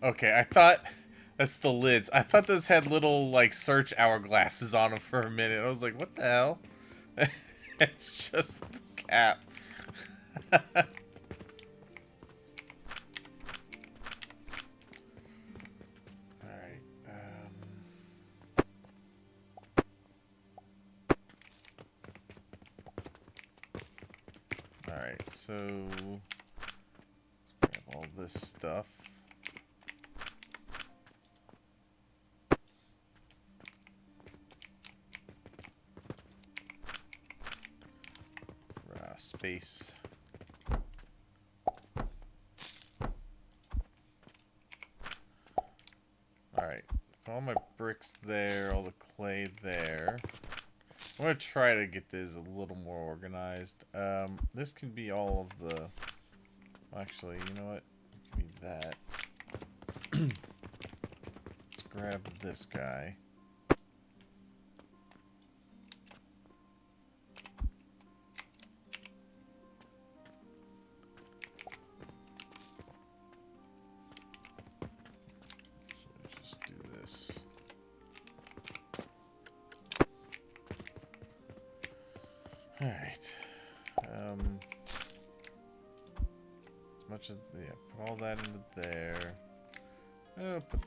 Okay, I thought... That's the lids. I thought those had little, like, search hourglasses on them for a minute. I was like, what the hell? It's just the cap. Alright, Alright, so... Let's grab all this stuff. Space. Alright, all my bricks there, all the clay there. I'm gonna try to get this a little more organized. This can be all of the... Actually, you know what? Give me that. Let's grab this guy. Alright. As much as... Yeah, put all that into there. Put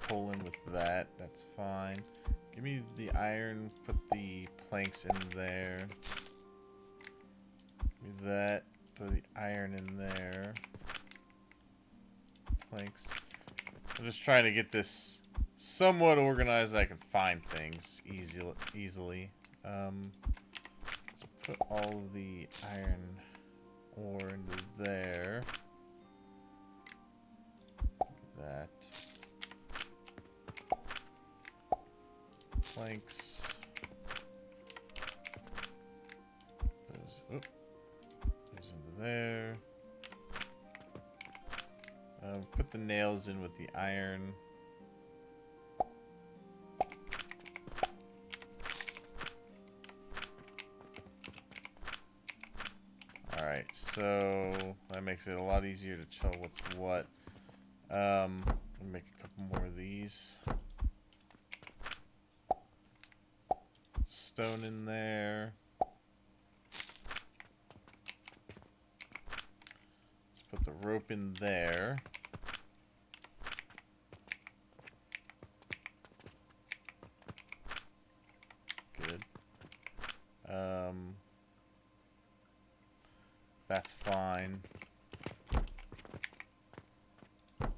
coal in with that. That's fine. Give me the iron. Put the planks in there. Give me that. Throw the iron in there. Planks. I'm just trying to get this somewhat organized so I can find things easily. Put all of the iron ore into there. That. Planks. Those into there. put the nails in with the iron. Alright, so that makes it a lot easier to tell what's what. I'll make a couple more of these. Stone in there. Let's put the rope in there. Good. That's fine. Alright.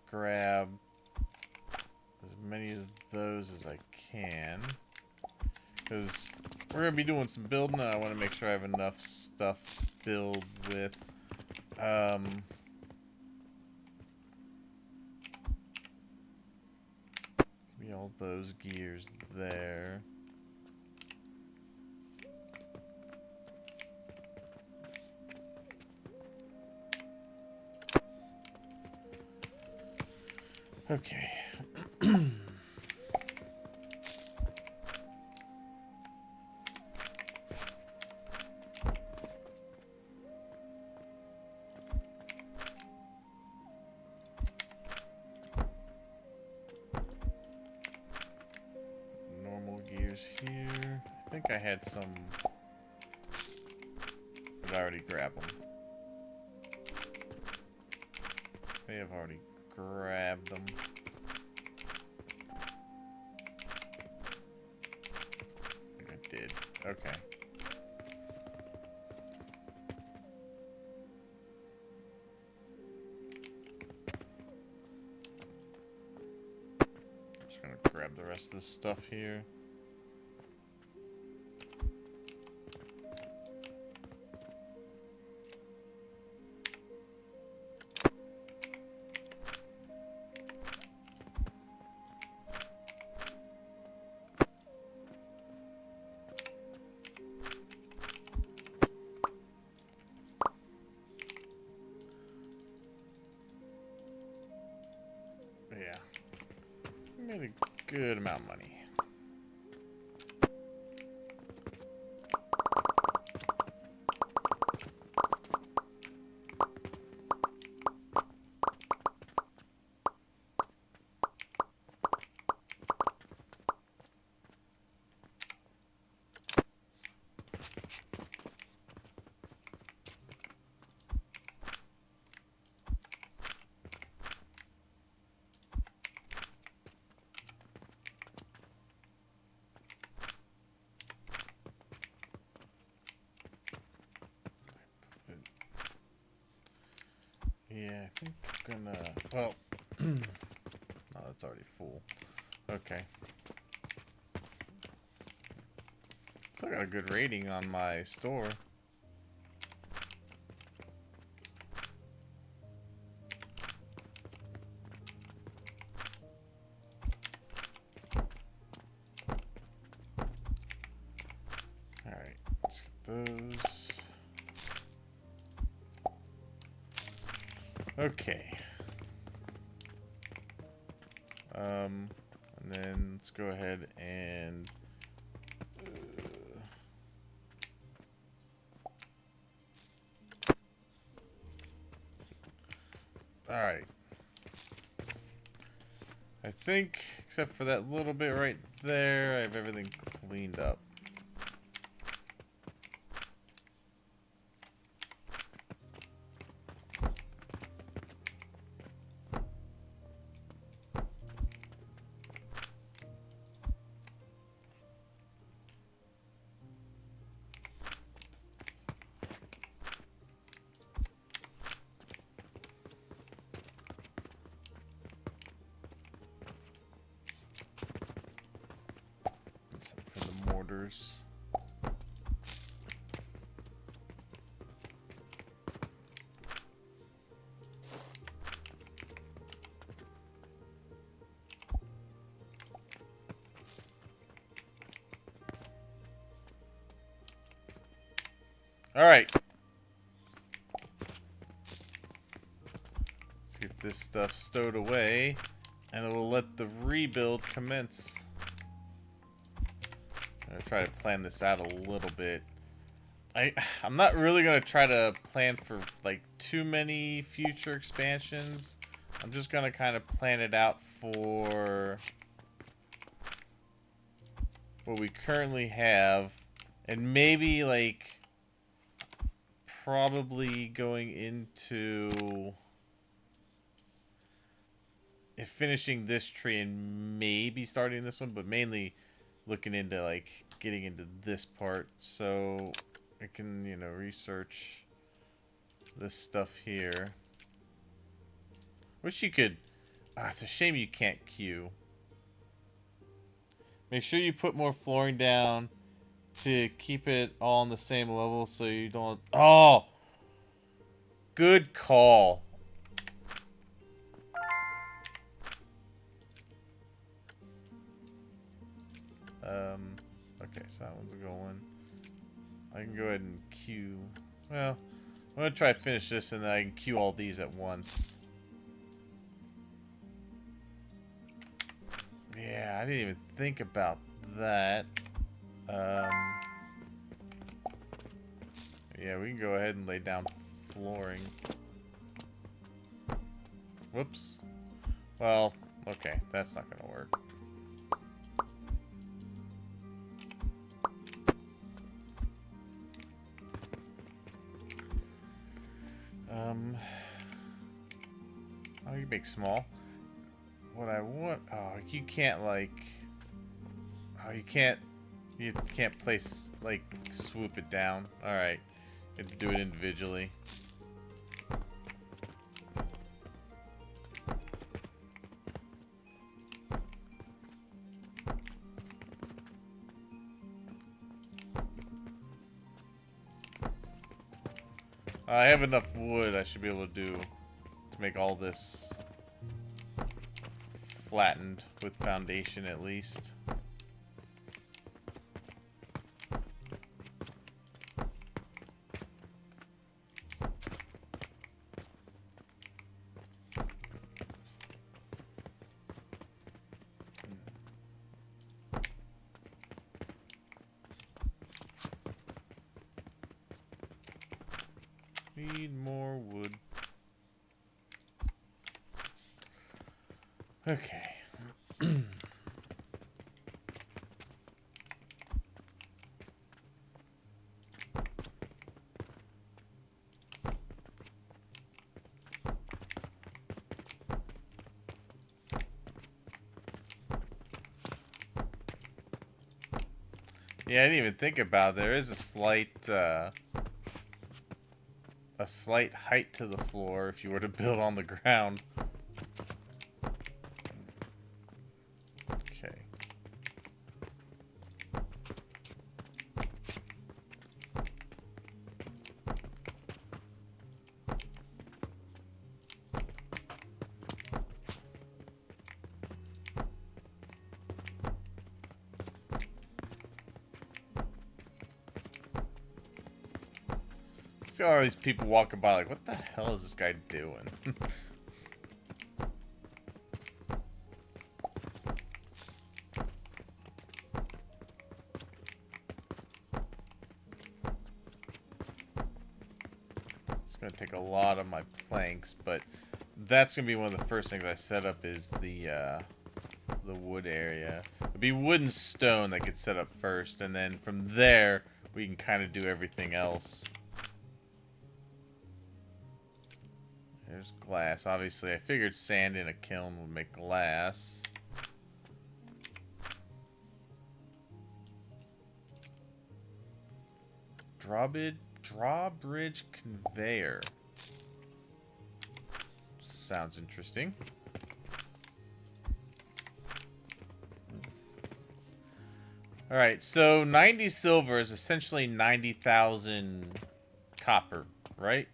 Grab as many of those as I can. Because we're going to be doing some building and I want to make sure I have enough stuff to build with. Give me all those gears there. Okay. Normal gears here. I think I had some, but I already grabbed them. I may have already grabbed them. I think I did. Okay. I'm just gonna grab the rest of this stuff here. Yeah. Made a good amount of money. Yeah, I think I'm gonna... Well... oh, that's already full. Okay. Still got a good rating on my store. Alright, let's get those. Okay. And then let's go ahead and alright. I think, except for that little bit right there, I have everything cleaned up. Except for the mortars. Alright. Let's get this stuff stowed away, and we'll let the rebuild commence. I'm gonna try to plan this out a little bit. I'm not really gonna try to plan for like too many future expansions. I'm just gonna kind of plan it out for what we currently have, and maybe like probably going into finishing this tree and maybe starting this one, but mainly looking into like getting into this part so I can, you know, research this stuff here. Wish you could. It's a shame you can't queue. Make sure you put more flooring down to keep it all on the same level so you don't... Oh! Good call. Okay, so that one's going. I can go ahead and queue. Well, I'm going to try to finish this and then I can queue all these at once. Yeah, I didn't even think about that. Yeah, we can go ahead and lay down flooring. Whoops. Well, okay, that's not gonna work. Oh, you make small. What I want... Oh, you can't, like... Oh, you can't place, like, swoop it down. Alright. You have to do it individually. I have enough wood I should be able to do to make all this flattened with foundation at least. Need more wood. Okay. Yeah, I didn't even think about it. There is a slight height to the floor if you were to build on the ground. Okay. See all these people walking by like, what the hell is this guy doing? It's gonna take a lot of my planks, but that's gonna be one of the first things I set up is the wood area. It'd be wood and stone that gets set up first, and then from there we can kind of do everything else. There's glass. Obviously, I figured sand in a kiln would make glass. Drawbridge conveyor. Sounds interesting. Alright, so 90 silver is essentially 90,000 copper, right?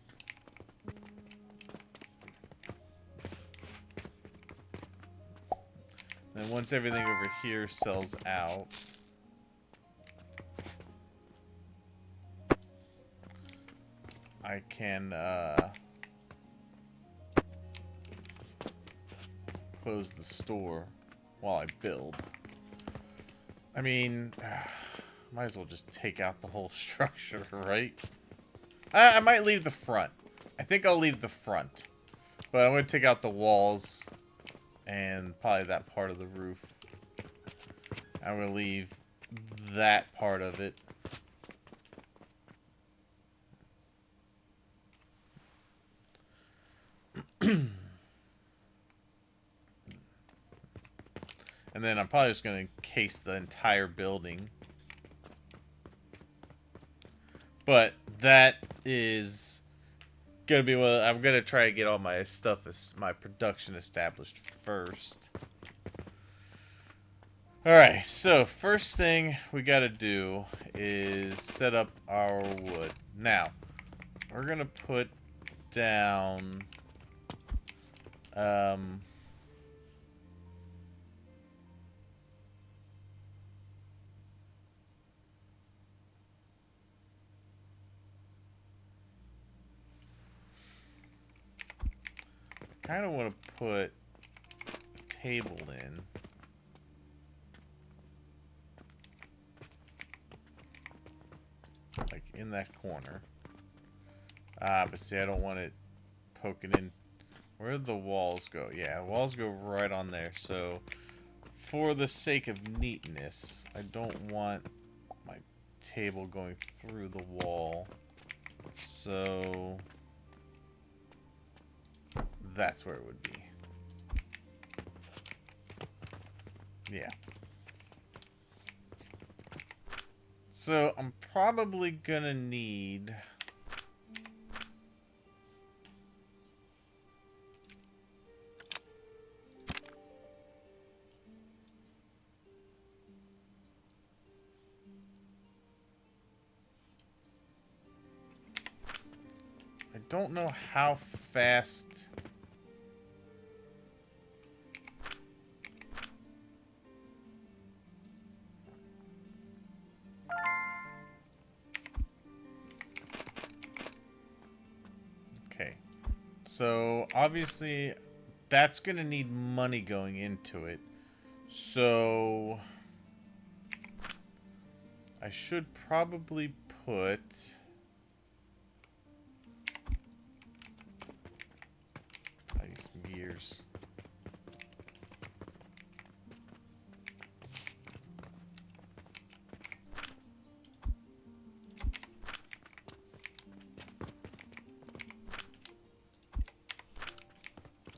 And once everything over here sells out, I can close the store while I build. I mean, might as well just take out the whole structure, right? I might leave the front. I think I'll leave the front. But I'm going to take out the walls and probably that part of the roof. I'm going to leave that part of it. And then I'm probably just going to encase the entire building. But that is going to be what I'm going to try to get all my stuff, my production established first. Alright, so first thing we got to do is set up our wood. Now, we're going to put down kind of want to put a table in. Like in that corner. But see, I don't want it poking in. Where did the walls go? Yeah, the walls go right on there. So, for the sake of neatness, I don't want my table going through the wall. So, that's where it would be. Yeah. So, I'm probably gonna need... I don't know how fast... Okay. So, obviously, that's going to need money going into it. So, I should probably put... I need some gears.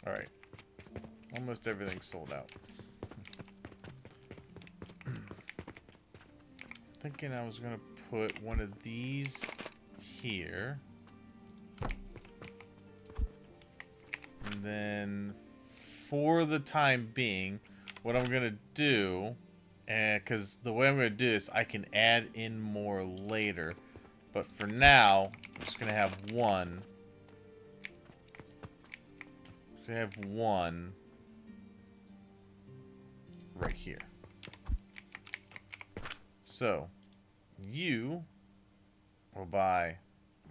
Alright. Almost everything's sold out. Thinking I was going to put one of these here. And then, for the time being, what I'm going to do, because the way I'm going to do this, I can add in more later. But for now, I'm just going to have one. I have one right here. So, you will buy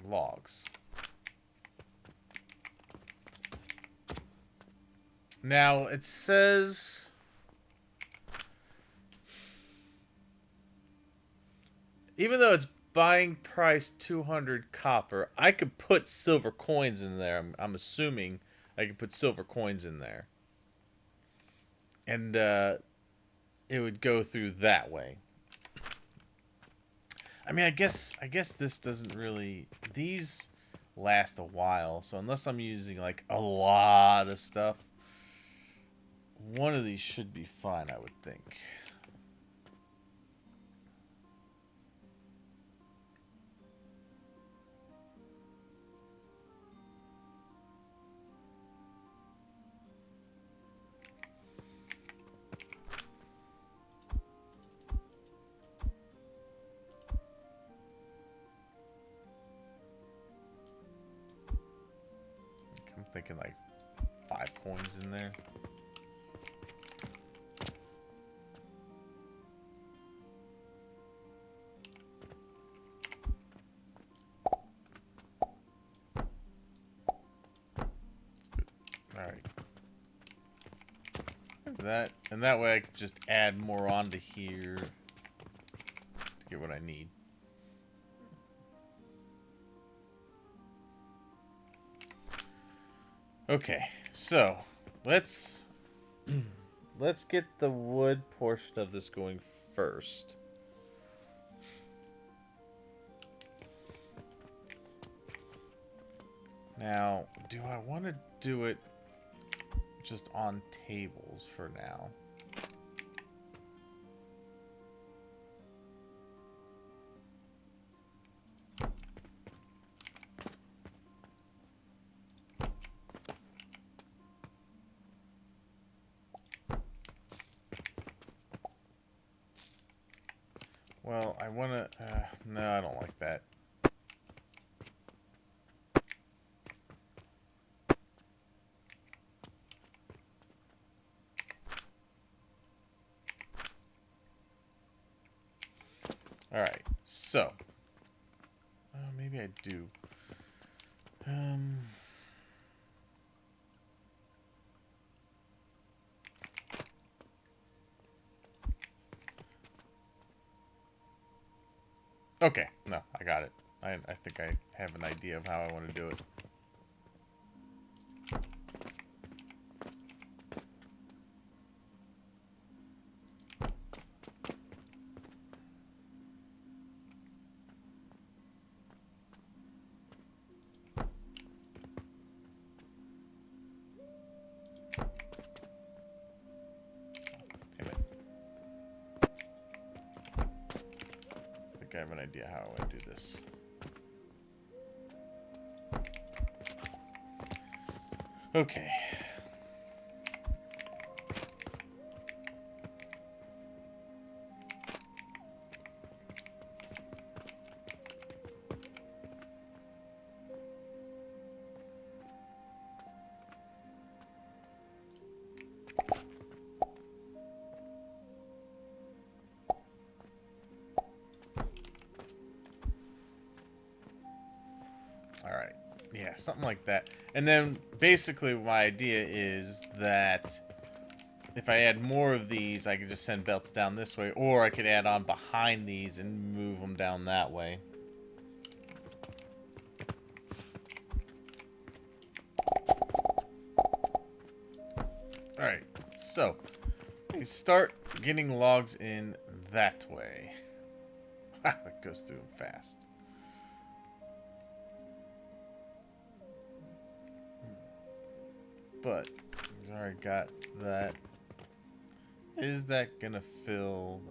logs. Now, it says... Even though it's buying price 200 copper, I could put silver coins in there. I'm assuming I could put silver coins in there. And it would go through that way. I mean, I guess this doesn't really... These last a while, so unless I'm using, like, a lot of stuff, one of these should be fine, I would think. I'm thinking like 5 coins in there. that, and that way I can just add more onto here to get what I need. Okay, so let's let's get the wood portion of this going first. Now, do I want to do it just on tables for now? Well, I want to... no, I don't like that. Alright, so... maybe I do. Okay, no, I got it. I think I have an idea of how I want to do it. Damn it. I think I have an idea how I want to do this. Okay. Alright. Yeah, something like that. And then basically my idea is that if I add more of these, I could just send belts down this way, or I could add on behind these and move them down that way. Alright, so we start getting logs in that way. That goes through them fast. But we've already got that. Is that gonna fill?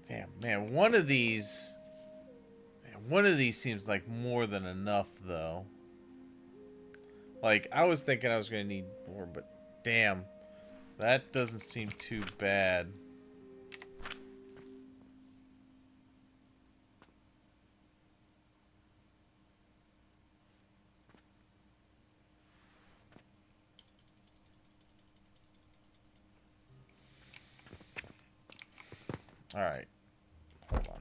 Damn, man, one of these seems like more than enough, though. Like, I was thinking I was gonna need more, but damn, that doesn't seem too bad. Alright. Hold on.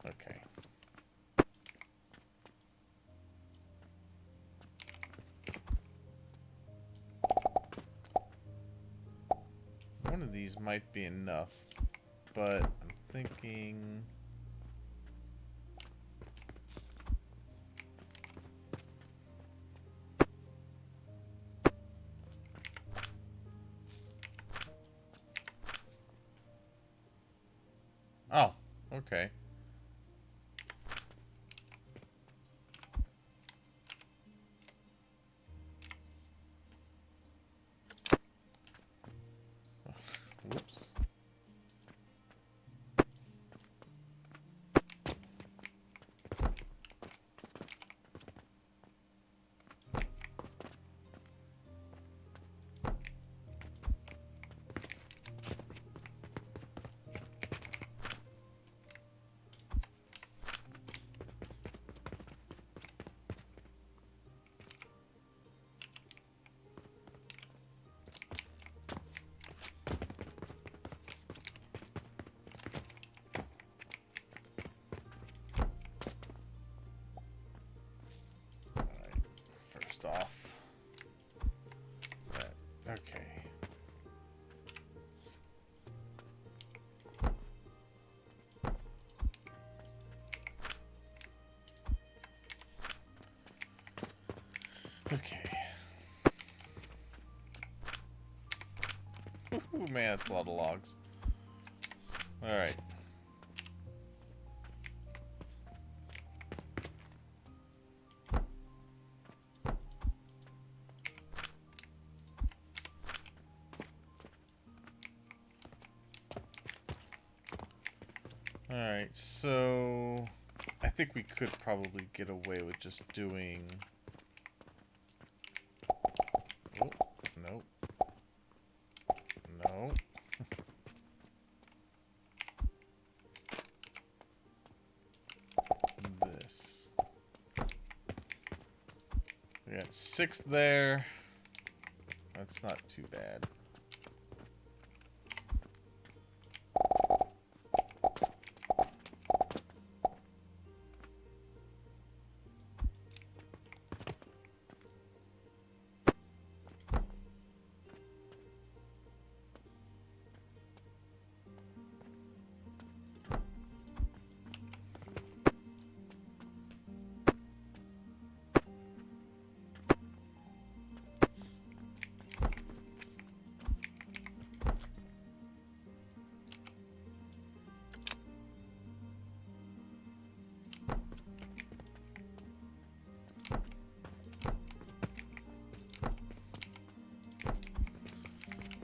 Okay. One of these might be enough, but I'm thinking... Oh, okay. Whoops. Okay. Okay. Ooh, man, that's a lot of logs. Alright. Alright, so I think we could probably get away with just doing... Oh, nope. No. This. We got 6 there. That's not too bad.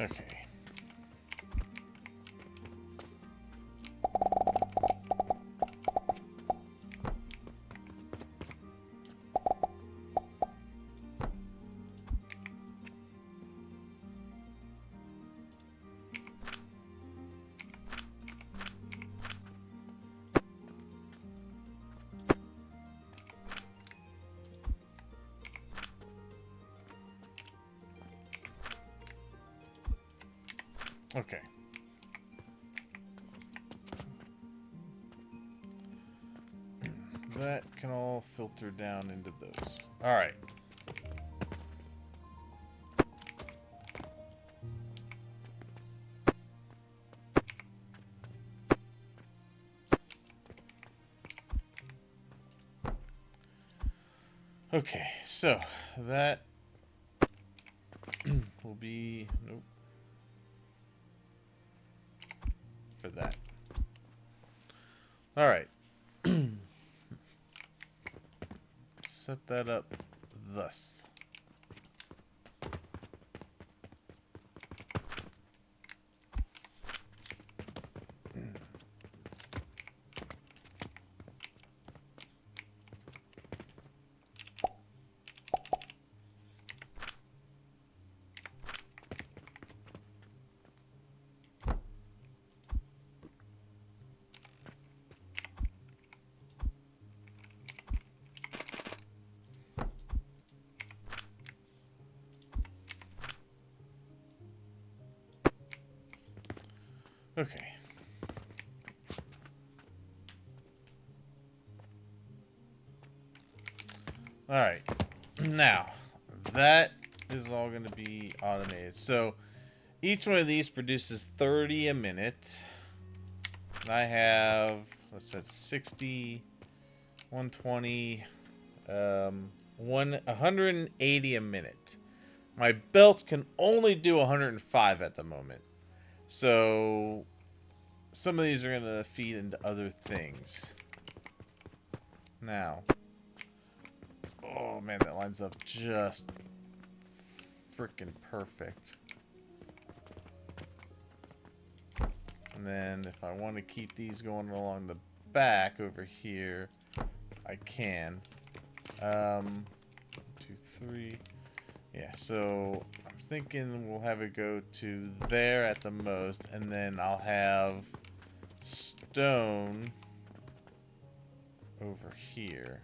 Okay. Okay. That can all filter down into those. Alright. Okay, so that will be... Nope. For that. Alright. Set that up thus. Okay. Alright. Now, that is all going to be automated. So, each one of these produces 30 a minute. And I have, what's that, 60, 120, 180 a minute. My belts can only do 105 at the moment. So, some of these are going to feed into other things. Now, oh man, that lines up just freaking perfect. And then if I want to keep these going along the back over here, I can. 1, 2, 3. Yeah, so I'm thinking we'll have it go to there at the most, and then I'll have stone over here.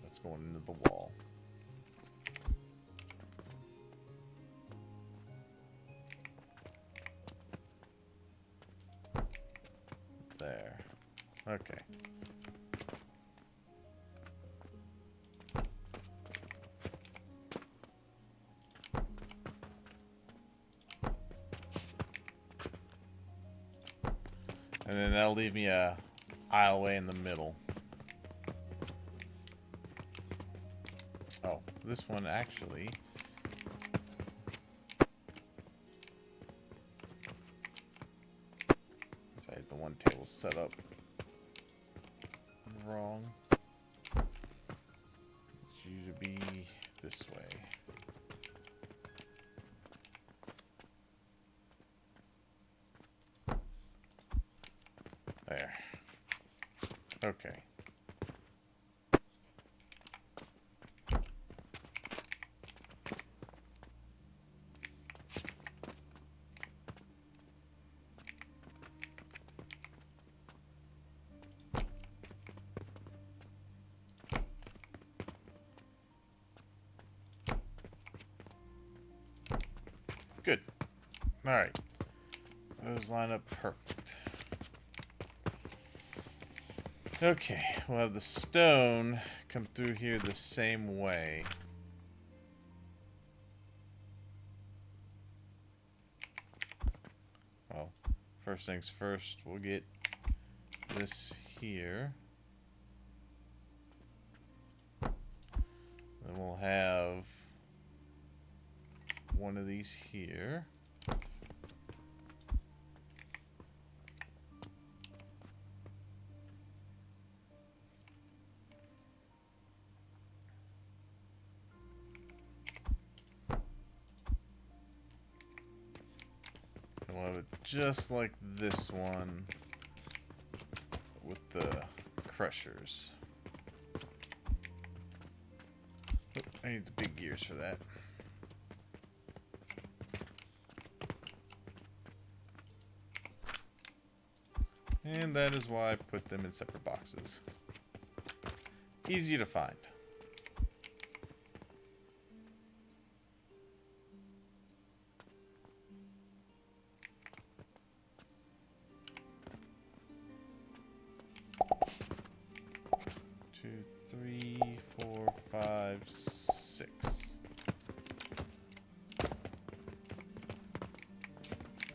That's going into the wall. There. Okay. then that'll leave me a aisleway in the middle. Oh, this one actually. I had the one table set up wrong. It's you to be this way. There. Okay. Good. All right. Those line up perfect. Okay, we'll have the stone come through here the same way. Well, first things first, we'll get this here. Then we'll have one of these here. And we'll have it just like this one with the crushers. Oh, I need the big gears for that. And that is why I put them in separate boxes. Easy to find. Two, three, four, five, six.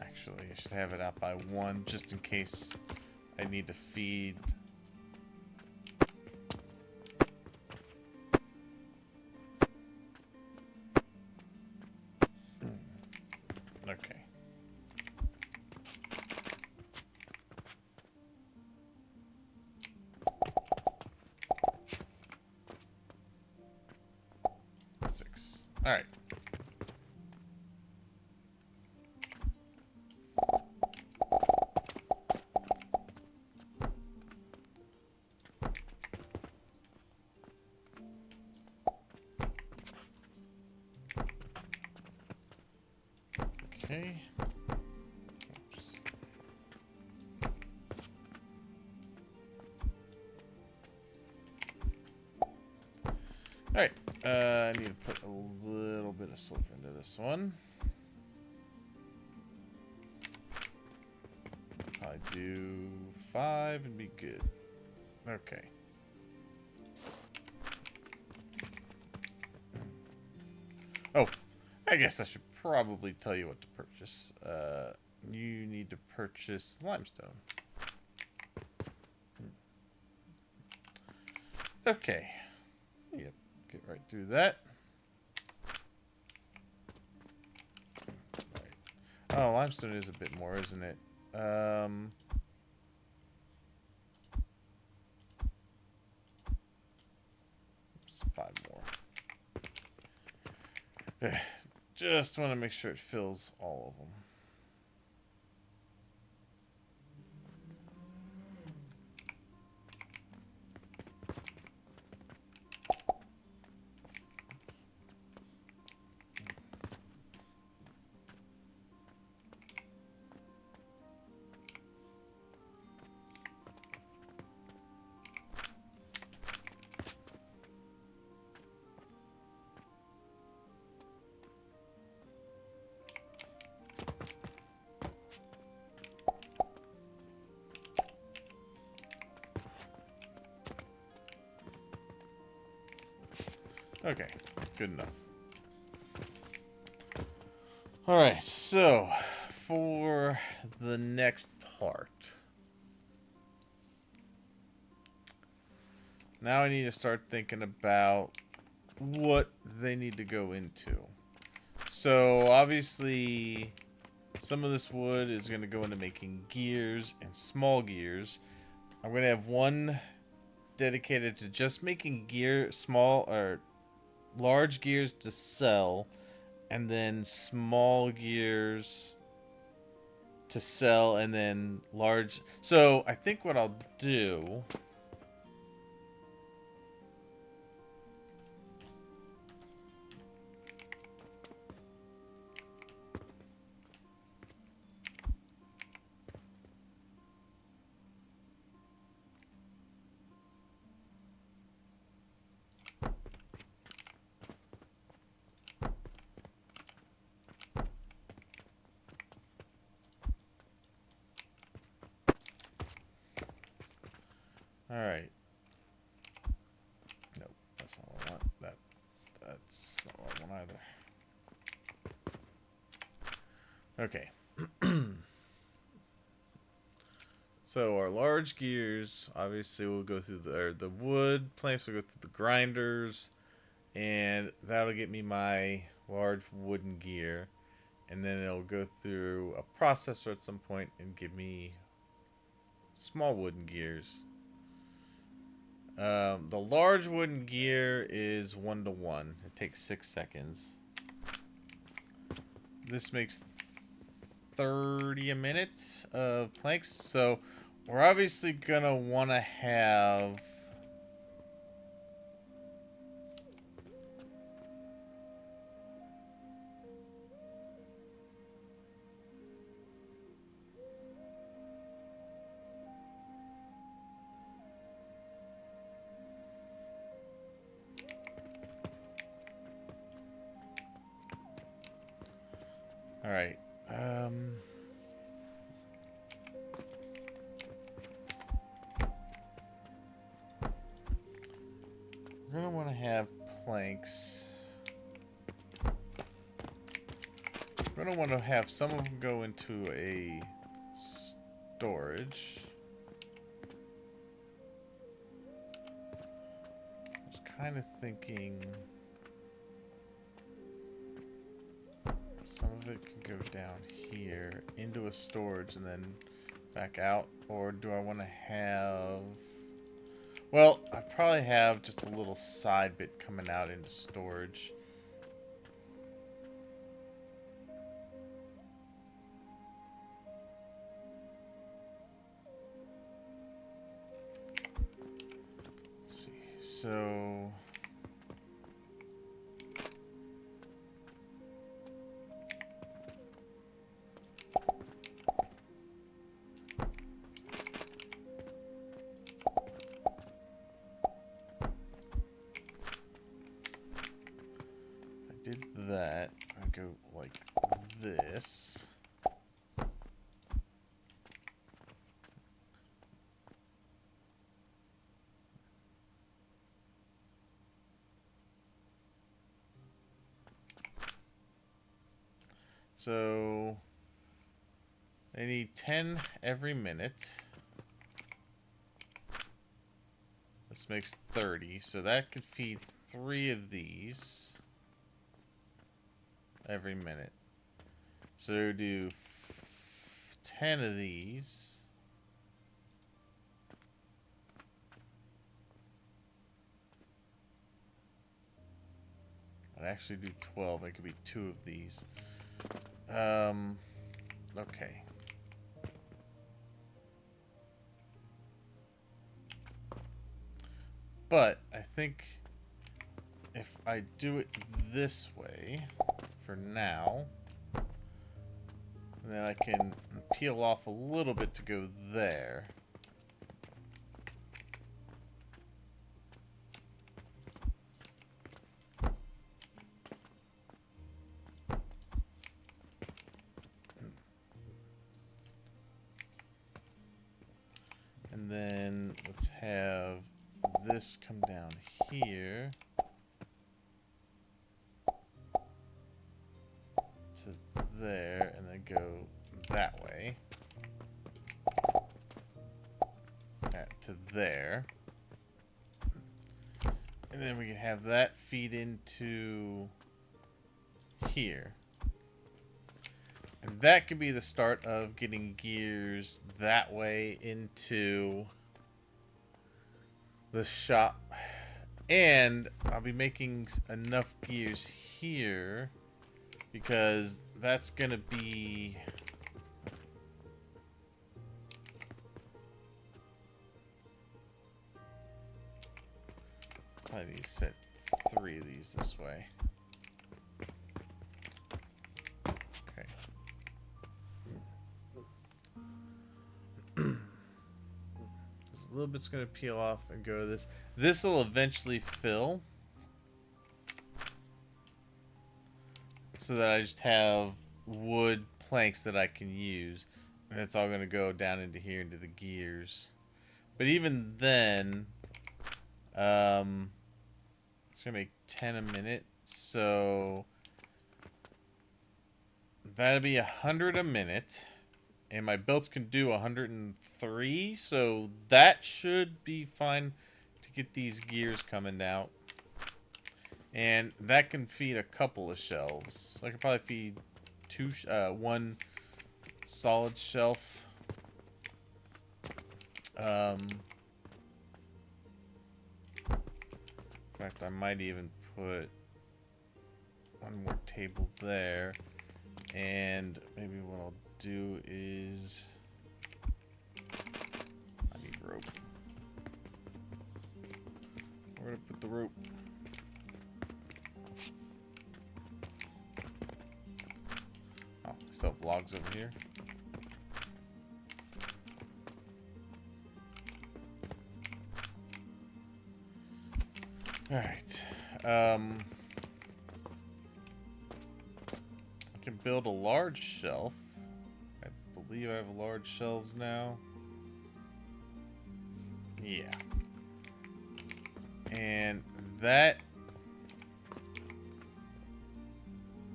Actually, I should have it out by one just in case I need to feed. Okay. Six. All right. Okay. Oops. All right. I need to put a little bit of silver into this one. Probably do 5 and be good. Okay. Oh, I guess I should probably tell you what to purchase. You need to purchase limestone. Okay. Yep, get right through that. Right. Oh, limestone is a bit more, isn't it? Oops, 5 more. Just want to make sure it fills all of them. Okay, good enough. Alright, so for the next part, Now I need to start thinking about what they need to go into. So obviously some of this wood is going to go into making gears and small gears. I'm going to have one dedicated to just making large gears to sell, and then small gears to sell, and then large. So I think what I'll do, all right. Nope, that's not what I want. That's not what I want either. Okay. So our large gears, obviously, will go through the wood planks will go through the grinders, and that'll get me my large wooden gear, and then it'll go through a processor at some point and give me small wooden gears. The large wooden gear is 1-to-1. It takes 6 seconds. This makes 30 a minute of planks, so we're obviously gonna want to have all right. We're gonna want to have planks. We're gonna want to have some of them go into a storage. I was kind of thinking some of it can go down here into a storage and then back out, or do I want to have... Well, I probably have just a little side bit coming out into storage. Let's see, so... did that, I go like this. So they need 10 every minute. This makes 30, so that could feed 3 of these every minute. So do 10 of these. I'd actually do 12. It could be 2 of these. Okay. But I think if I do it this way for now, then I can peel off a little bit to go there. And then let's have this come down here to there, and then go that way. That to there. And then we can have that feed into here. And that could be the start of getting gears that way into the shop. And I'll be making enough gears here because that's going to be... I need to set 3 of these this way. Okay. A little bit's going to peel off and go to this. This will eventually fill. So that I just have wood planks that I can use. And it's all going to go down into here into the gears. But even then... it's gonna make 10 a minute, so that'll be 100 a minute, and my belts can do 103, so that should be fine to get these gears coming out. And that can feed a couple of shelves. I could probably feed one solid shelf. In fact, I might even put one more table there. And maybe what I'll do is... I need rope. Where to put the rope? Oh, I still have logs over here. Alright. I can build a large shelf. I believe I have large shelves now. Yeah. And that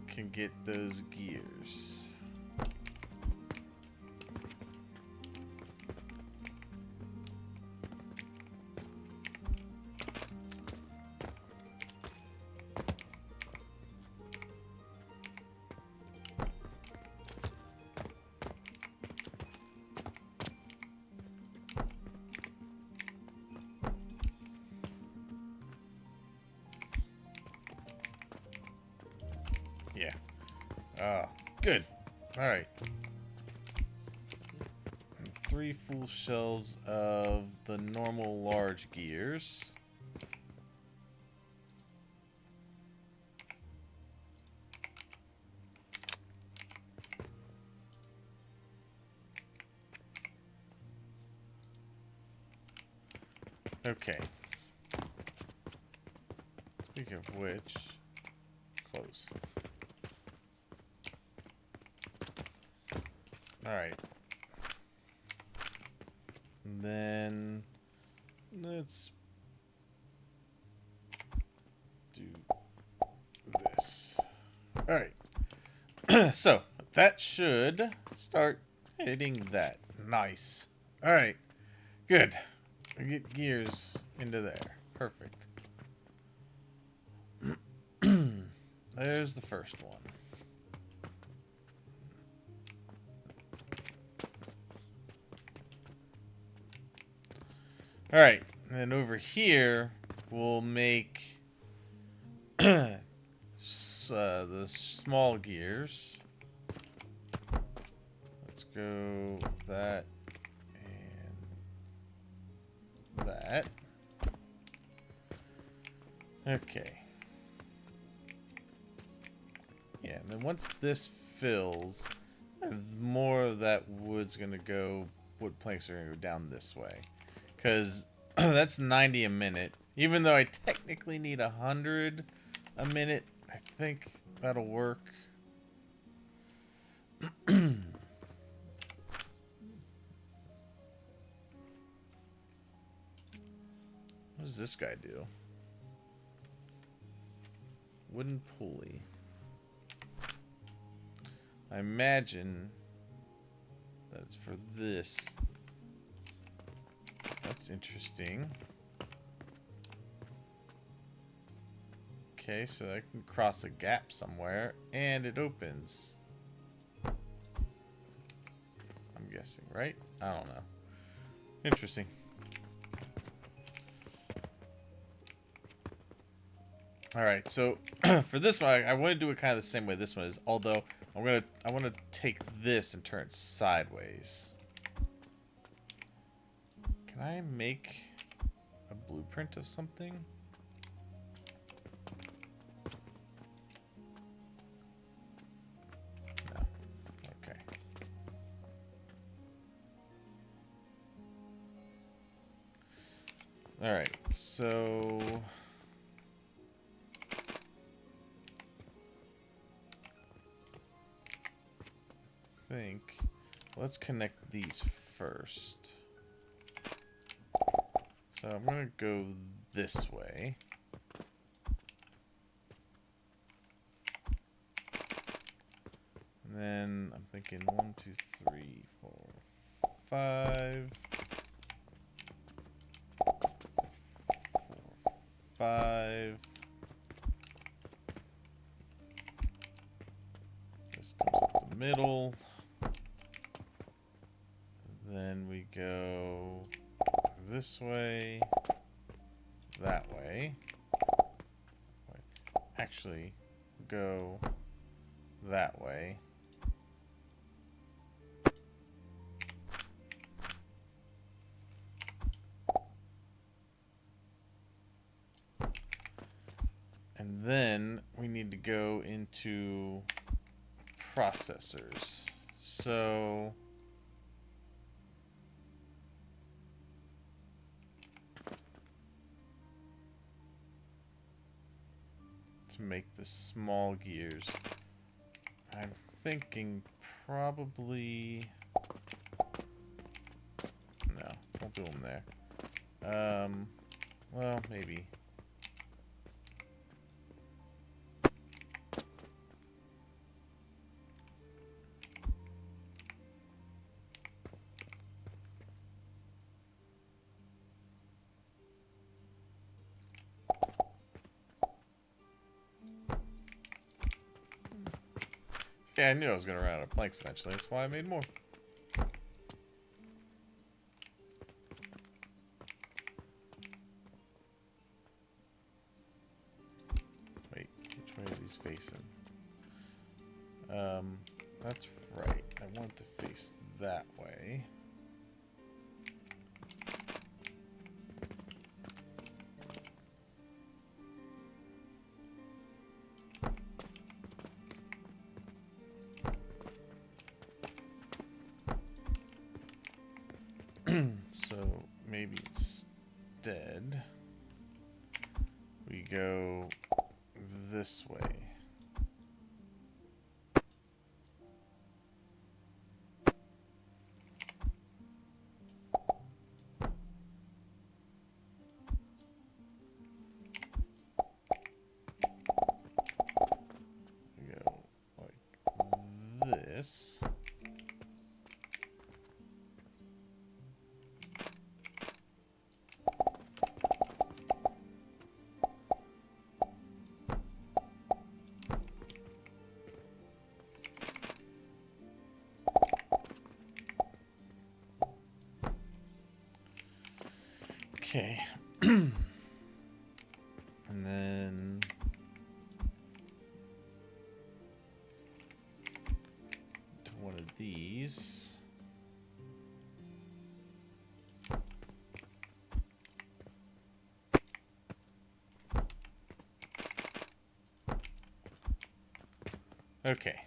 can get those gears. Yeah. Good. Alright. 3 full shelves of the normal large gears. Okay. Speaking of which, close. Alright. Then let's do this. Alright. So that should start hitting that. Nice. Alright. Good. We get gears into there. Perfect. There's the first one. Alright, and then over here, we'll make the small gears. Let's go that and that. Okay. Yeah, and then once this fills, more of that wood's gonna go, wood planks are gonna go down this way. Because that's 90 a minute. Even though I technically need 100 a minute, I think that'll work. What does this guy do? Wooden pulley. I imagine that's for this. That's interesting. Okay, so I can cross a gap somewhere, and it opens. I'm guessing, right? I don't know. Interesting. Alright, so for this one, I want to do it kind of the same way this one is, although I want to take this and turn it sideways. Can I make a blueprint of something? No. Okay. Alright, so let's connect these first. So I'm gonna go this way. And then I'm thinking 1, 2, 3, 4, 5. 4, 5. This comes up the middle. Then we go this way, that way. Actually, go that way. And then we need to go into processors. So to make the small gears, I'm thinking probably no, won't do them there. Well, maybe. Yeah, I knew I was going to run out of planks eventually. That's why I made more. Wait, which way are these facing? That's right. I want to face that way. So maybe instead we go this way. We go like this. Okay. And then to one of these. Okay.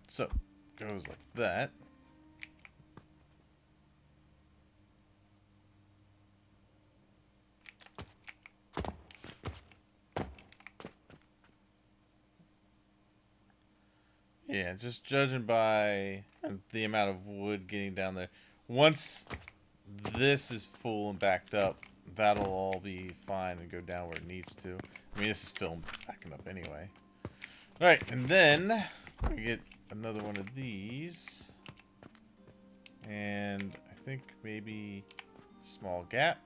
So, goes like that. Yeah, just judging by the amount of wood getting down there. Once this is full and backed up, that'll all be fine and go down where it needs to. I mean, this is film backing up anyway. Alright, and then we get another one of these. And I think maybe small gap.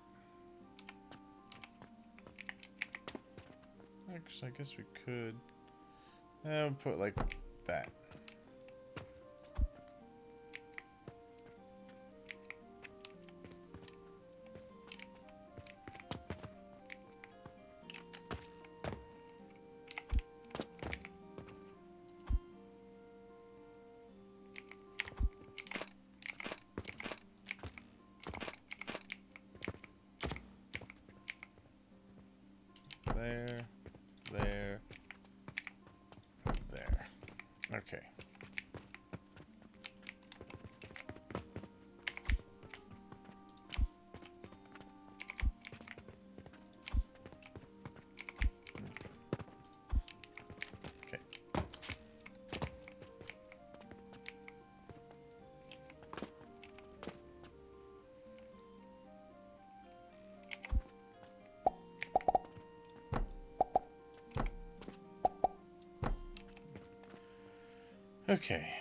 Actually, I guess we could. We'll put like that. There, there, there. Okay. Okay. Okay.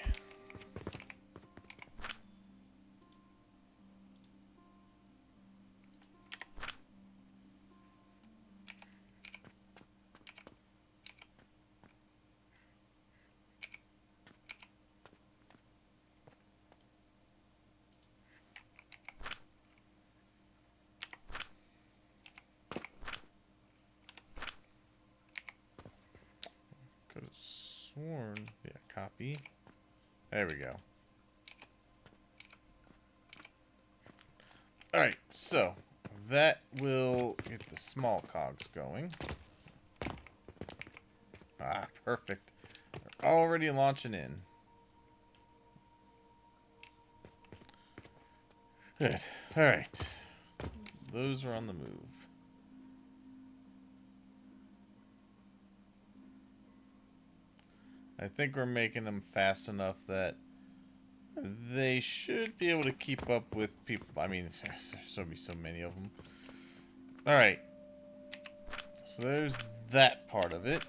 Could have sworn. Yeah, copy. There we go. Alright, so that will get the small cogs going. Ah, perfect. They're already launching in. Good. Alright. Those are on the move. I think we're making them fast enough that they should be able to keep up with people. I mean, there's so many of them. Alright. So there's that part of it.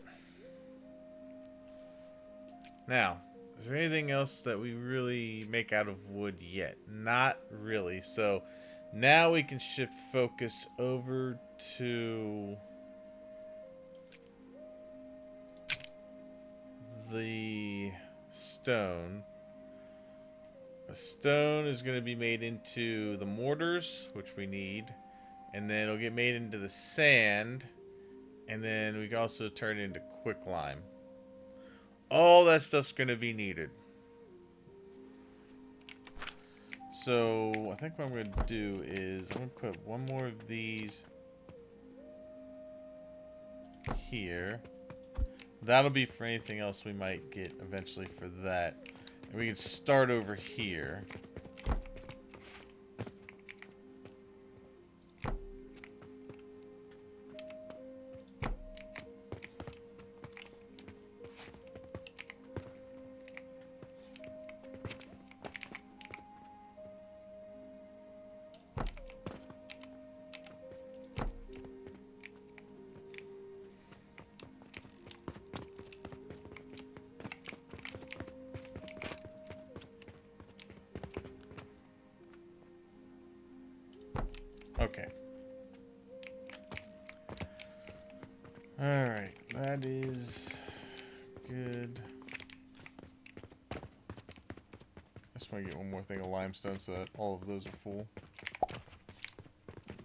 Now, is there anything else that we really make out of wood yet? Not really. So now we can shift focus over to the stone. The stone is going to be made into the mortars, which we need. And then it'll get made into the sand. And then we can also turn it into quicklime. All that stuff's going to be needed. So I think what I'm going to do is I'm going to put one more of these here. That'll be for anything else we might get eventually for that. And we can start over here. Okay. Alright, that is good. I just want to get one more thing of limestone so that all of those are full.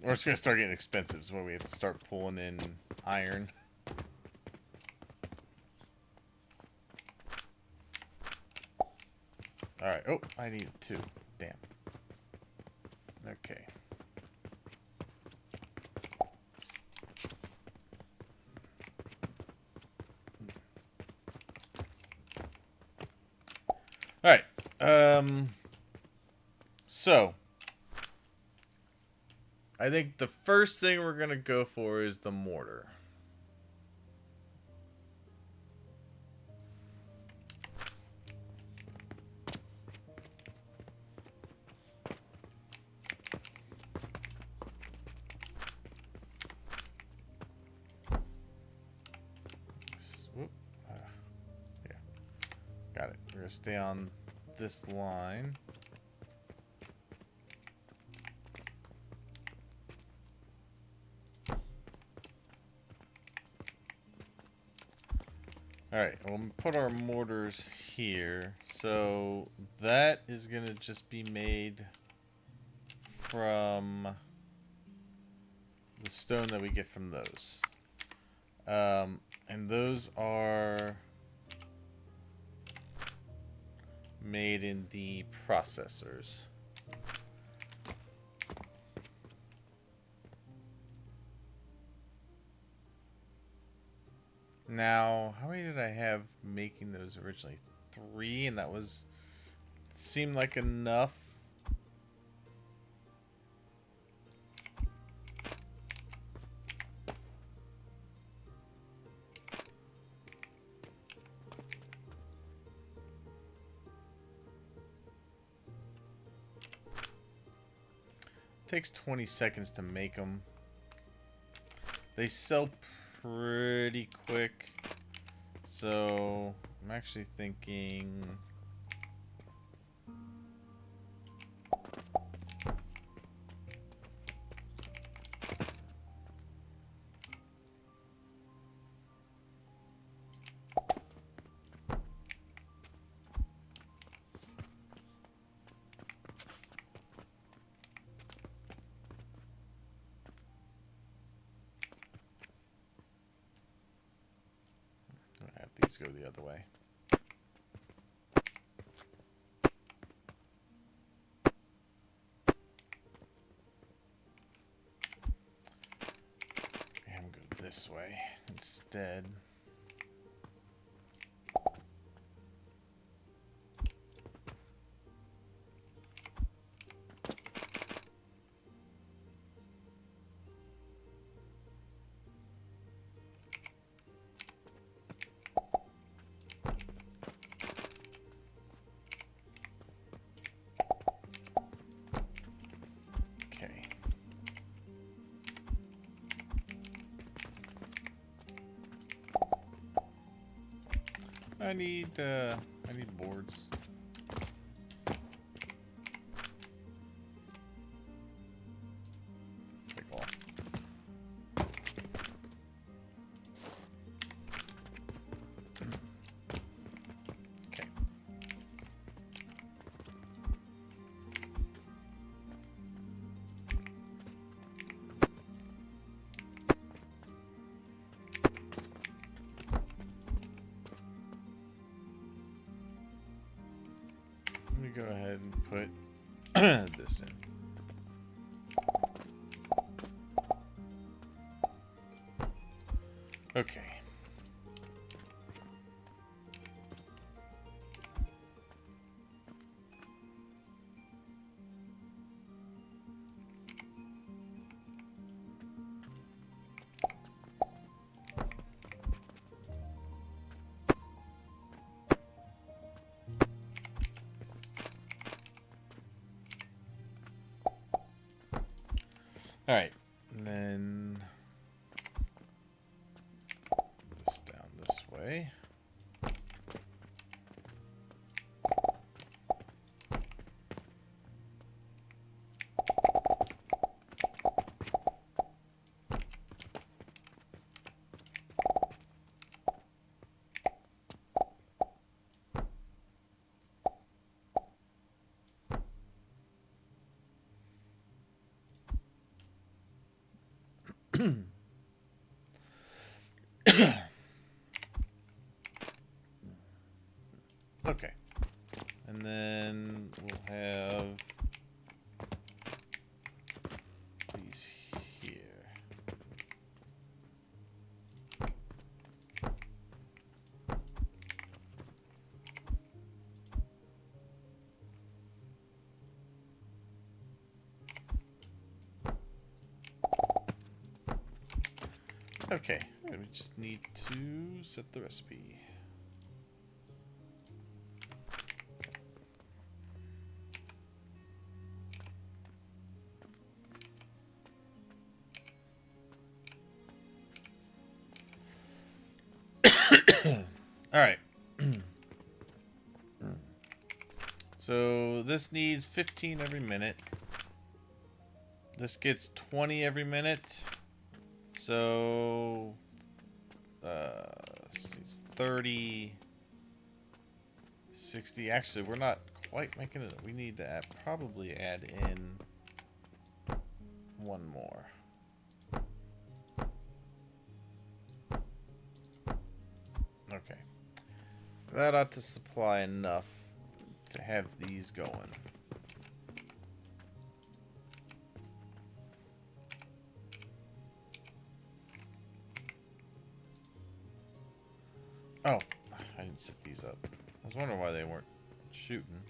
Or it's going to start getting expensive, so we have to start pulling in iron. Alright, oh, I need two. Damn. Okay. Alright, so I think the first thing we're gonna go for is the mortar. Yeah, got it. We're gonna stay on this line. Alright, we'll put our mortars here. So that is going to just be made from the stone that we get from those. And those are made in the processors. Now, how many did I have making those originally? 3, and that was seemed like enough. Takes 20 seconds to make them. They sell pretty quick, so I'm actually thinking these go the other way. I'm go this way instead. I need boards. Big wall. Okay. Go ahead and put this in. Okay. All right, and then this down this way. Okay, and then we'll have these here. Okay, we just need to set the recipe. All right. So this needs 15 every minute. This gets 20 every minute. So, 30, 60. Actually, we're not quite making it. We need to probably add in one more. Okay. That ought to supply enough to have these going. Oh, I didn't set these up. I was wondering why they weren't shooting.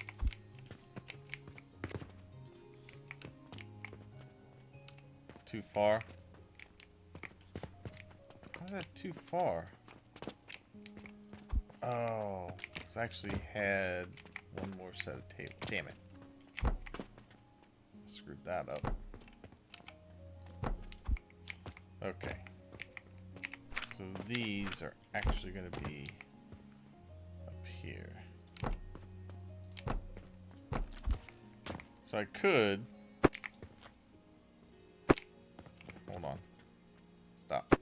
Too far? Why is that too far? Oh, it's actually had one more set of tape. Damn it. Screwed that up. Okay. So these are actually going to be up here. So I could... Hold on. Stop.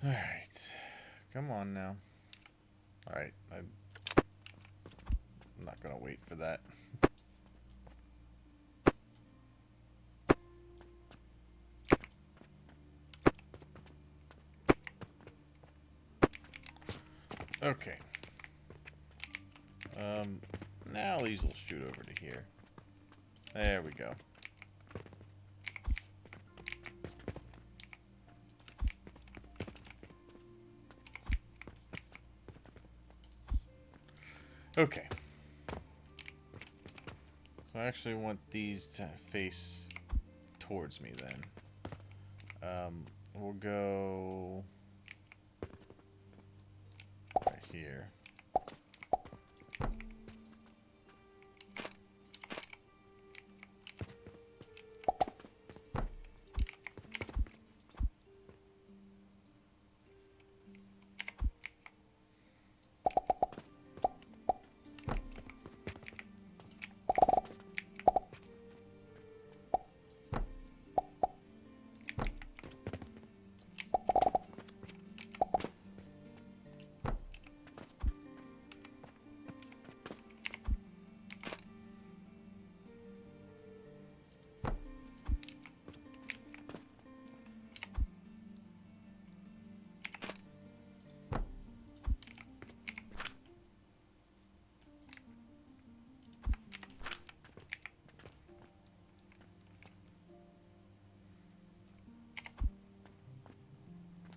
Alright. Come on now. Alright. I'm not going to wait for that. Okay. Now these will shoot over to here. There we go. Okay. So I actually want these to face towards me then. We'll go right here.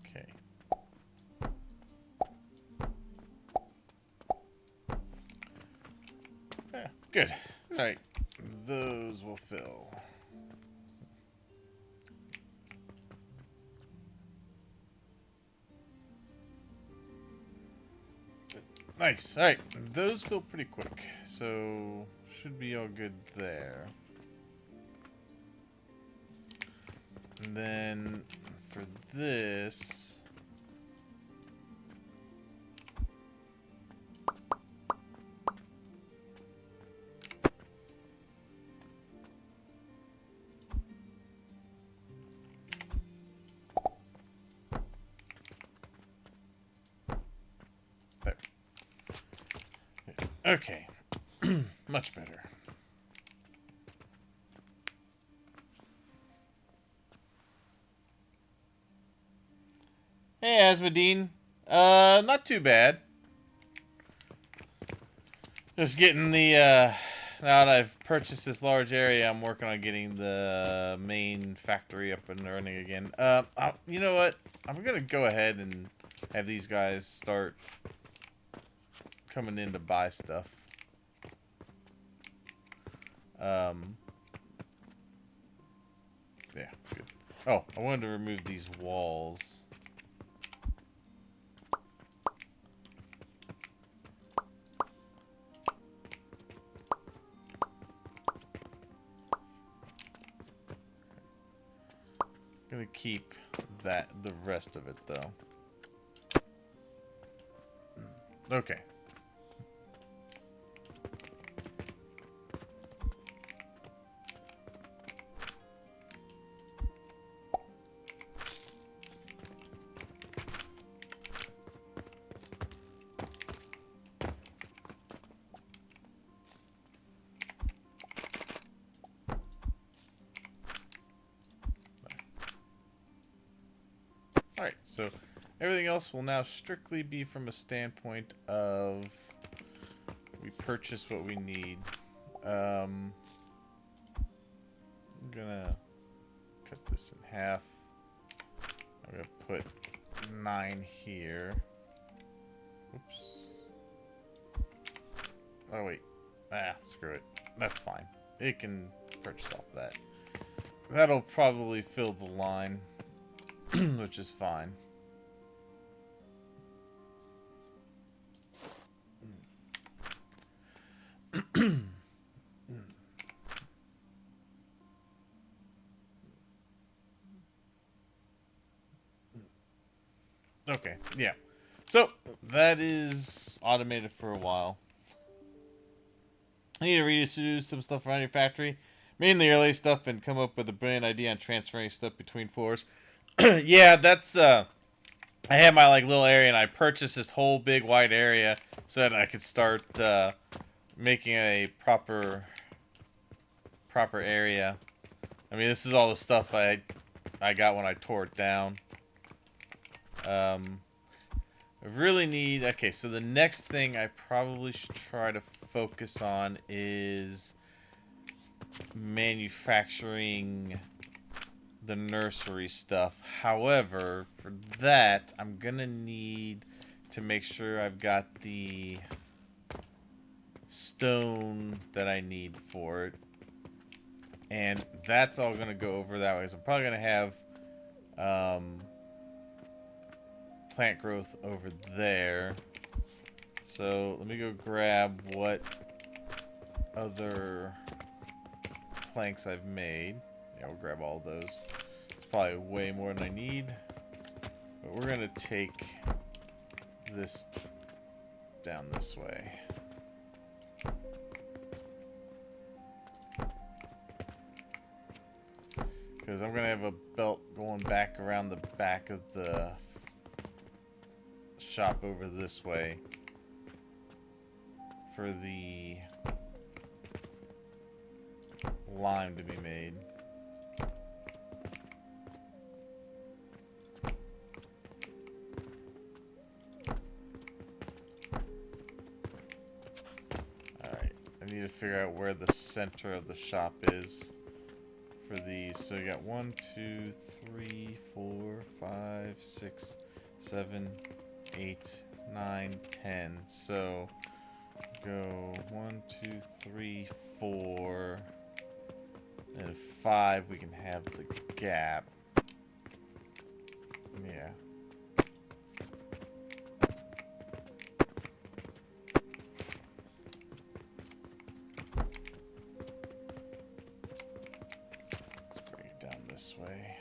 Okay. Yeah, good. Alright. Those will fill. Nice. Alright. Those fill pretty quick. So, should be all good there. And then, for this... There. Okay. Much better. Hey, Asmodine. Not too bad. Just getting the, Now that I've purchased this large area, I'm working on getting the main factory up and running again. You know what? I'm gonna go ahead and have these guys start coming in to buy stuff. Yeah, good. Oh, I wanted to remove these walls. Gonna keep the rest of it though. Okay. Alright, so everything else will now strictly be from a standpoint of we purchase what we need. I'm gonna cut this in half. I'm gonna put 9 here. Oops. Oh wait. Screw it. That's fine. It can purchase off that. That'll probably fill the line. Which is fine. Okay, yeah. So, that is automated for a while. I need to redo some stuff around your factory. Mainly early stuff and come up with a brilliant idea on transferring stuff between floors. Yeah, that's, I had my, like, little area and I purchased this whole big wide area so that I could start, making a proper area. I mean, this is all the stuff I got when I tore it down. I really need... Okay, so the next thing I probably should try to focus on is manufacturing the nursery stuff. However, for that, I'm gonna need to make sure I've got the stone that I need for it. And that's all gonna go over that way. So I'm probably gonna have plant growth over there. So let me go grab what other planks I've made. Yeah, we'll grab all those. It's probably way more than I need. But we're gonna take this down this way. Because I'm gonna have a belt going back around the back of the shop over this way for the lime to be made. Alright, I need to figure out where the center of the shop is for these. So you got 1, 2, 3, 4, 5, 6, 7, 8, 9, 10. So go 1, 2, 3, 4, and 5. We can have the gap. Yeah. Let's bring it down this way.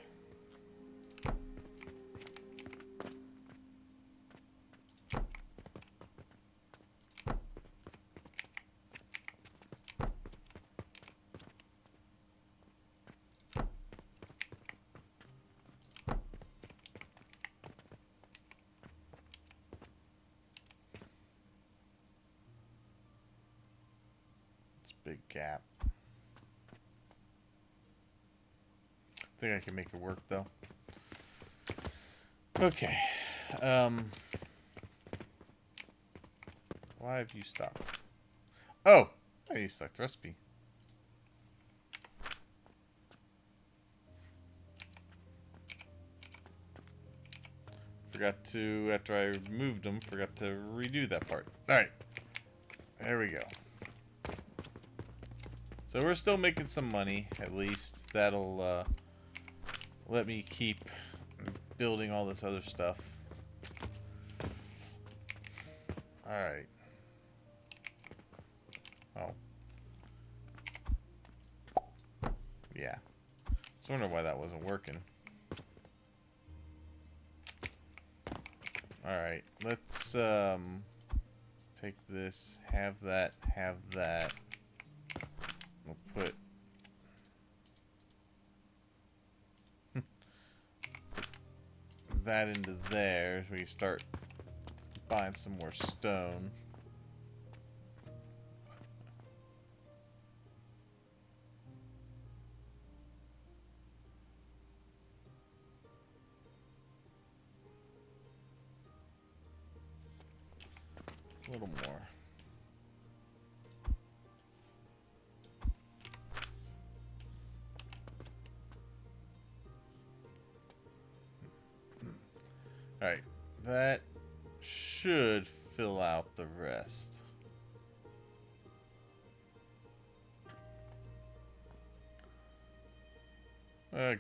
Big gap. I think I can make it work though. Okay. Why have you stopped? Oh, I need to select the recipe. Forgot to, after I removed them, forgot to redo that part. Alright. There we go. So we're still making some money, at least. That'll let me keep building all this other stuff. Alright. Oh. Yeah. I was wondering why that wasn't working. Alright, let's take this, have that, have that. We'll put that into there so we can start buying some more stone. A little more. Alright, that should fill out the rest.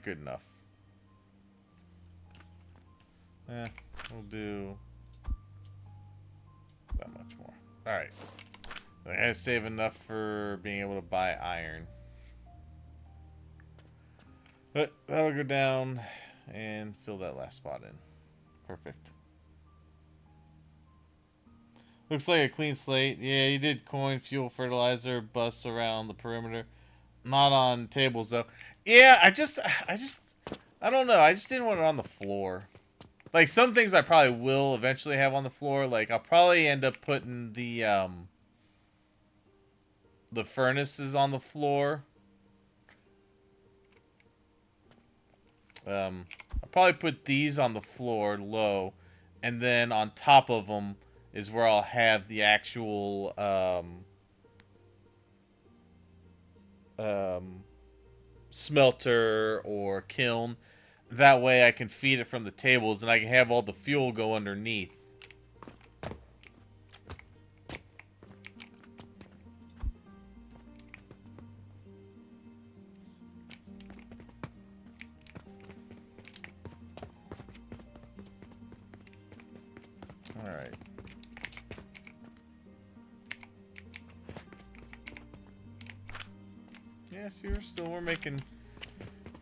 Good enough. We'll do that much more. Alright. I gotta save enough for being able to buy iron. But that'll go down and fill that last spot in. Perfect. Looks like a clean slate. Yeah, you did coin, fuel, fertilizer, bus around the perimeter. Not on tables though. Yeah, I don't know. I just didn't want it on the floor. Like some things I probably will eventually have on the floor. Like I'll probably end up putting the furnaces on the floor. I'll probably put these on the floor low, and then on top of them is where I'll have the actual smelter or kiln. That way I can feed it from the tables and I can have all the fuel go underneath. Alright. Yeah, see, we're making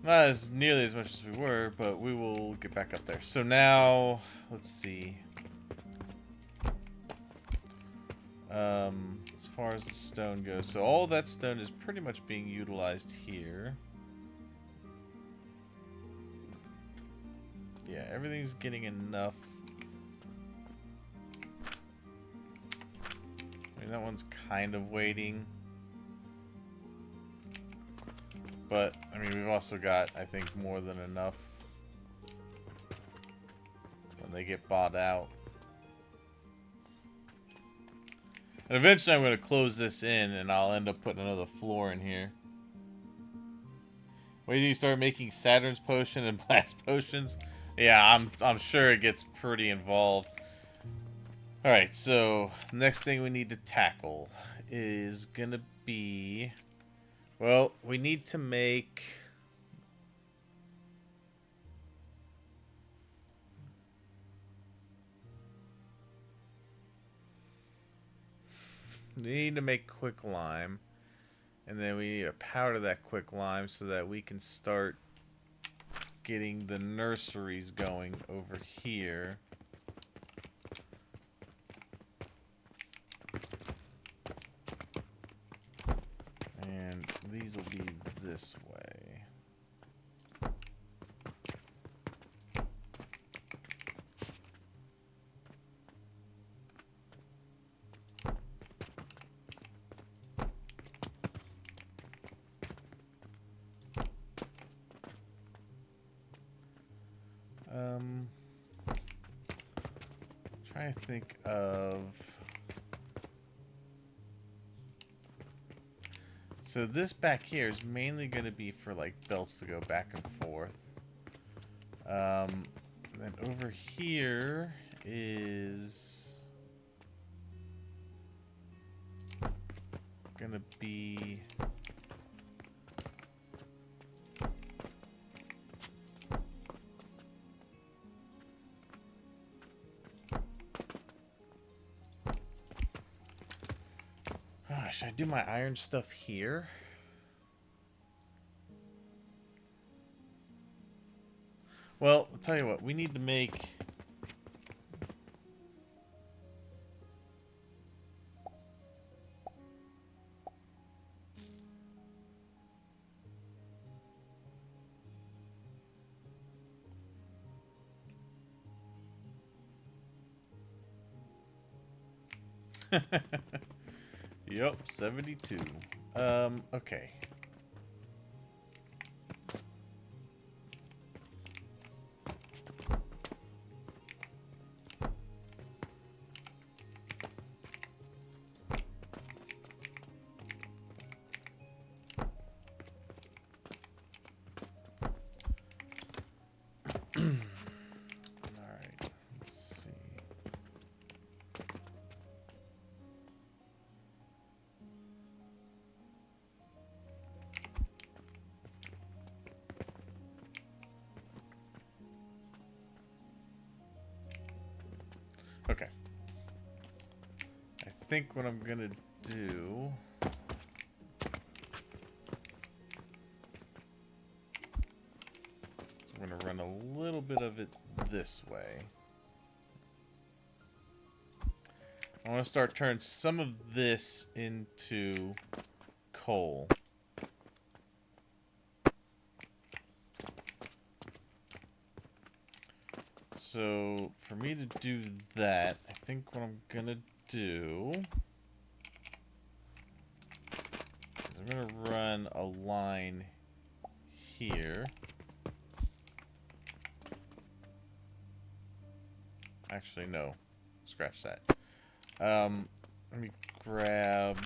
not as nearly as much as we were, but we will get back up there. So now, let's see. As far as the stone goes, so all that stone is pretty much being utilized here. Yeah, everything's getting enough. I mean, that one's kind of waiting. But, I mean, we've also got, I think, more than enough when they get bought out. And eventually I'm going to close this in, and I'll end up putting another floor in here. Wait till you start making Saturn's potion and Blast potions. Yeah, I'm sure it gets pretty involved. Alright, so next thing we need to tackle is going to be... Well, we need to make... We need to make quick lime. And then we need to powder that quick lime so that we can start getting the nurseries going over here. And these will be this way. Trying to think of So this back here is mainly going to be for like belts to go back and forth. Then over here is gonna be should I do my iron stuff here? Well, I'll tell you what, we need to make Yep, 72. Okay. Alright, let's see. Okay. I think what I'm gonna do is I'm gonna run a little bit of it this way. I want to start turning some of this into coal. So for me to do that, I think what I'm gonna do is I'm gonna run a line here. Actually, no. Scratch that. Let me grab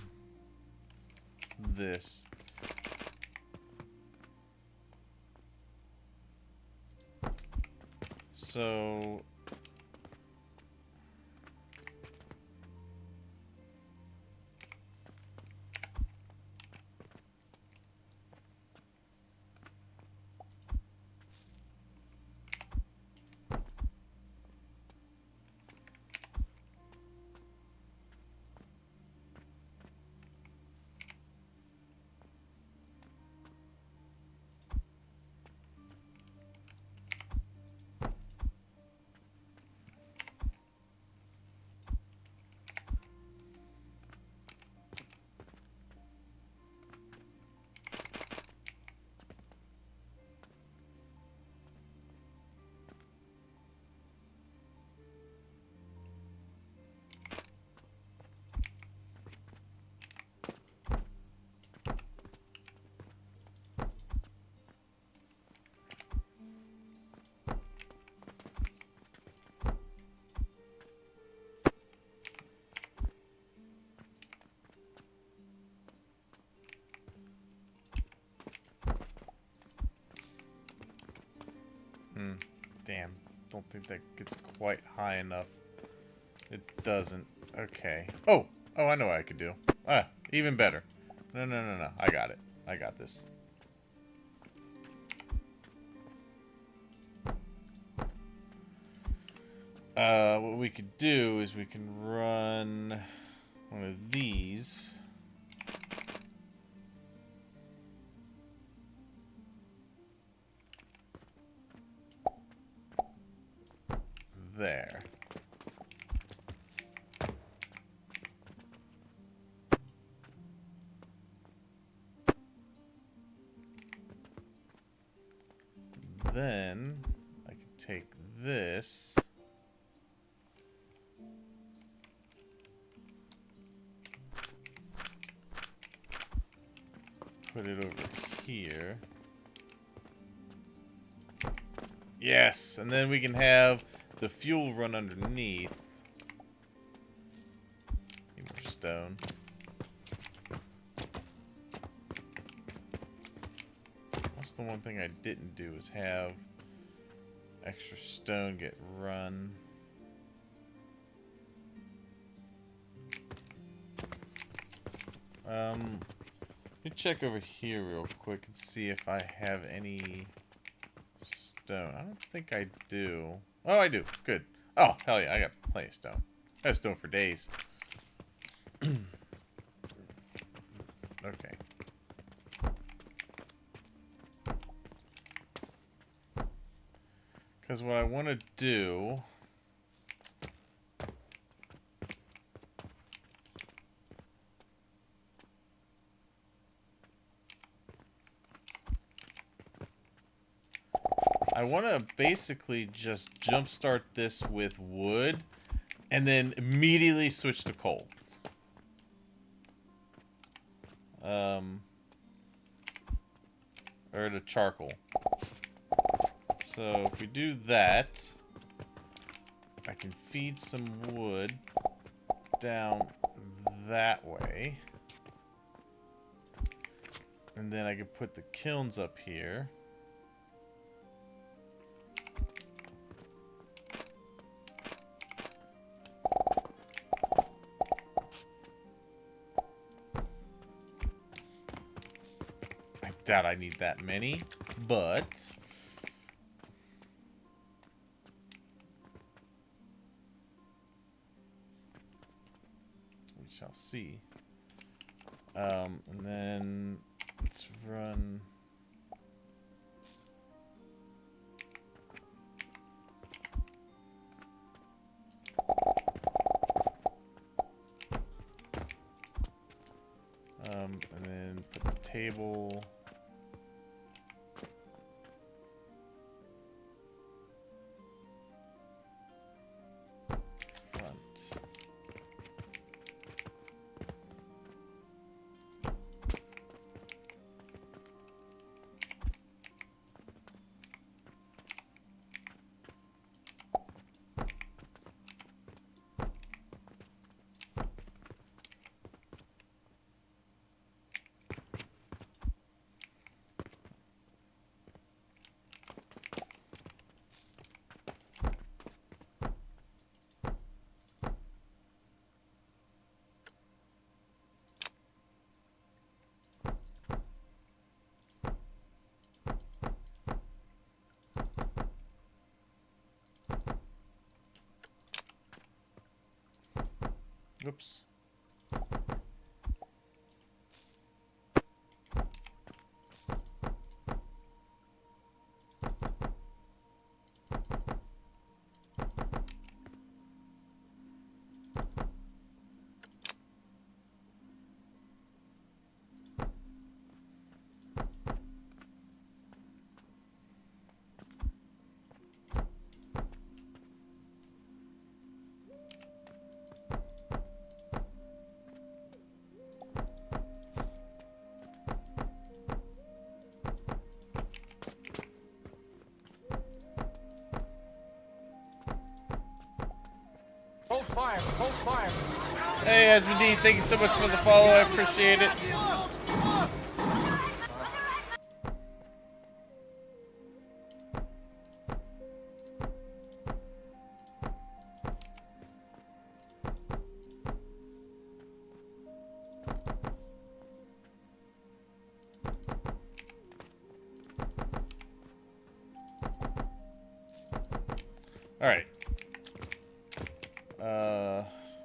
this. So damn, don't think that gets quite high enough. It doesn't. Okay. Oh, I know what I could do. Ah, even better. No. I got it. I got this. What we could do is we can run one of these. There. Then I can take this. Put it over here. Yes, and then we can have the fuel run underneath. Need more stone. the one thing I didn't do is have extra stone get run. Let me check over here real quick and see if I have any stone. I don't think I do. Oh, I do. Good. Oh, hell yeah, I got plenty of stone. I have stone for days. Okay. Because what I want to do... I want to basically just jumpstart this with wood and then immediately switch to coal. Or to charcoal. So if we do that, I can feed some wood down that way. And then I can put the kilns up here. I doubt I need that many, but... we shall see. And then let's run... and then put the table... Oops. Hold fire, hold fire. Hey, Asmodee, thank you so much for the follow. I appreciate it. All right.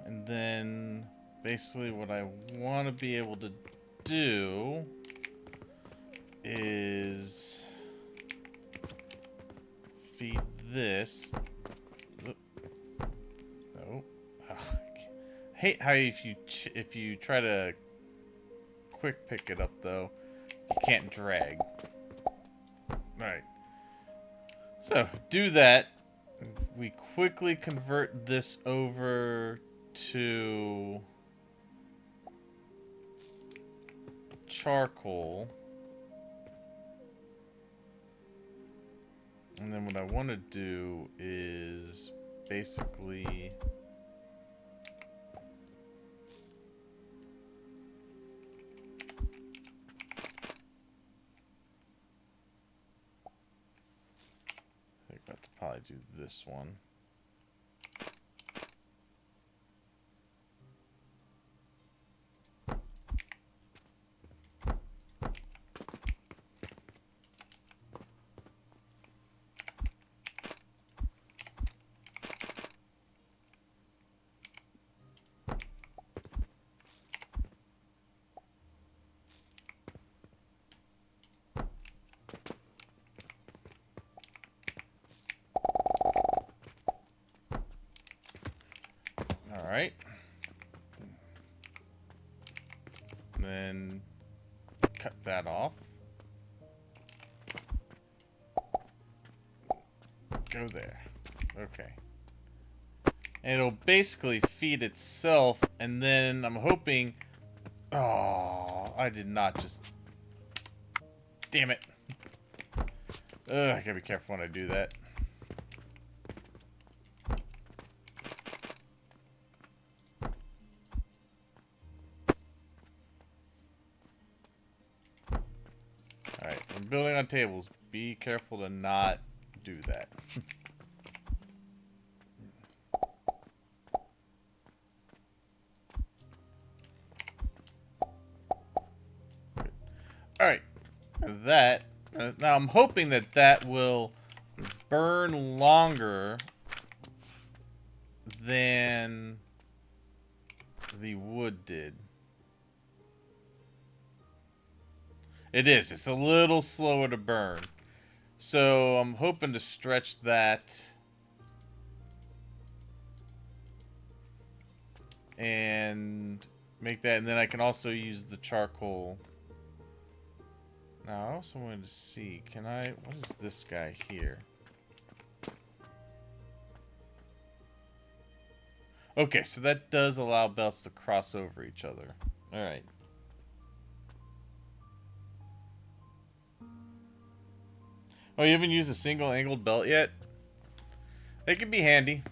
And then basically what I want to be able to do is feed this. Oop. No. I hate how if you try to quick pick it up though, you can't drag. All right. So do that. We quickly convert this over to charcoal. And then what I want to do is basically Got to probably do this one. All right. And then cut that off. Go there. Okay. And it'll basically feed itself, and then I'm hoping... Oh, I did not just... Damn it. Ugh, I gotta be careful when I do that. Alright, when building on tables, be careful to not do that. Alright, that... now I'm hoping that that will burn longer than the wood did. It is. It's a little slower to burn. So I'm hoping to stretch that and make that, and then I can also use the charcoal. Now I also wanted to see, can I, what is this guy here? Okay, so that does allow belts to cross over each other. Alright. Oh, you haven't used a single angled belt yet? It could be handy.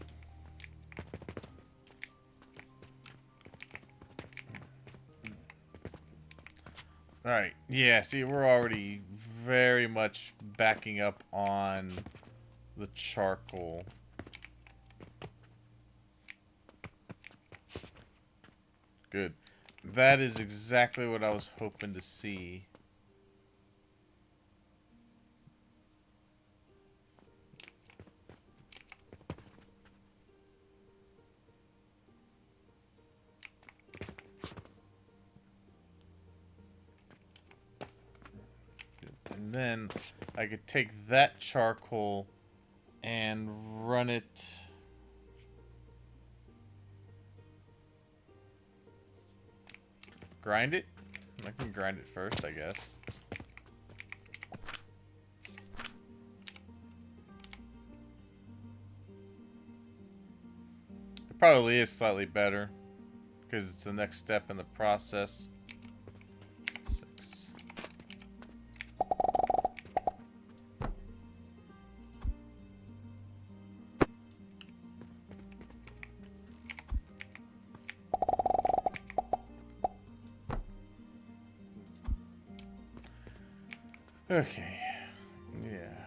Alright, yeah, see, we're already very much backing up on the charcoal. Good. That is exactly what I was hoping to see. And then I could take that charcoal and run it. Grind it? I can grind it first, I guess. It probably is slightly better because it's the next step in the process. 6. Okay. Yeah.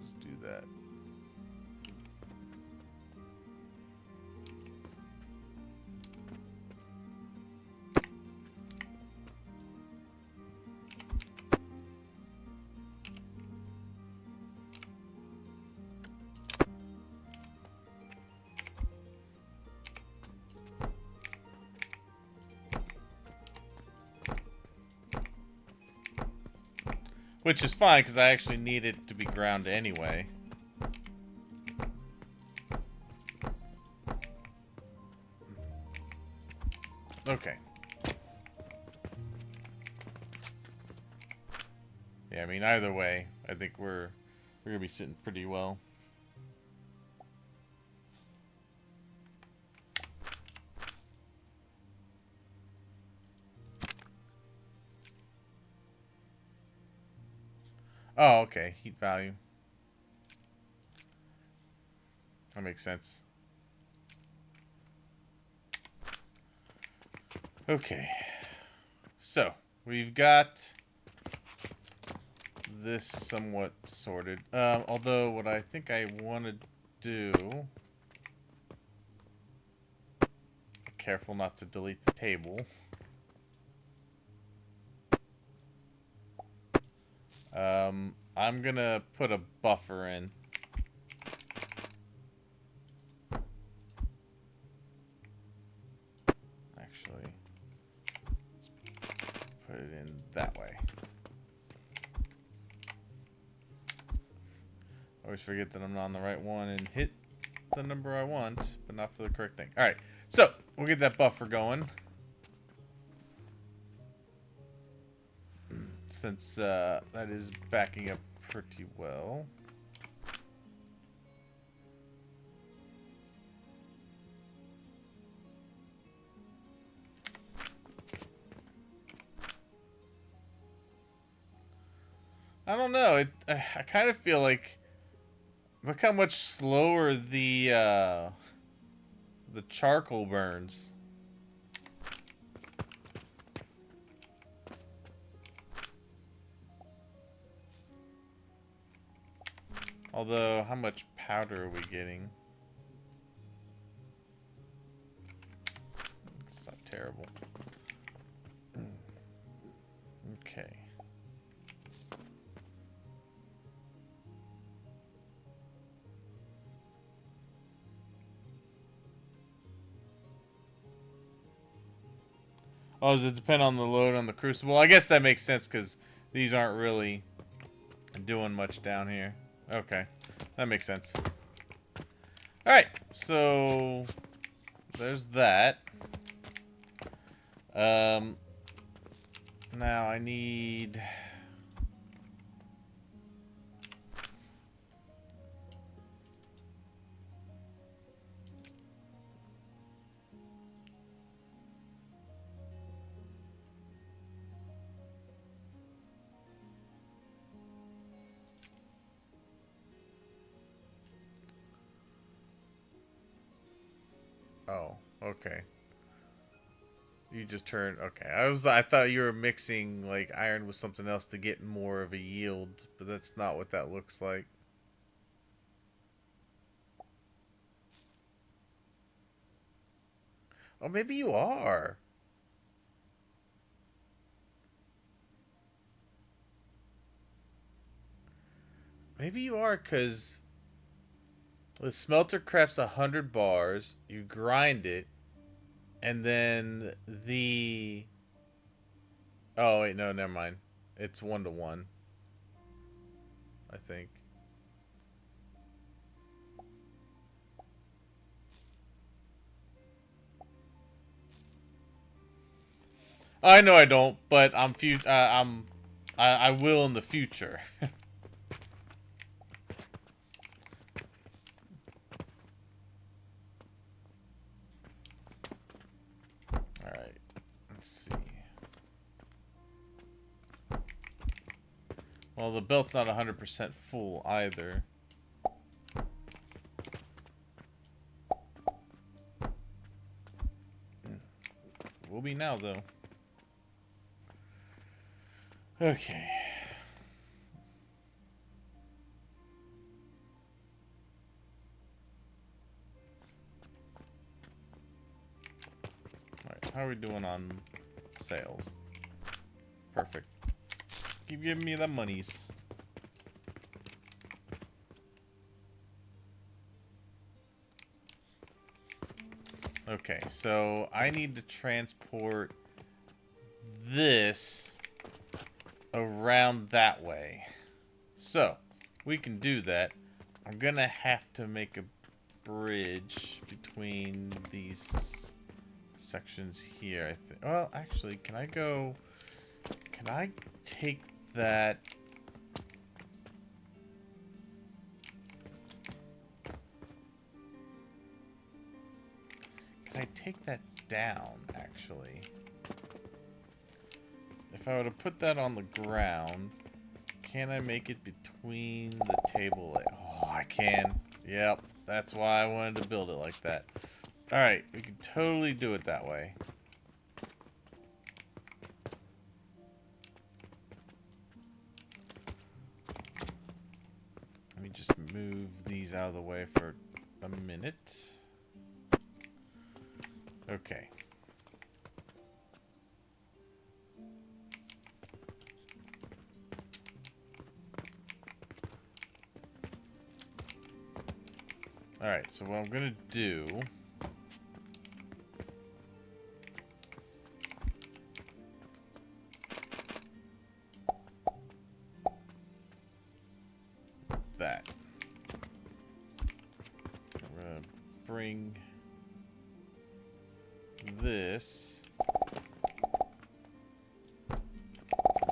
Just do that. Which is fine, because I actually need it to be ground anyway. Okay. Yeah, I mean, either way, I think we're gonna be sitting pretty well. Oh, okay. Heat value. That makes sense. Okay. So, we've got this somewhat sorted. Although what I think I want to do... Careful not to delete the table. I'm gonna put a buffer in. Actually, let's put it in that way. Always forget that I'm not on the right one and hit the number I want, but not for the correct thing. Alright, so we'll get that buffer going. Since that is backing up pretty well. I don't know. I kind of feel like, look how much slower the charcoal burns. Although, how much powder are we getting? It's not terrible. Okay. Oh, does it depend on the load on the crucible? I guess that makes sense because these aren't really doing much down here. Okay, that makes sense. Alright, so there's that. Now I need... Oh, okay. You just turned... Okay, I thought you were mixing, like, iron with something else to get more of a yield, but that's not what that looks like. Oh, maybe you are. Maybe you are, because the smelter crafts 100 bars, you grind it, and then the... Oh, wait, no, never mind. It's 1-to-1, I think. I know I don't, but I will in the future. Alright, let's see. Well, the belt's not 100% full either. Will be now, though. Okay. Alright, how are we doing on sales? Perfect. Keep giving me the monies. Okay, so I need to transport this around that way. So, we can do that. I'm gonna have to make a bridge between these sections here, I think. Well, actually, can I take that... Can I take that down, actually? If I were to put that on the ground, can I make it between the table? Oh, I can. Yep, that's why I wanted to build it like that. Alright, we can totally do it that way. me just move these out of the way for a minute. Okay. Alright, so what I'm gonna do... that. I'm gonna bring this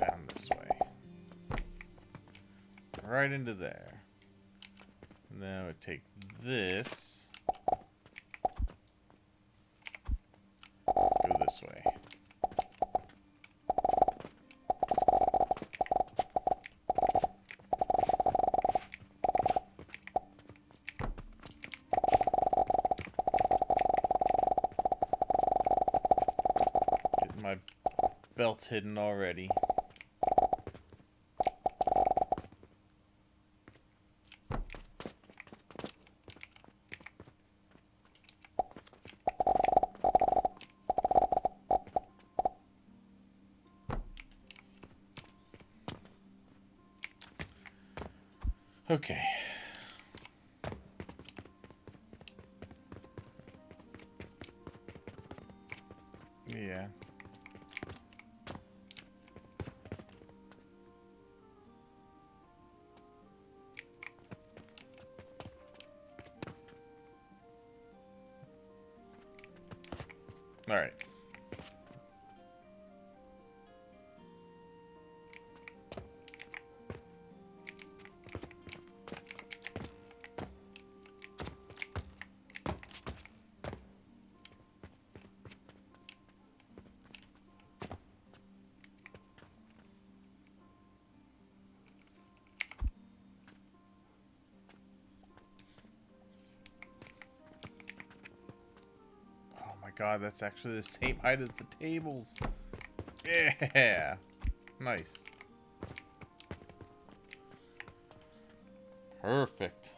down this way. Right into there. Now I take this, go this way. Getting my belts hidden already. Okay. Yeah. All right. Oh my god, that's actually the same height as the tables. Yeah. Nice. Perfect.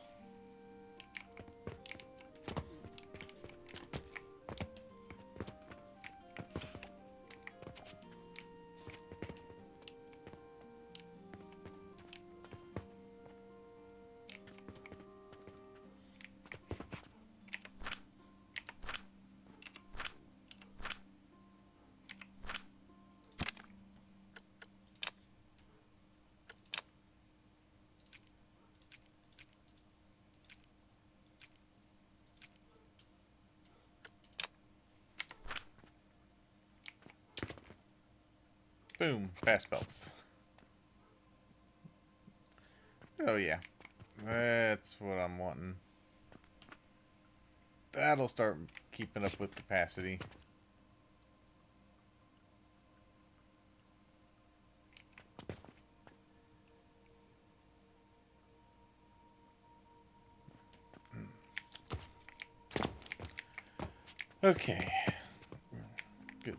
Boom. Fast belts. Oh, yeah. That's what I'm wanting. That'll start keeping up with capacity. Okay. Good.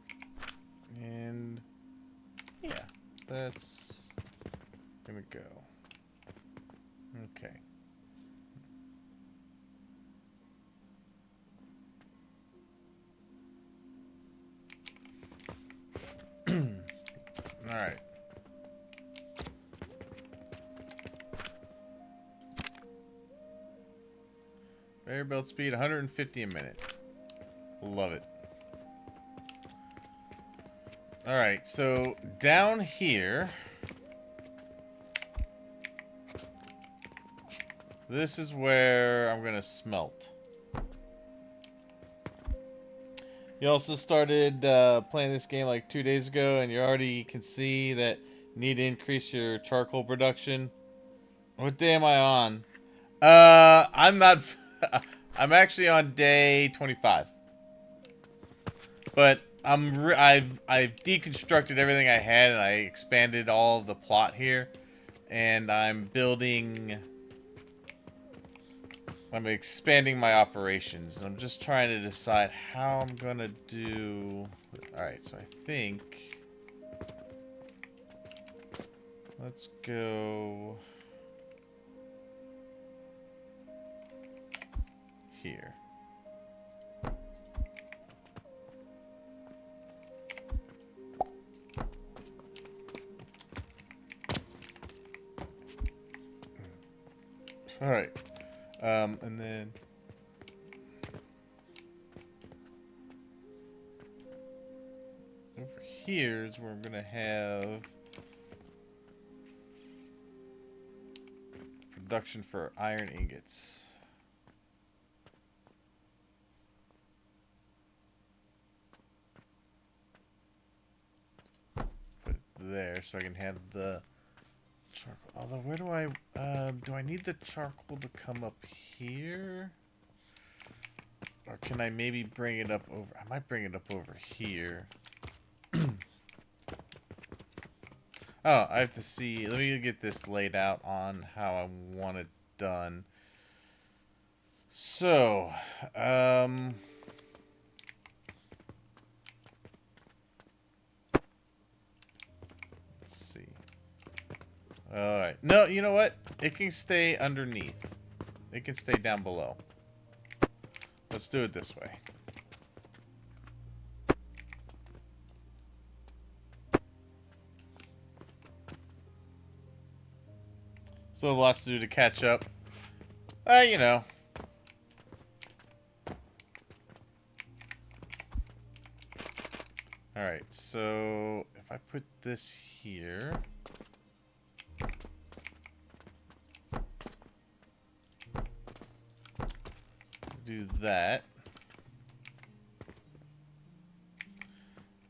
And... yeah. That's... gonna go. Okay. Alright. Conveyor belt speed 150 a minute. Love it. Alright, so down here, this is where I'm gonna smelt. You also started playing this game like 2 days ago, and you already can see that you need to increase your charcoal production. What day am I on? I'm not. I'm actually on day 25. But I've deconstructed everything I had, and I expanded all of the plot here, and I'm expanding my operations, and I'm just trying to decide how I'm gonna do. All right, so I think let's go. here. All right, and then over here is where I'm gonna have production for iron ingots. Put it there so I can have the charcoal. Although, where do I need the charcoal to come up here? Or can I maybe bring it up over? I might bring it up over here. Oh, I have to see. Let me get this laid out on how I want it done. So, let's see. Alright. No, you know what? It can stay underneath. It can stay down below. Let's do it this way. Still lots to do to catch up. You know. Alright, so if I put this here. Do that.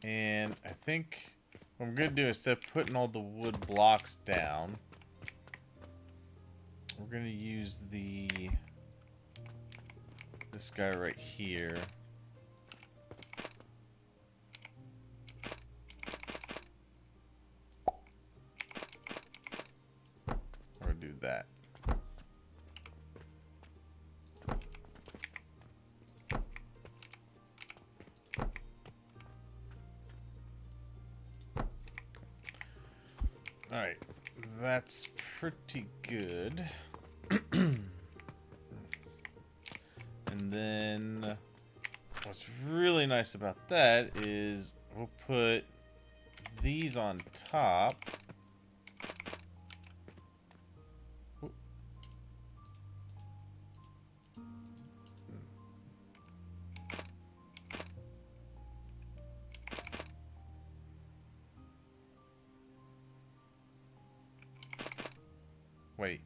And I think what I'm going to do, instead of putting all the wood blocks down, we're going to use this guy right here. Or do that. Alright, that's pretty good. And then what's really nice about that is we'll put these on top. Wait.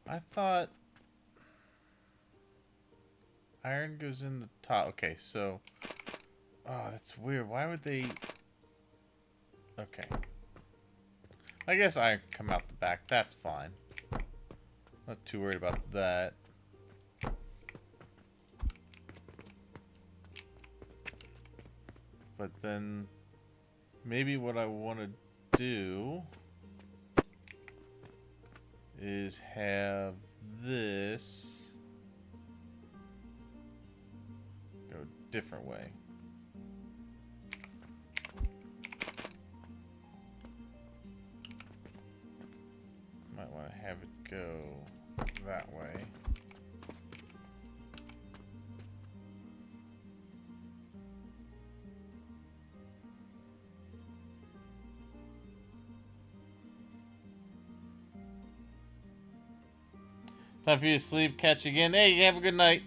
I thought iron goes in the top. Okay, so that's weird. Why would they? Okay. I guess I come out the back. That's fine. Not too worried about that. But then maybe what I want to do is have this go a different way. Might want to have it go that way. Time for you to sleep. Catch you again. Hey, have a good night.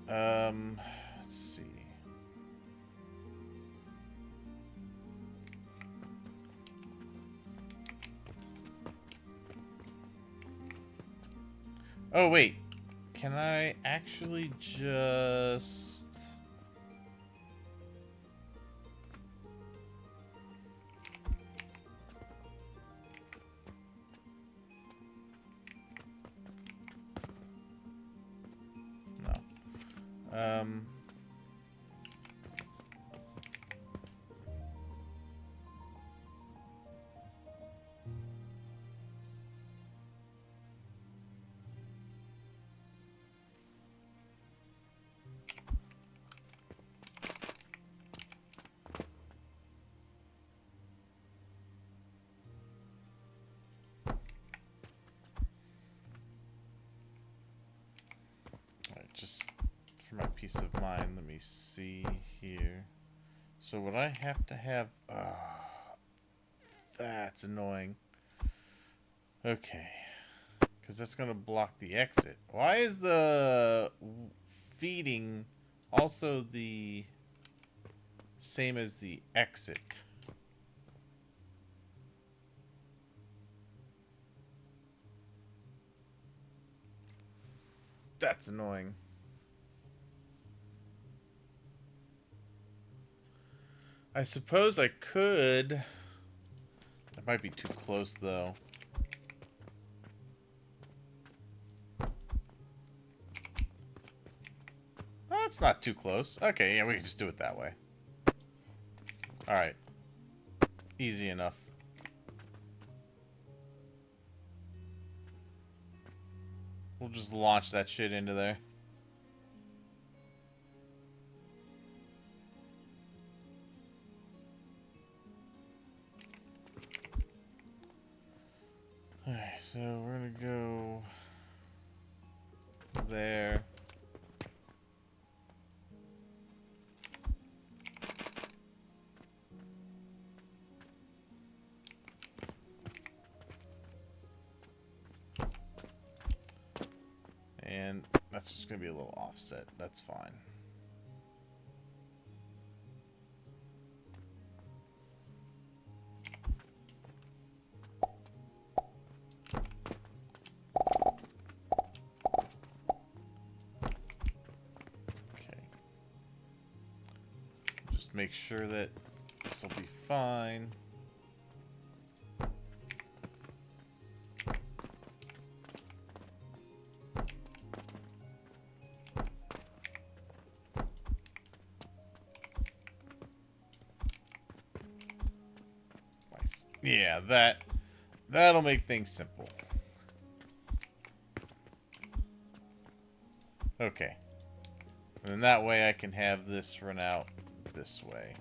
Let's see. Oh, wait. Can I actually just... No. peace of mind. Let me see here. So would I have to have... that's annoying. Okay. Because that's going to block the exit. Why is the feeding also the same as the exit? That's annoying. I suppose I could. That might be too close, though. That's not too close. Okay, yeah, we can just do it that way. Alright. Easy enough. We'll just launch that shit into there. Alright, so we're gonna go there. And that's just gonna be a little offset. That's fine. Make sure that this will be fine. Nice. Yeah, that'll make things simple. Okay. And then that way I can have this run out this way.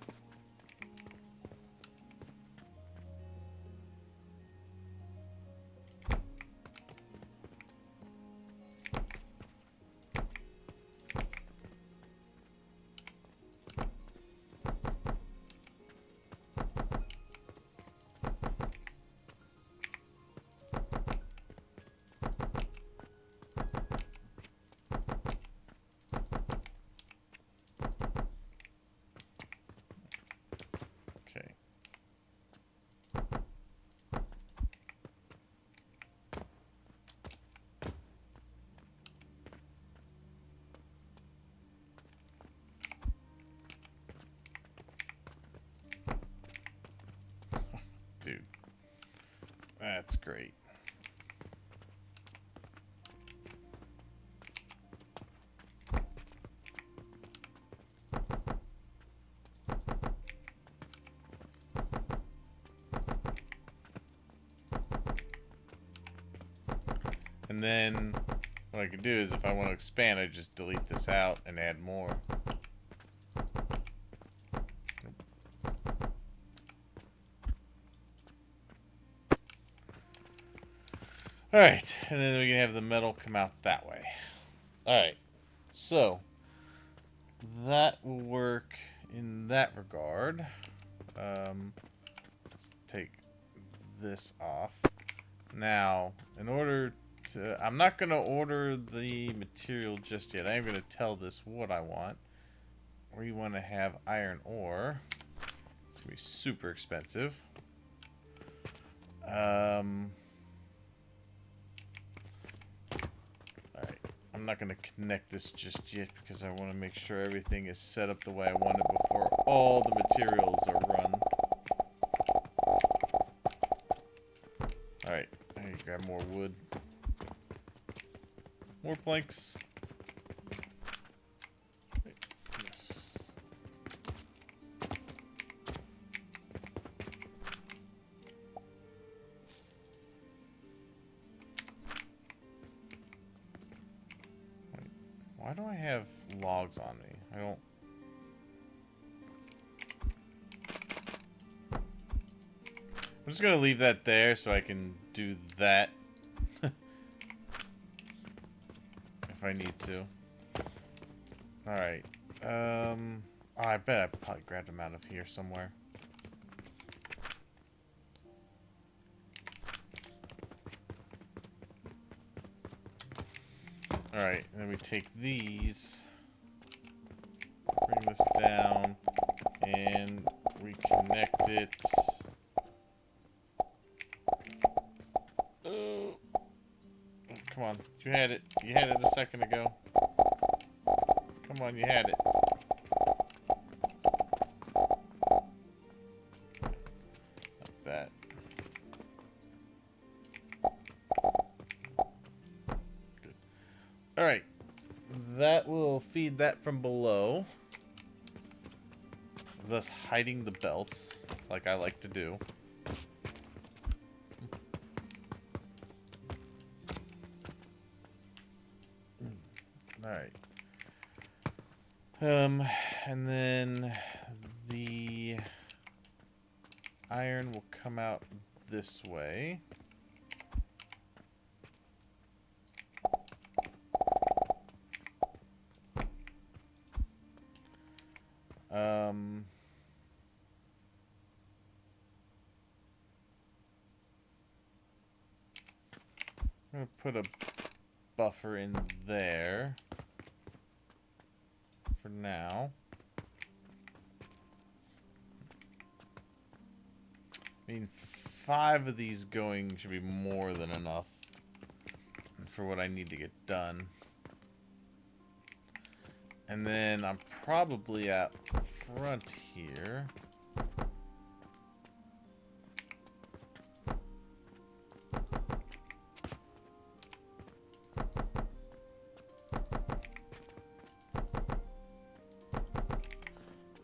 Dude, that's great. And then what I could do is if I want to expand, I just delete this out and add more. Alright, and then we can have the metal come out that way. Alright, so that will work in that regard. Let's take this off. Now, in order to... I'm not going to order the material just yet. I am going to tell this what I want. We want to have iron ore. It's going to be super expensive. I'm not going to connect this just yet because I want to make sure everything is set up the way I want it before all the materials are run. Alright, I need to grab more wood. More planks. Yes. Why do I have logs on me? I don't... I'm just gonna leave that there so I can do that. If I need to. Alright. I bet I probably grabbed them out of here somewhere. Alright, and then we take these, bring this down, and reconnect it. Oh, come on. You had it. You had it a second ago. Come on, you had it. Like that. Good. Alright. That will feed that from below. Thus hiding the belts, like I like to do. Alright. And then the iron will come out this way. I'm gonna put a buffer in there for now. I mean, 5 of these going should be more than enough for what I need to get done. And then I'm probably at front here.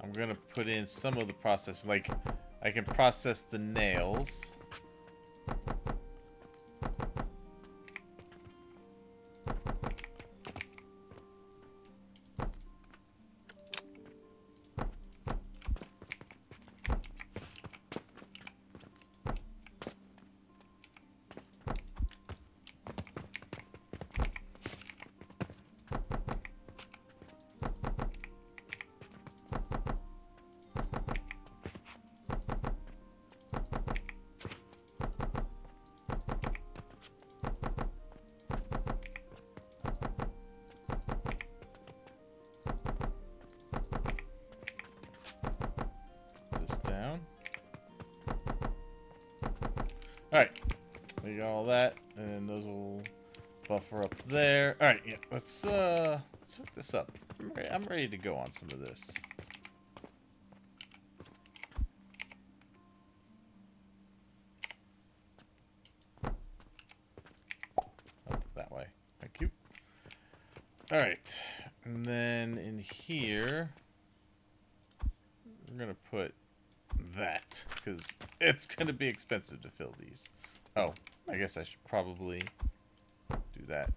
I'm gonna put in some of the process, like I can process the nails. Alright, we got all that, and those will buffer up there. Alright, yeah, let's hook this up. I'm ready to go on some of this. Oh, that way. Thank you. Alright, and then in here, we're gonna put that, because it's going to be expensive to fill these. Oh, I guess I should probably do that.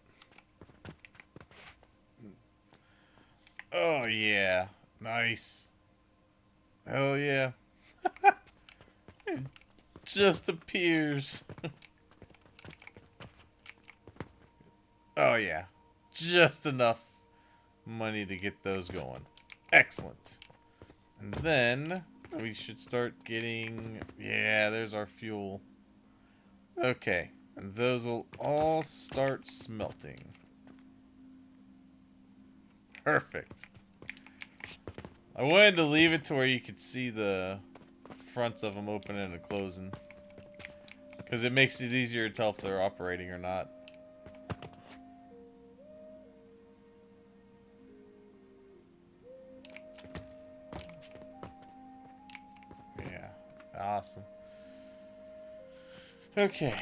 Oh, yeah. Nice. Hell yeah. It just appears. Oh, yeah. Just enough money to get those going. Excellent. And then we should start getting... Yeah, there's our fuel. Okay. And those will all start smelting. Perfect. I wanted to leave it to where you could see the fronts of them opening and closing. Because it makes it easier to tell if they're operating or not. Awesome. Okay.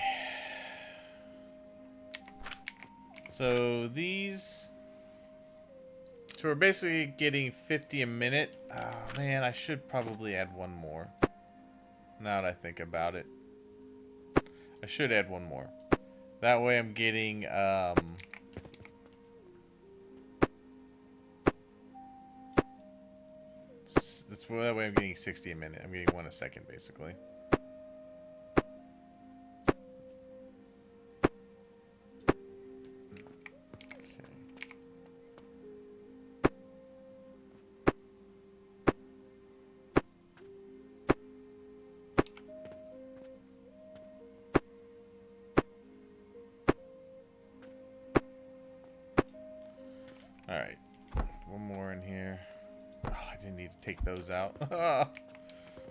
So these... So we're basically getting 50 a minute. Oh, man, I should probably add one more. Now that I think about it. I should add one more. That way I'm getting, that way I'm getting 60 a minute. I'm getting 1 a second, basically. Okay. Alright. One more in here. Oh, I didn't need to take those out. Oh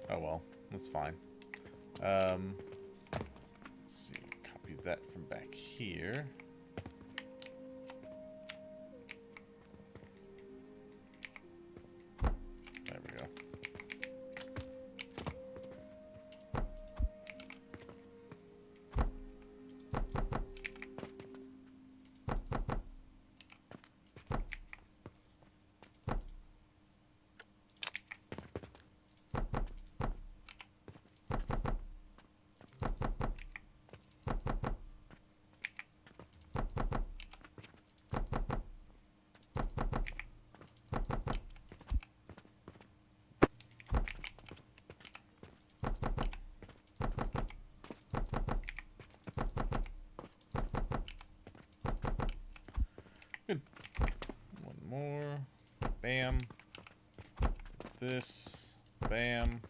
well. That's fine. Let's see. Copy that from back here. There we go. Good. One more. Bam. This. Bam.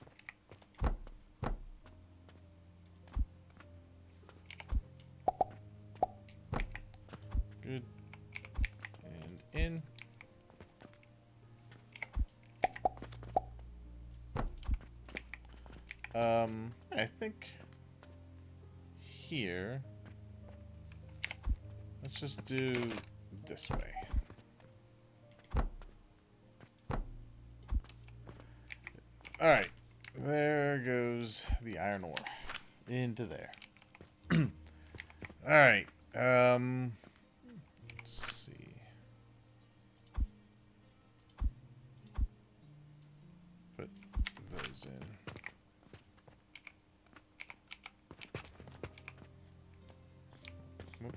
Good. And in. I think here, let's just do this way. All right, there goes the iron ore into there. All right, let's see. Put those in. Whoop.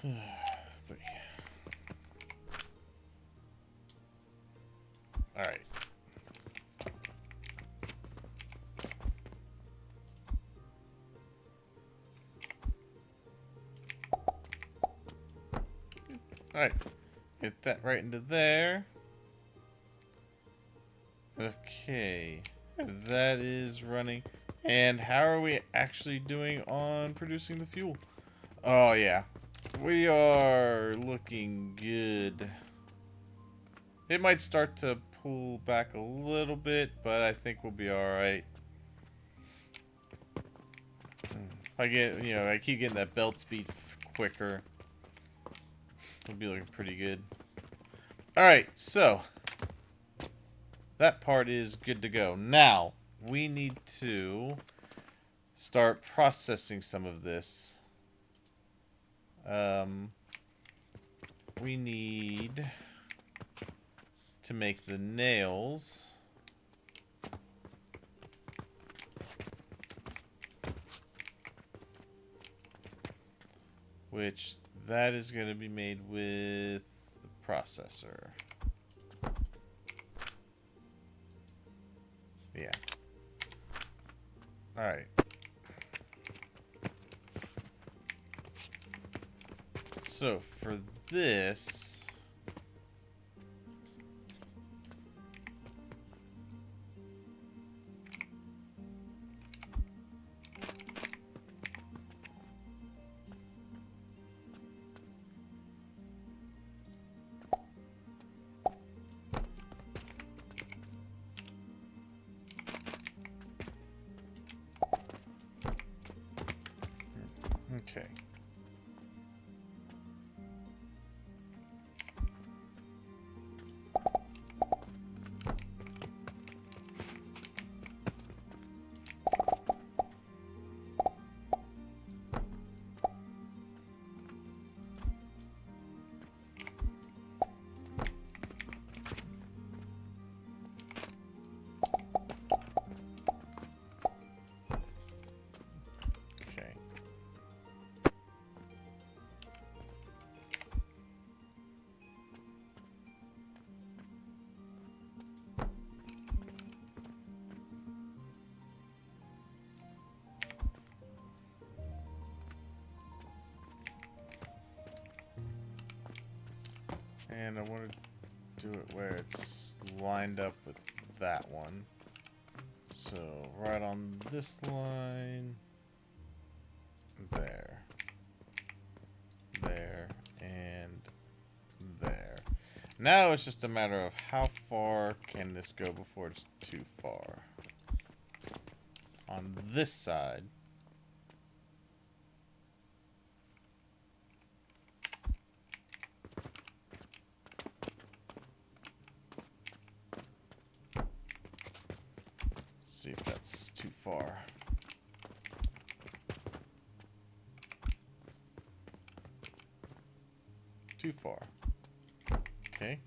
Three. All right. All right. Get that right into there. Okay. That is running. And how are we actually doing on producing the fuel? Oh, yeah. We are looking good. It might start to pull back a little bit, but I think we'll be alright. If I get, you know, I keep getting that belt speed quicker, we'll be looking pretty good. Alright, so that part is good to go. Now, we need to start processing some of this. We need to make the nails. Which, that is going to be made with the processor. Yeah. Alright. So, for this... Okay. And I want to do it where it's lined up with that one. So right on this line, there, there, and there. Now it's just a matter of how far can this go before it's too far. On this side, see if that's too far. Too far. Okay.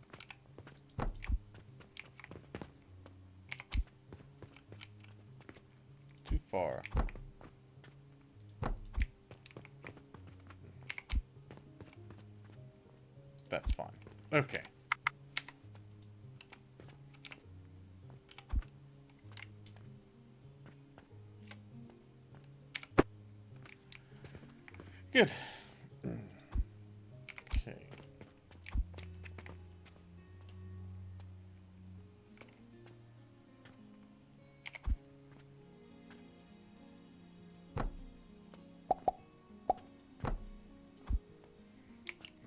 Too far. That's fine. Okay. Good. Okay.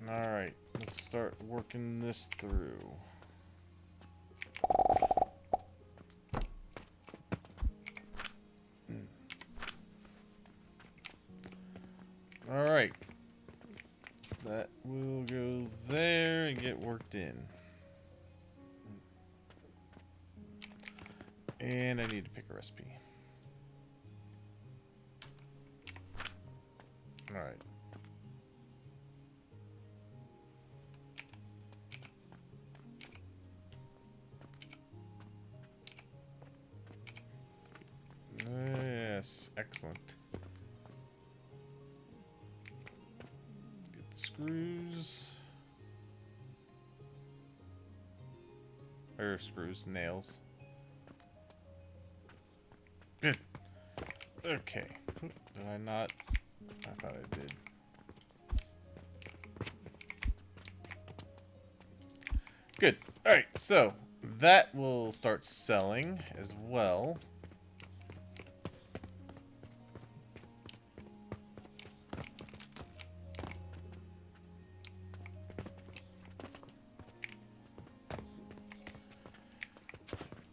All right, let's start working this through. All right. That will go there and get worked in. And I need to pick a recipe. All right. Yes, excellent. Get the screws. Or screws, nails. Good. Okay. Did I not? I thought I did. Good. Alright, so that will start selling as well.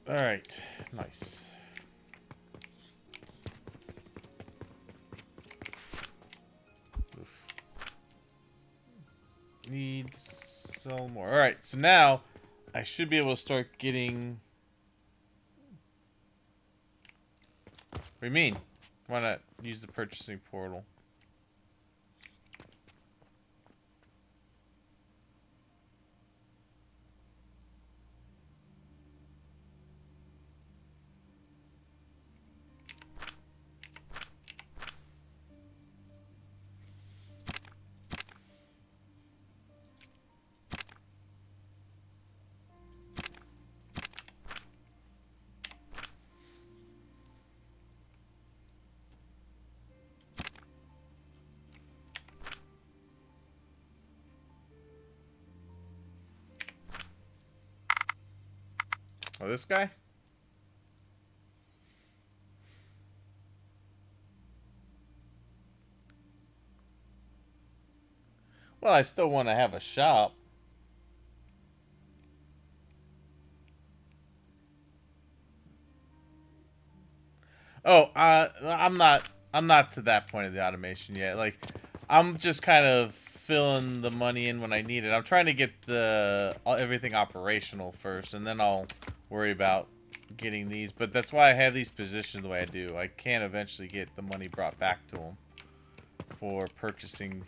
Alright, nice. Oof. Need to sell more. Alright, so now I should be able to start getting... What do you mean? Why not use the purchasing portal? Oh, this guy? Well, I still want to have a shop. Oh, I'm not to that point of the automation yet. Like, I'm just kind of filling the money in when I need it. I'm trying to get the everything operational first, and then I'll worry about getting these. But that's why I have these positioned the way I do. I can eventually get the money brought back to them for purchasing.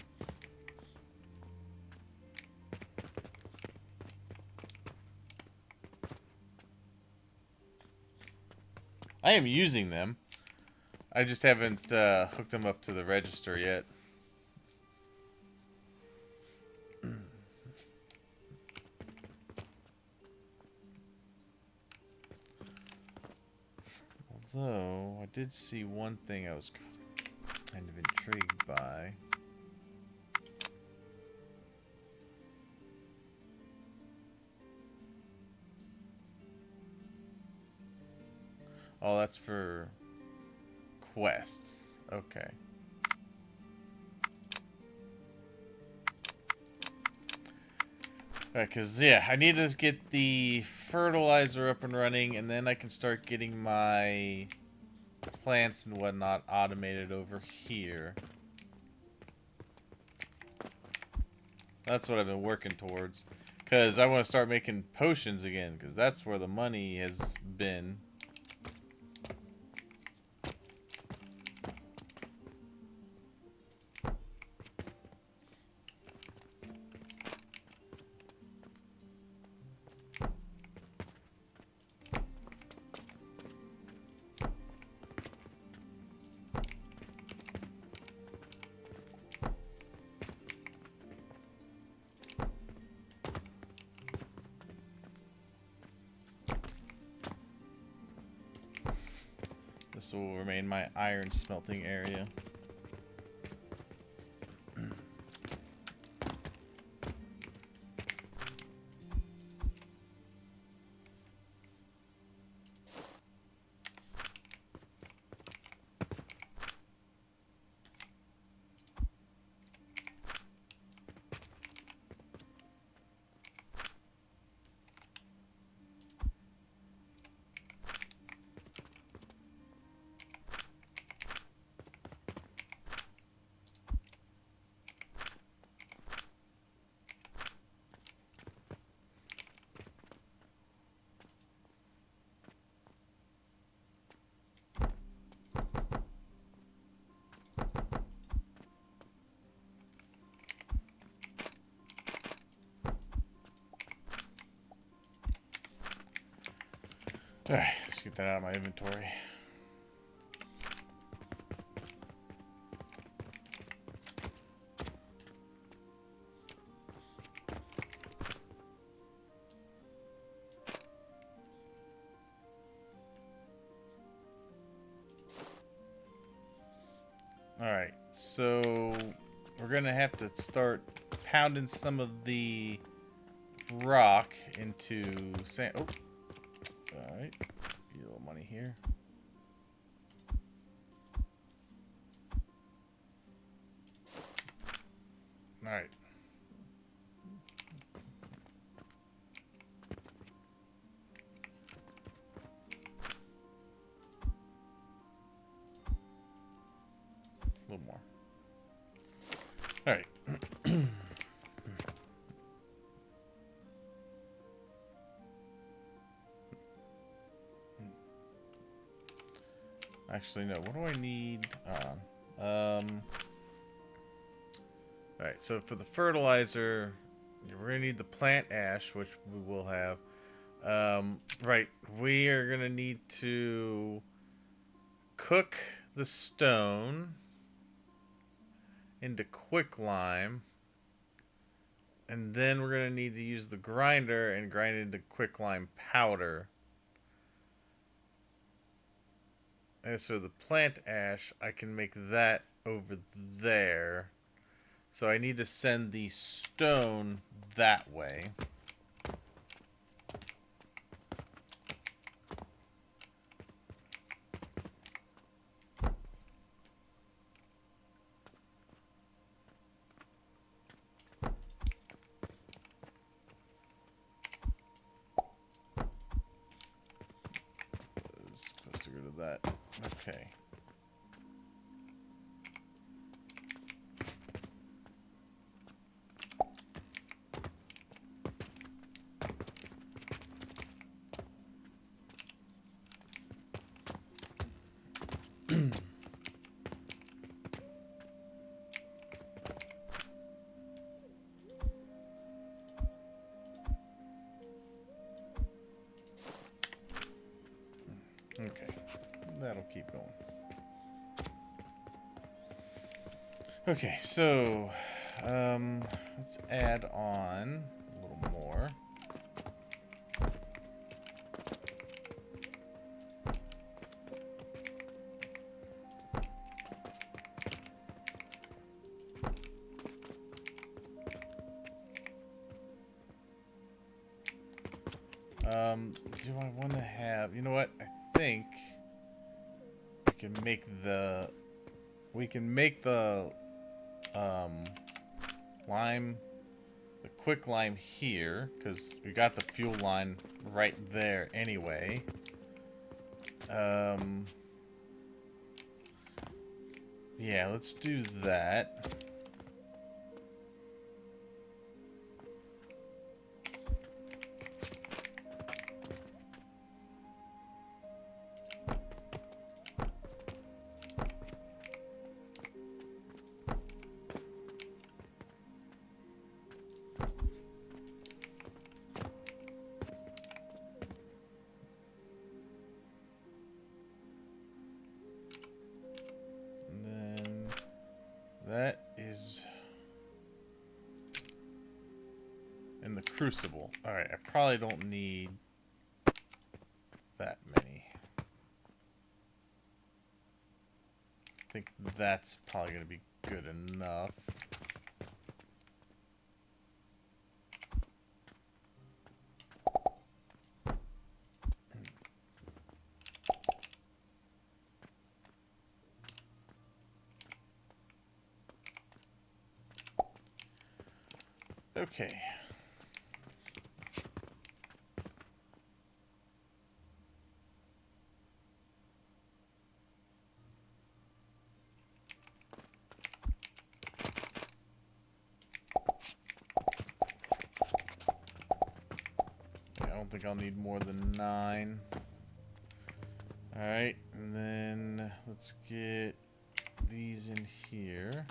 I am using them. I just haven't hooked them up to the register yet. Although, I did see one thing I was kind of intrigued by. Oh, that's for quests. Okay. Alright, because, yeah, I need to get the fertilizer up and running, and then I can start getting my plants and whatnot automated over here. That's what I've been working towards. Because I want to start making potions again, because that's where the money has been. This will remain my iron smelting area. Alright, let's get that out of my inventory. Alright, so we're gonna have to start pounding some of the rock into sand. Oh, alright. Get a little money here. Alright. A little more. Alright. Actually, no. What do I need? Alright, so for the fertilizer, we're going to need the plant ash, which we will have. Right, we are going to need to cook the stone into quicklime. And then we're going to need to use the grinder and grind it into quicklime powder. And so the plant ash, I can make that over there. So I need to send the stone that way. It's supposed to go to that. Okay. Okay, that'll keep going. Okay, so let's add on a little more. Do I want to have, you know what, I think can make the lime, the quick lime here, because we got the fuel line right there anyway. Yeah, let's do that. That is in the crucible. Alright, I probably don't need that many. I think that's probably going to be good enough. Okay. I don't think I'll need more than 9. Alright, and then let's get these in here.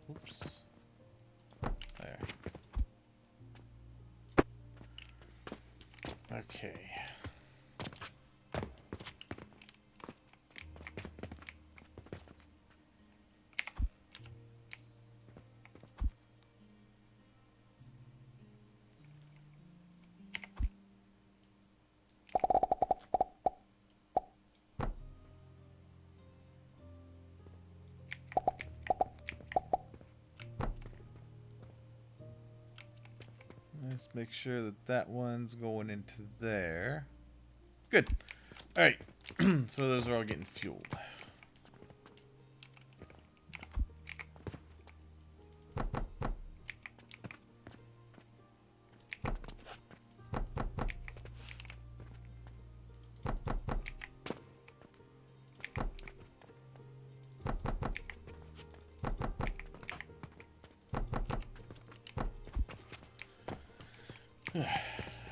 Oops. There. Okay. Let's make sure that that one's going into there. Good. All right. So those are all getting fueled.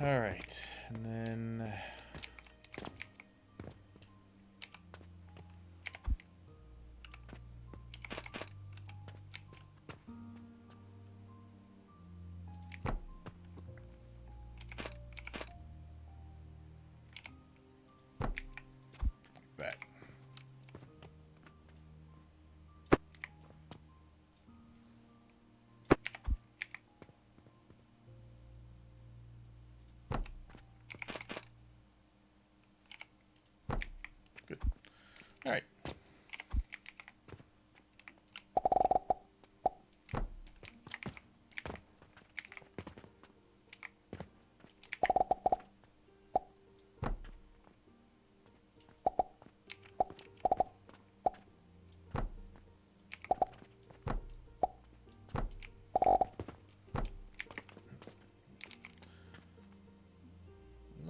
All right, and then that. Good. All right.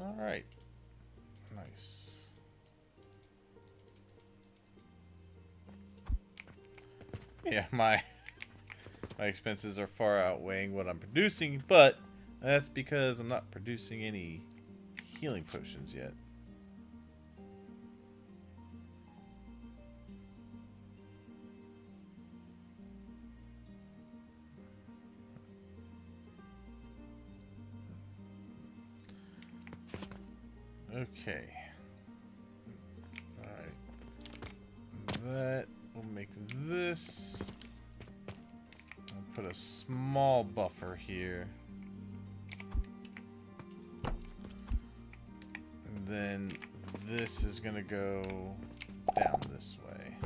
All right. Nice. Yeah, my expenses are far outweighing what I'm producing, but that's because I'm not producing any healing potions yet. Okay. Alright. That will make this. I'll put a small buffer here. And then this is going to go down this way.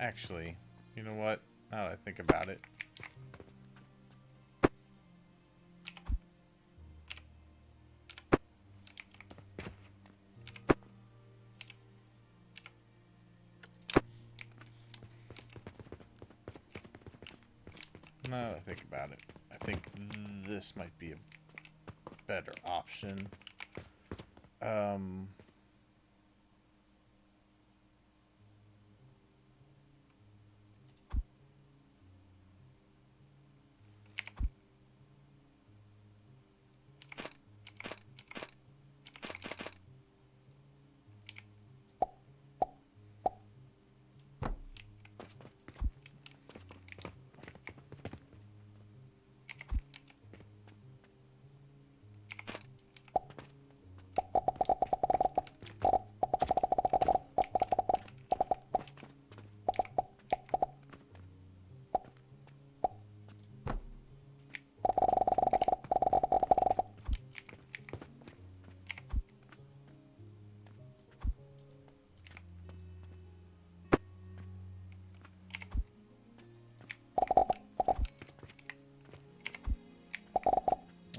Actually, you know what? Now that I think about it. Now that I think about it, I think this might be a better option.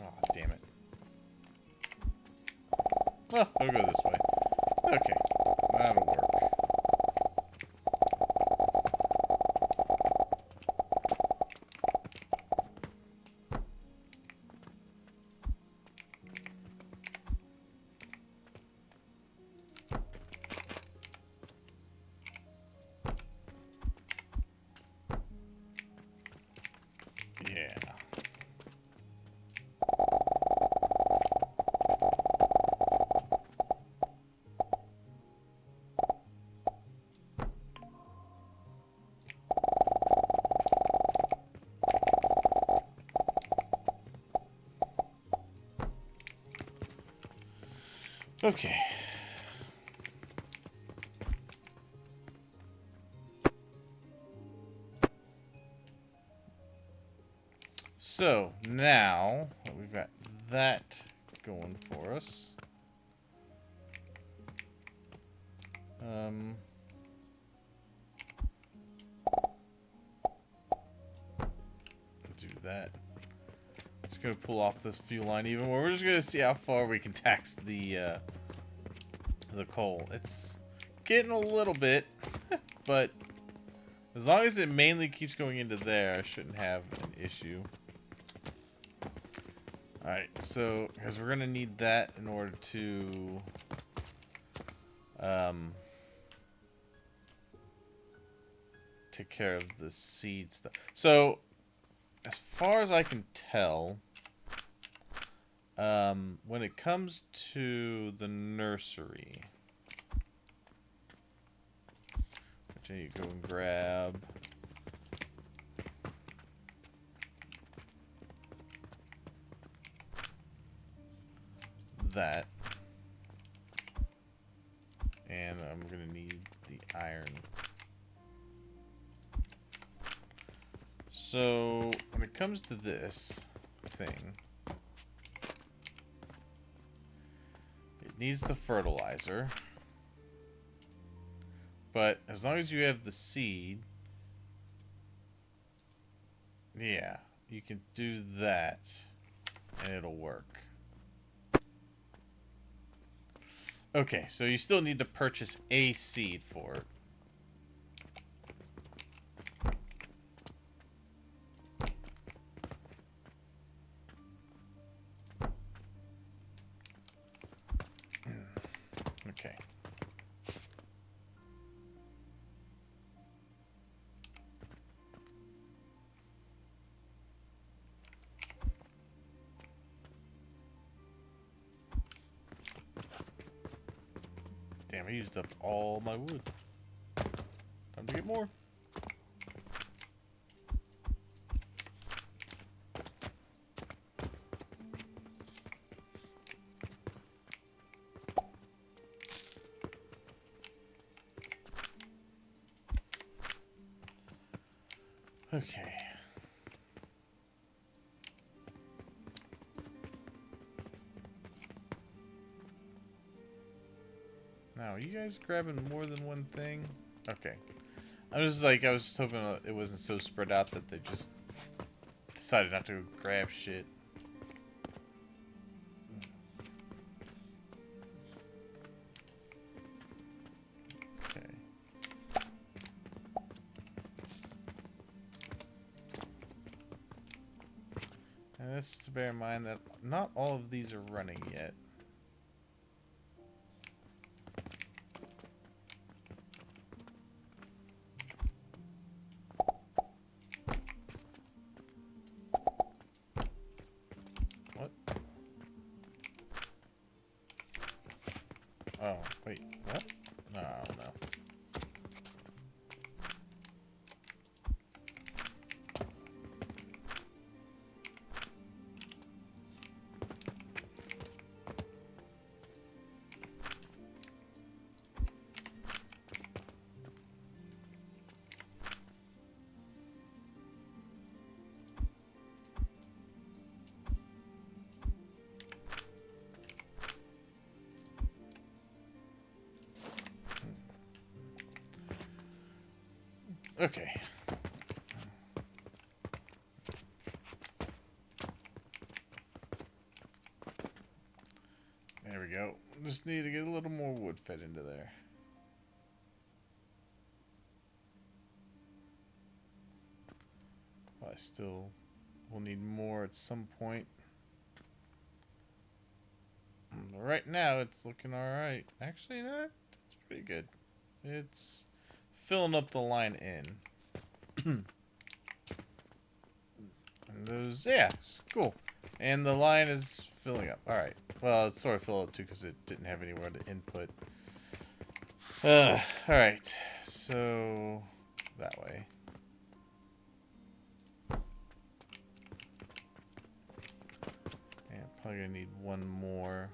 Oh, damn it. Well, I'll go this way. Okay, that'll work. Yeah. Okay. So, now that we've got that going for us, do that. Just gonna pull off this fuel line even more. We're just gonna see how far we can tax the coal. It's getting a little bit, but as long as it mainly keeps going into there, I shouldn't have an issue. Alright, so, because we're gonna need that in order to take care of the seed stuff. So, as far as I can tell, when it comes to the nursery, which I need to go and grab that, and I'm gonna need the iron. So when it comes to this thing, it needs the fertilizer, but as long as you have the seed, yeah, you can do that and it'll work. Okay, so you still need to purchase a seed for it. Okay. Damn, I used up all my wood. Time to get more. Okay. Now, are you guys grabbing more than one thing? Okay. I was just hoping it wasn't so spread out that they just decided not to grab shit. Okay. And that's to bear in mind that not all of these are running yet. What? Oh, wait, what? No, I don't know. Okay. There we go. Just need to get a little more wood fed into there. I still will need more at some point. Right now, it's looking alright. Actually, that's pretty good. It's filling up the line in. And those, yeah, cool. And the line is filling up. Alright. Well, it's sort of filled up too because it didn't have anywhere to input. Alright. So, that way. And probably gonna need one more.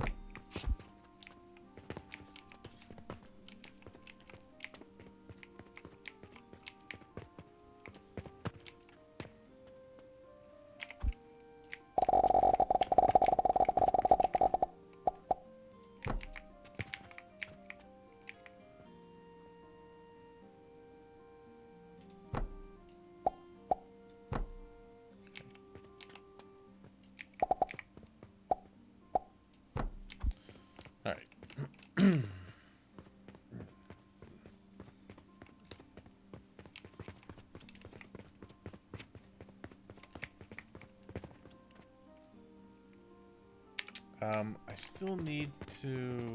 I still need to...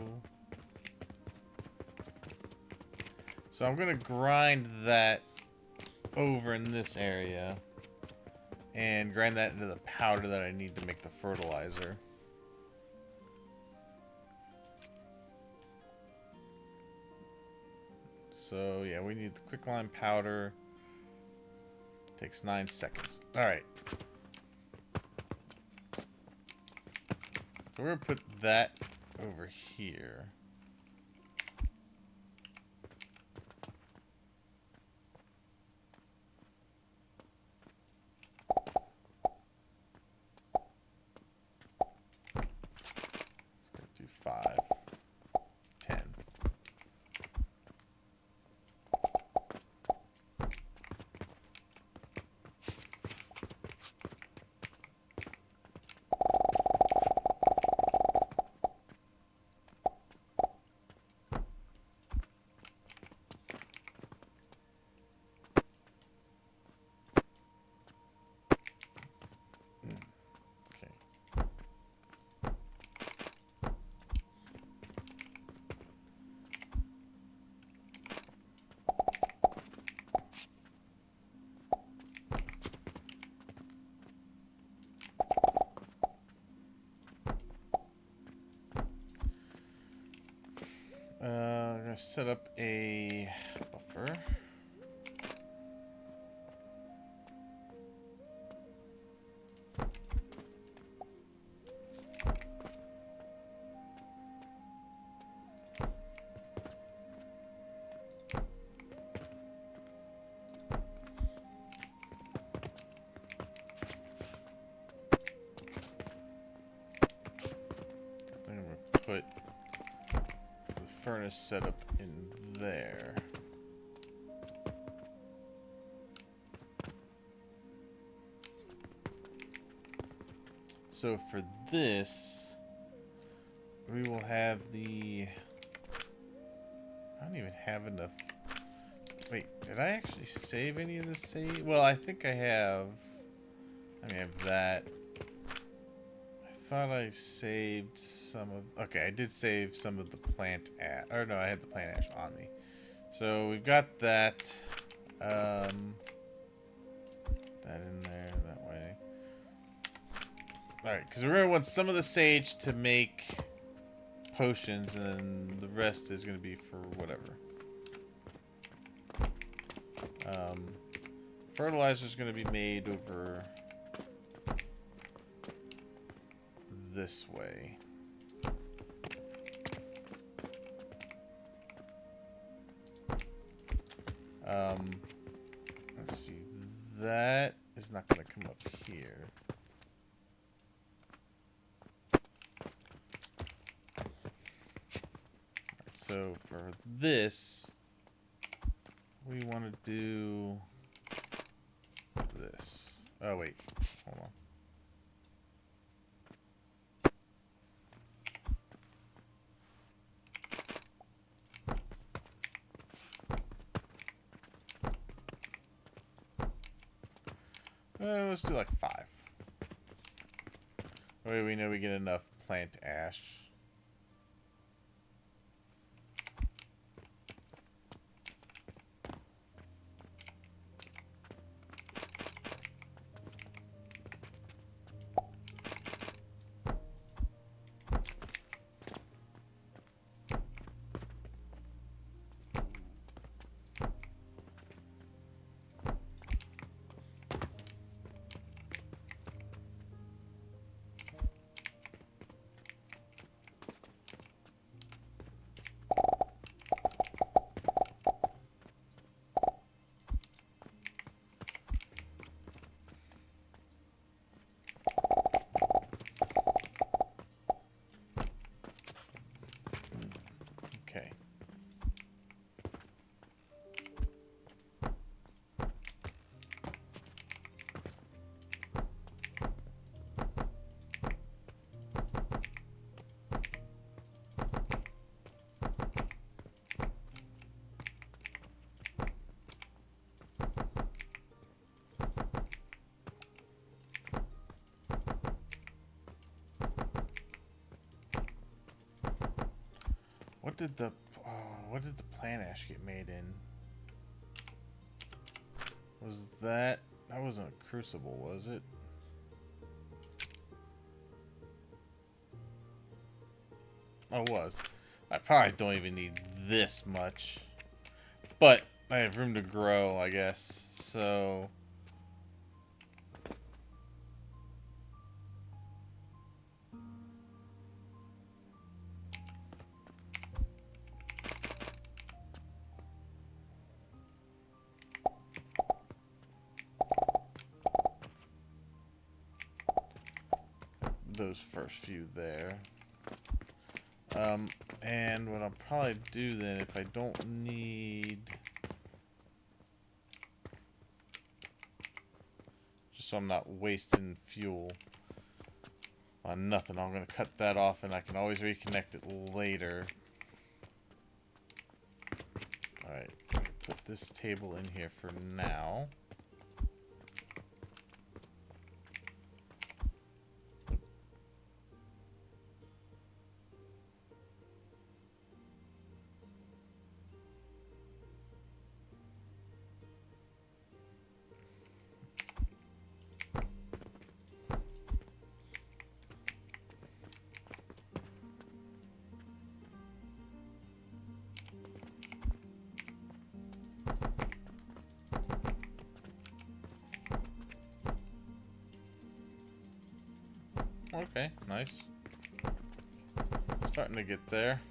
So I'm gonna grind that over in this area and grind that into the powder that I need to make the fertilizer. So yeah, we need the quicklime powder. Takes 9 seconds. Alright. So we're gonna put that over here. Let's do 5, 10. I'm gonna set up a buffer. I'm gonna put the furnace set up in there. So for this, we will have the... I don't even have enough... Wait, did I actually save any of the save? Well, I think I have... I have that. I thought I saved some of... Okay, I did save some of the plant ash. Or no, I had the plant ash on me. So we've got that. That in there, that way. Alright, because we're going to want some of the sage to make potions, and then the rest is going to be for whatever. Fertilizer is going to be made over this way. Let's see. That is not going to come up here. So for this, we want to do this. Oh, wait. Hold on. Let's do like 5. That way we know we get enough plant ash. Okay. What did the plant ash get made in? Was that wasn't a crucible, was it? Oh, it was. I probably don't even need this much, but I have room to grow, I guess. So those first few there. And what I'll probably do then, if I don't need, just so I'm not wasting fuel on nothing, I'm going to cut that off and I can always reconnect it later. Alright, put this table in here for now. Okay, nice. Starting to get there.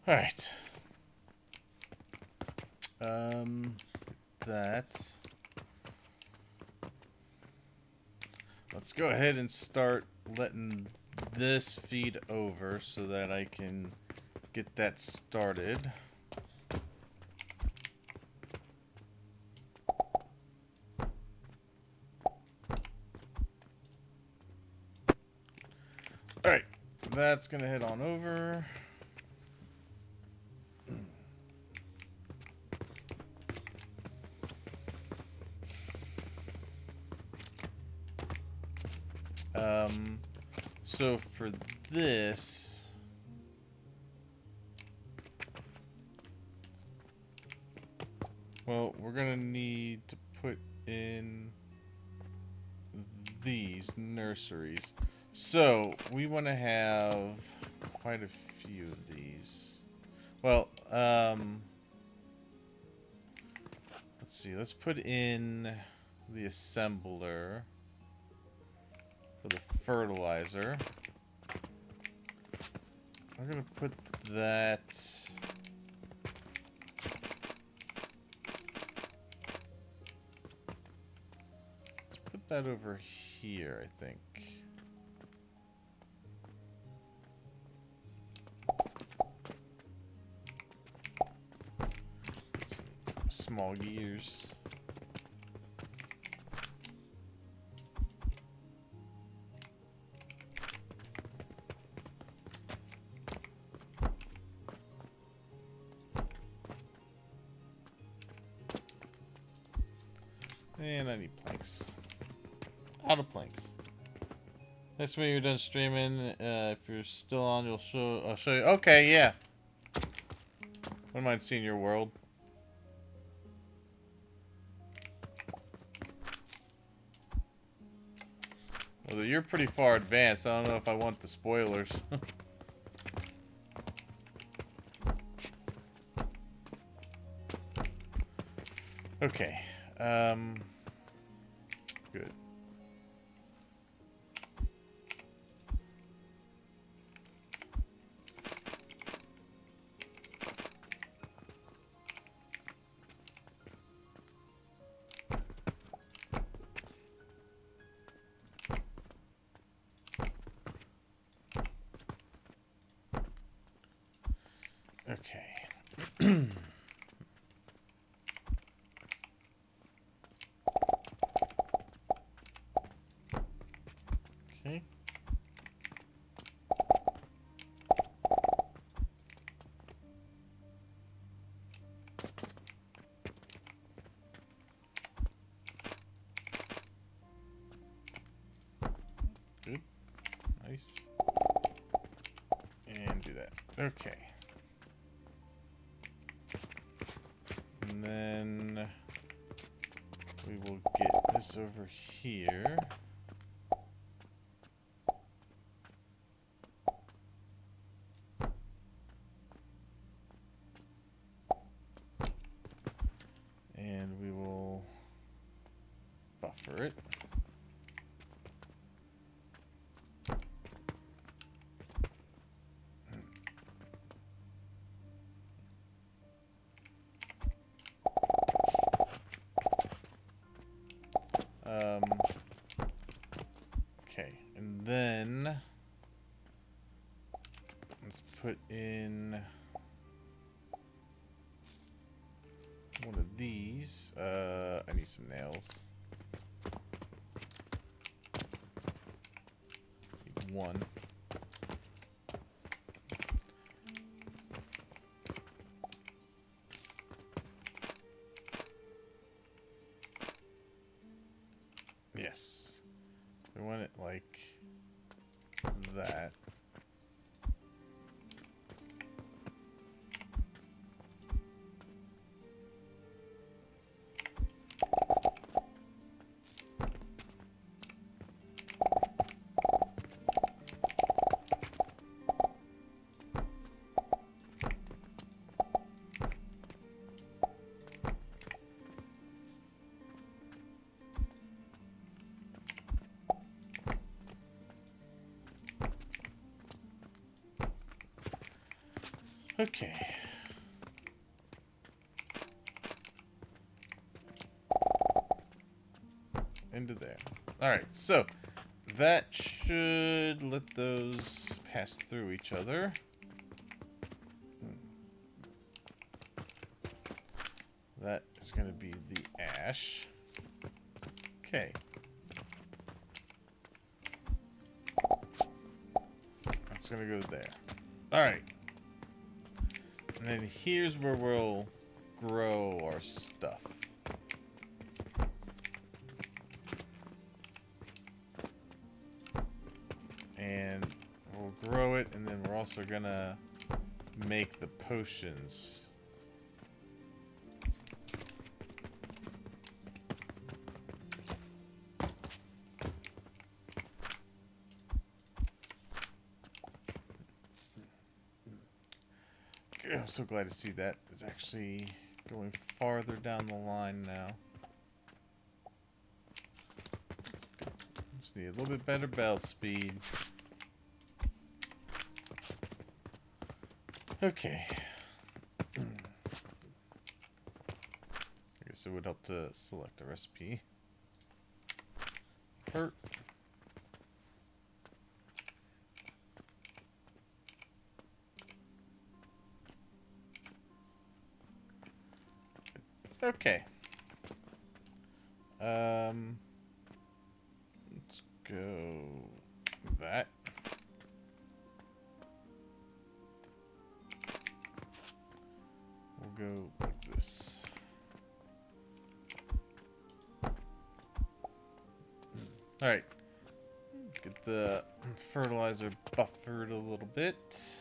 All right. That. Let's go ahead and start letting this feed over so that I can get that started. Alright, that's gonna head on over. So for this, well, we're gonna need to put in these nurseries. So we want to have quite a few of these. Well, let's see. Let's put in the assembler for the fertilizer. I'm gonna put that. Let's put that over here, I think. Some small gears. And I need planks. Out of planks. Next when you're done streaming, if you're still on, I'll show you. Okay, yeah. Wouldn't mind seeing your world. Well, you're pretty far advanced. I don't know if I want the spoilers. Okay. Good. Okay. Okay. Good. Nice. And do that. Okay. And then we will get this over here. And we will buffer it. Okay, and then let's put in one of these. I need some nails. Need one. Yes. We want it like that. Okay. Into there. Alright, so that should let those pass through each other. That is going to be the ash. Okay. That's going to go there. Alright. And then here's where we'll grow our stuff. And we'll grow it, and then we're also going to make the potions. I'm so glad to see that it's actually going farther down the line now. Just need a little bit better bell speed. Okay. I guess it would help to select a recipe. Hurt. Okay. Let's go that. We'll go like this. All right. Get the fertilizer buffered a little bit.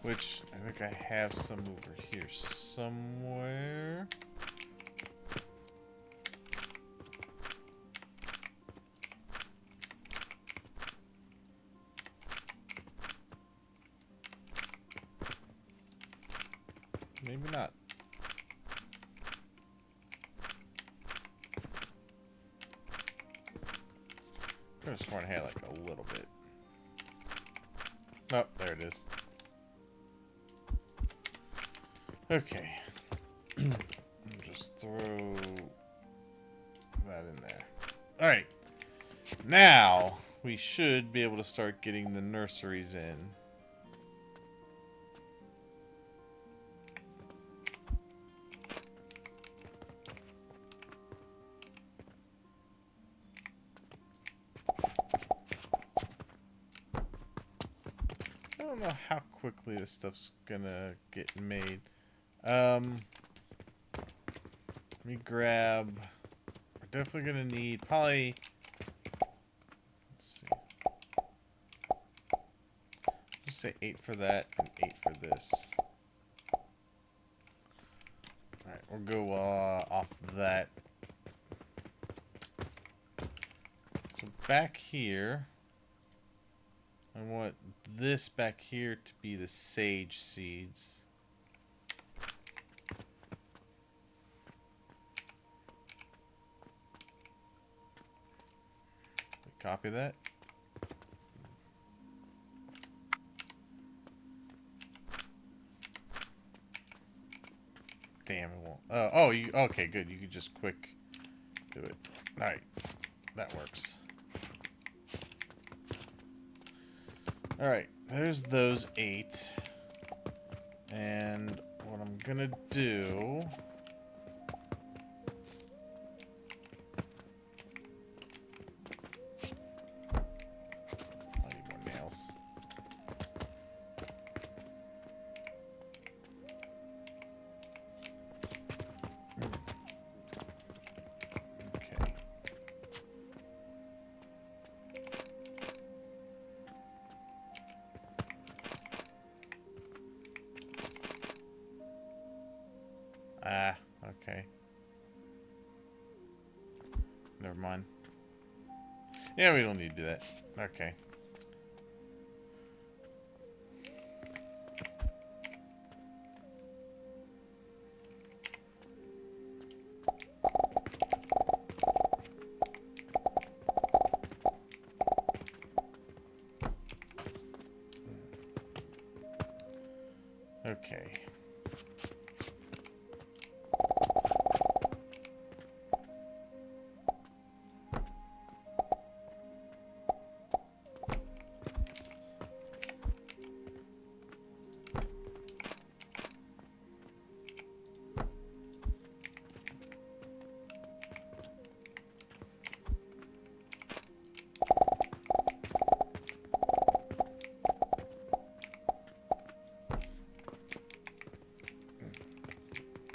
Which, I think I have some over here somewhere. Maybe not. I just want to have like a little bit. Oh, there it is. Okay. Just throw that in there. Alright. Now, we should be able to start getting the nurseries in. I don't know how quickly this stuff's gonna get made. Let me grab. We're definitely gonna need probably. Let's see. Just say 8 for that and 8 for this. All right, we'll go off that. So back here, I want this back here to be the sage seeds. Copy that. Damn, it won't. Oh, you okay? Good. You could just quick do it. All right, that works. All right, there's those 8, and what I'm gonna do. Ah, okay. Never mind. Yeah, we don't need to do that. Okay. Okay.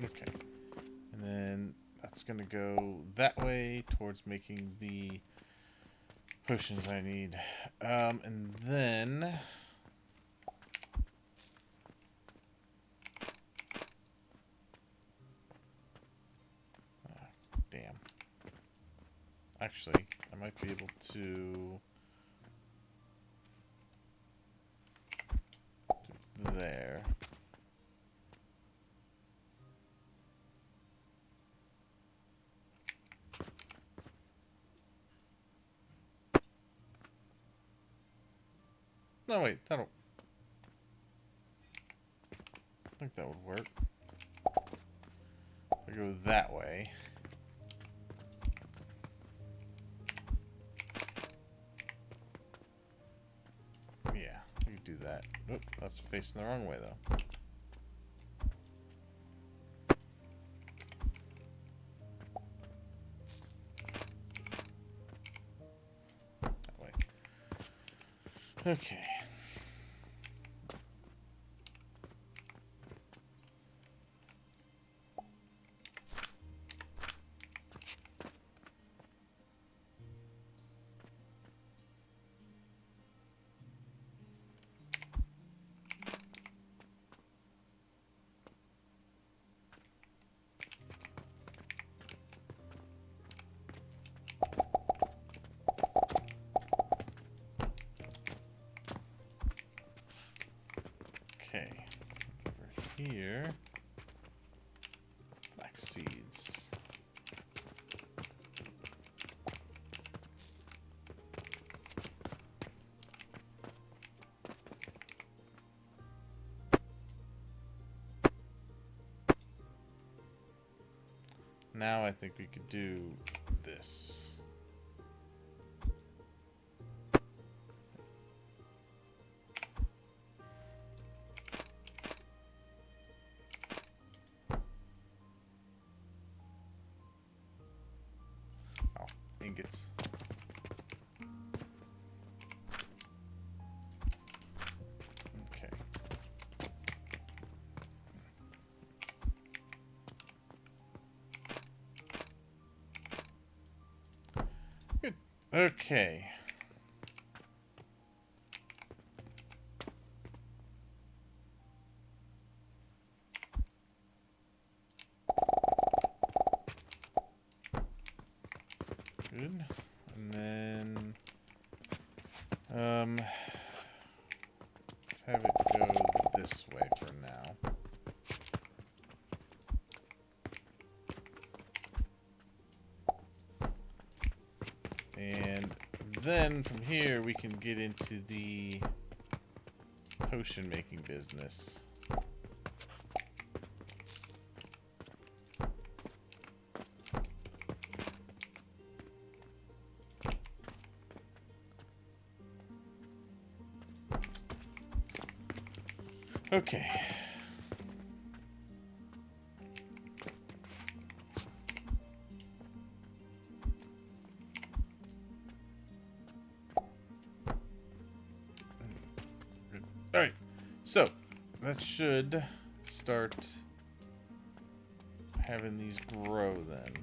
Okay. And then that's going to go that way towards making the potions I need. And then... damn. Actually, I might be able to... do there. No, wait, that'll... I think that would work. I go that way. Yeah, you do that. Oop, that's facing the wrong way, though. That way. Okay. Okay, over here, flax seeds. Now I think we could do this. Oh, ingots. Okay. Good. Okay. Good. And then let's have it go this way for now. And then from here we can get into the potion making business. Okay. All right. So, that should start having these grow then.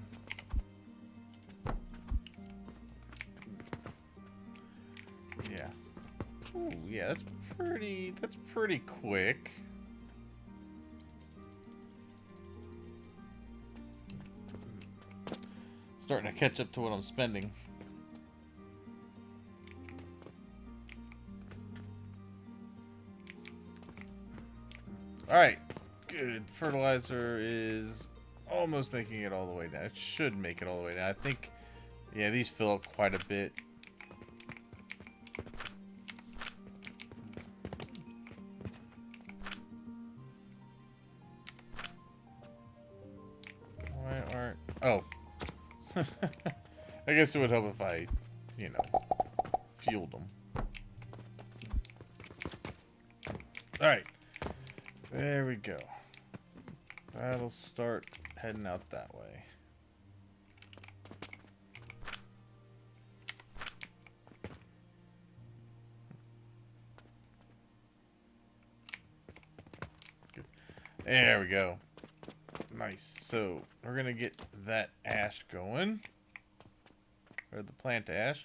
Yeah. Ooh, yeah, that's pretty quick. Starting to catch up to what I'm spending. Alright, good. Fertilizer is almost making it all the way down. It should make it all the way down. I think, yeah, these fill up quite a bit. I guess it would help if I, you know, fueled them. Alright. There we go. That'll start heading out that way. Good. There we go. Nice. So, we're going to get that ash going. Or the plant ash.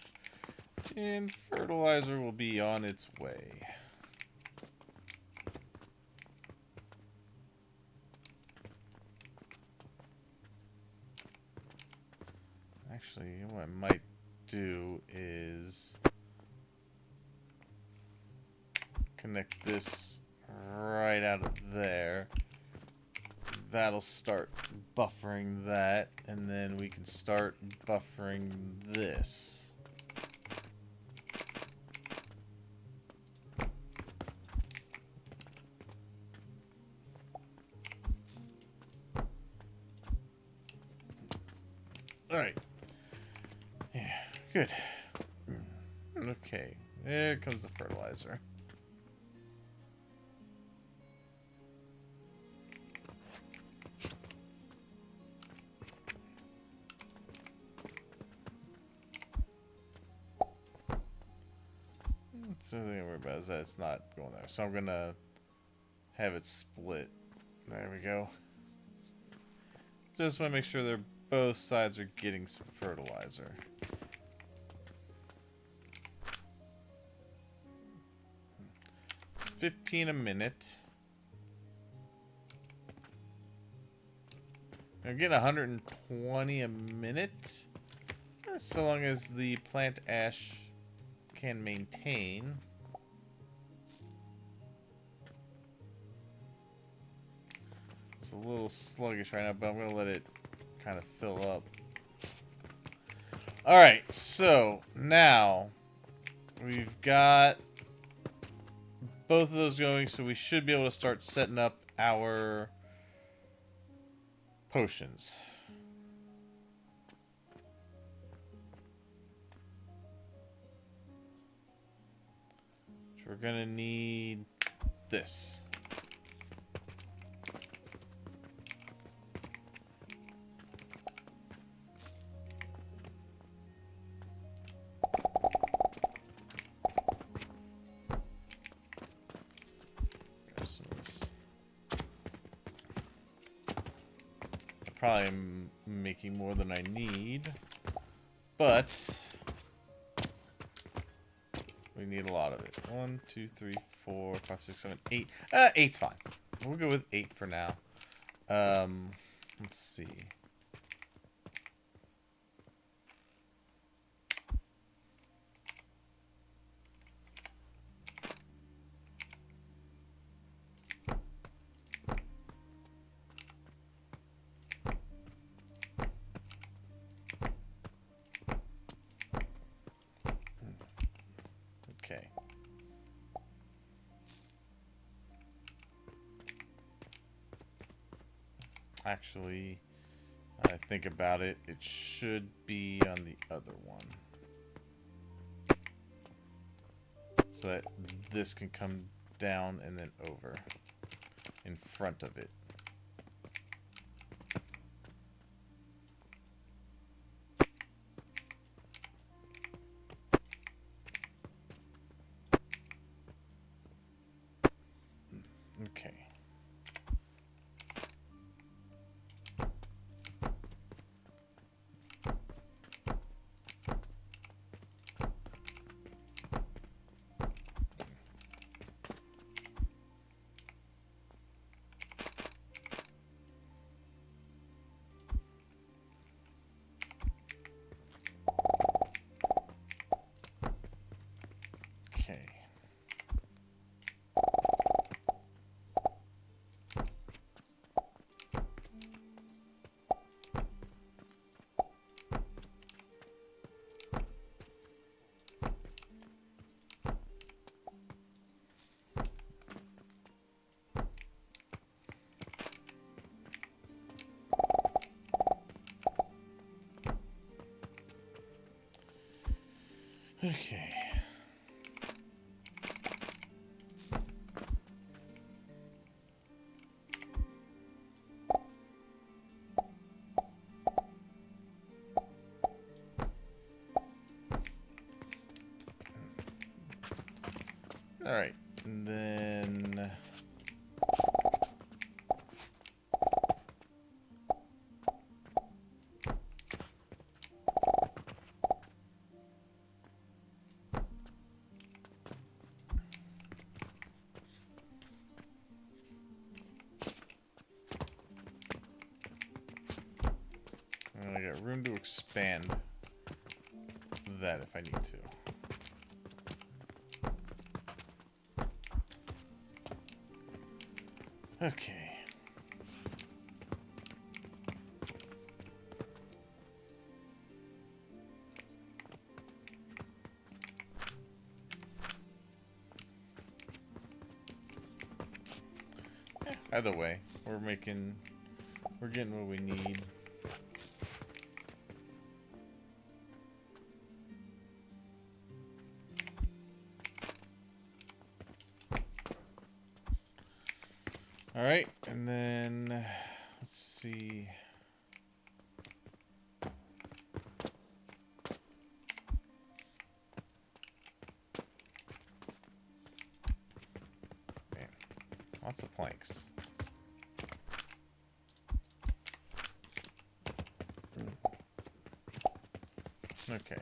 And fertilizer will be on its way. Actually, what I might do is connect this right out of there. That'll start buffering that, and then we can start buffering this. All right. Yeah, good. Okay, there comes the fertilizer. So the thing to worry about is that it's not going there. So I'm gonna have it split. There we go. Just want to make sure they're both sides are getting some fertilizer. $15 a minute. I'm getting 120 a minute. So long as the plant ash can maintain. It's a little sluggish right now, but I'm going to let it kind of fill up. Alright, so now we've got both of those going, so we should be able to start setting up our potions. So we're gonna need this. Grab some of this. Probably am making more than I need, but we need a lot of it. 1, 2, 3, 4, 5, 6, 7, 8. 8's fine. We'll go with 8 for now. Let's see. Okay. Actually, when I think about it, it should be on the other one. So that this can come down and then over in front of it. Okay. Okay. Alright, and then... I got room to expand that if I need to. Okay. Either way, we're getting what we need. All right, and then let's see. Man, lots of planks. Okay.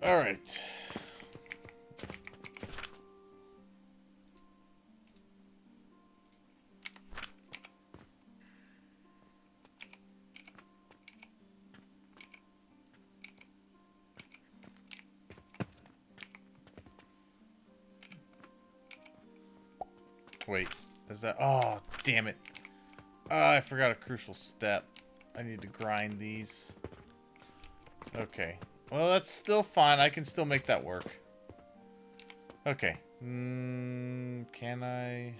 All right. Wait, is that... Oh, damn it. I forgot a crucial step. I need to grind these. Okay. Well, that's still fine. I can still make that work. Okay. Can I...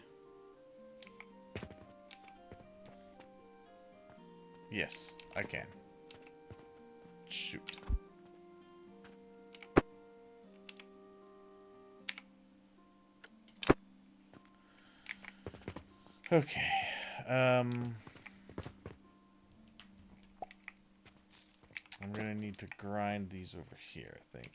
Yes, I can. Shoot. Okay. I'm gonna need to grind these over here, I think.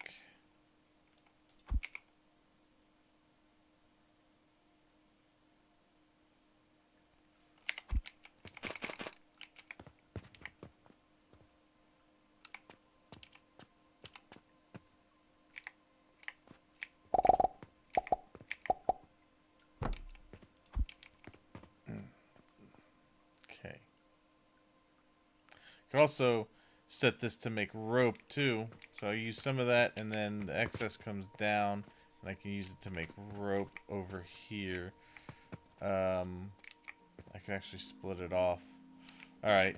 Okay. Could also set this to make rope too. So I use some of that and then the excess comes down and I can use it to make rope over here. I can actually split it off. Alright.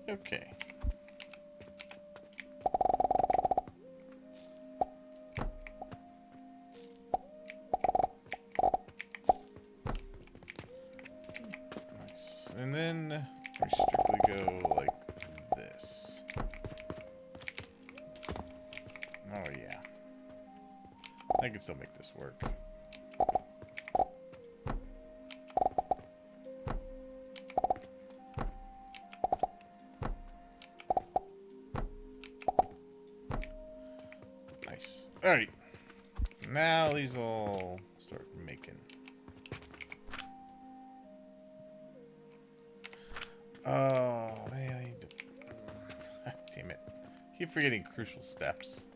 Okay. Nice. And then we strictly go like this. Oh yeah. I can still make this work. Nice. Alright. Now these all start making. Oh, man, I need to... Damn it. Keep forgetting crucial steps.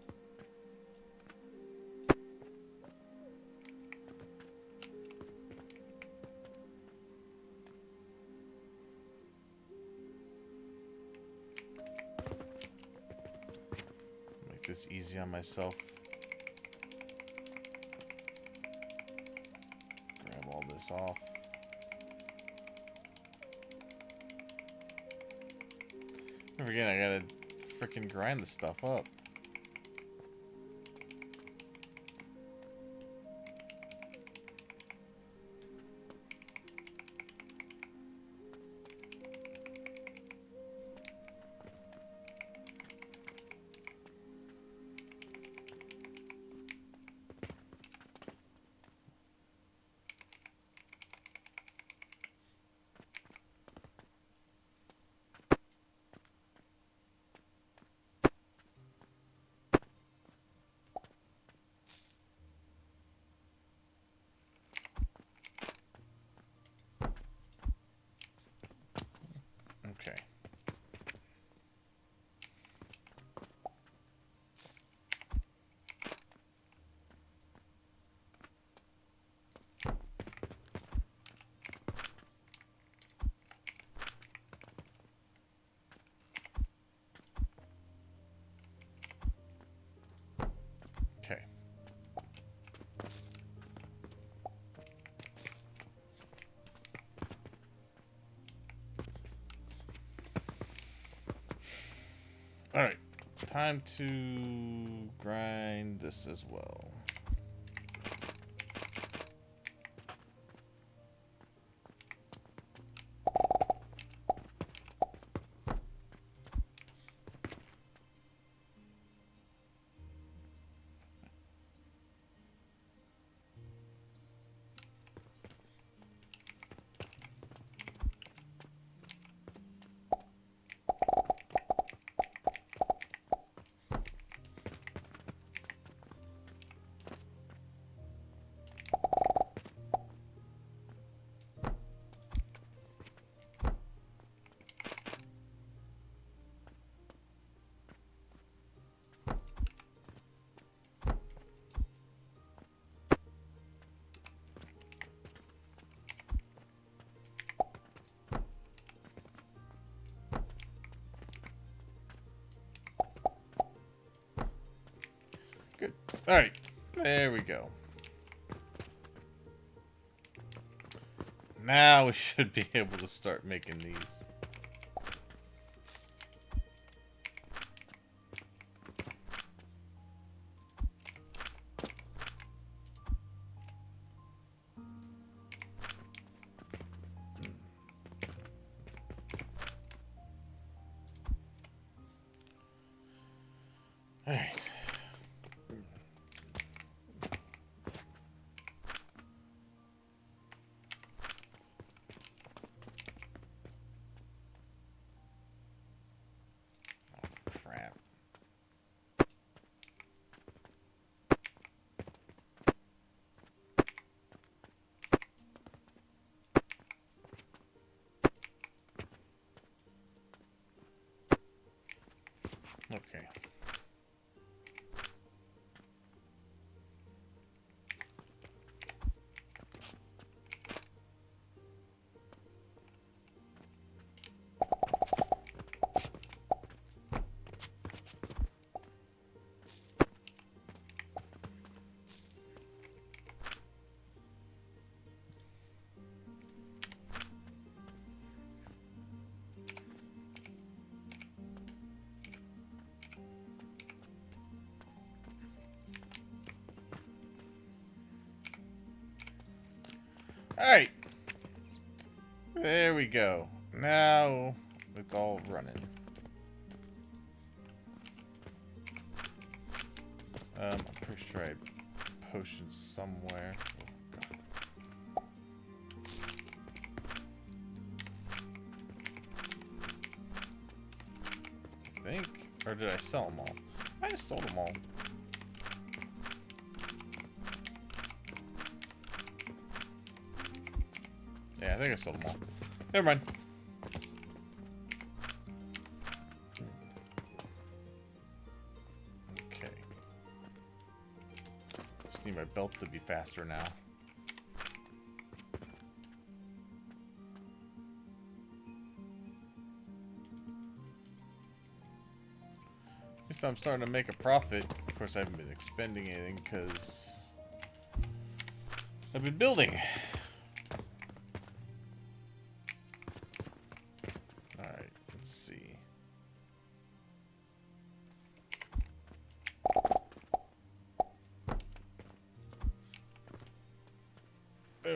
this easy on myself. Grab all this off. Don't forget, I gotta freaking grind this stuff up. Okay. Okay. All right. Time to grind this as well. Good. All right. There we go. Now we should be able to start making these. All right. Crap. Okay. All right. There we go. Now it's all running. I'm pretty sure I had potions somewhere. Oh, God. I think, or did I sell them all? I might have sold them all. Yeah, I think I sold them all. Never mind. Okay. Just need my belts to be faster now. least I'm starting to make a profit. Of course, I haven't been expending anything because I've been building. Alright, let's see.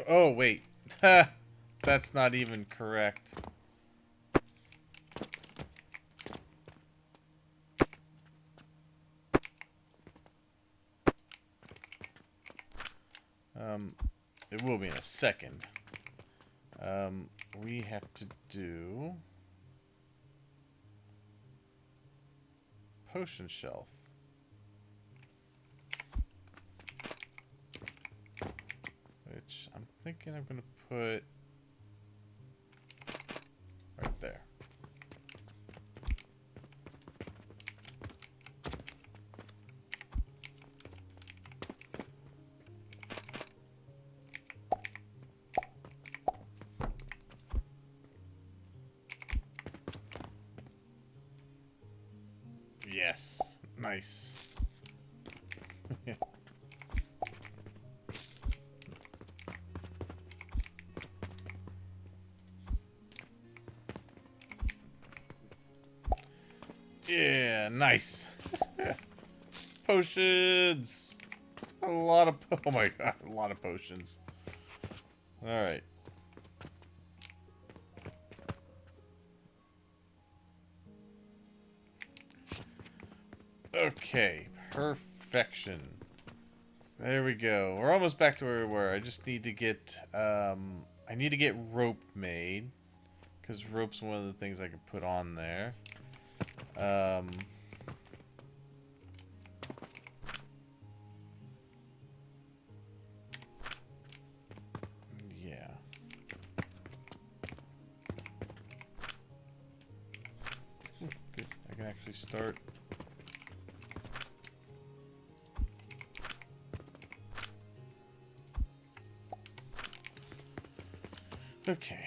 Oh, wait. That's not even correct. It will be in a second. We have to do potion shelf. Which I'm thinking I'm gonna put right there. Yes. Nice. Yeah, nice. Potions. A lot of oh my god, a lot of potions. All right. Okay, perfection. There we go. We're almost back to where we were. I just need to get I need to get rope made because rope's one of the things I can put on there. Yeah. Good. I can actually start. Okay.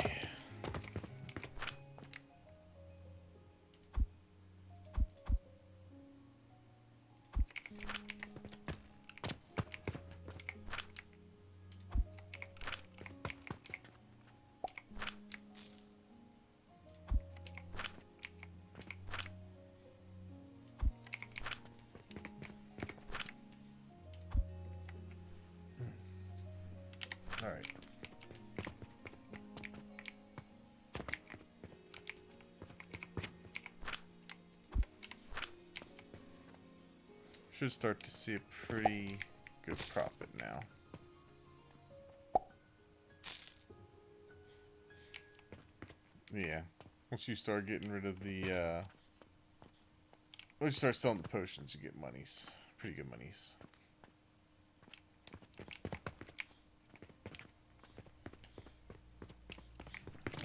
All right. Should start to see a pretty good profit now. Yeah. Once you start getting rid of the, once you start selling the potions, you get monies. Pretty good monies.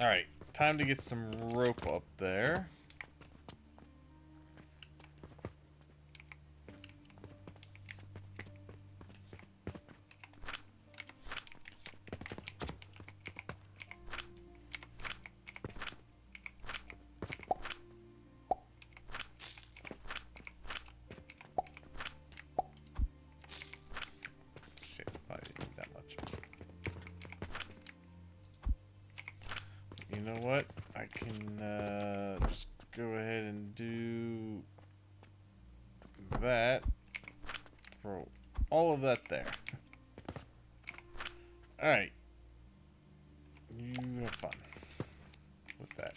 Alright. Time to get some rope up there. You know what? I can just go ahead and do that. Throw all of that there. Alright. You have fun with that.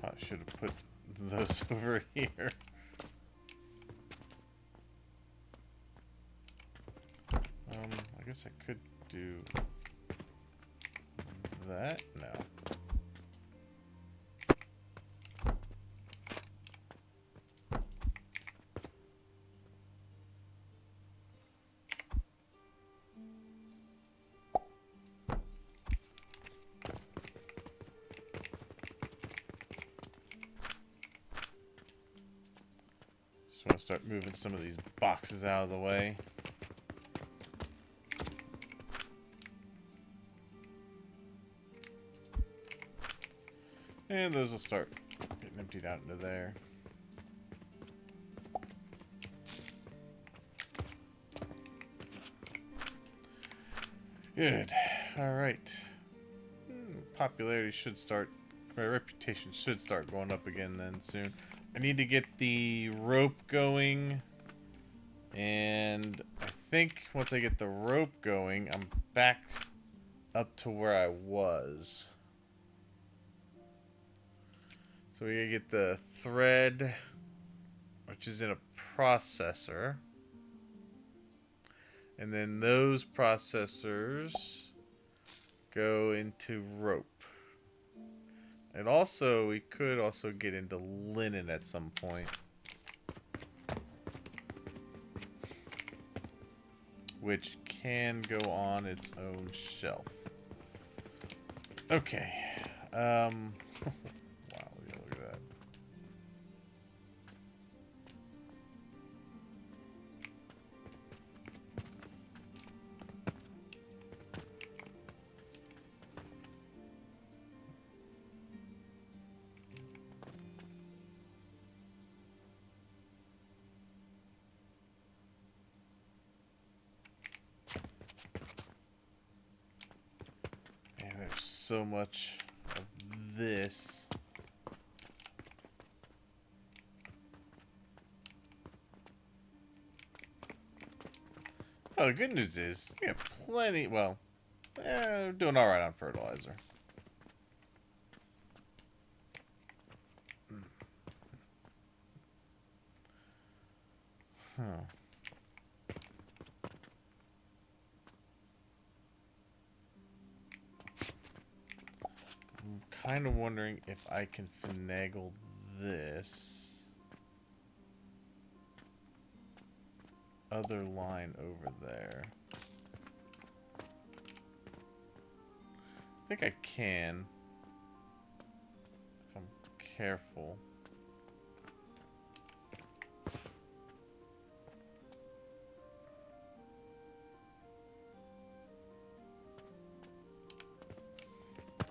I should have put those over here. I guess I could do that. No. Just want to start moving some of these boxes out of the way. And those will start getting emptied out into there. Good. Alright. Popularity should start, my reputation should start going up again then soon. I need to get the rope going. And I think once I get the rope going, I'm back up to where I was. So we gotta get the thread, which is in a processor. And then those processors go into rope. And also, we could also get into linen at some point. Which can go on its own shelf. Okay. Wow, look at that. Man, there's so much of this. Oh, the good news is we have plenty. Well, we're doing all right on fertilizer. Huh. I'm kind of wondering if I can finagle this other line over there. I think I can, if I'm careful.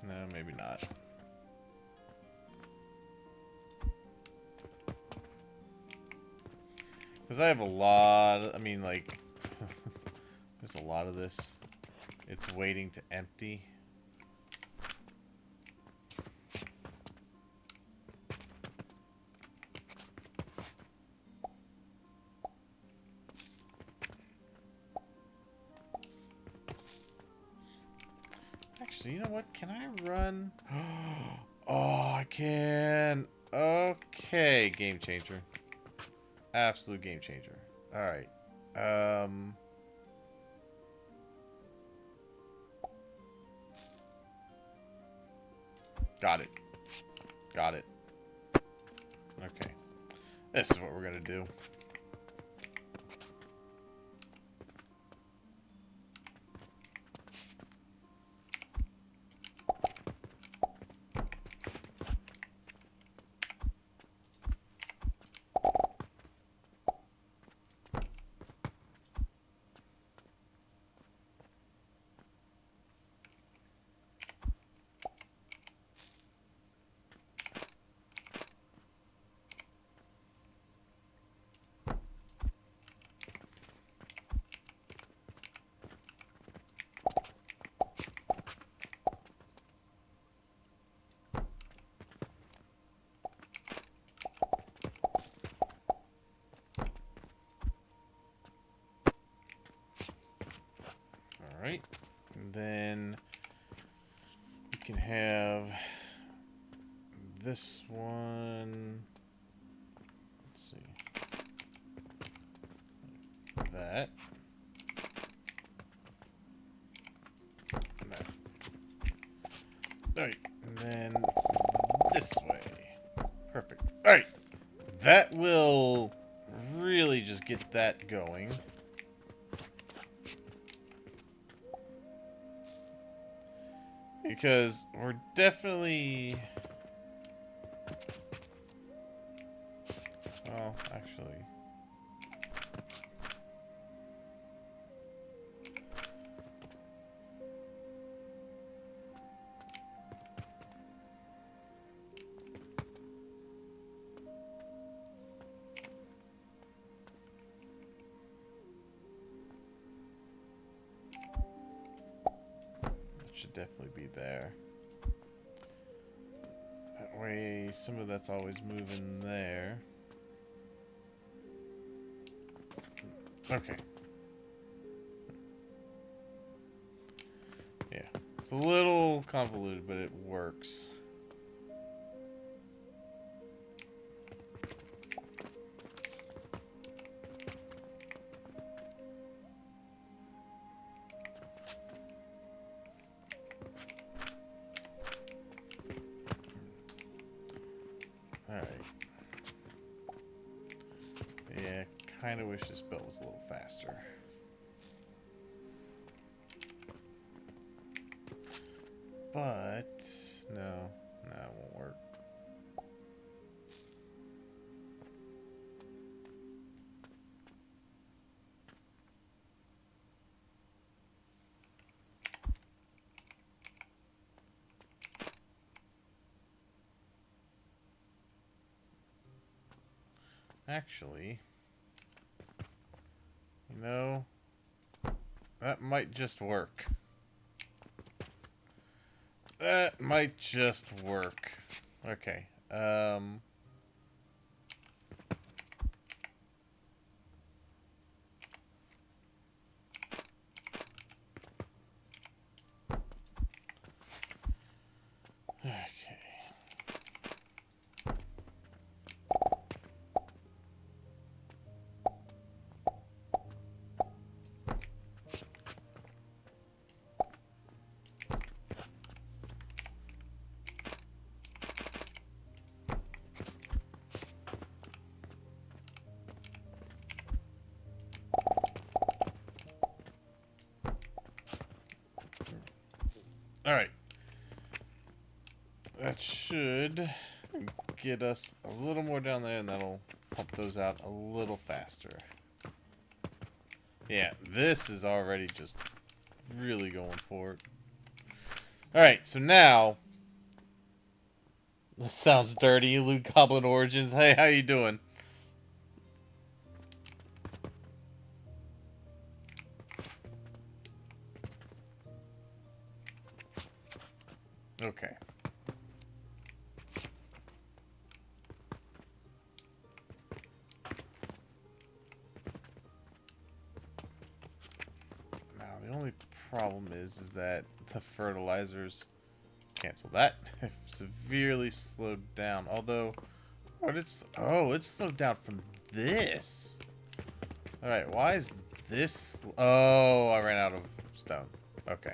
No, maybe not. Because I have a lot, I mean, like, there's a lot of this. It's waiting to empty. Actually, you know what? Can I run? Oh, I can. Okay, game changer. Absolute game changer. Alright. Got it. Got it. Okay. This is what we're gonna do. Alright. And then we can have this one. Let's see. That. And that. Alright. And then this way. Perfect. Alright. That will really just get that going. Because we're definitely... Well, actually... should definitely be there. That way, some of that's always moving there. Okay. Yeah. It's a little convoluted, but it works. Alright. Yeah, kind of wish this belt was a little faster. But, no, it won't work. Actually, you know, that might just work. That might just work. Okay. Okay. All right. That should get us a little more down there, and that'll pump those out a little faster. Yeah, this is already just really going for it. Alright, so now... This sounds dirty. Loot Goblin Origins. Hey, how you doing? Okay. Now, the only problem is that the fertilizers... Cancel that. Severely slowed down. Although, what it's... Oh, it's slowed down from this. Alright, why is this... Oh, I ran out of stone. Okay.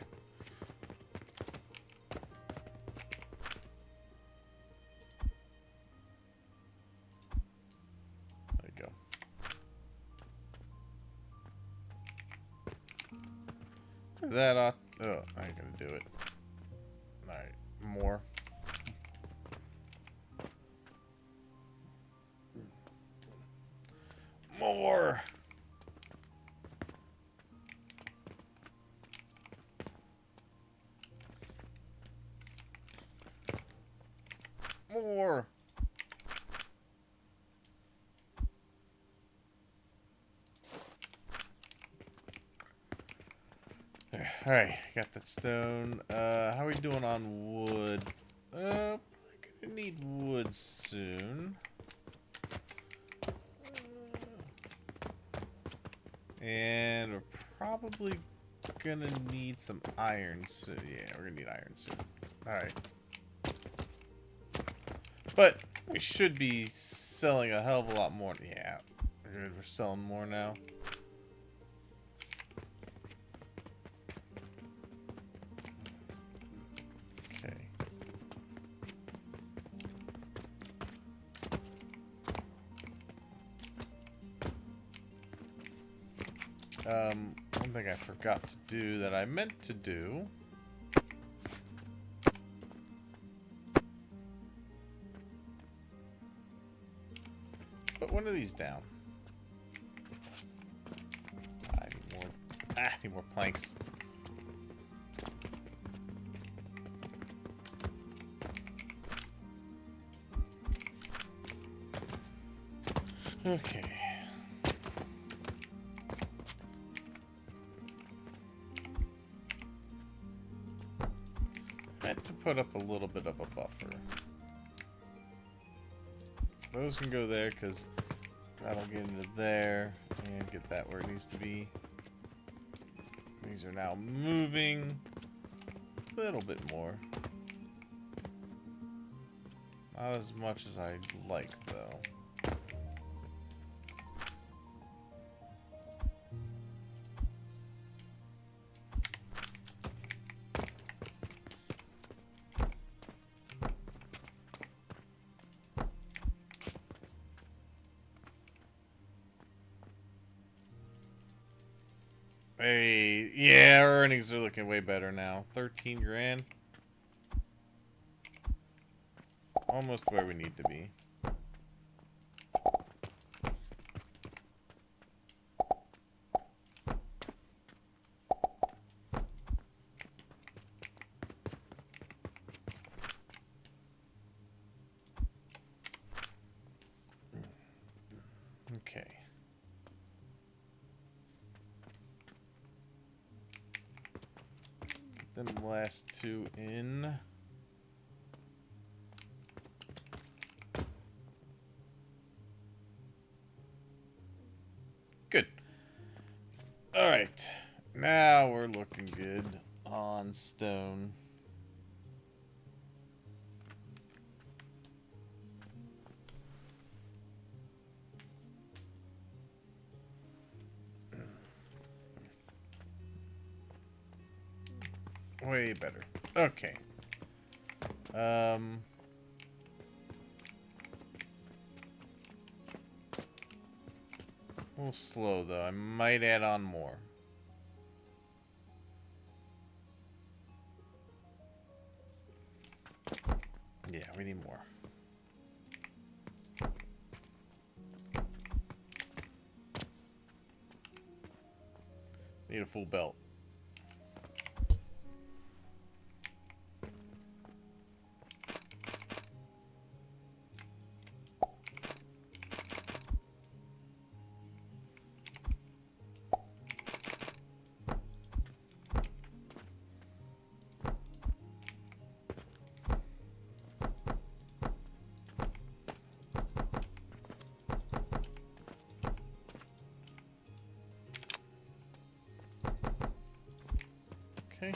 There you go. That ought... Oh, I ain't gonna do it. Alright, more. More! More! Alright, got that stone. How are we doing on wood? Probably gonna need wood soon. And we're probably gonna need some iron soon. Yeah, we're gonna need iron soon. Alright. But we should be selling a hell of a lot more. Yeah, we're selling more now. One thing I forgot to do that I meant to do. Put one of these down. I need more. I need more planks. Okay. put up a little bit of a buffer. Those can go there because that'll get into there and get that where it needs to be. These are now moving a little bit more. Not as much as I'd like, though. Hey, yeah, our earnings are looking way better now. 13 grand. Almost where we need to be. Okay. Get them last two in. Good. All right. Now we're looking good on stone. Way better. Okay. A little slow though. I might add on more. Yeah, we need more. Need a full belt. Okay.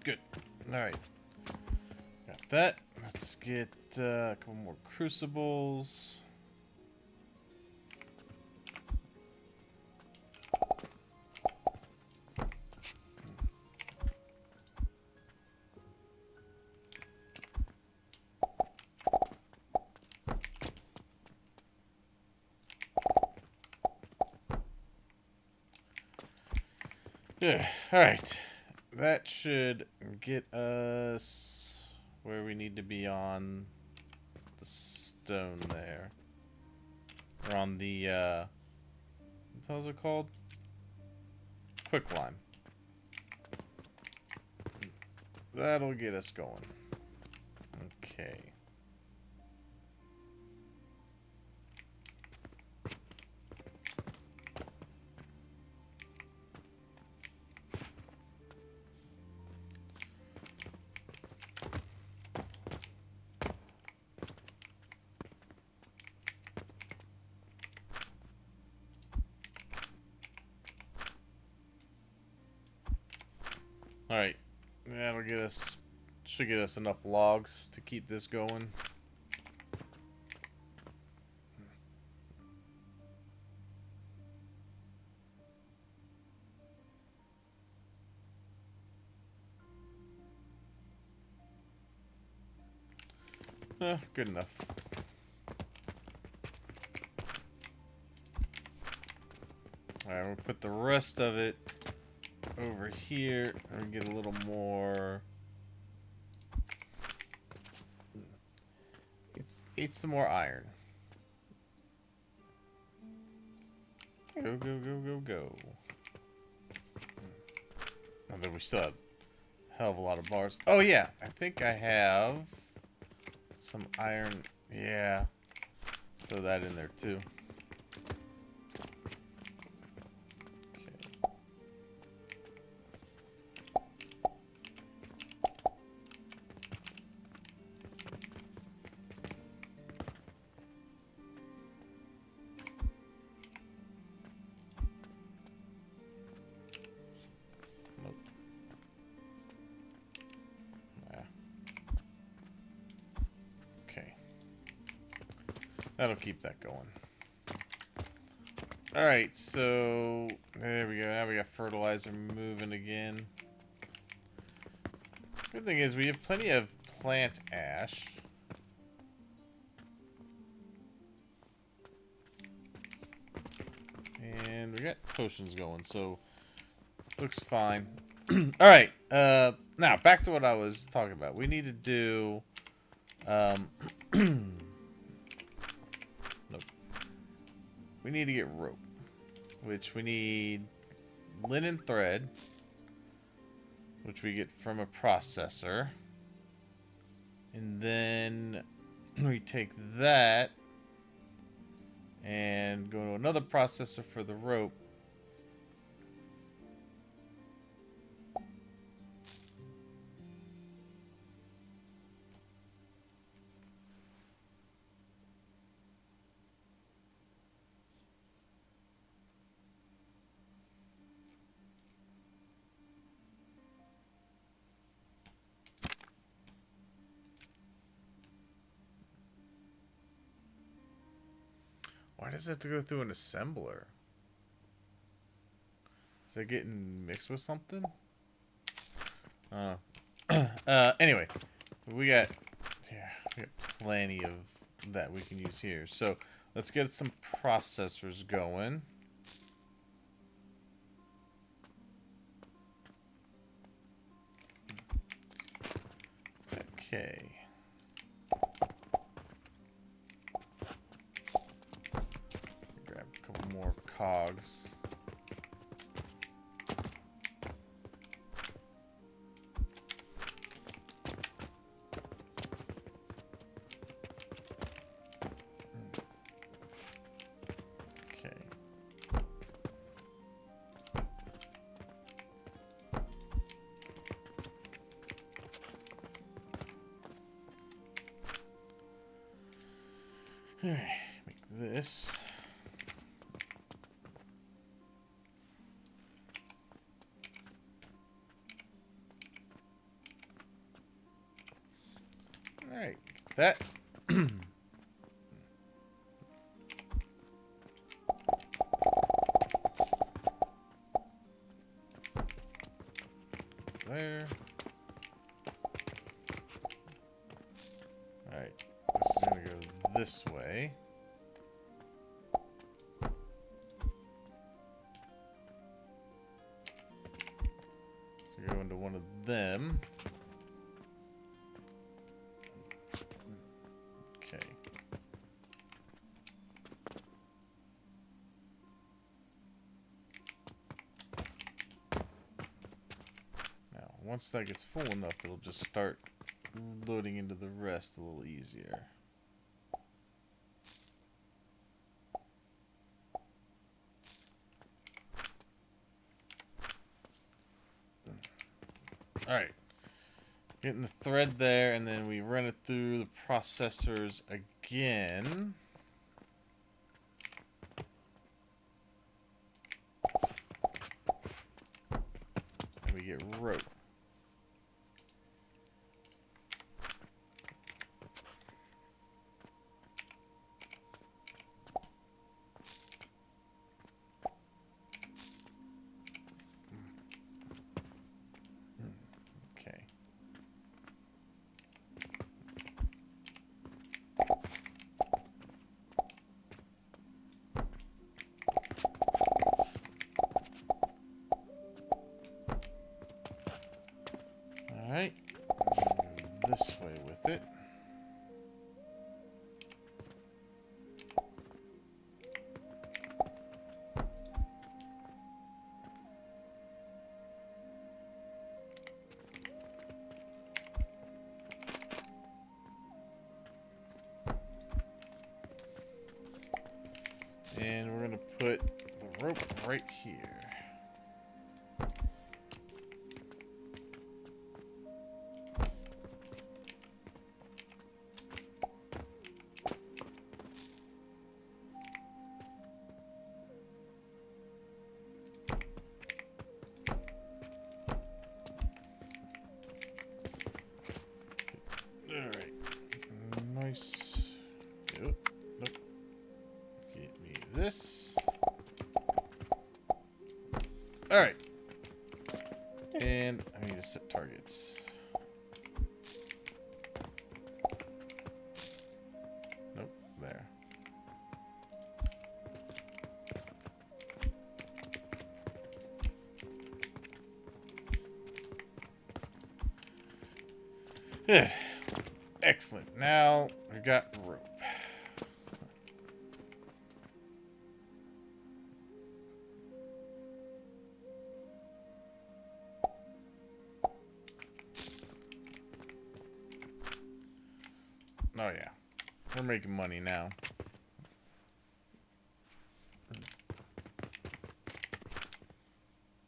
Good. All right. Got that. Let's get a couple more crucibles. Yeah. All right. That should get us where we need to be on the stone there. Or on the, what the hell is it called? Quicklime. That'll get us going. Okay. Alright, that'll get us, should get us enough logs to keep this going. Good enough. Alright, we'll put the rest of it over here and get a little more eat some more iron. Go, go, go, go, go. And then we still have a hell of a lot of bars. Oh, yeah. I think I have some iron. Yeah. Throw that in there, too. That'll keep that going. Alright, so there we go. Now we got fertilizer moving again. Good thing is we have plenty of plant ash. And we got potions going, so looks fine. Alright, now back to what I was talking about. We need to do we need to get rope, which we need linen thread, which we get from a processor. And then we take that and go to another processor for the rope. Why does it have to go through an assembler? Is it getting mixed with something? Anyway, we got plenty of that we can use here. So let's get some processors going. Okay. Grab a couple more cogs. Alright, make this. Alright, that. There. Alright, this is gonna go this way. So go into one of them. Okay. Now, once that gets full enough, it'll just start loading into the rest a little easier. Alright. Getting the thread there, and then we run it through the processors again. And we get rope. Okay. And we're gonna put the rope right here. Alright. Nice. Nope. Nope. Get me this. Alright. And I need to set targets. Nope. There. Good. Excellent. Now we've got rope. Oh yeah. We're making money now.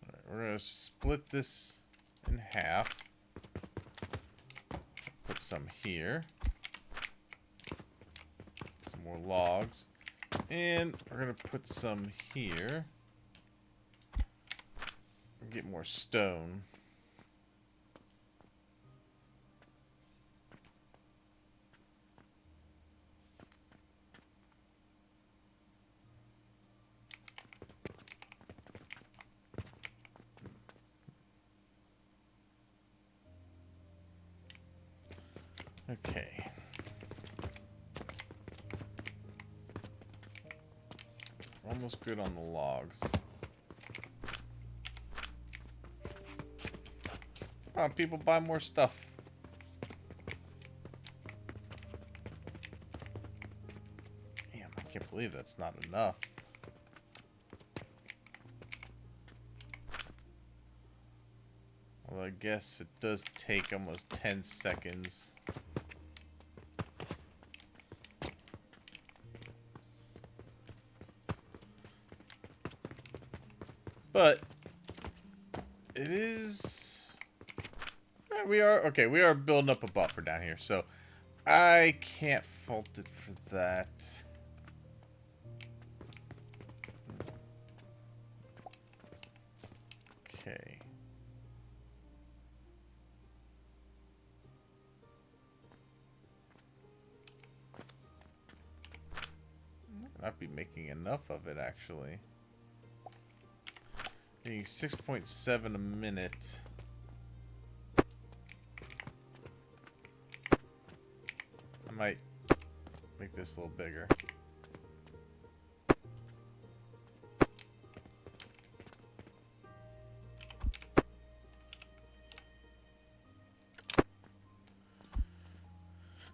Alright, we're gonna split this in half. Put some here. Some more logs. And we're gonna put some here. Get more stone. Okay. Almost good on the logs. Oh, people buy more stuff. Damn, I can't believe that's not enough. Well, I guess it does take almost 10 seconds. But it is... we are building up a buffer down here, so I can't fault it for that. Okay. Not be making enough of it, actually. Getting 6.7 a minute. I might make this a little bigger.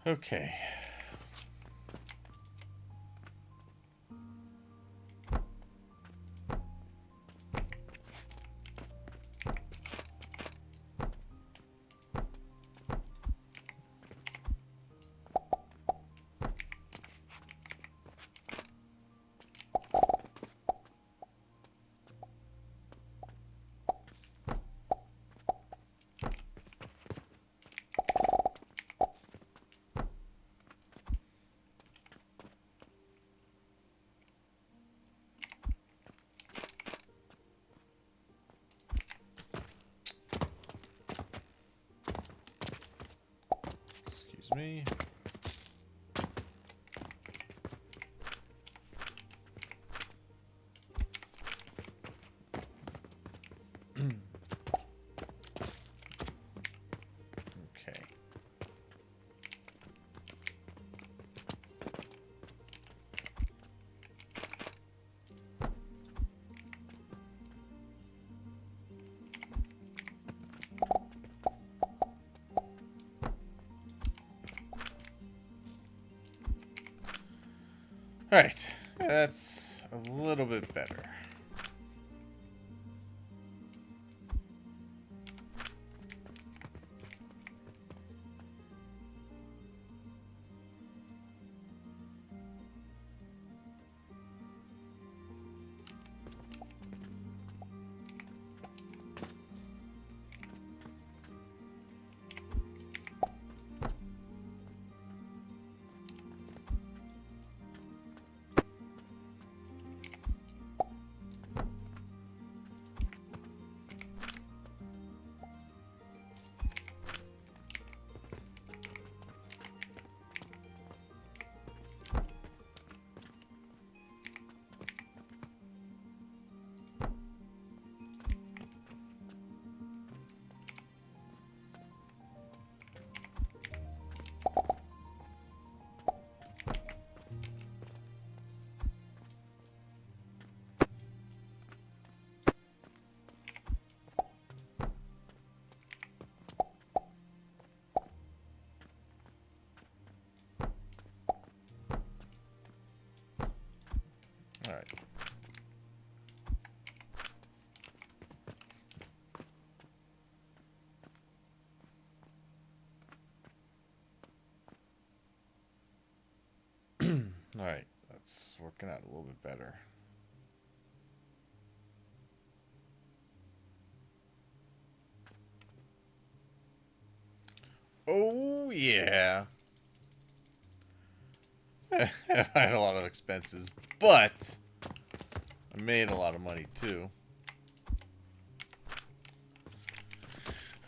Okay. Excuse me. Okay. Alright, that's a little bit better. Alright. Alright, that's working out a little bit better. Oh, yeah. I had a lot of expenses, but I made a lot of money, too.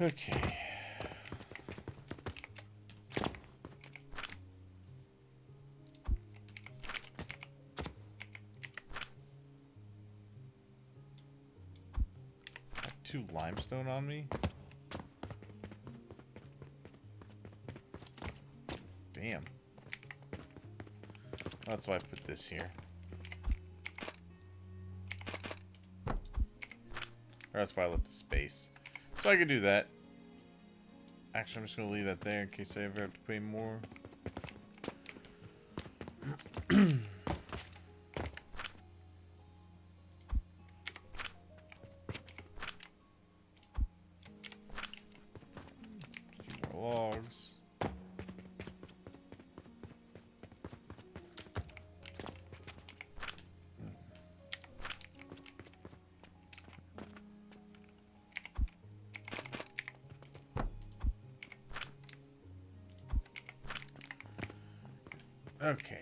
Okay. I have 2 limestone on me. Damn. That's why I put this here. Or that's why I left the space. So I could do that. Actually, I'm just going to leave that there in case I ever have to pay more. Logs. Okay.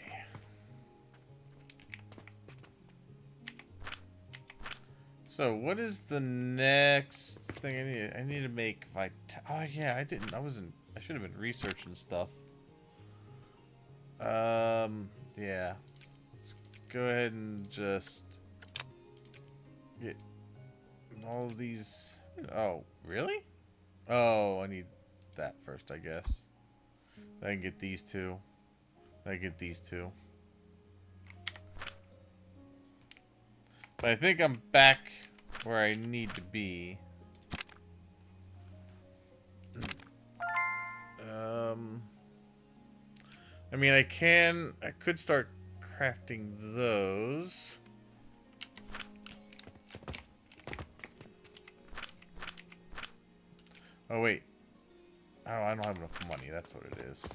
So what is the next thing I need? I need to make oh yeah, I didn't. I should have been researching stuff. Yeah. Let's go ahead and just get all of these. Oh, really? Oh, I need that first, I guess. Then I can get these 2. Then I get these 2. But I think I'm back where I need to be. I mean, I could start crafting those. Oh, wait. Oh, I don't have enough money. That's what it is.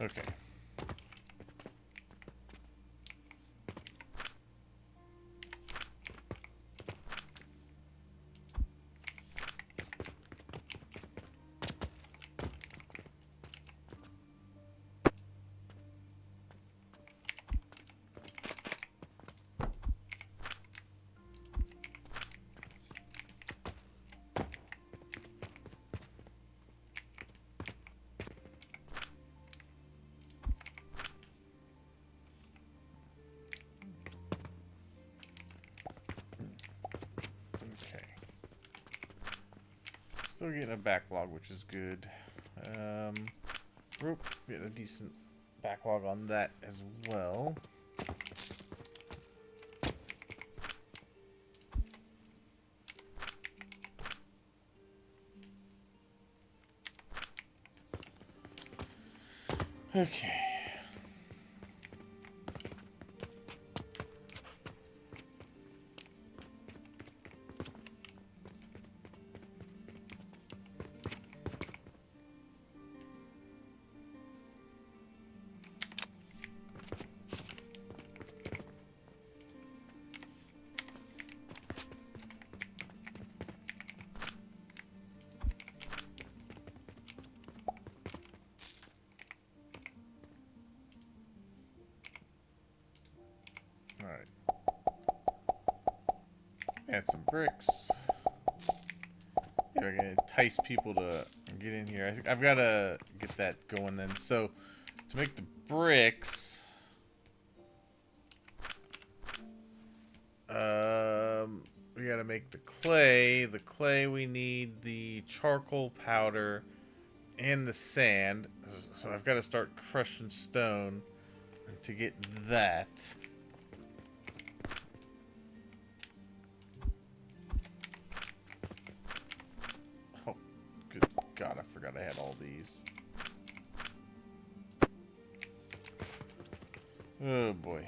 Okay. Okay. Still getting a backlog, which is good. Getting a decent backlog on that as well. Okay. Add some bricks. Yeah, we're gonna entice people to get in here. I've got to get that going then. So, to make the bricks, we gotta make the clay. The clay, we need the charcoal powder and the sand. So I've got to start crushing stone to get that. Oh, good God, I forgot I had all these. Oh boy.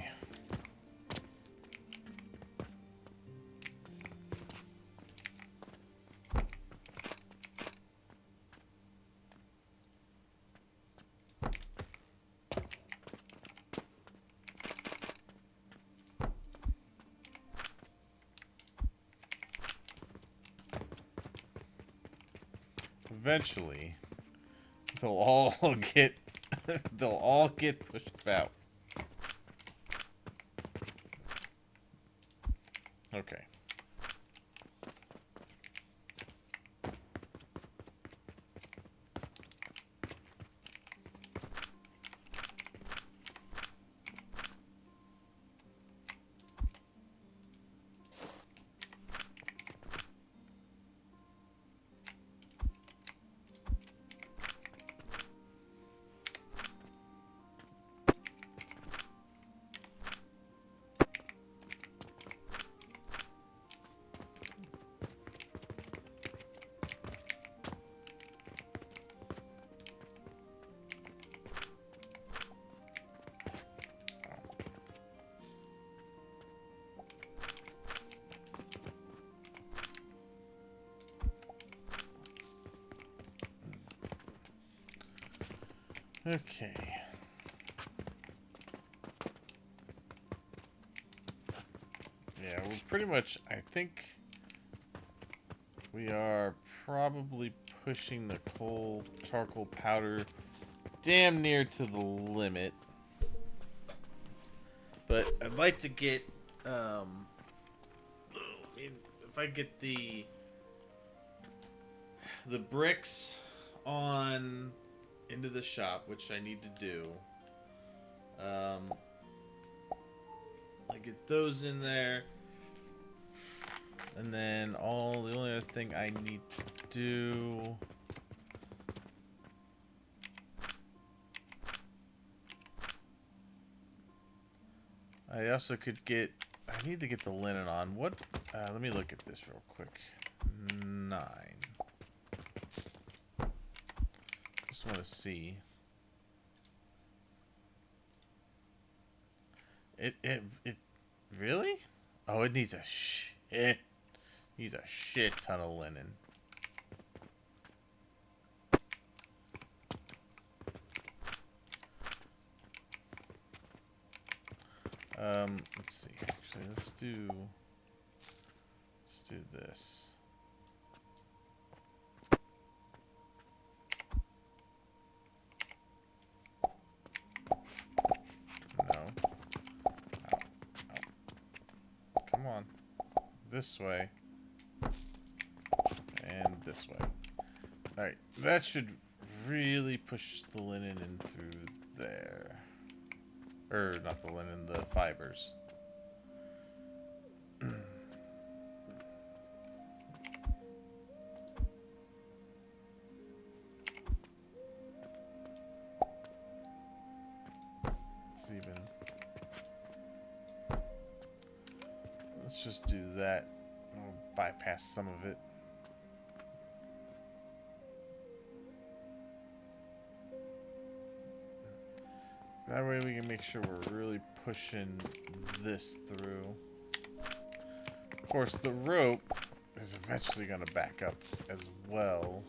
Eventually, they'll all get they'll all get pushed out. Okay. Okay. Yeah, we're pretty much, I think we are probably pushing the charcoal powder damn near to the limit. But I'd like to get, if I get the bricks on into the shop, which I need to do. I get those in there, and then the only other thing I need to do. I also could get. I need to get the linen on. What? Let me look at this real quick. 9. Just want to see. It really? Oh, it needs a shit. Needs a shit ton of linen. Let's see. Actually, let's do this. No. Ow. Ow. Come on. This way. And this way. Alright, that should really push the linen in through there. Or, not the linen, the fibers. Let's just do that. I'll bypass some of it. That way we can make sure we're really pushing this through. Of course, the rope is eventually going to back up as well.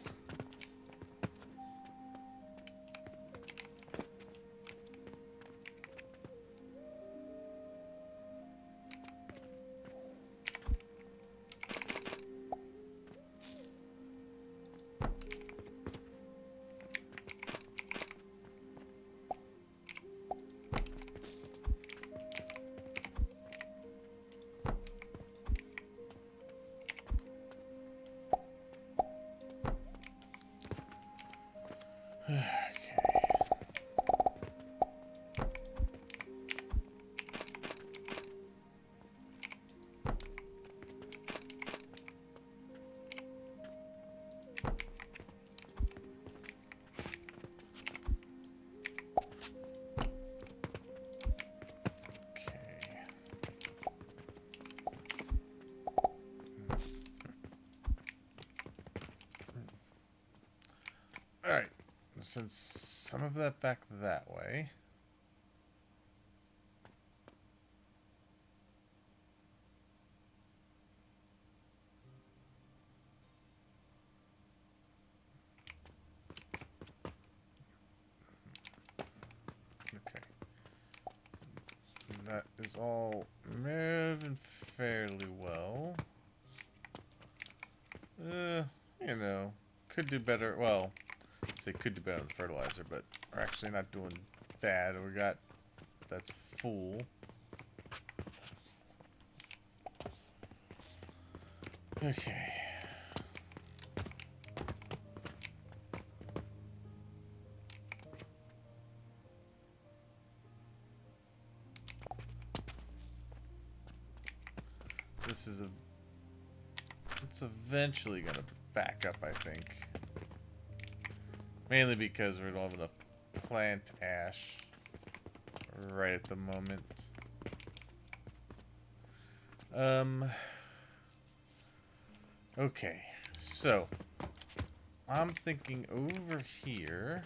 Alright. Send some of that back that way. Okay. That is all moving fairly well. You know, could do better. Well, say could do better on the fertilizer, but we're actually not doing bad. We got that's full. Okay. This is it's eventually gonna back up, I think. Mainly because we don't have enough plant ash right at the moment. Okay, so I'm thinking over here.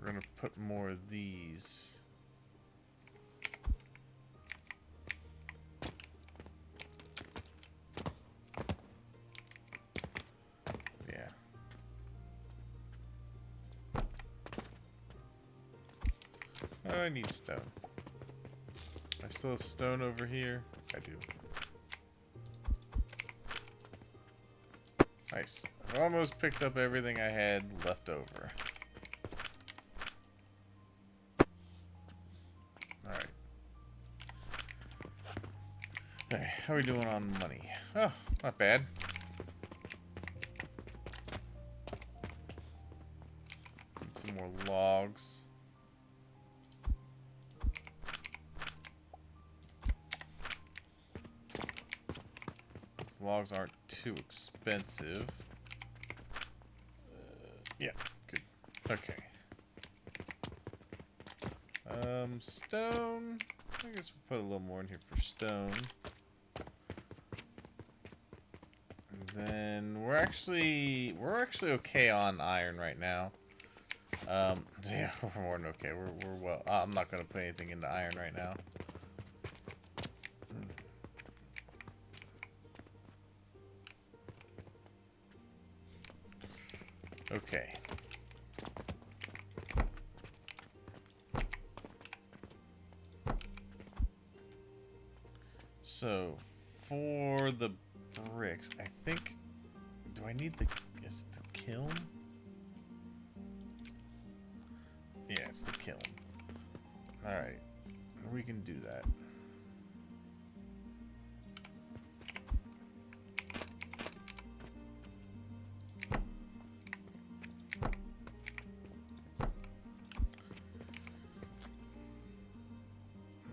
We're gonna put more of these. Yeah. Oh, I need stone. I still have stone over here. I do. Nice. I've almost picked up everything I had left over. Alright. Okay, how are we doing on money? Oh, not bad. Need some more logs. These logs aren't too expensive. Yeah, good. Okay. Stone. I guess we'll put a little more in here for stone. And then we're actually okay on iron right now. Yeah, we're more than okay. We're well. I'm not gonna put anything into iron right now. Okay. So, for the bricks, I think... Do I need the... Is it the kiln? Yeah, it's the kiln. Alright. We can do that.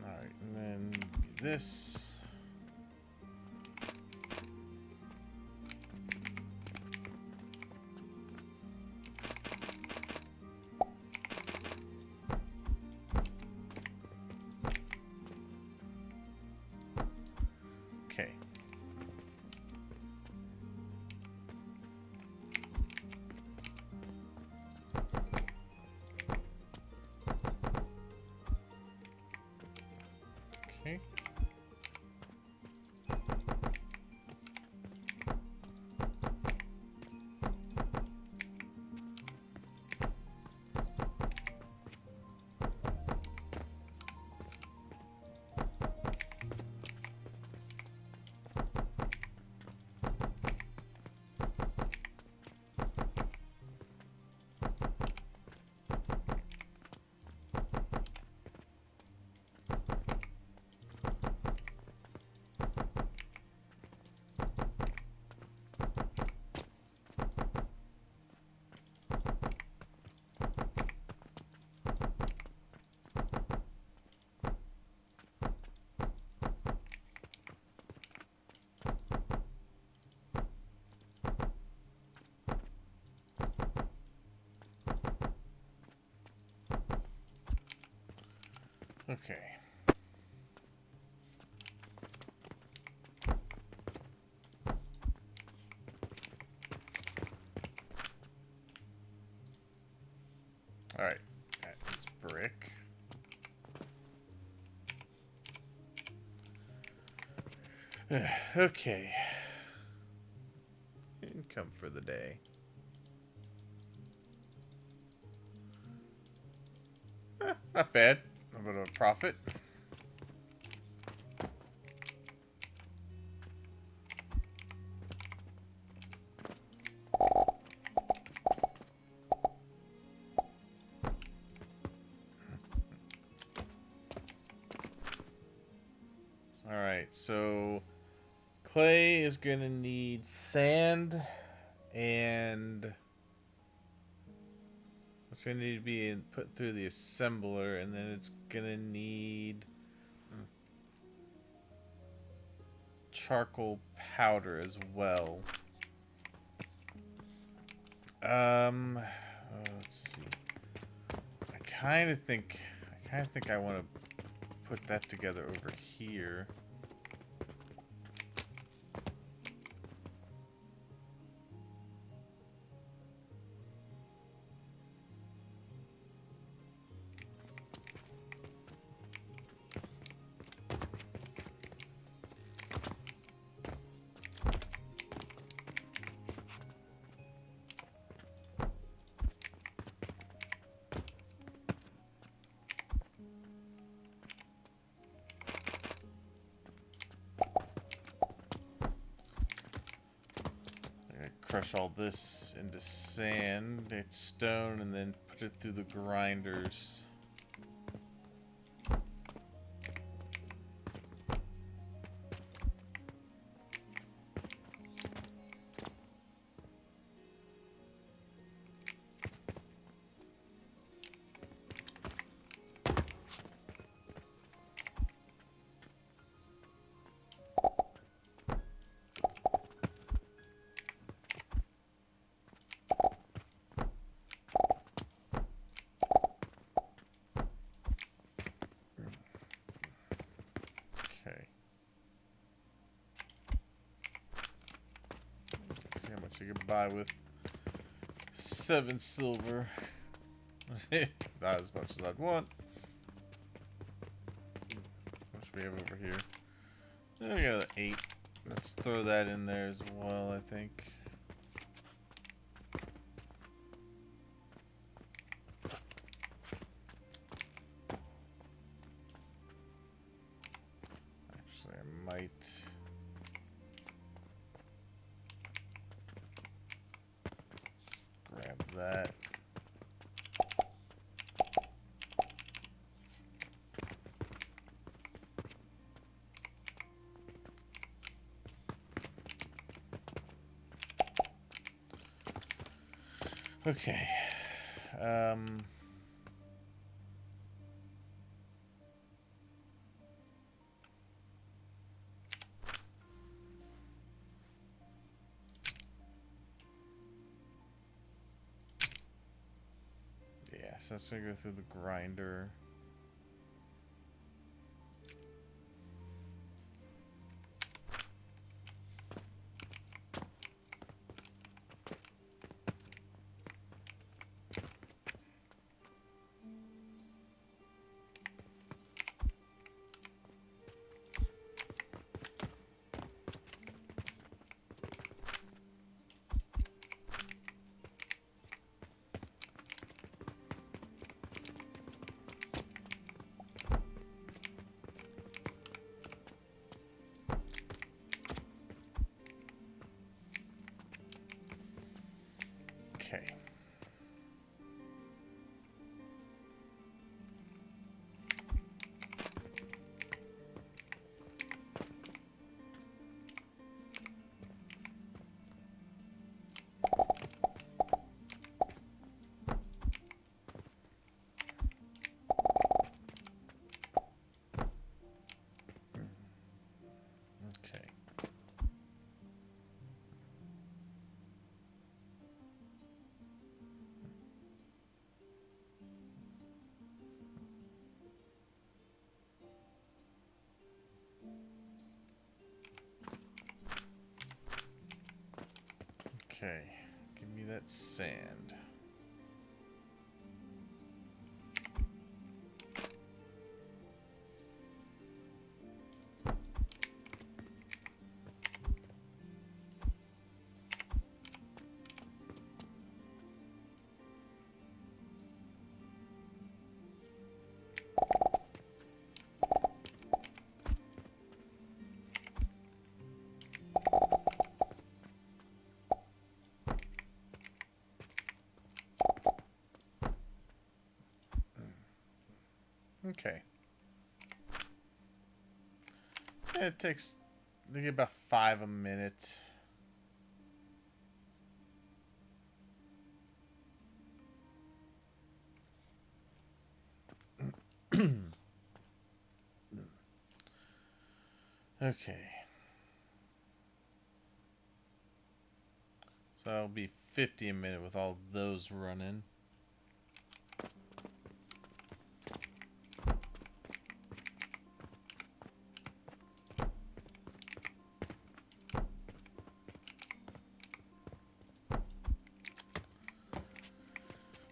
Alright, and then this... Okay. Okay. Okay. All right. That is brick. Okay. Income for the day. Not bad. A bit of a profit. Alright, so clay is going to need sand and it's going to need to be put through the assembler, and then it's going to need charcoal powder as well. Let's see. I kind of think I want to put that together over here. Crush all this into sand, it's stone, and then put it through the grinders. Okay. See how much you can buy with 7 silver. Not as much as I'd want. What should we have over here? We got an 8. Let's throw that in there as well, I think. Actually, I might... grab that. Okay. Yeah, so that's gonna go through the grinder. Okay, give me that sand. Okay. Yeah, it takes about 5 a minute. Okay. So that'll be 50 a minute with all those running.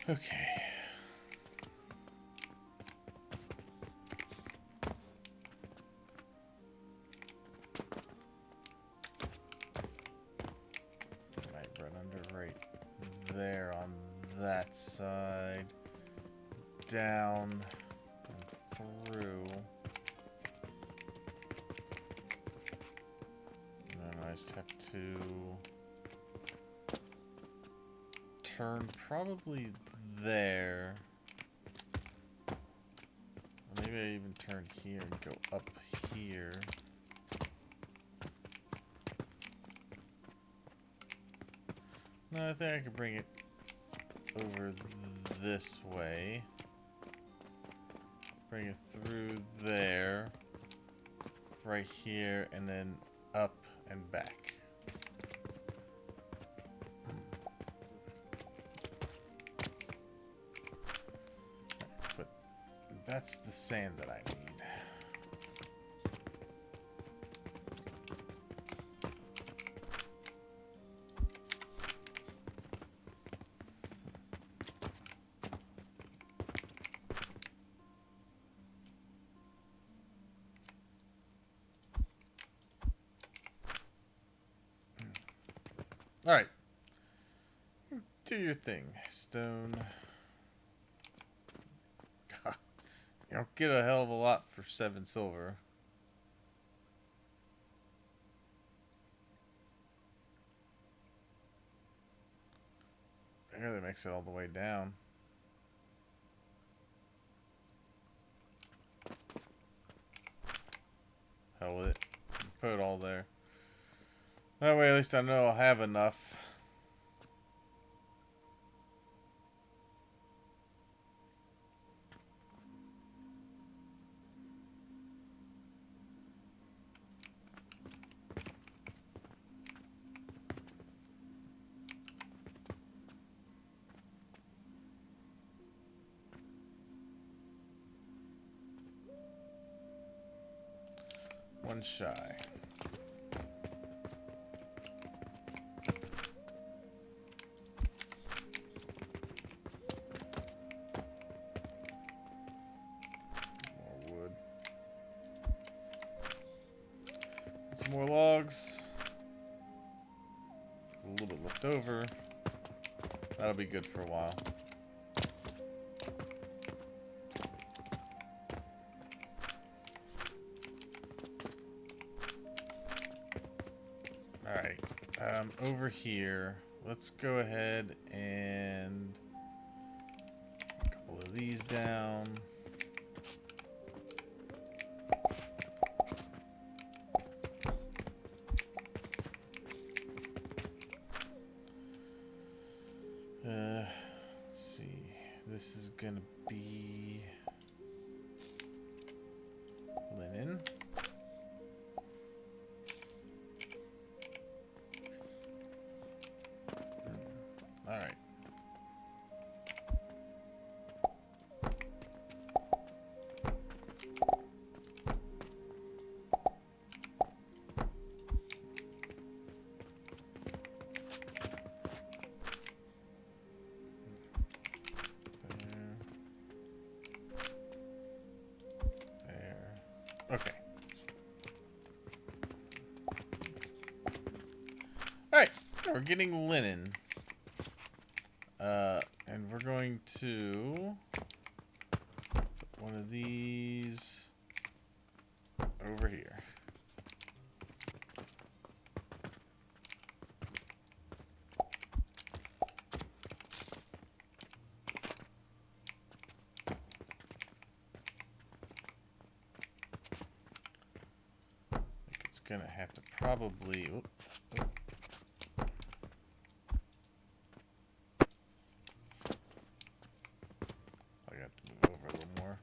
Okay. Might run under right there on that side. Down and through. And then I just have to turn probably there. Maybe I even turn here and go up here. No, I think I could bring it over this way. Bring it through there. Right here, and then up and back. But that's the sand that I need. Alright. Do your thing, stone. You don't get a hell of a lot for 7 silver. There, that makes it all the way down. Hell with it. Put it all there. That way at least I know I'll have enough. One shy. More wood. Some more logs. A little bit left over. That'll be good for a while. Alright, over here, let's go ahead and a couple of these down. Let's see, this is gonna be linen. Alright. Okay. Alright, we're getting linen. And we're going to put one of these over here. I think it's gonna have to probably. Oop, oop. I got to move over a little more.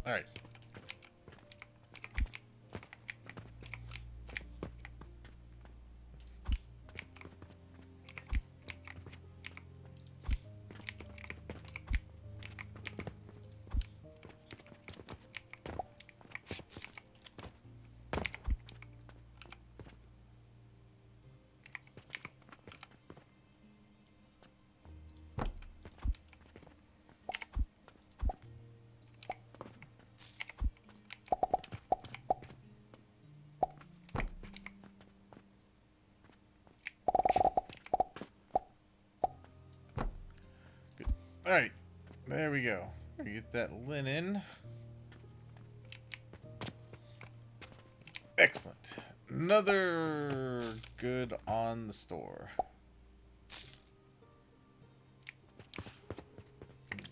All right. Alright, there we go. We get that linen. Excellent. Another good on the store.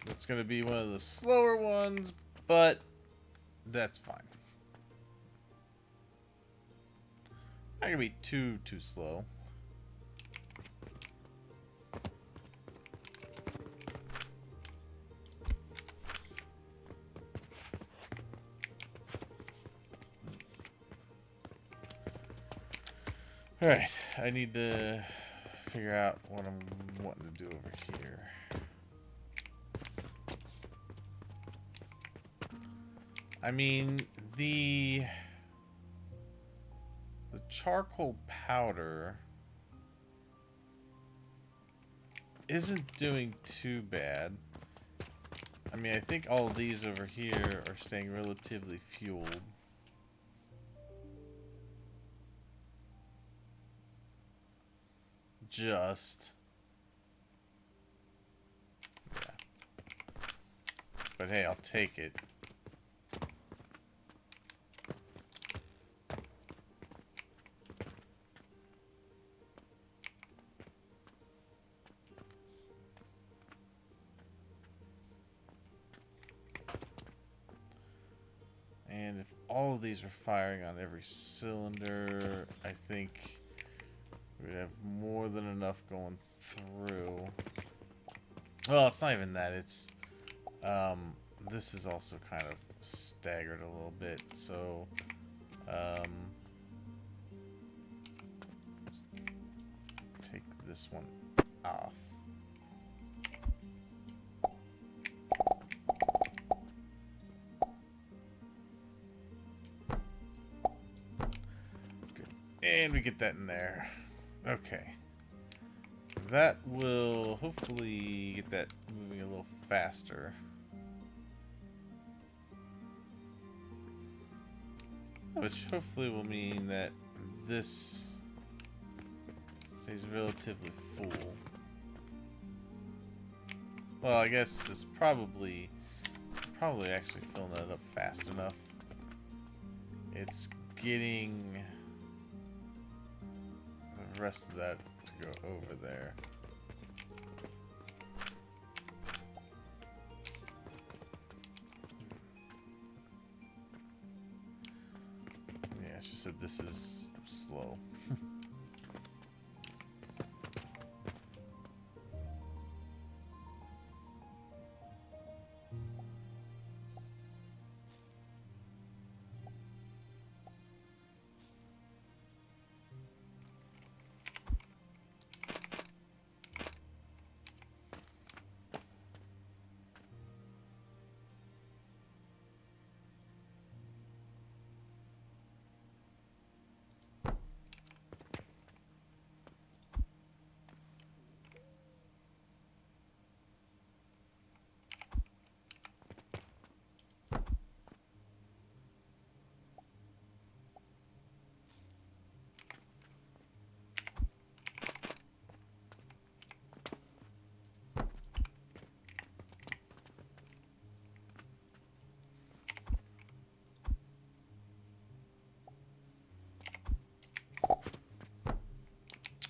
It's going to be one of the slower ones, but that's fine. Not going to be too slow. Alright, I need to figure out what I'm wanting to do over here. I mean, the charcoal powder isn't doing too bad. I mean, I think all of these over here are staying relatively fueled. Just. Yeah. But hey, I'll take it. And if all of these are firing on every cylinder, I think we'd have more than enough going through. Well, it's not even that. It's this is also kind of staggered a little bit. So take this one off. Good. And we get that in there. Okay. That will hopefully get that moving a little faster. Which hopefully will mean that this stays relatively full. Well, I guess it's probably actually filling that up fast enough. It's getting the rest of that to go over there. Yeah, it's just that this is slow.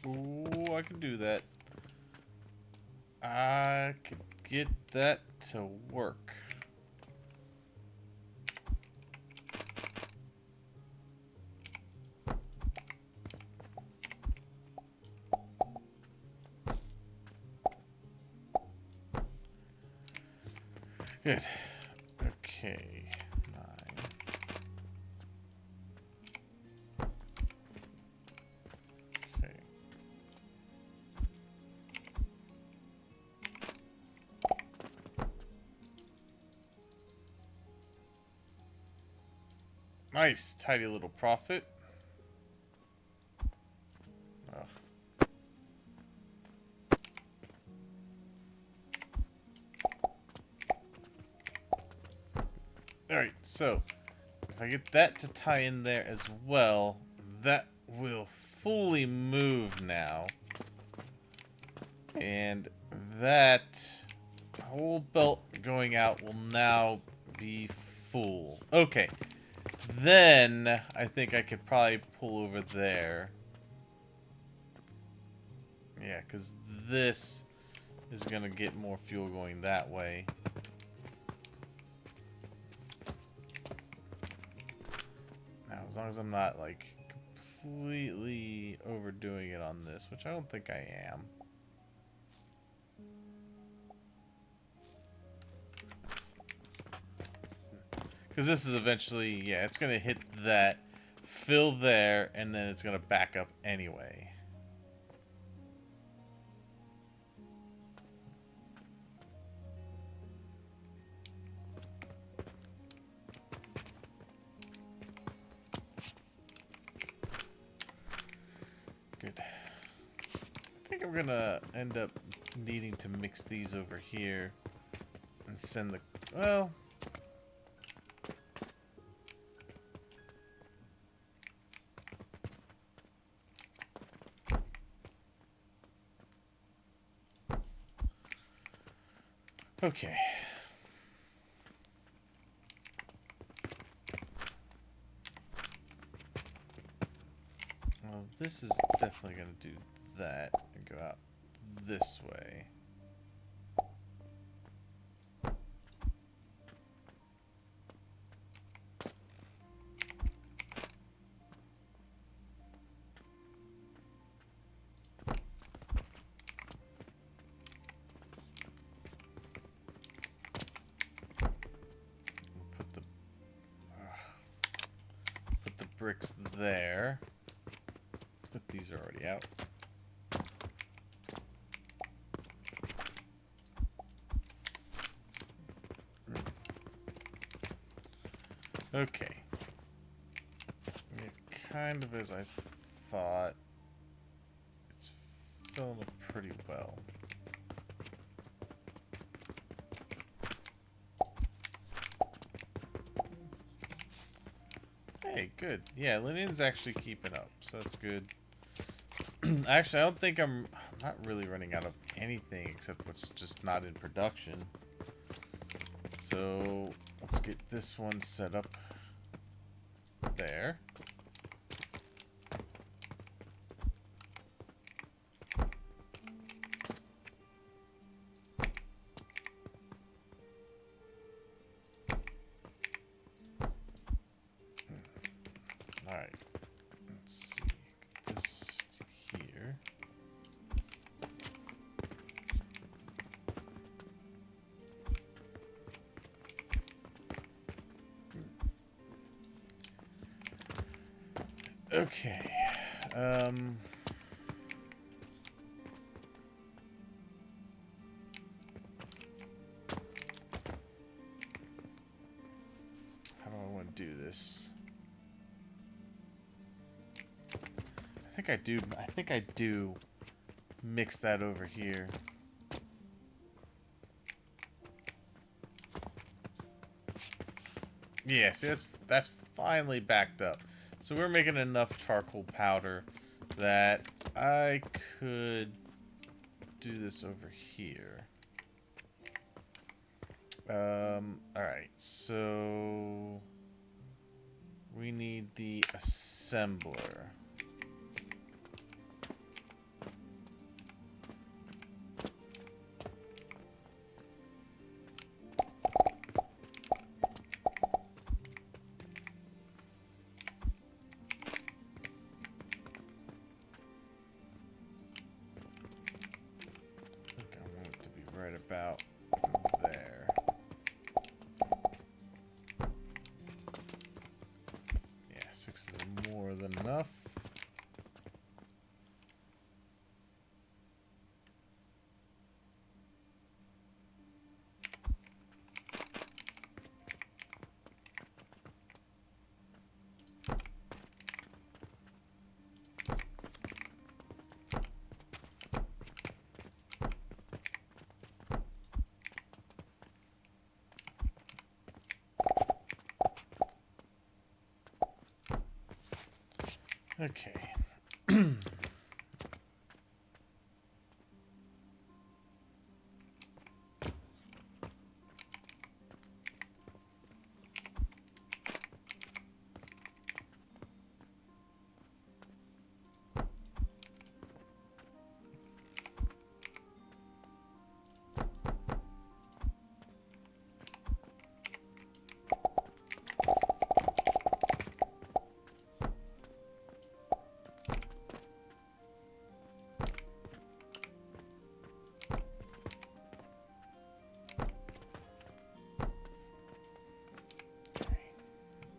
Ooh, I can do that. I could get that to work. Good. Okay. 9. Okay. Nice, tidy little profit. Ugh. Alright, so if I get that to tie in there as well, that will fully move now. And that whole belt going out will now be full. Okay. Then I think I could probably pull over there. Yeah, because this is going to get more fuel going that way. Now, as long as I'm not, like, completely overdoing it on this, which I don't think I am. Because this is eventually, yeah, it's going to hit that, fill there, and then it's going to back up anyway. Good. I think I'm going to end up needing to mix these over here and send the, well... Okay. Well, this is definitely going to do that and go out this way. Put the bricks there. But these are already out. Okay. Yeah, kind of as I thought. It's filling up pretty well. Hey, good. Yeah, Linion's actually keeping up, so that's good. Actually, I don't think I'm not really running out of anything except what's just not in production. So let's get this one set up there. All right. Let's see. Get this here. Okay. How do I want to do this? I think I do mix that over here. Yeah, see, that's finally backed up. So we're making enough charcoal powder that I could do this over here. Alright, so we need the assembler. about there. Yeah, 6 is more than enough. Okay.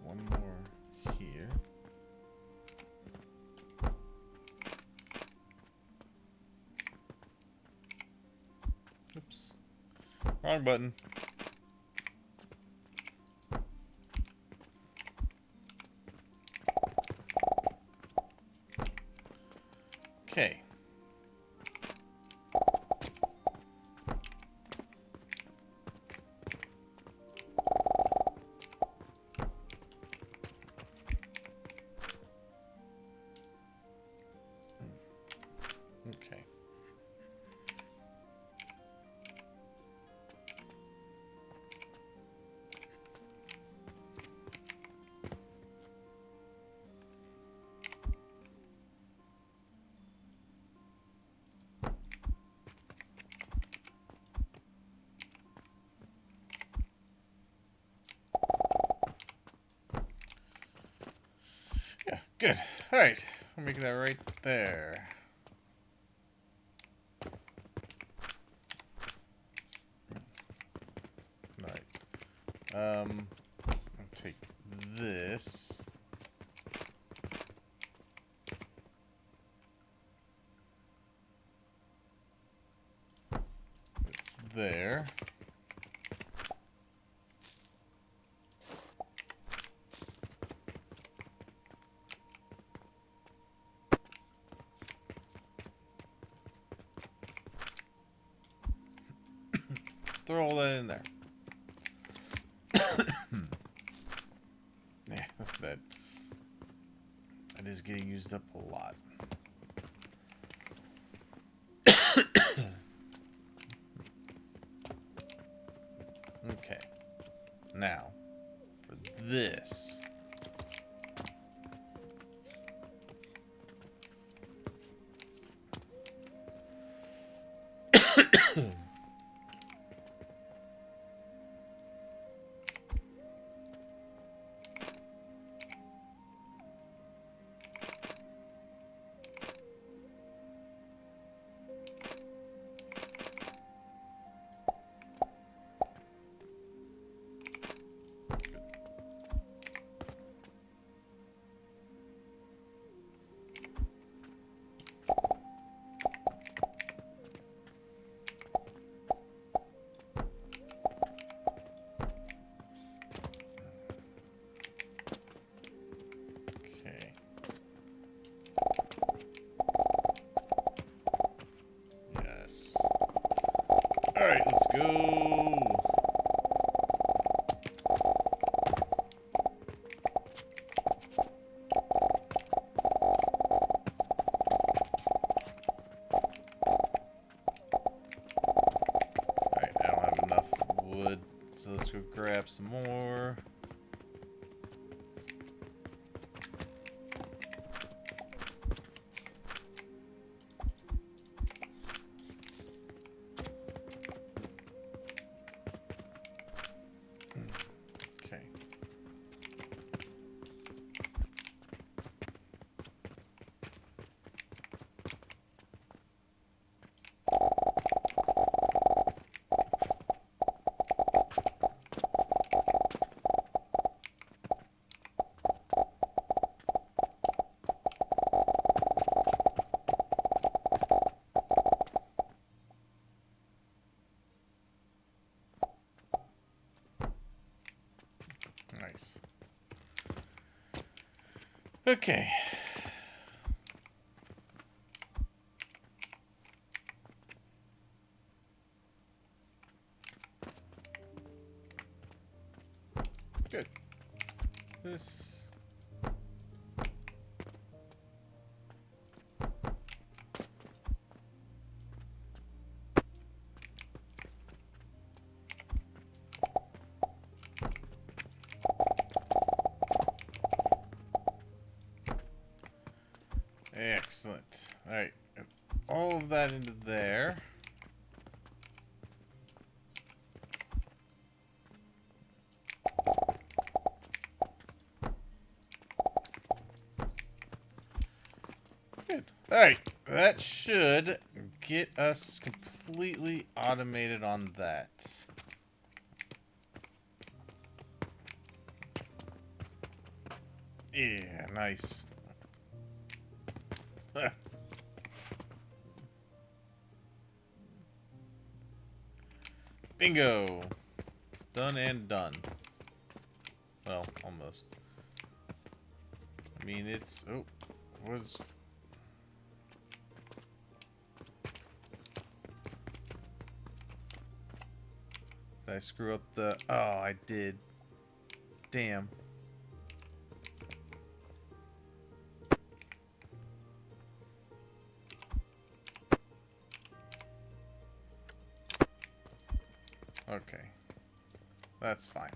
One more here. Oops. Wrong button. Okay. Okay. Yeah, good. All right. We're making that right there. All right. I'll take this. There. Throw all that in there. Yeah, that is getting used up a lot. Okay. Now, for this. Okay. Yes. All right, let's go. Alright, I don't have enough wood, so let's go grab some more. Okay. Okay. Good. This. Excellent. All right. All of that into there. Good. All right. That should get us completely automated on that. Yeah, nice. Bingo. Done and done. Well, almost. I mean, it's... Oh, was... Did I screw up the... Oh, I did. Damn. Okay. That's fine.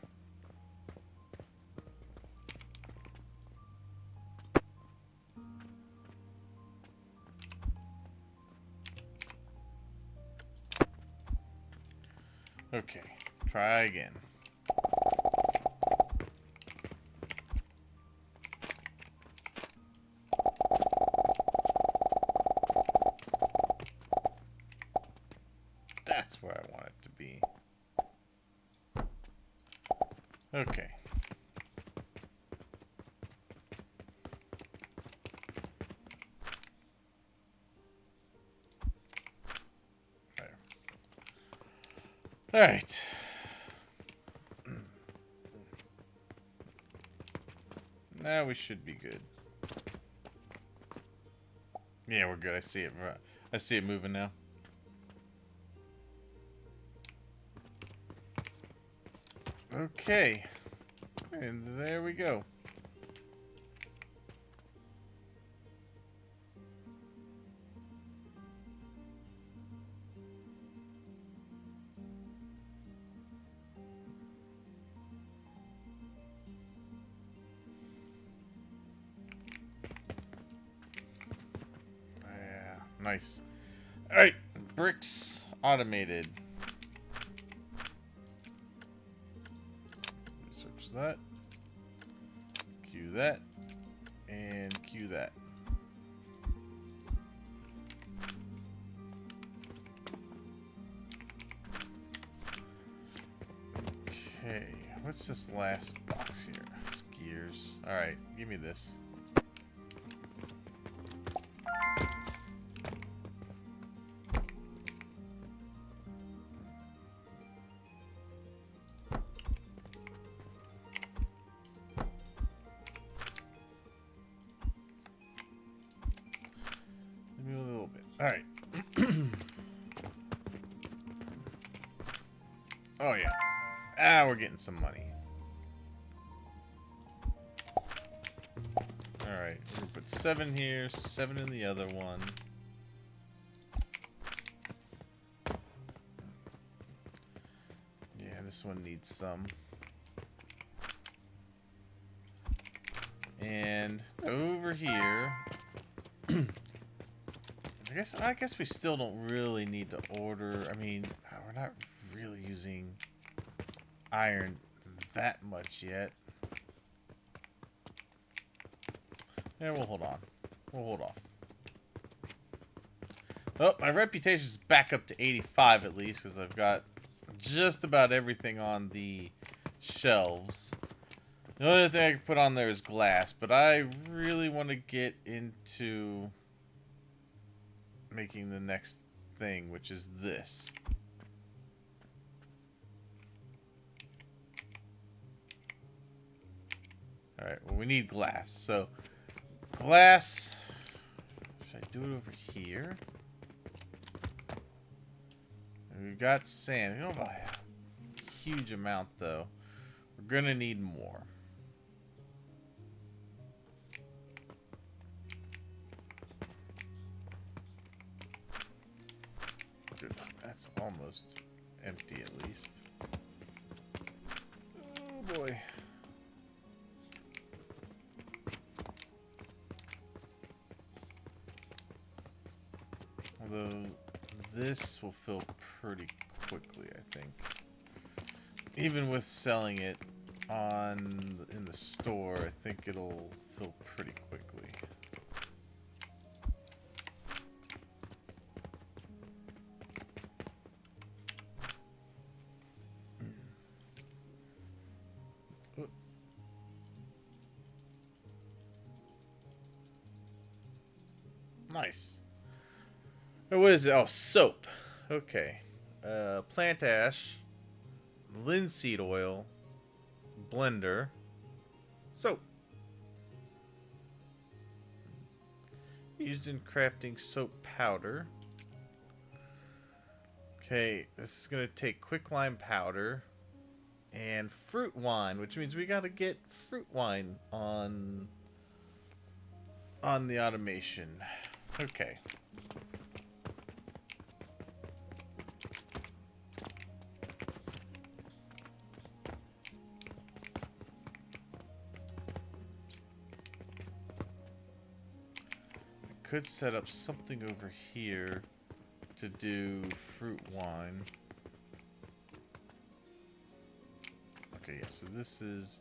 Okay. Try again. That's where I want it to be. Okay. There. All right. Now we should be good. Yeah, we're good. I see it. I see it moving now. Okay. And there we go. Yeah, nice. All right, bricks automated. Search that. Queue that. And queue that. Okay, what's this last box here? Skiers. All right, give me this. Give me a little bit. All right. Oh yeah. Ah, we're getting some money. Alright, we'll put 7 here, 7 in the other one. Yeah, this one needs some. And over here... I guess we still don't really need to order... I mean, we're not really using iron that much yet. Yeah, we'll hold on. We'll hold off. Oh, my reputation's back up to 85 at least, because I've got just about everything on the shelves. The only thing I can put on there is glass, but I really want to get into making the next thing, which is this. Alright, well, we need glass, so glass. Should I do it over here? We've got sand. We don't have a huge amount, though. We're going to need more. Good. That's almost empty, at least. Oh, boy. Although this will fill pretty quickly, I think. Even with selling it in the store, I think it'll fill pretty quickly. Nice. Oh, what is it? Oh, soap. Okay. Plant ash, linseed oil, blender, soap. Used in crafting soap powder. Okay, this is gonna take quicklime powder and fruit wine, which means we gotta get fruit wine on the automation. Okay. Could set up something over here to do fruit wine. Okay, yeah, so this is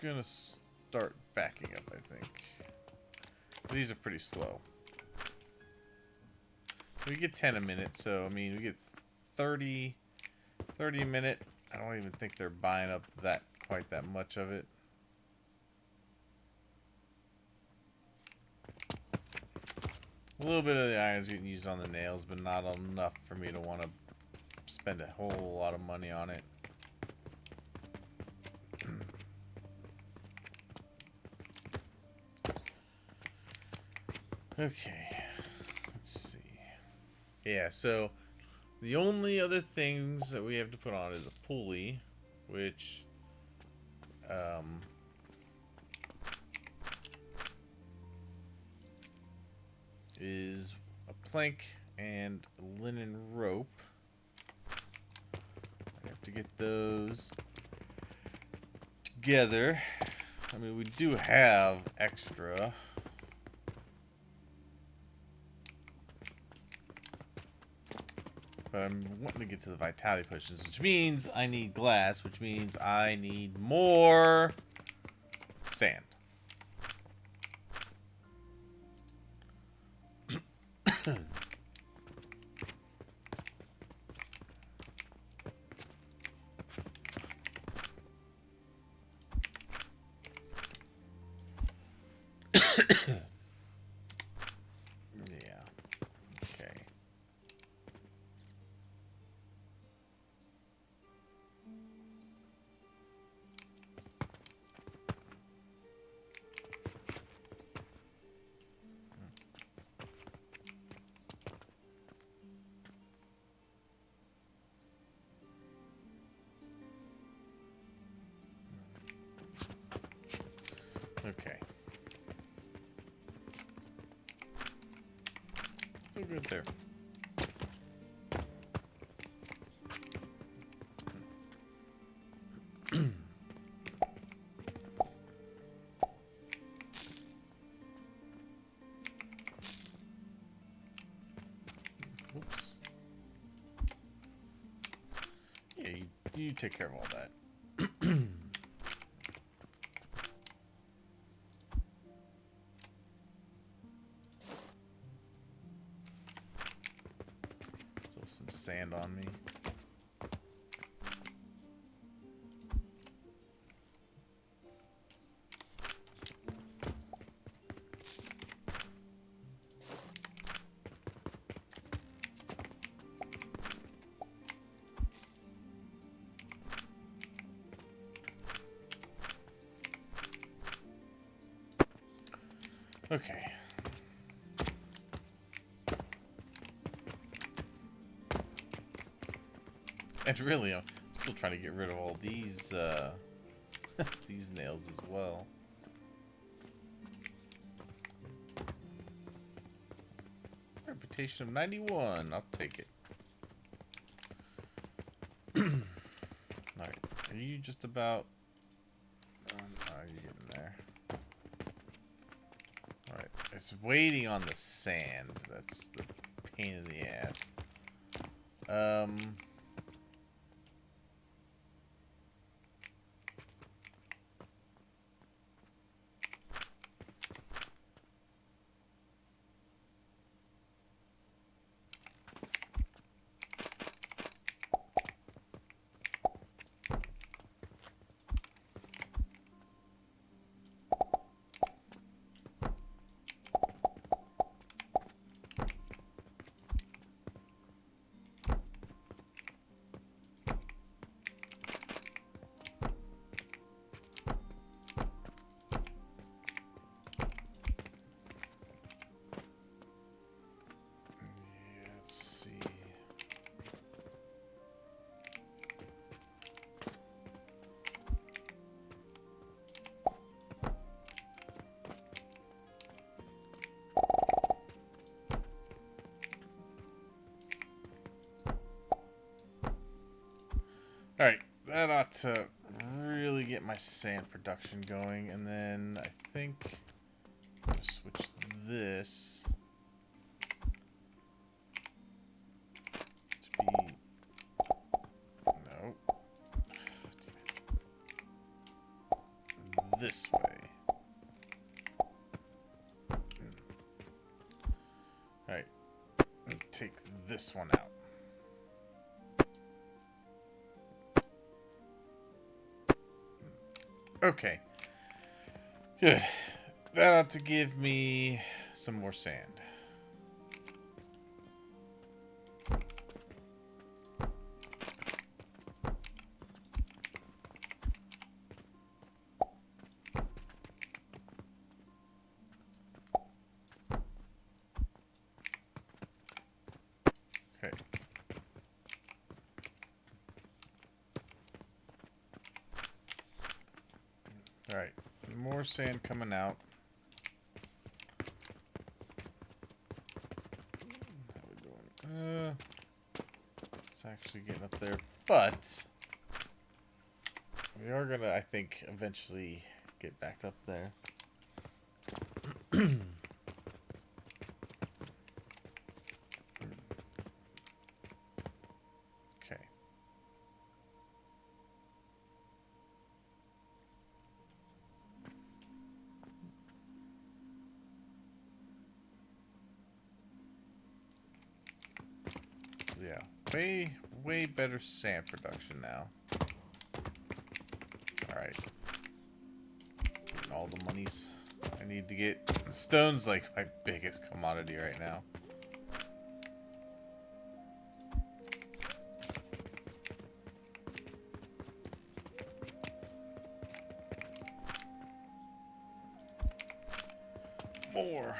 gonna start backing up, I think. These are pretty slow. We get 10 a minute, so, I mean, we get 30 a minute. I don't even think they're buying up quite that much of it. A little bit of the iron's getting used on the nails, but not enough for me to want to spend a whole lot of money on it. Okay, let's see. Yeah, so the only other things that we have to put on is a pulley, which is a plank and a linen rope. I have to get those together. I mean, we do have extra. But I'm wanting to get to the vitality potions, which means I need glass, which means I need more sand. Yeah. Okay. Okay. Still good there. Oops. Yeah, you take care of all that. Still some sand on me. Okay. And really, I'm still trying to get rid of all these, these nails as well. Reputation of 91. I'll take it. Alright. Are you just about... are you getting there? Alright. It's waiting on the sand. That's the pain in the ass. Alright, that ought to really get my sand production going, and then I think I'm gonna switch this to be... no. This way. Alright, take this one out. Okay. Good. That ought to give me some more sand. Okay. Alright. More sand coming out. How we doing? It's actually getting up there, but we are gonna, I think, eventually get back up there. Okay. Yeah, way better sand production now. Alright. All the monies I need to get. Stone's like my biggest commodity right now. More.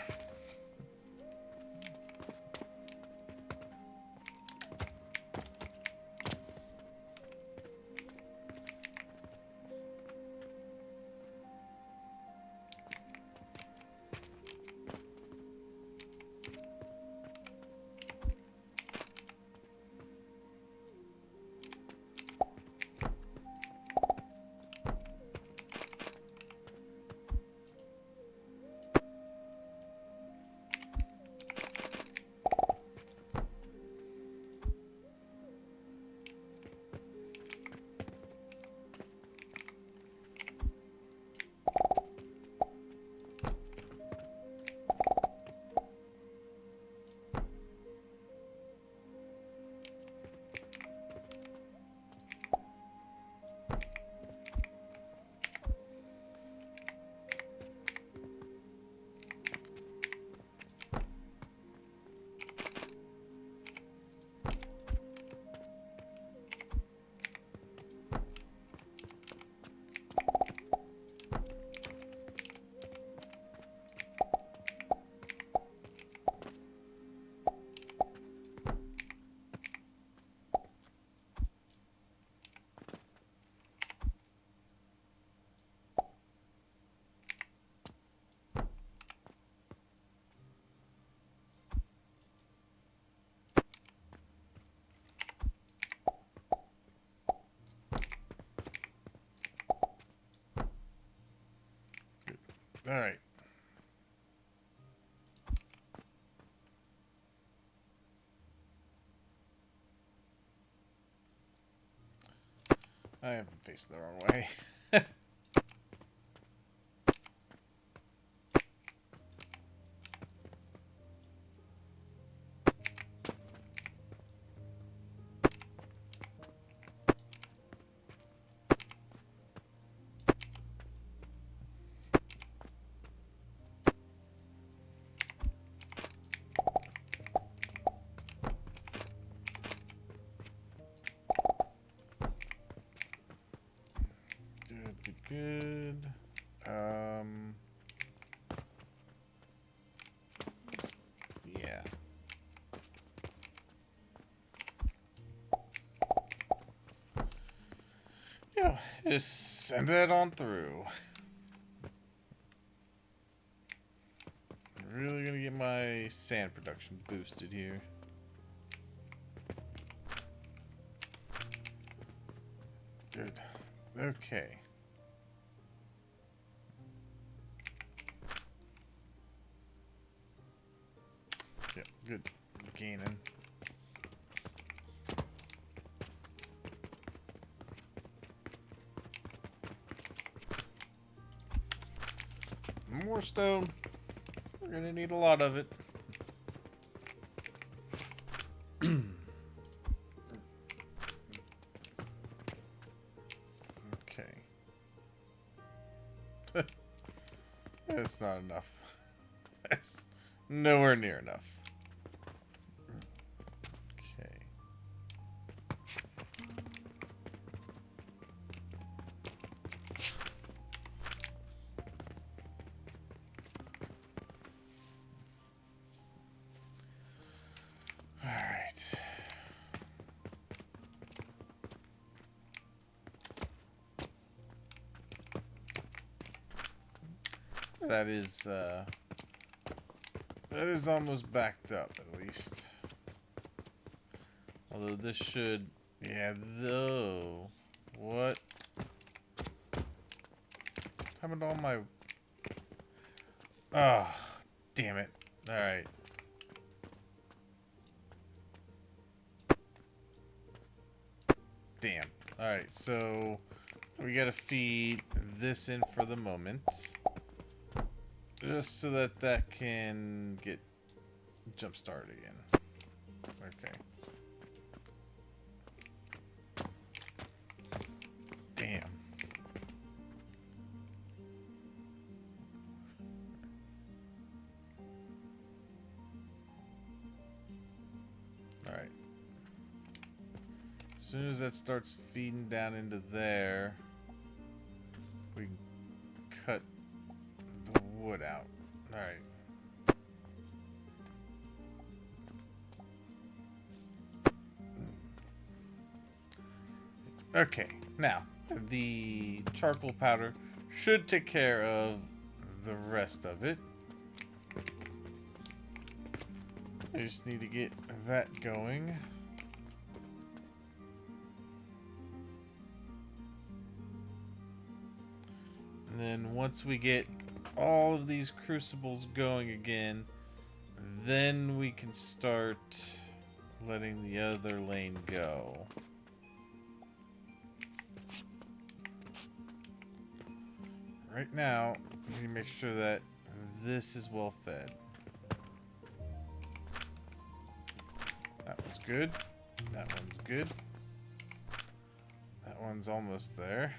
Alright. I am facing the wrong way. Good. Yeah. Yeah, just send that on through. I'm really gonna get my sand production boosted here. Good. Okay. Yeah, good. Gaining. More stone. We're gonna need a lot of it. Okay. That's not enough. That's nowhere near enough. Okay. Alright. That is almost backed up, at least. Although this should... Yeah, though... What happened to all my... Oh, damn it. Alright. Damn. Alright, so... We gotta feed this in for the moment. Just so that that can get jump started again. Okay. Damn. Alright. As soon as that starts feeding down into there, we can cut the wood out. Alright. Okay, now, the charcoal powder should take care of the rest of it. I just need to get that going. And then once we get all of these crucibles going again, then we can start letting the other lane go. Right now, we need to make sure that this is well fed. That one's good. That one's good. That one's almost there.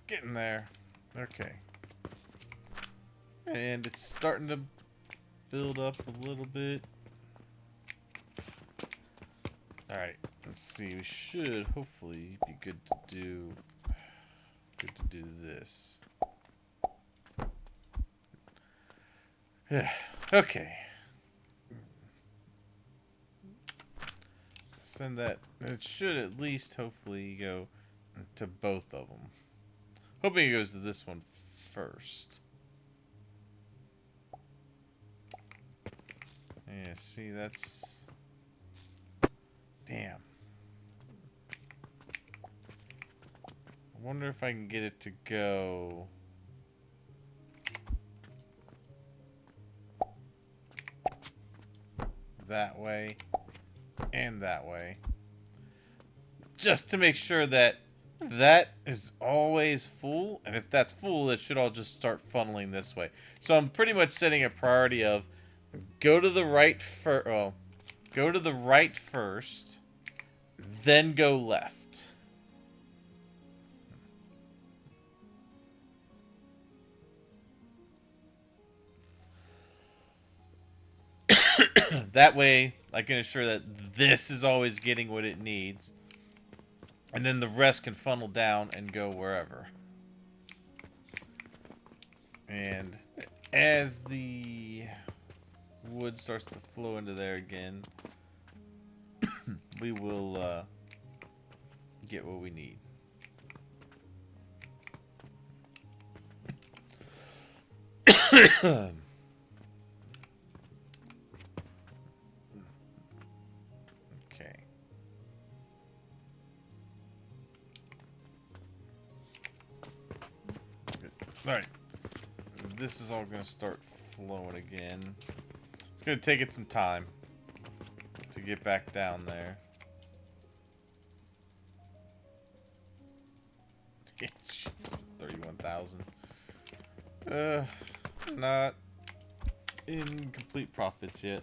Getting there. Okay. And it's starting to build up a little bit. Alright, let's see. We should hopefully be good to do this. Okay. Send that. It should at least hopefully go to both of them. Hoping it goes to this one first. Yeah, see, that's... Damn. wonder if I can get it to go that way and that way. Just to make sure that that is always full. And if that's full, it should all just start funneling this way. So I'm pretty much setting a priority of go to the right go to the right first, then go left. That way, I can ensure that this is always getting what it needs. And then the rest can funnel down and go wherever. And as the wood starts to flow into there again, we will get what we need. Okay. Good. All right. This is all going to start flowing again. It's going to take it some time to get back down there. Jeez, 31,000. Not in complete profits yet.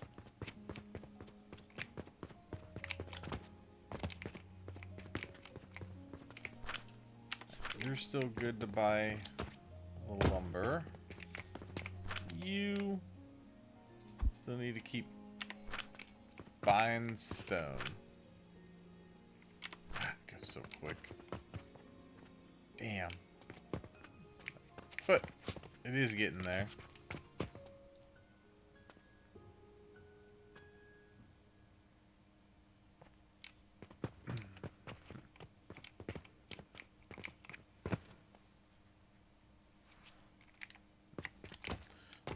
You're still good to buy the lumber. You still need to keep buying stone. Goes so quick. Damn. But it is getting there.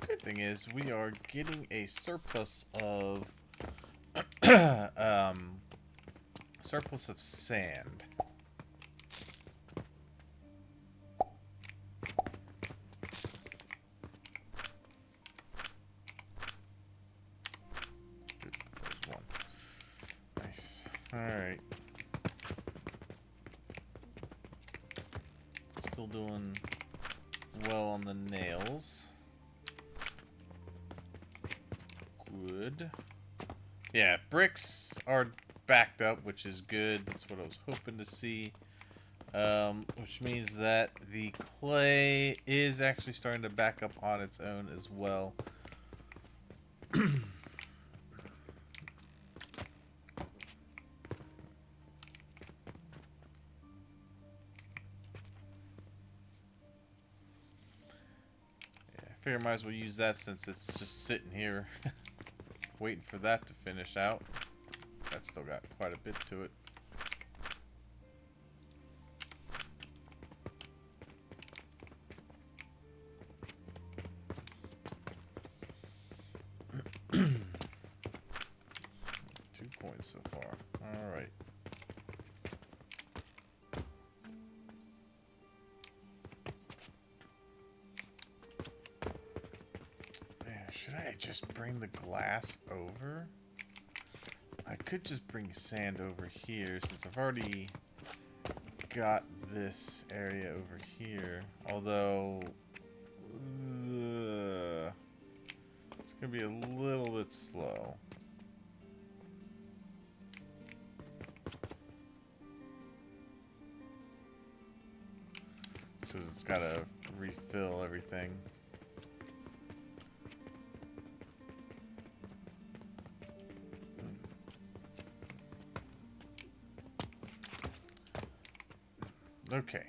Good thing is we are getting a surplus of surplus of sand. There's one. Nice. All right. Still doing well on the nails. Good. Yeah, bricks are backed up, which is good. That's what I was hoping to see. Which means that the clay is actually starting to back up on its own as well. I figure I might as well use that since it's just sitting here waiting for that to finish out. That's still got quite a bit to it. So far. All right. Man, should I just bring the glass over? I could just bring sand over here since I've already got this area over here. Although it's gonna be a little bit slow. Because it's got to refill everything. Okay.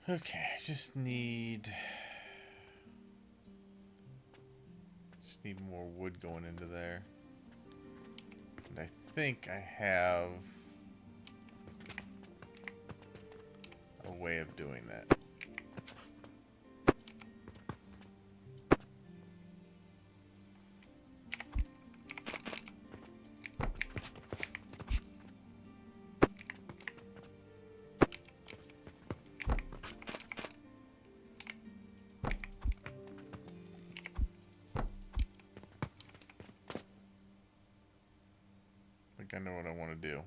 Okay, I just need more wood going into there. And I think I have way of doing that. I know what I want to do.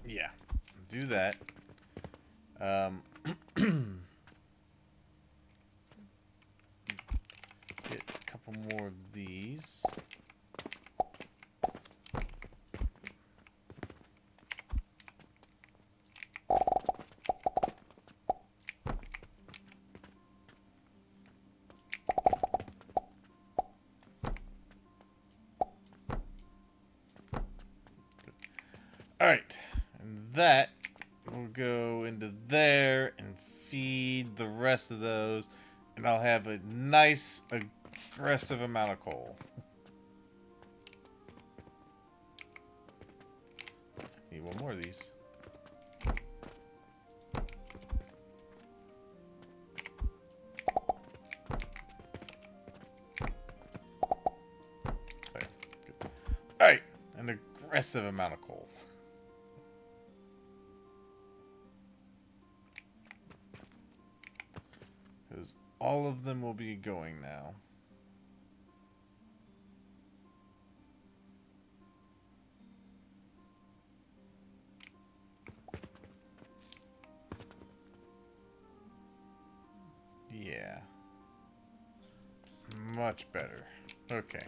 Yeah, do that. Get a couple more of these. Alright, and that will go into there and feed the rest of those, and I'll have a nice, aggressive amount of coal. Need one more of these. Okay, good. Alright, an aggressive amount of coal. Because all of them will be going now. Yeah. Much better. Okay.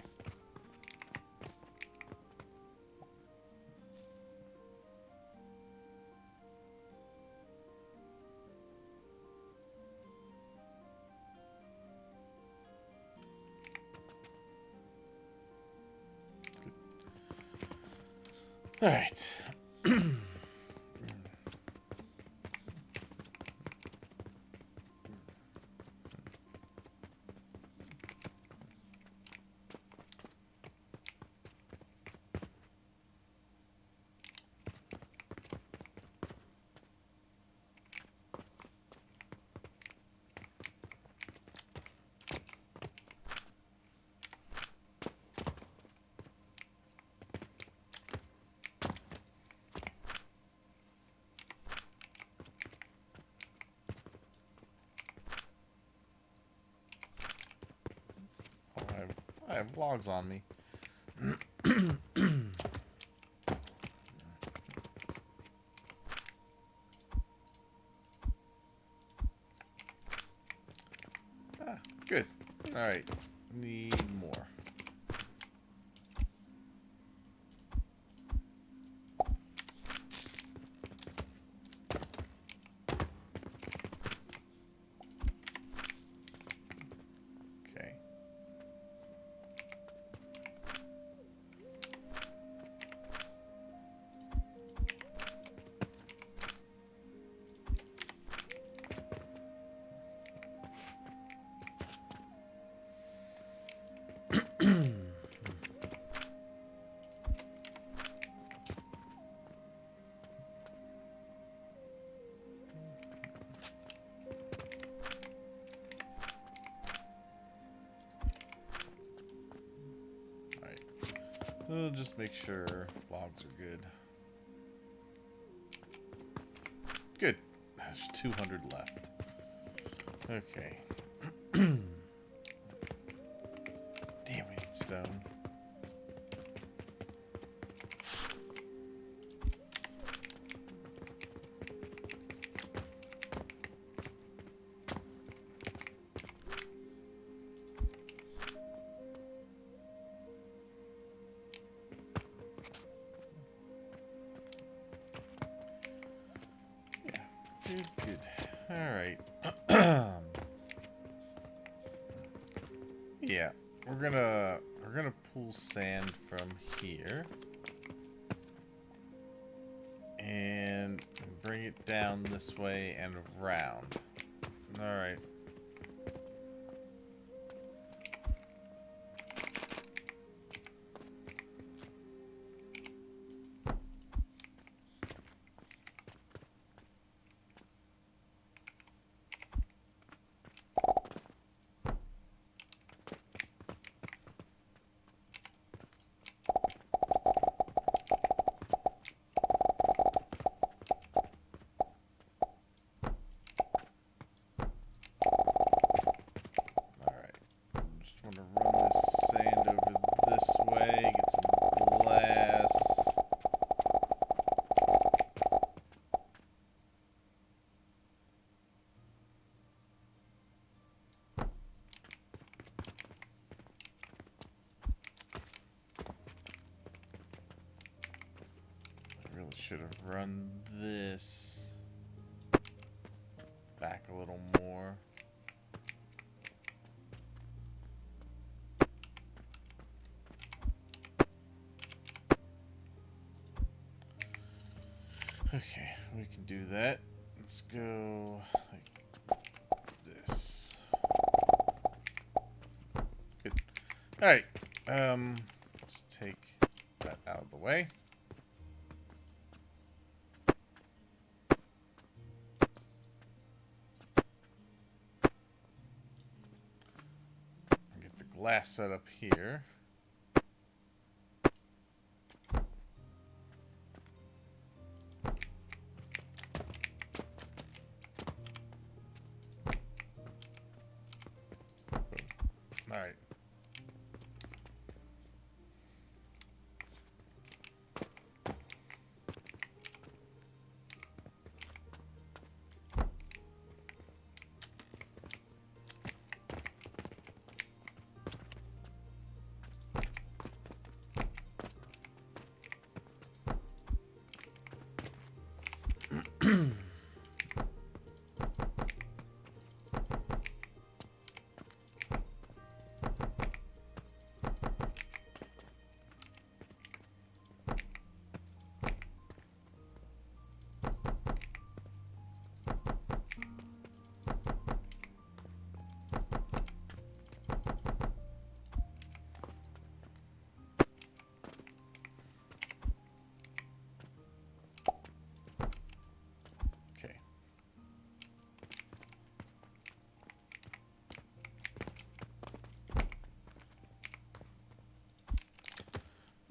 All right. I have logs on me. Good. All right. Need more. Okay. We'll just make sure logs are good. Good. There's 200 left. Okay. Damn, we need stone. Good. All right. Yeah, we're gonna pull sand from here and bring it down this way and around. All right. should have run this back a little more. Okay, we can do that. Let's go like this. Good. Alright. Let's take that out of the way. Get the glass set up here. Alright.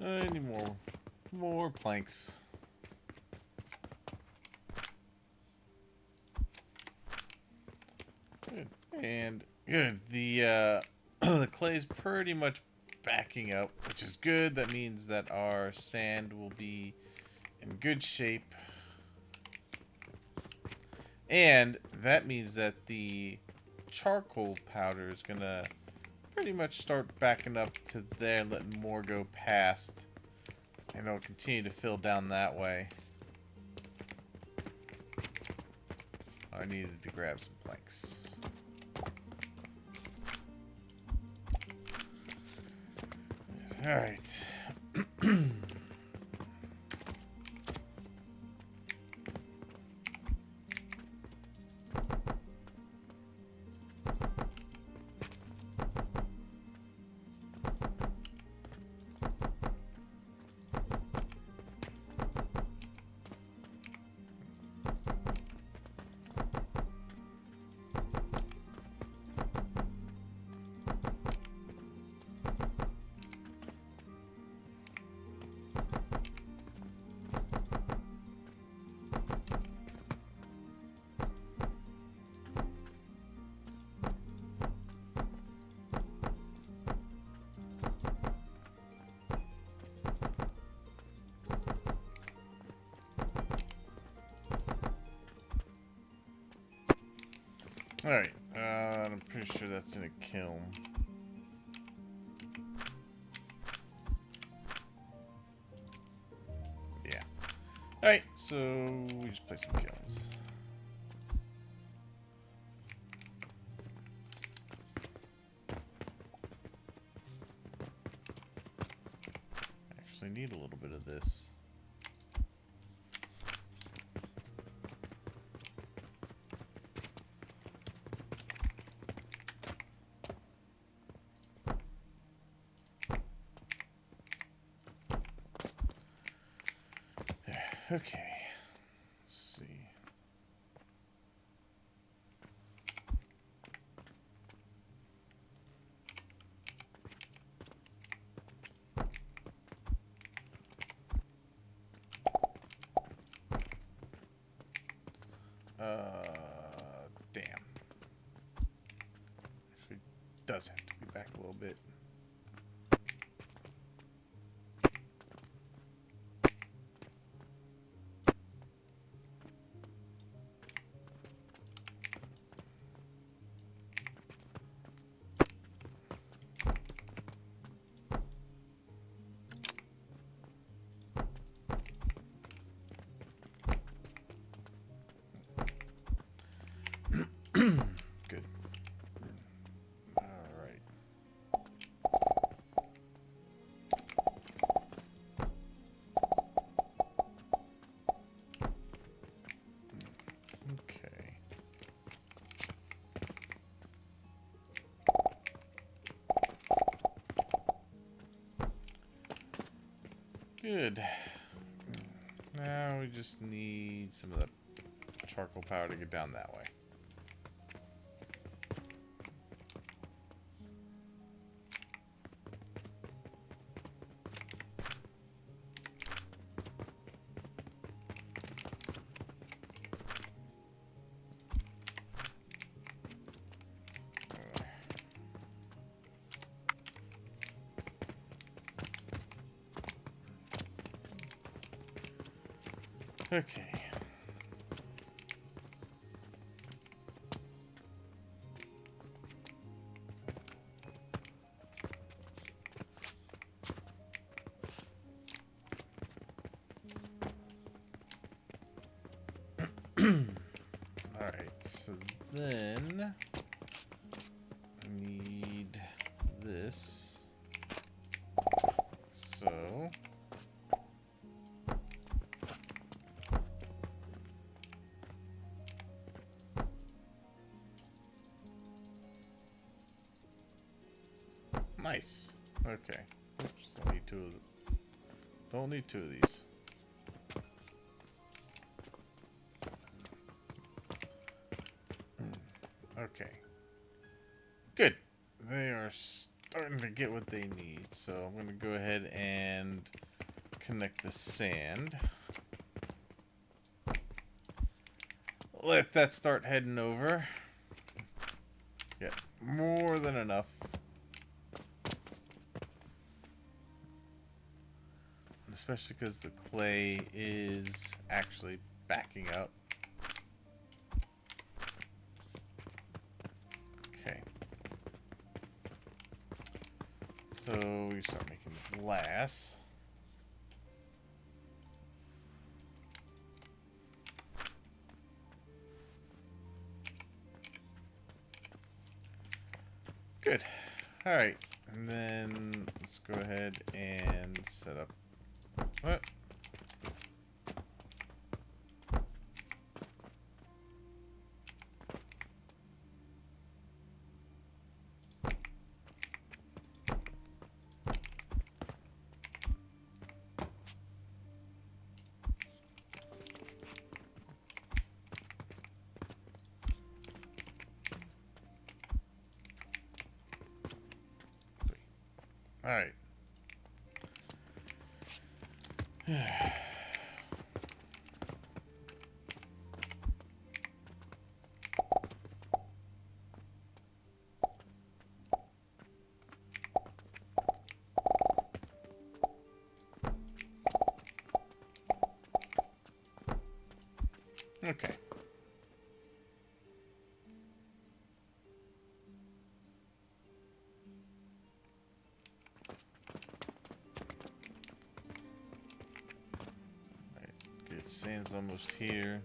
I need more planks. Good. And good. The the clay's pretty much backing up, which is good. That means that our sand will be in good shape. And that means that the charcoal powder is gonna pretty much start backing up to there and letting more go past, and it'll continue to fill down that way. I needed to grab some planks. All right. Alright, I'm pretty sure that's in a kiln. Yeah. Alright, so we just place some kilns. Actually need a little bit of this. Okay, let's see. Damn. Actually, does have to be back a little bit. Good. Now we just need some of the charcoal power to get down that way. Okay. Alright, so then I need this. So nice. Okay. Oops, don't need two of them. Don't need two of these. Okay. Good. They are starting to get what they need. So I'm going to go ahead and connect the sand. Let that start heading over. Get more than enough. Especially because the clay is actually backing up. Okay. So we start making the glass. Good. Alright. And then let's go ahead and set up. What? All right. Okay. Alright, good. Sand's almost here.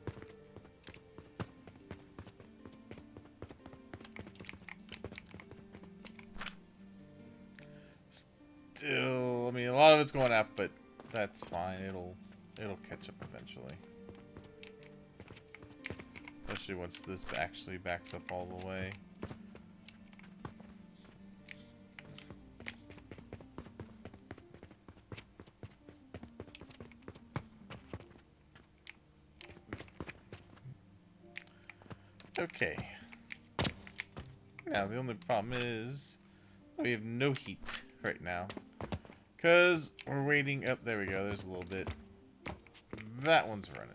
Still, I mean, a lot of it's going up, but that's fine. It'll catch up eventually. Especially once this actually backs up all the way. Okay. Now, the only problem is we have no heat right now. Because we're waiting. Oh, there we go. There's a little bit. That one's running.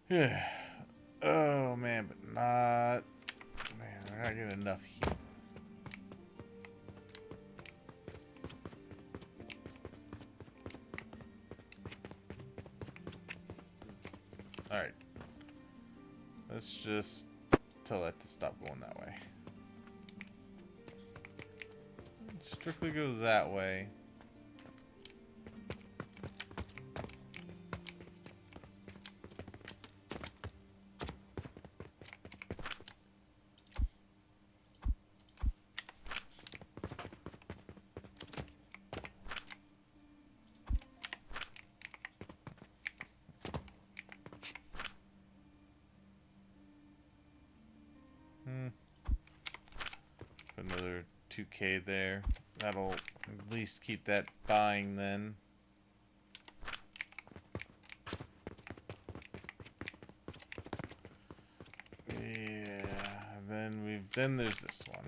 Yeah. Oh, man, but not... Man, we're not getting enough heat. Alright. Let's just tell that to stop going that way. Strictly go that way. Put another 2K there. That'll at least keep that buying then. Yeah, then there's this one.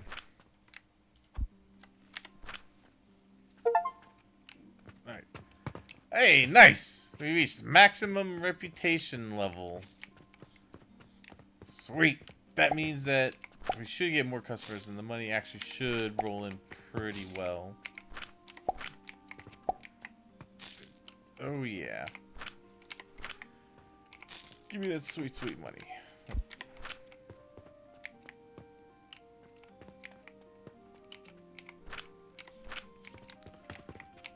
Alright. Hey, nice! We reached maximum reputation level. Sweet. That means that we should get more customers and the money actually should roll in pretty well. Oh yeah. Give me that sweet, sweet money.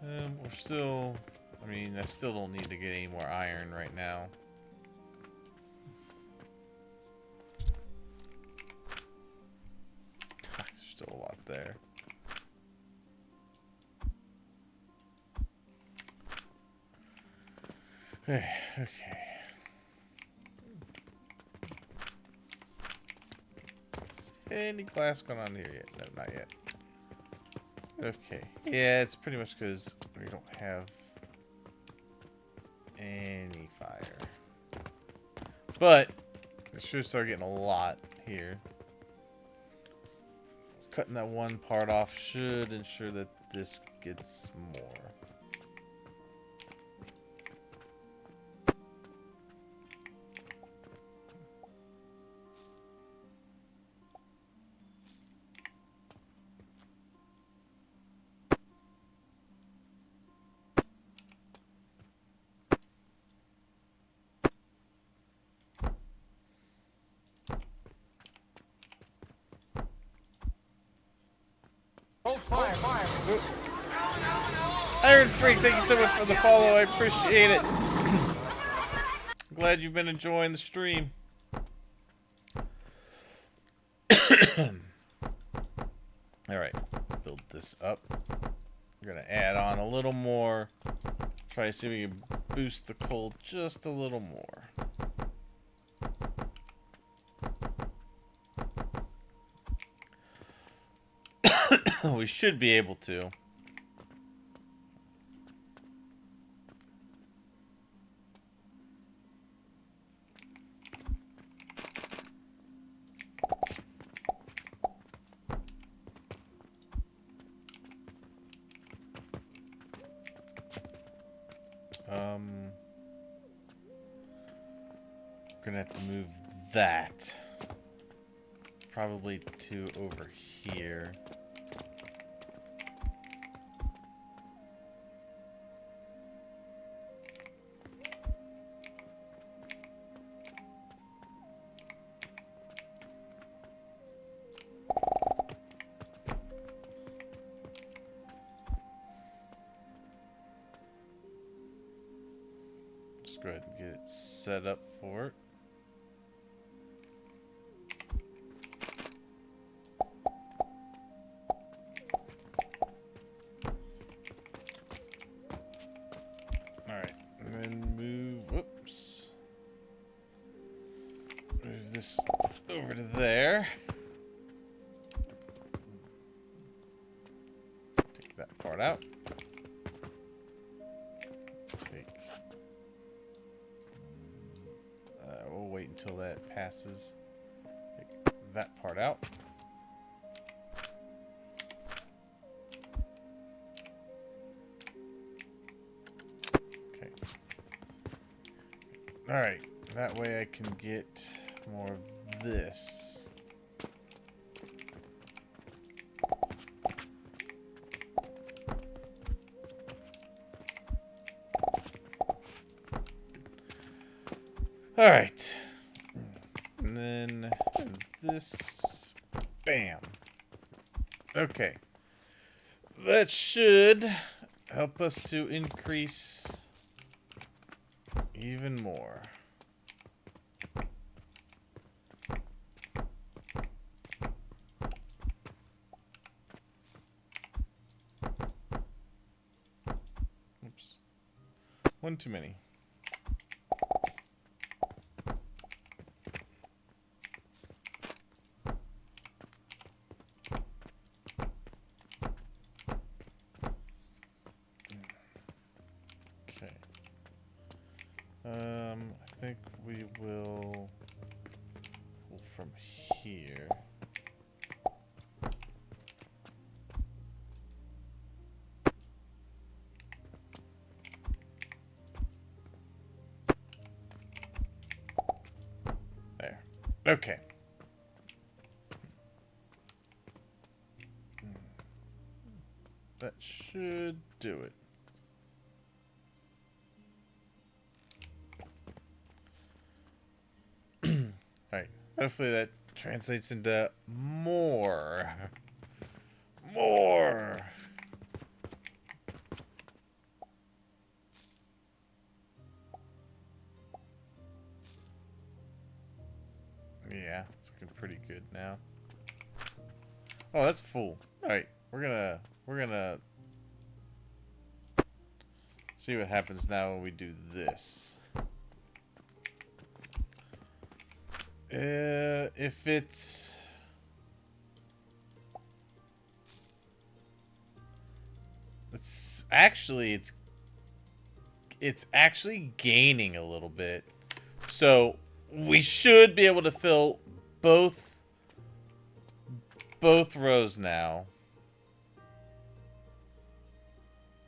We're still... I mean, I still don't need to get any more iron right now. There's still a lot there. Okay. Is any glass going on here yet? No, not yet. Okay. Yeah, it's pretty much because we don't have any fire. But it should start getting a lot here. Cutting that one part off should ensure that this gets more. Hold fire, fire. Iron Freak, thank you so much for the follow. I appreciate it. Glad you've been enjoying the stream. Alright, build this up. We're going to add on a little more. Try to see if we can boost the coal just a little more. We should be able to. Gonna have to move that probably to over here. Just go ahead and get it set up for it. Alright, and then move, whoops. Move this over to there. Take that part out. We'll wait until that passes. Take that part out. Okay. Alright, that way I can get more of this. Alright. And then this. Bam. Okay. That should help us to increase even more. Oops. One too many. we will pull from here. There. Okay. That should do it. Alright. Hopefully that translates into more. More. Yeah, it's looking pretty good now. Oh, that's full. Alright, we're gonna see what happens now when we do this. If it's it's actually gaining a little bit. So we should be able to fill both rows now.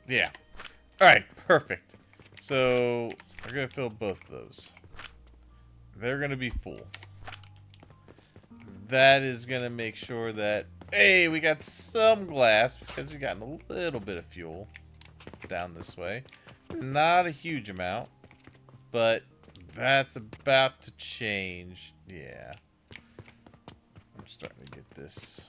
Yeah. Alright, perfect. So we're gonna fill both of those. They're gonna be full. That is gonna make sure that, hey, we got some glass because we got a little bit of fuel down this way. Not a huge amount, but that's about to change. Yeah. I'm starting to get this.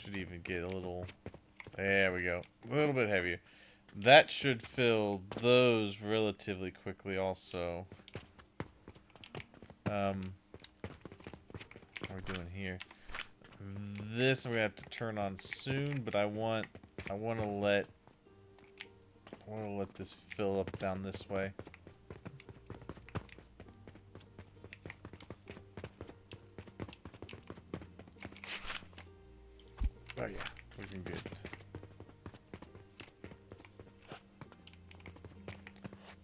Should even get a little, there we go. A little bit heavier. That should fill those relatively quickly also. What are we doing here? This I'm gonna have to turn on soon, but I want to let this fill up down this way. Oh yeah, looking good.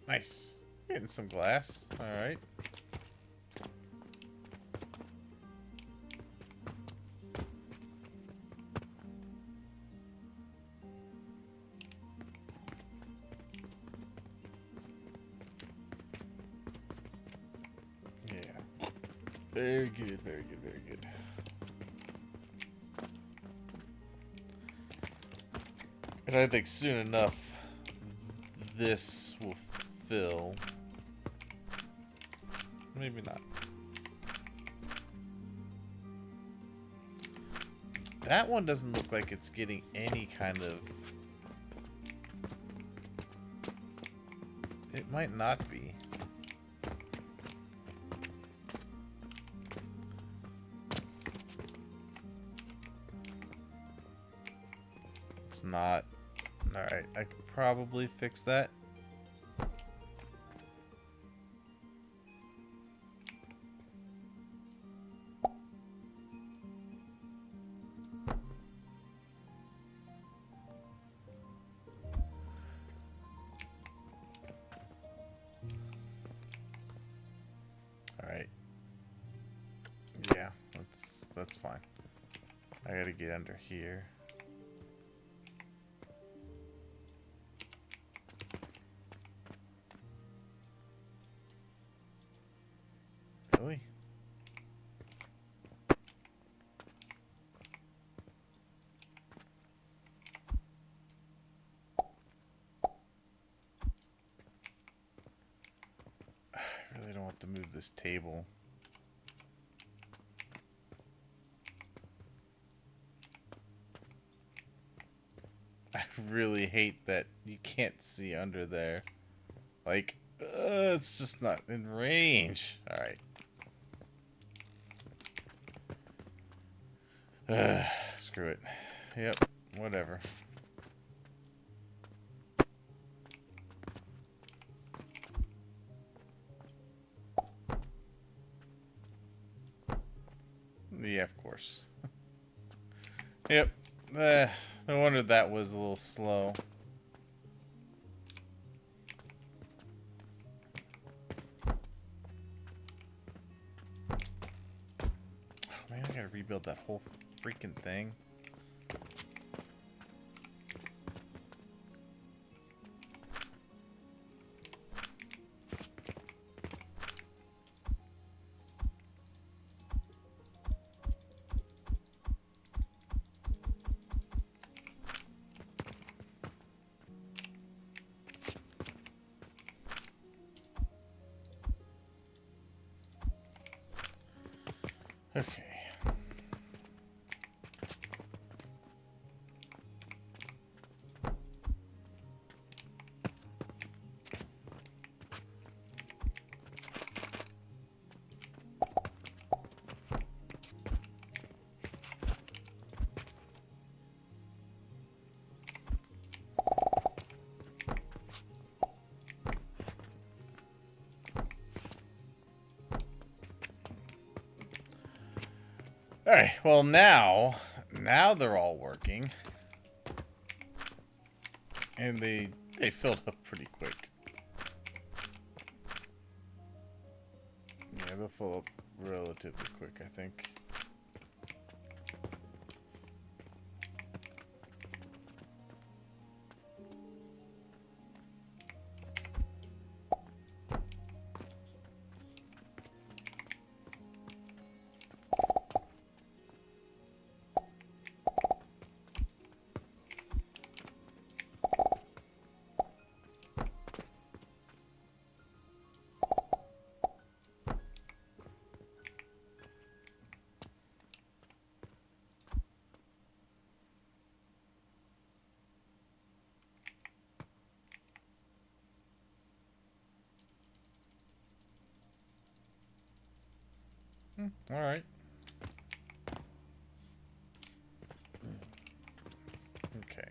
Nice. Getting some glass. Alright. Yeah. Very good, very good, very good. And I think soon enough, this will fill. Maybe not. That one doesn't look like it's getting any kind of... It might not be. It's not. Alright, I could probably fix that. Alright. Yeah, that's fine. I gotta get under here. Really? I really don't want to move this table. I really hate that you can't see under there. Like, it's just not in range. Alright. Screw it. Yep, whatever. Yeah, of course. Yep. No wonder that was a little slow. rebuild that whole freaking thing? Okay. Alright, well now they're all working. And they filled up pretty quick. Yeah, they'll fill up relatively quick, I think. Alright. Okay.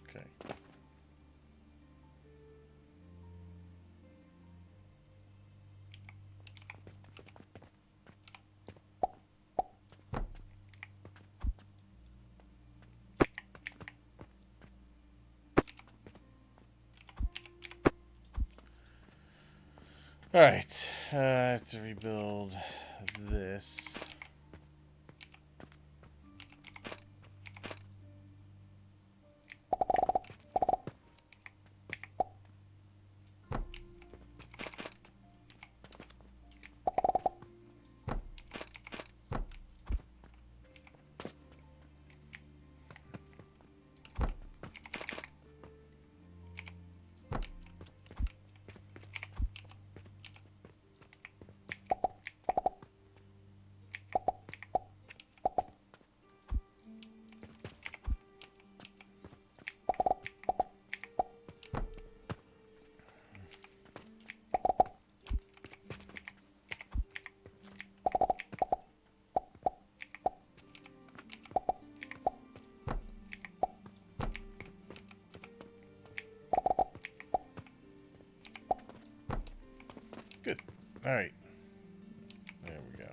Okay. Alright. I have to rebuild this. Good. Alright. There we go.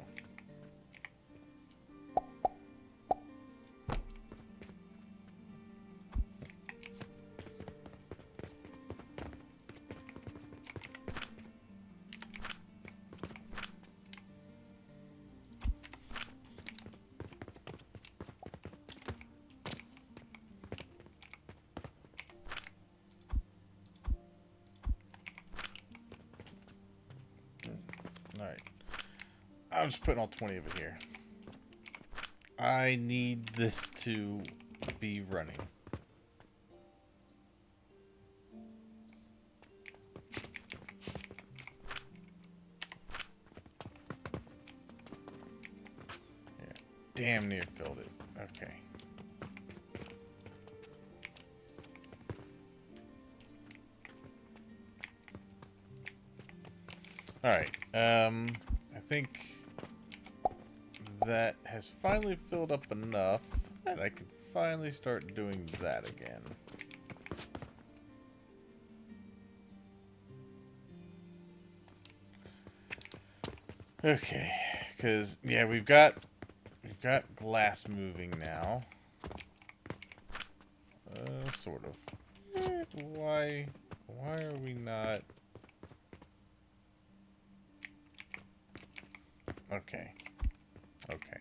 Alright. I'm just putting all 20 of it here. I need this to be running. Yeah, damn near filled it. Okay. Alright, I think that has finally filled up enough that I can finally start doing that again. Okay, because yeah, we've got glass moving now. Sort of. Why are we not? Okay, okay.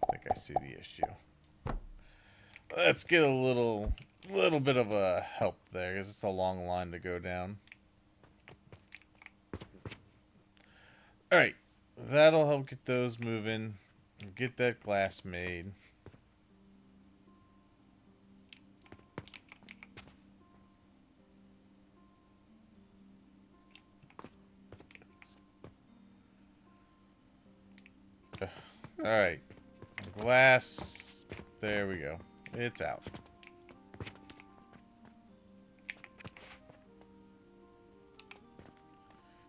I think I see the issue. Let's get a little bit of a help there, because it's a long line to go down. All right, that'll help get those moving. Get that glass made. All right, glass. There we go. It's out.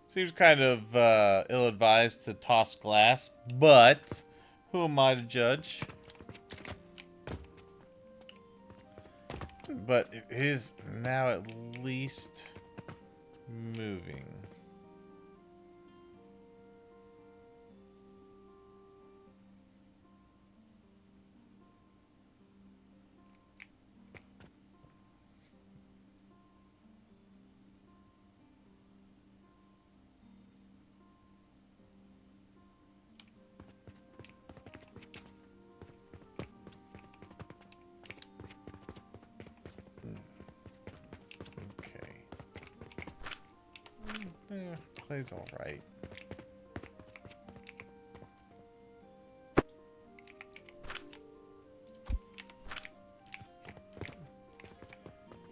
Seems kind of ill-advised to toss glass, but who am I to judge? But it is now at least moving. Clay's alright.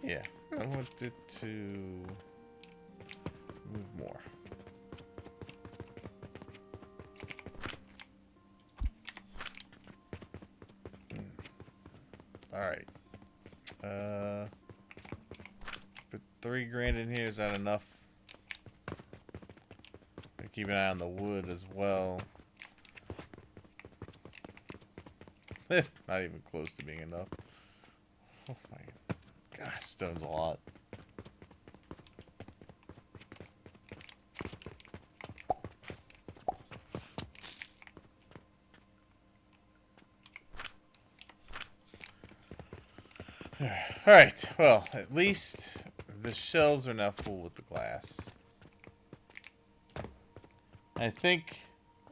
Yeah, I want it to move more. Alright. Put 3 grand in here, is that enough? Keep an eye on the wood as well. Not even close to being enough. Oh my god, stone's a lot. Alright, well, at least the shelves are now full with the glass. I think...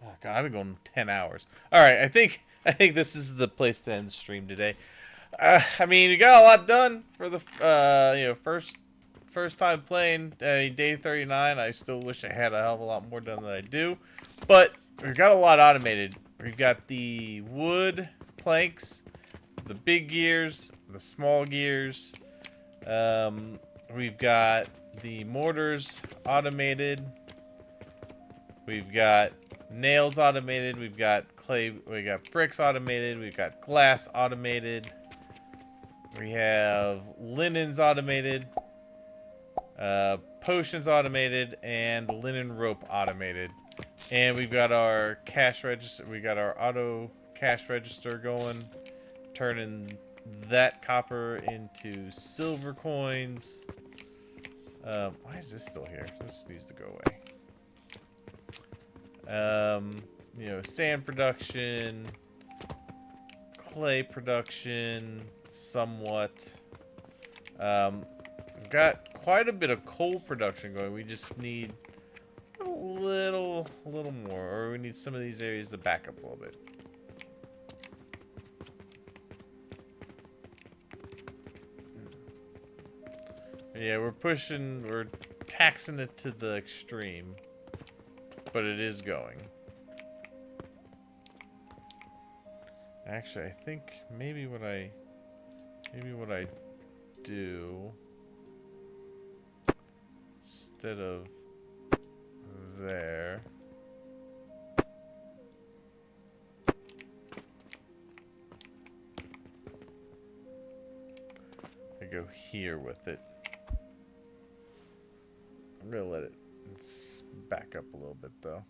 Oh god, I've been going 10 hours. Alright, I think this is the place to end the stream today. I mean, we got a lot done for the first time playing. Day 39. I still wish I had a hell of a lot more done than I do, but we've got a lot automated. We've got the wood planks, the big gears, the small gears. We've got the mortars automated. We've got nails automated. We've got clay. We got bricks automated. We've got glass automated. We have linens automated, potions automated, and linen rope automated. And we've got our cash register. We got our auto cash register going, turning that copper into silver coins. Why is this still here? This needs to go away. You know, sand production, clay production, somewhat. We've got quite a bit of coal production going. We just need a little more, or we need some of these areas to back up a little bit. Yeah, we're taxing it to the extreme, but it is going. Actually, I think maybe what I do instead of there, I go here with it. I'm gonna let it back up a little bit though.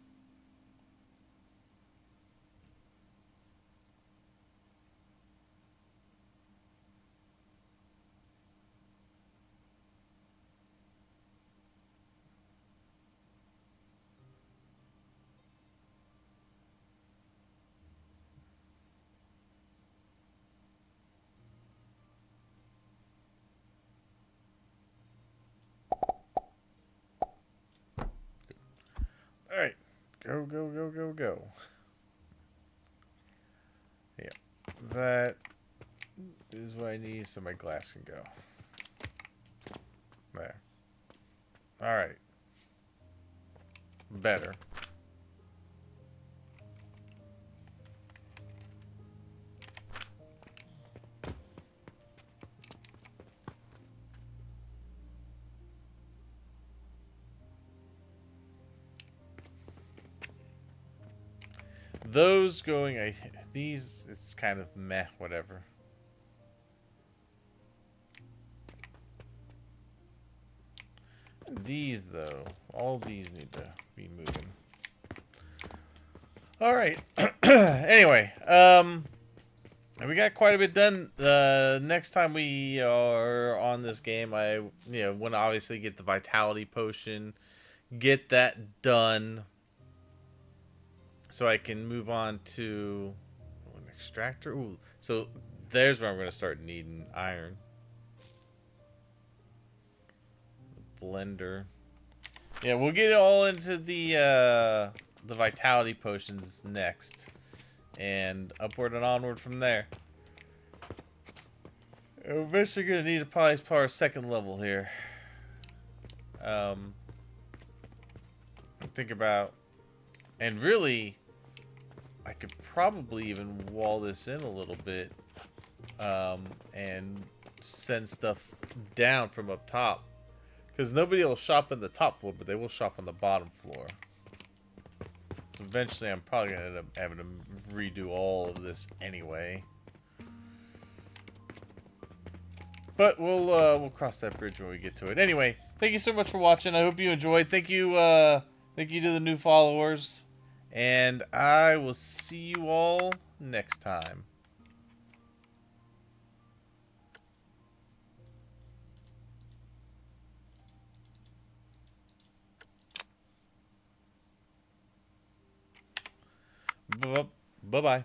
Go, go, go, go, go. Yeah. That is what I need so my glass can go. There. Alright. Better. Those going, these, it's kind of meh, whatever. These, though, all these need to be moving. All right. Anyway, we got quite a bit done. Next time we are on this game, I want to obviously get the vitality potion, get that done, so I can move on to an extractor. Ooh, so there's where I'm going to start needing iron. Blender. Yeah, we'll get it all into the vitality potions next, and upward and onward from there. We're eventually gonna need to probably power second level here. Think about, and really, I could probably even wall this in a little bit, and send stuff down from up top. Because nobody will shop on the top floor, but they will shop on the bottom floor. So eventually, I'm probably going to end up having to redo all of this anyway. But we'll cross that bridge when we get to it. Anyway, thank you so much for watching. I hope you enjoyed. Thank you to the new followers. And I will see you all next time. Bye-bye.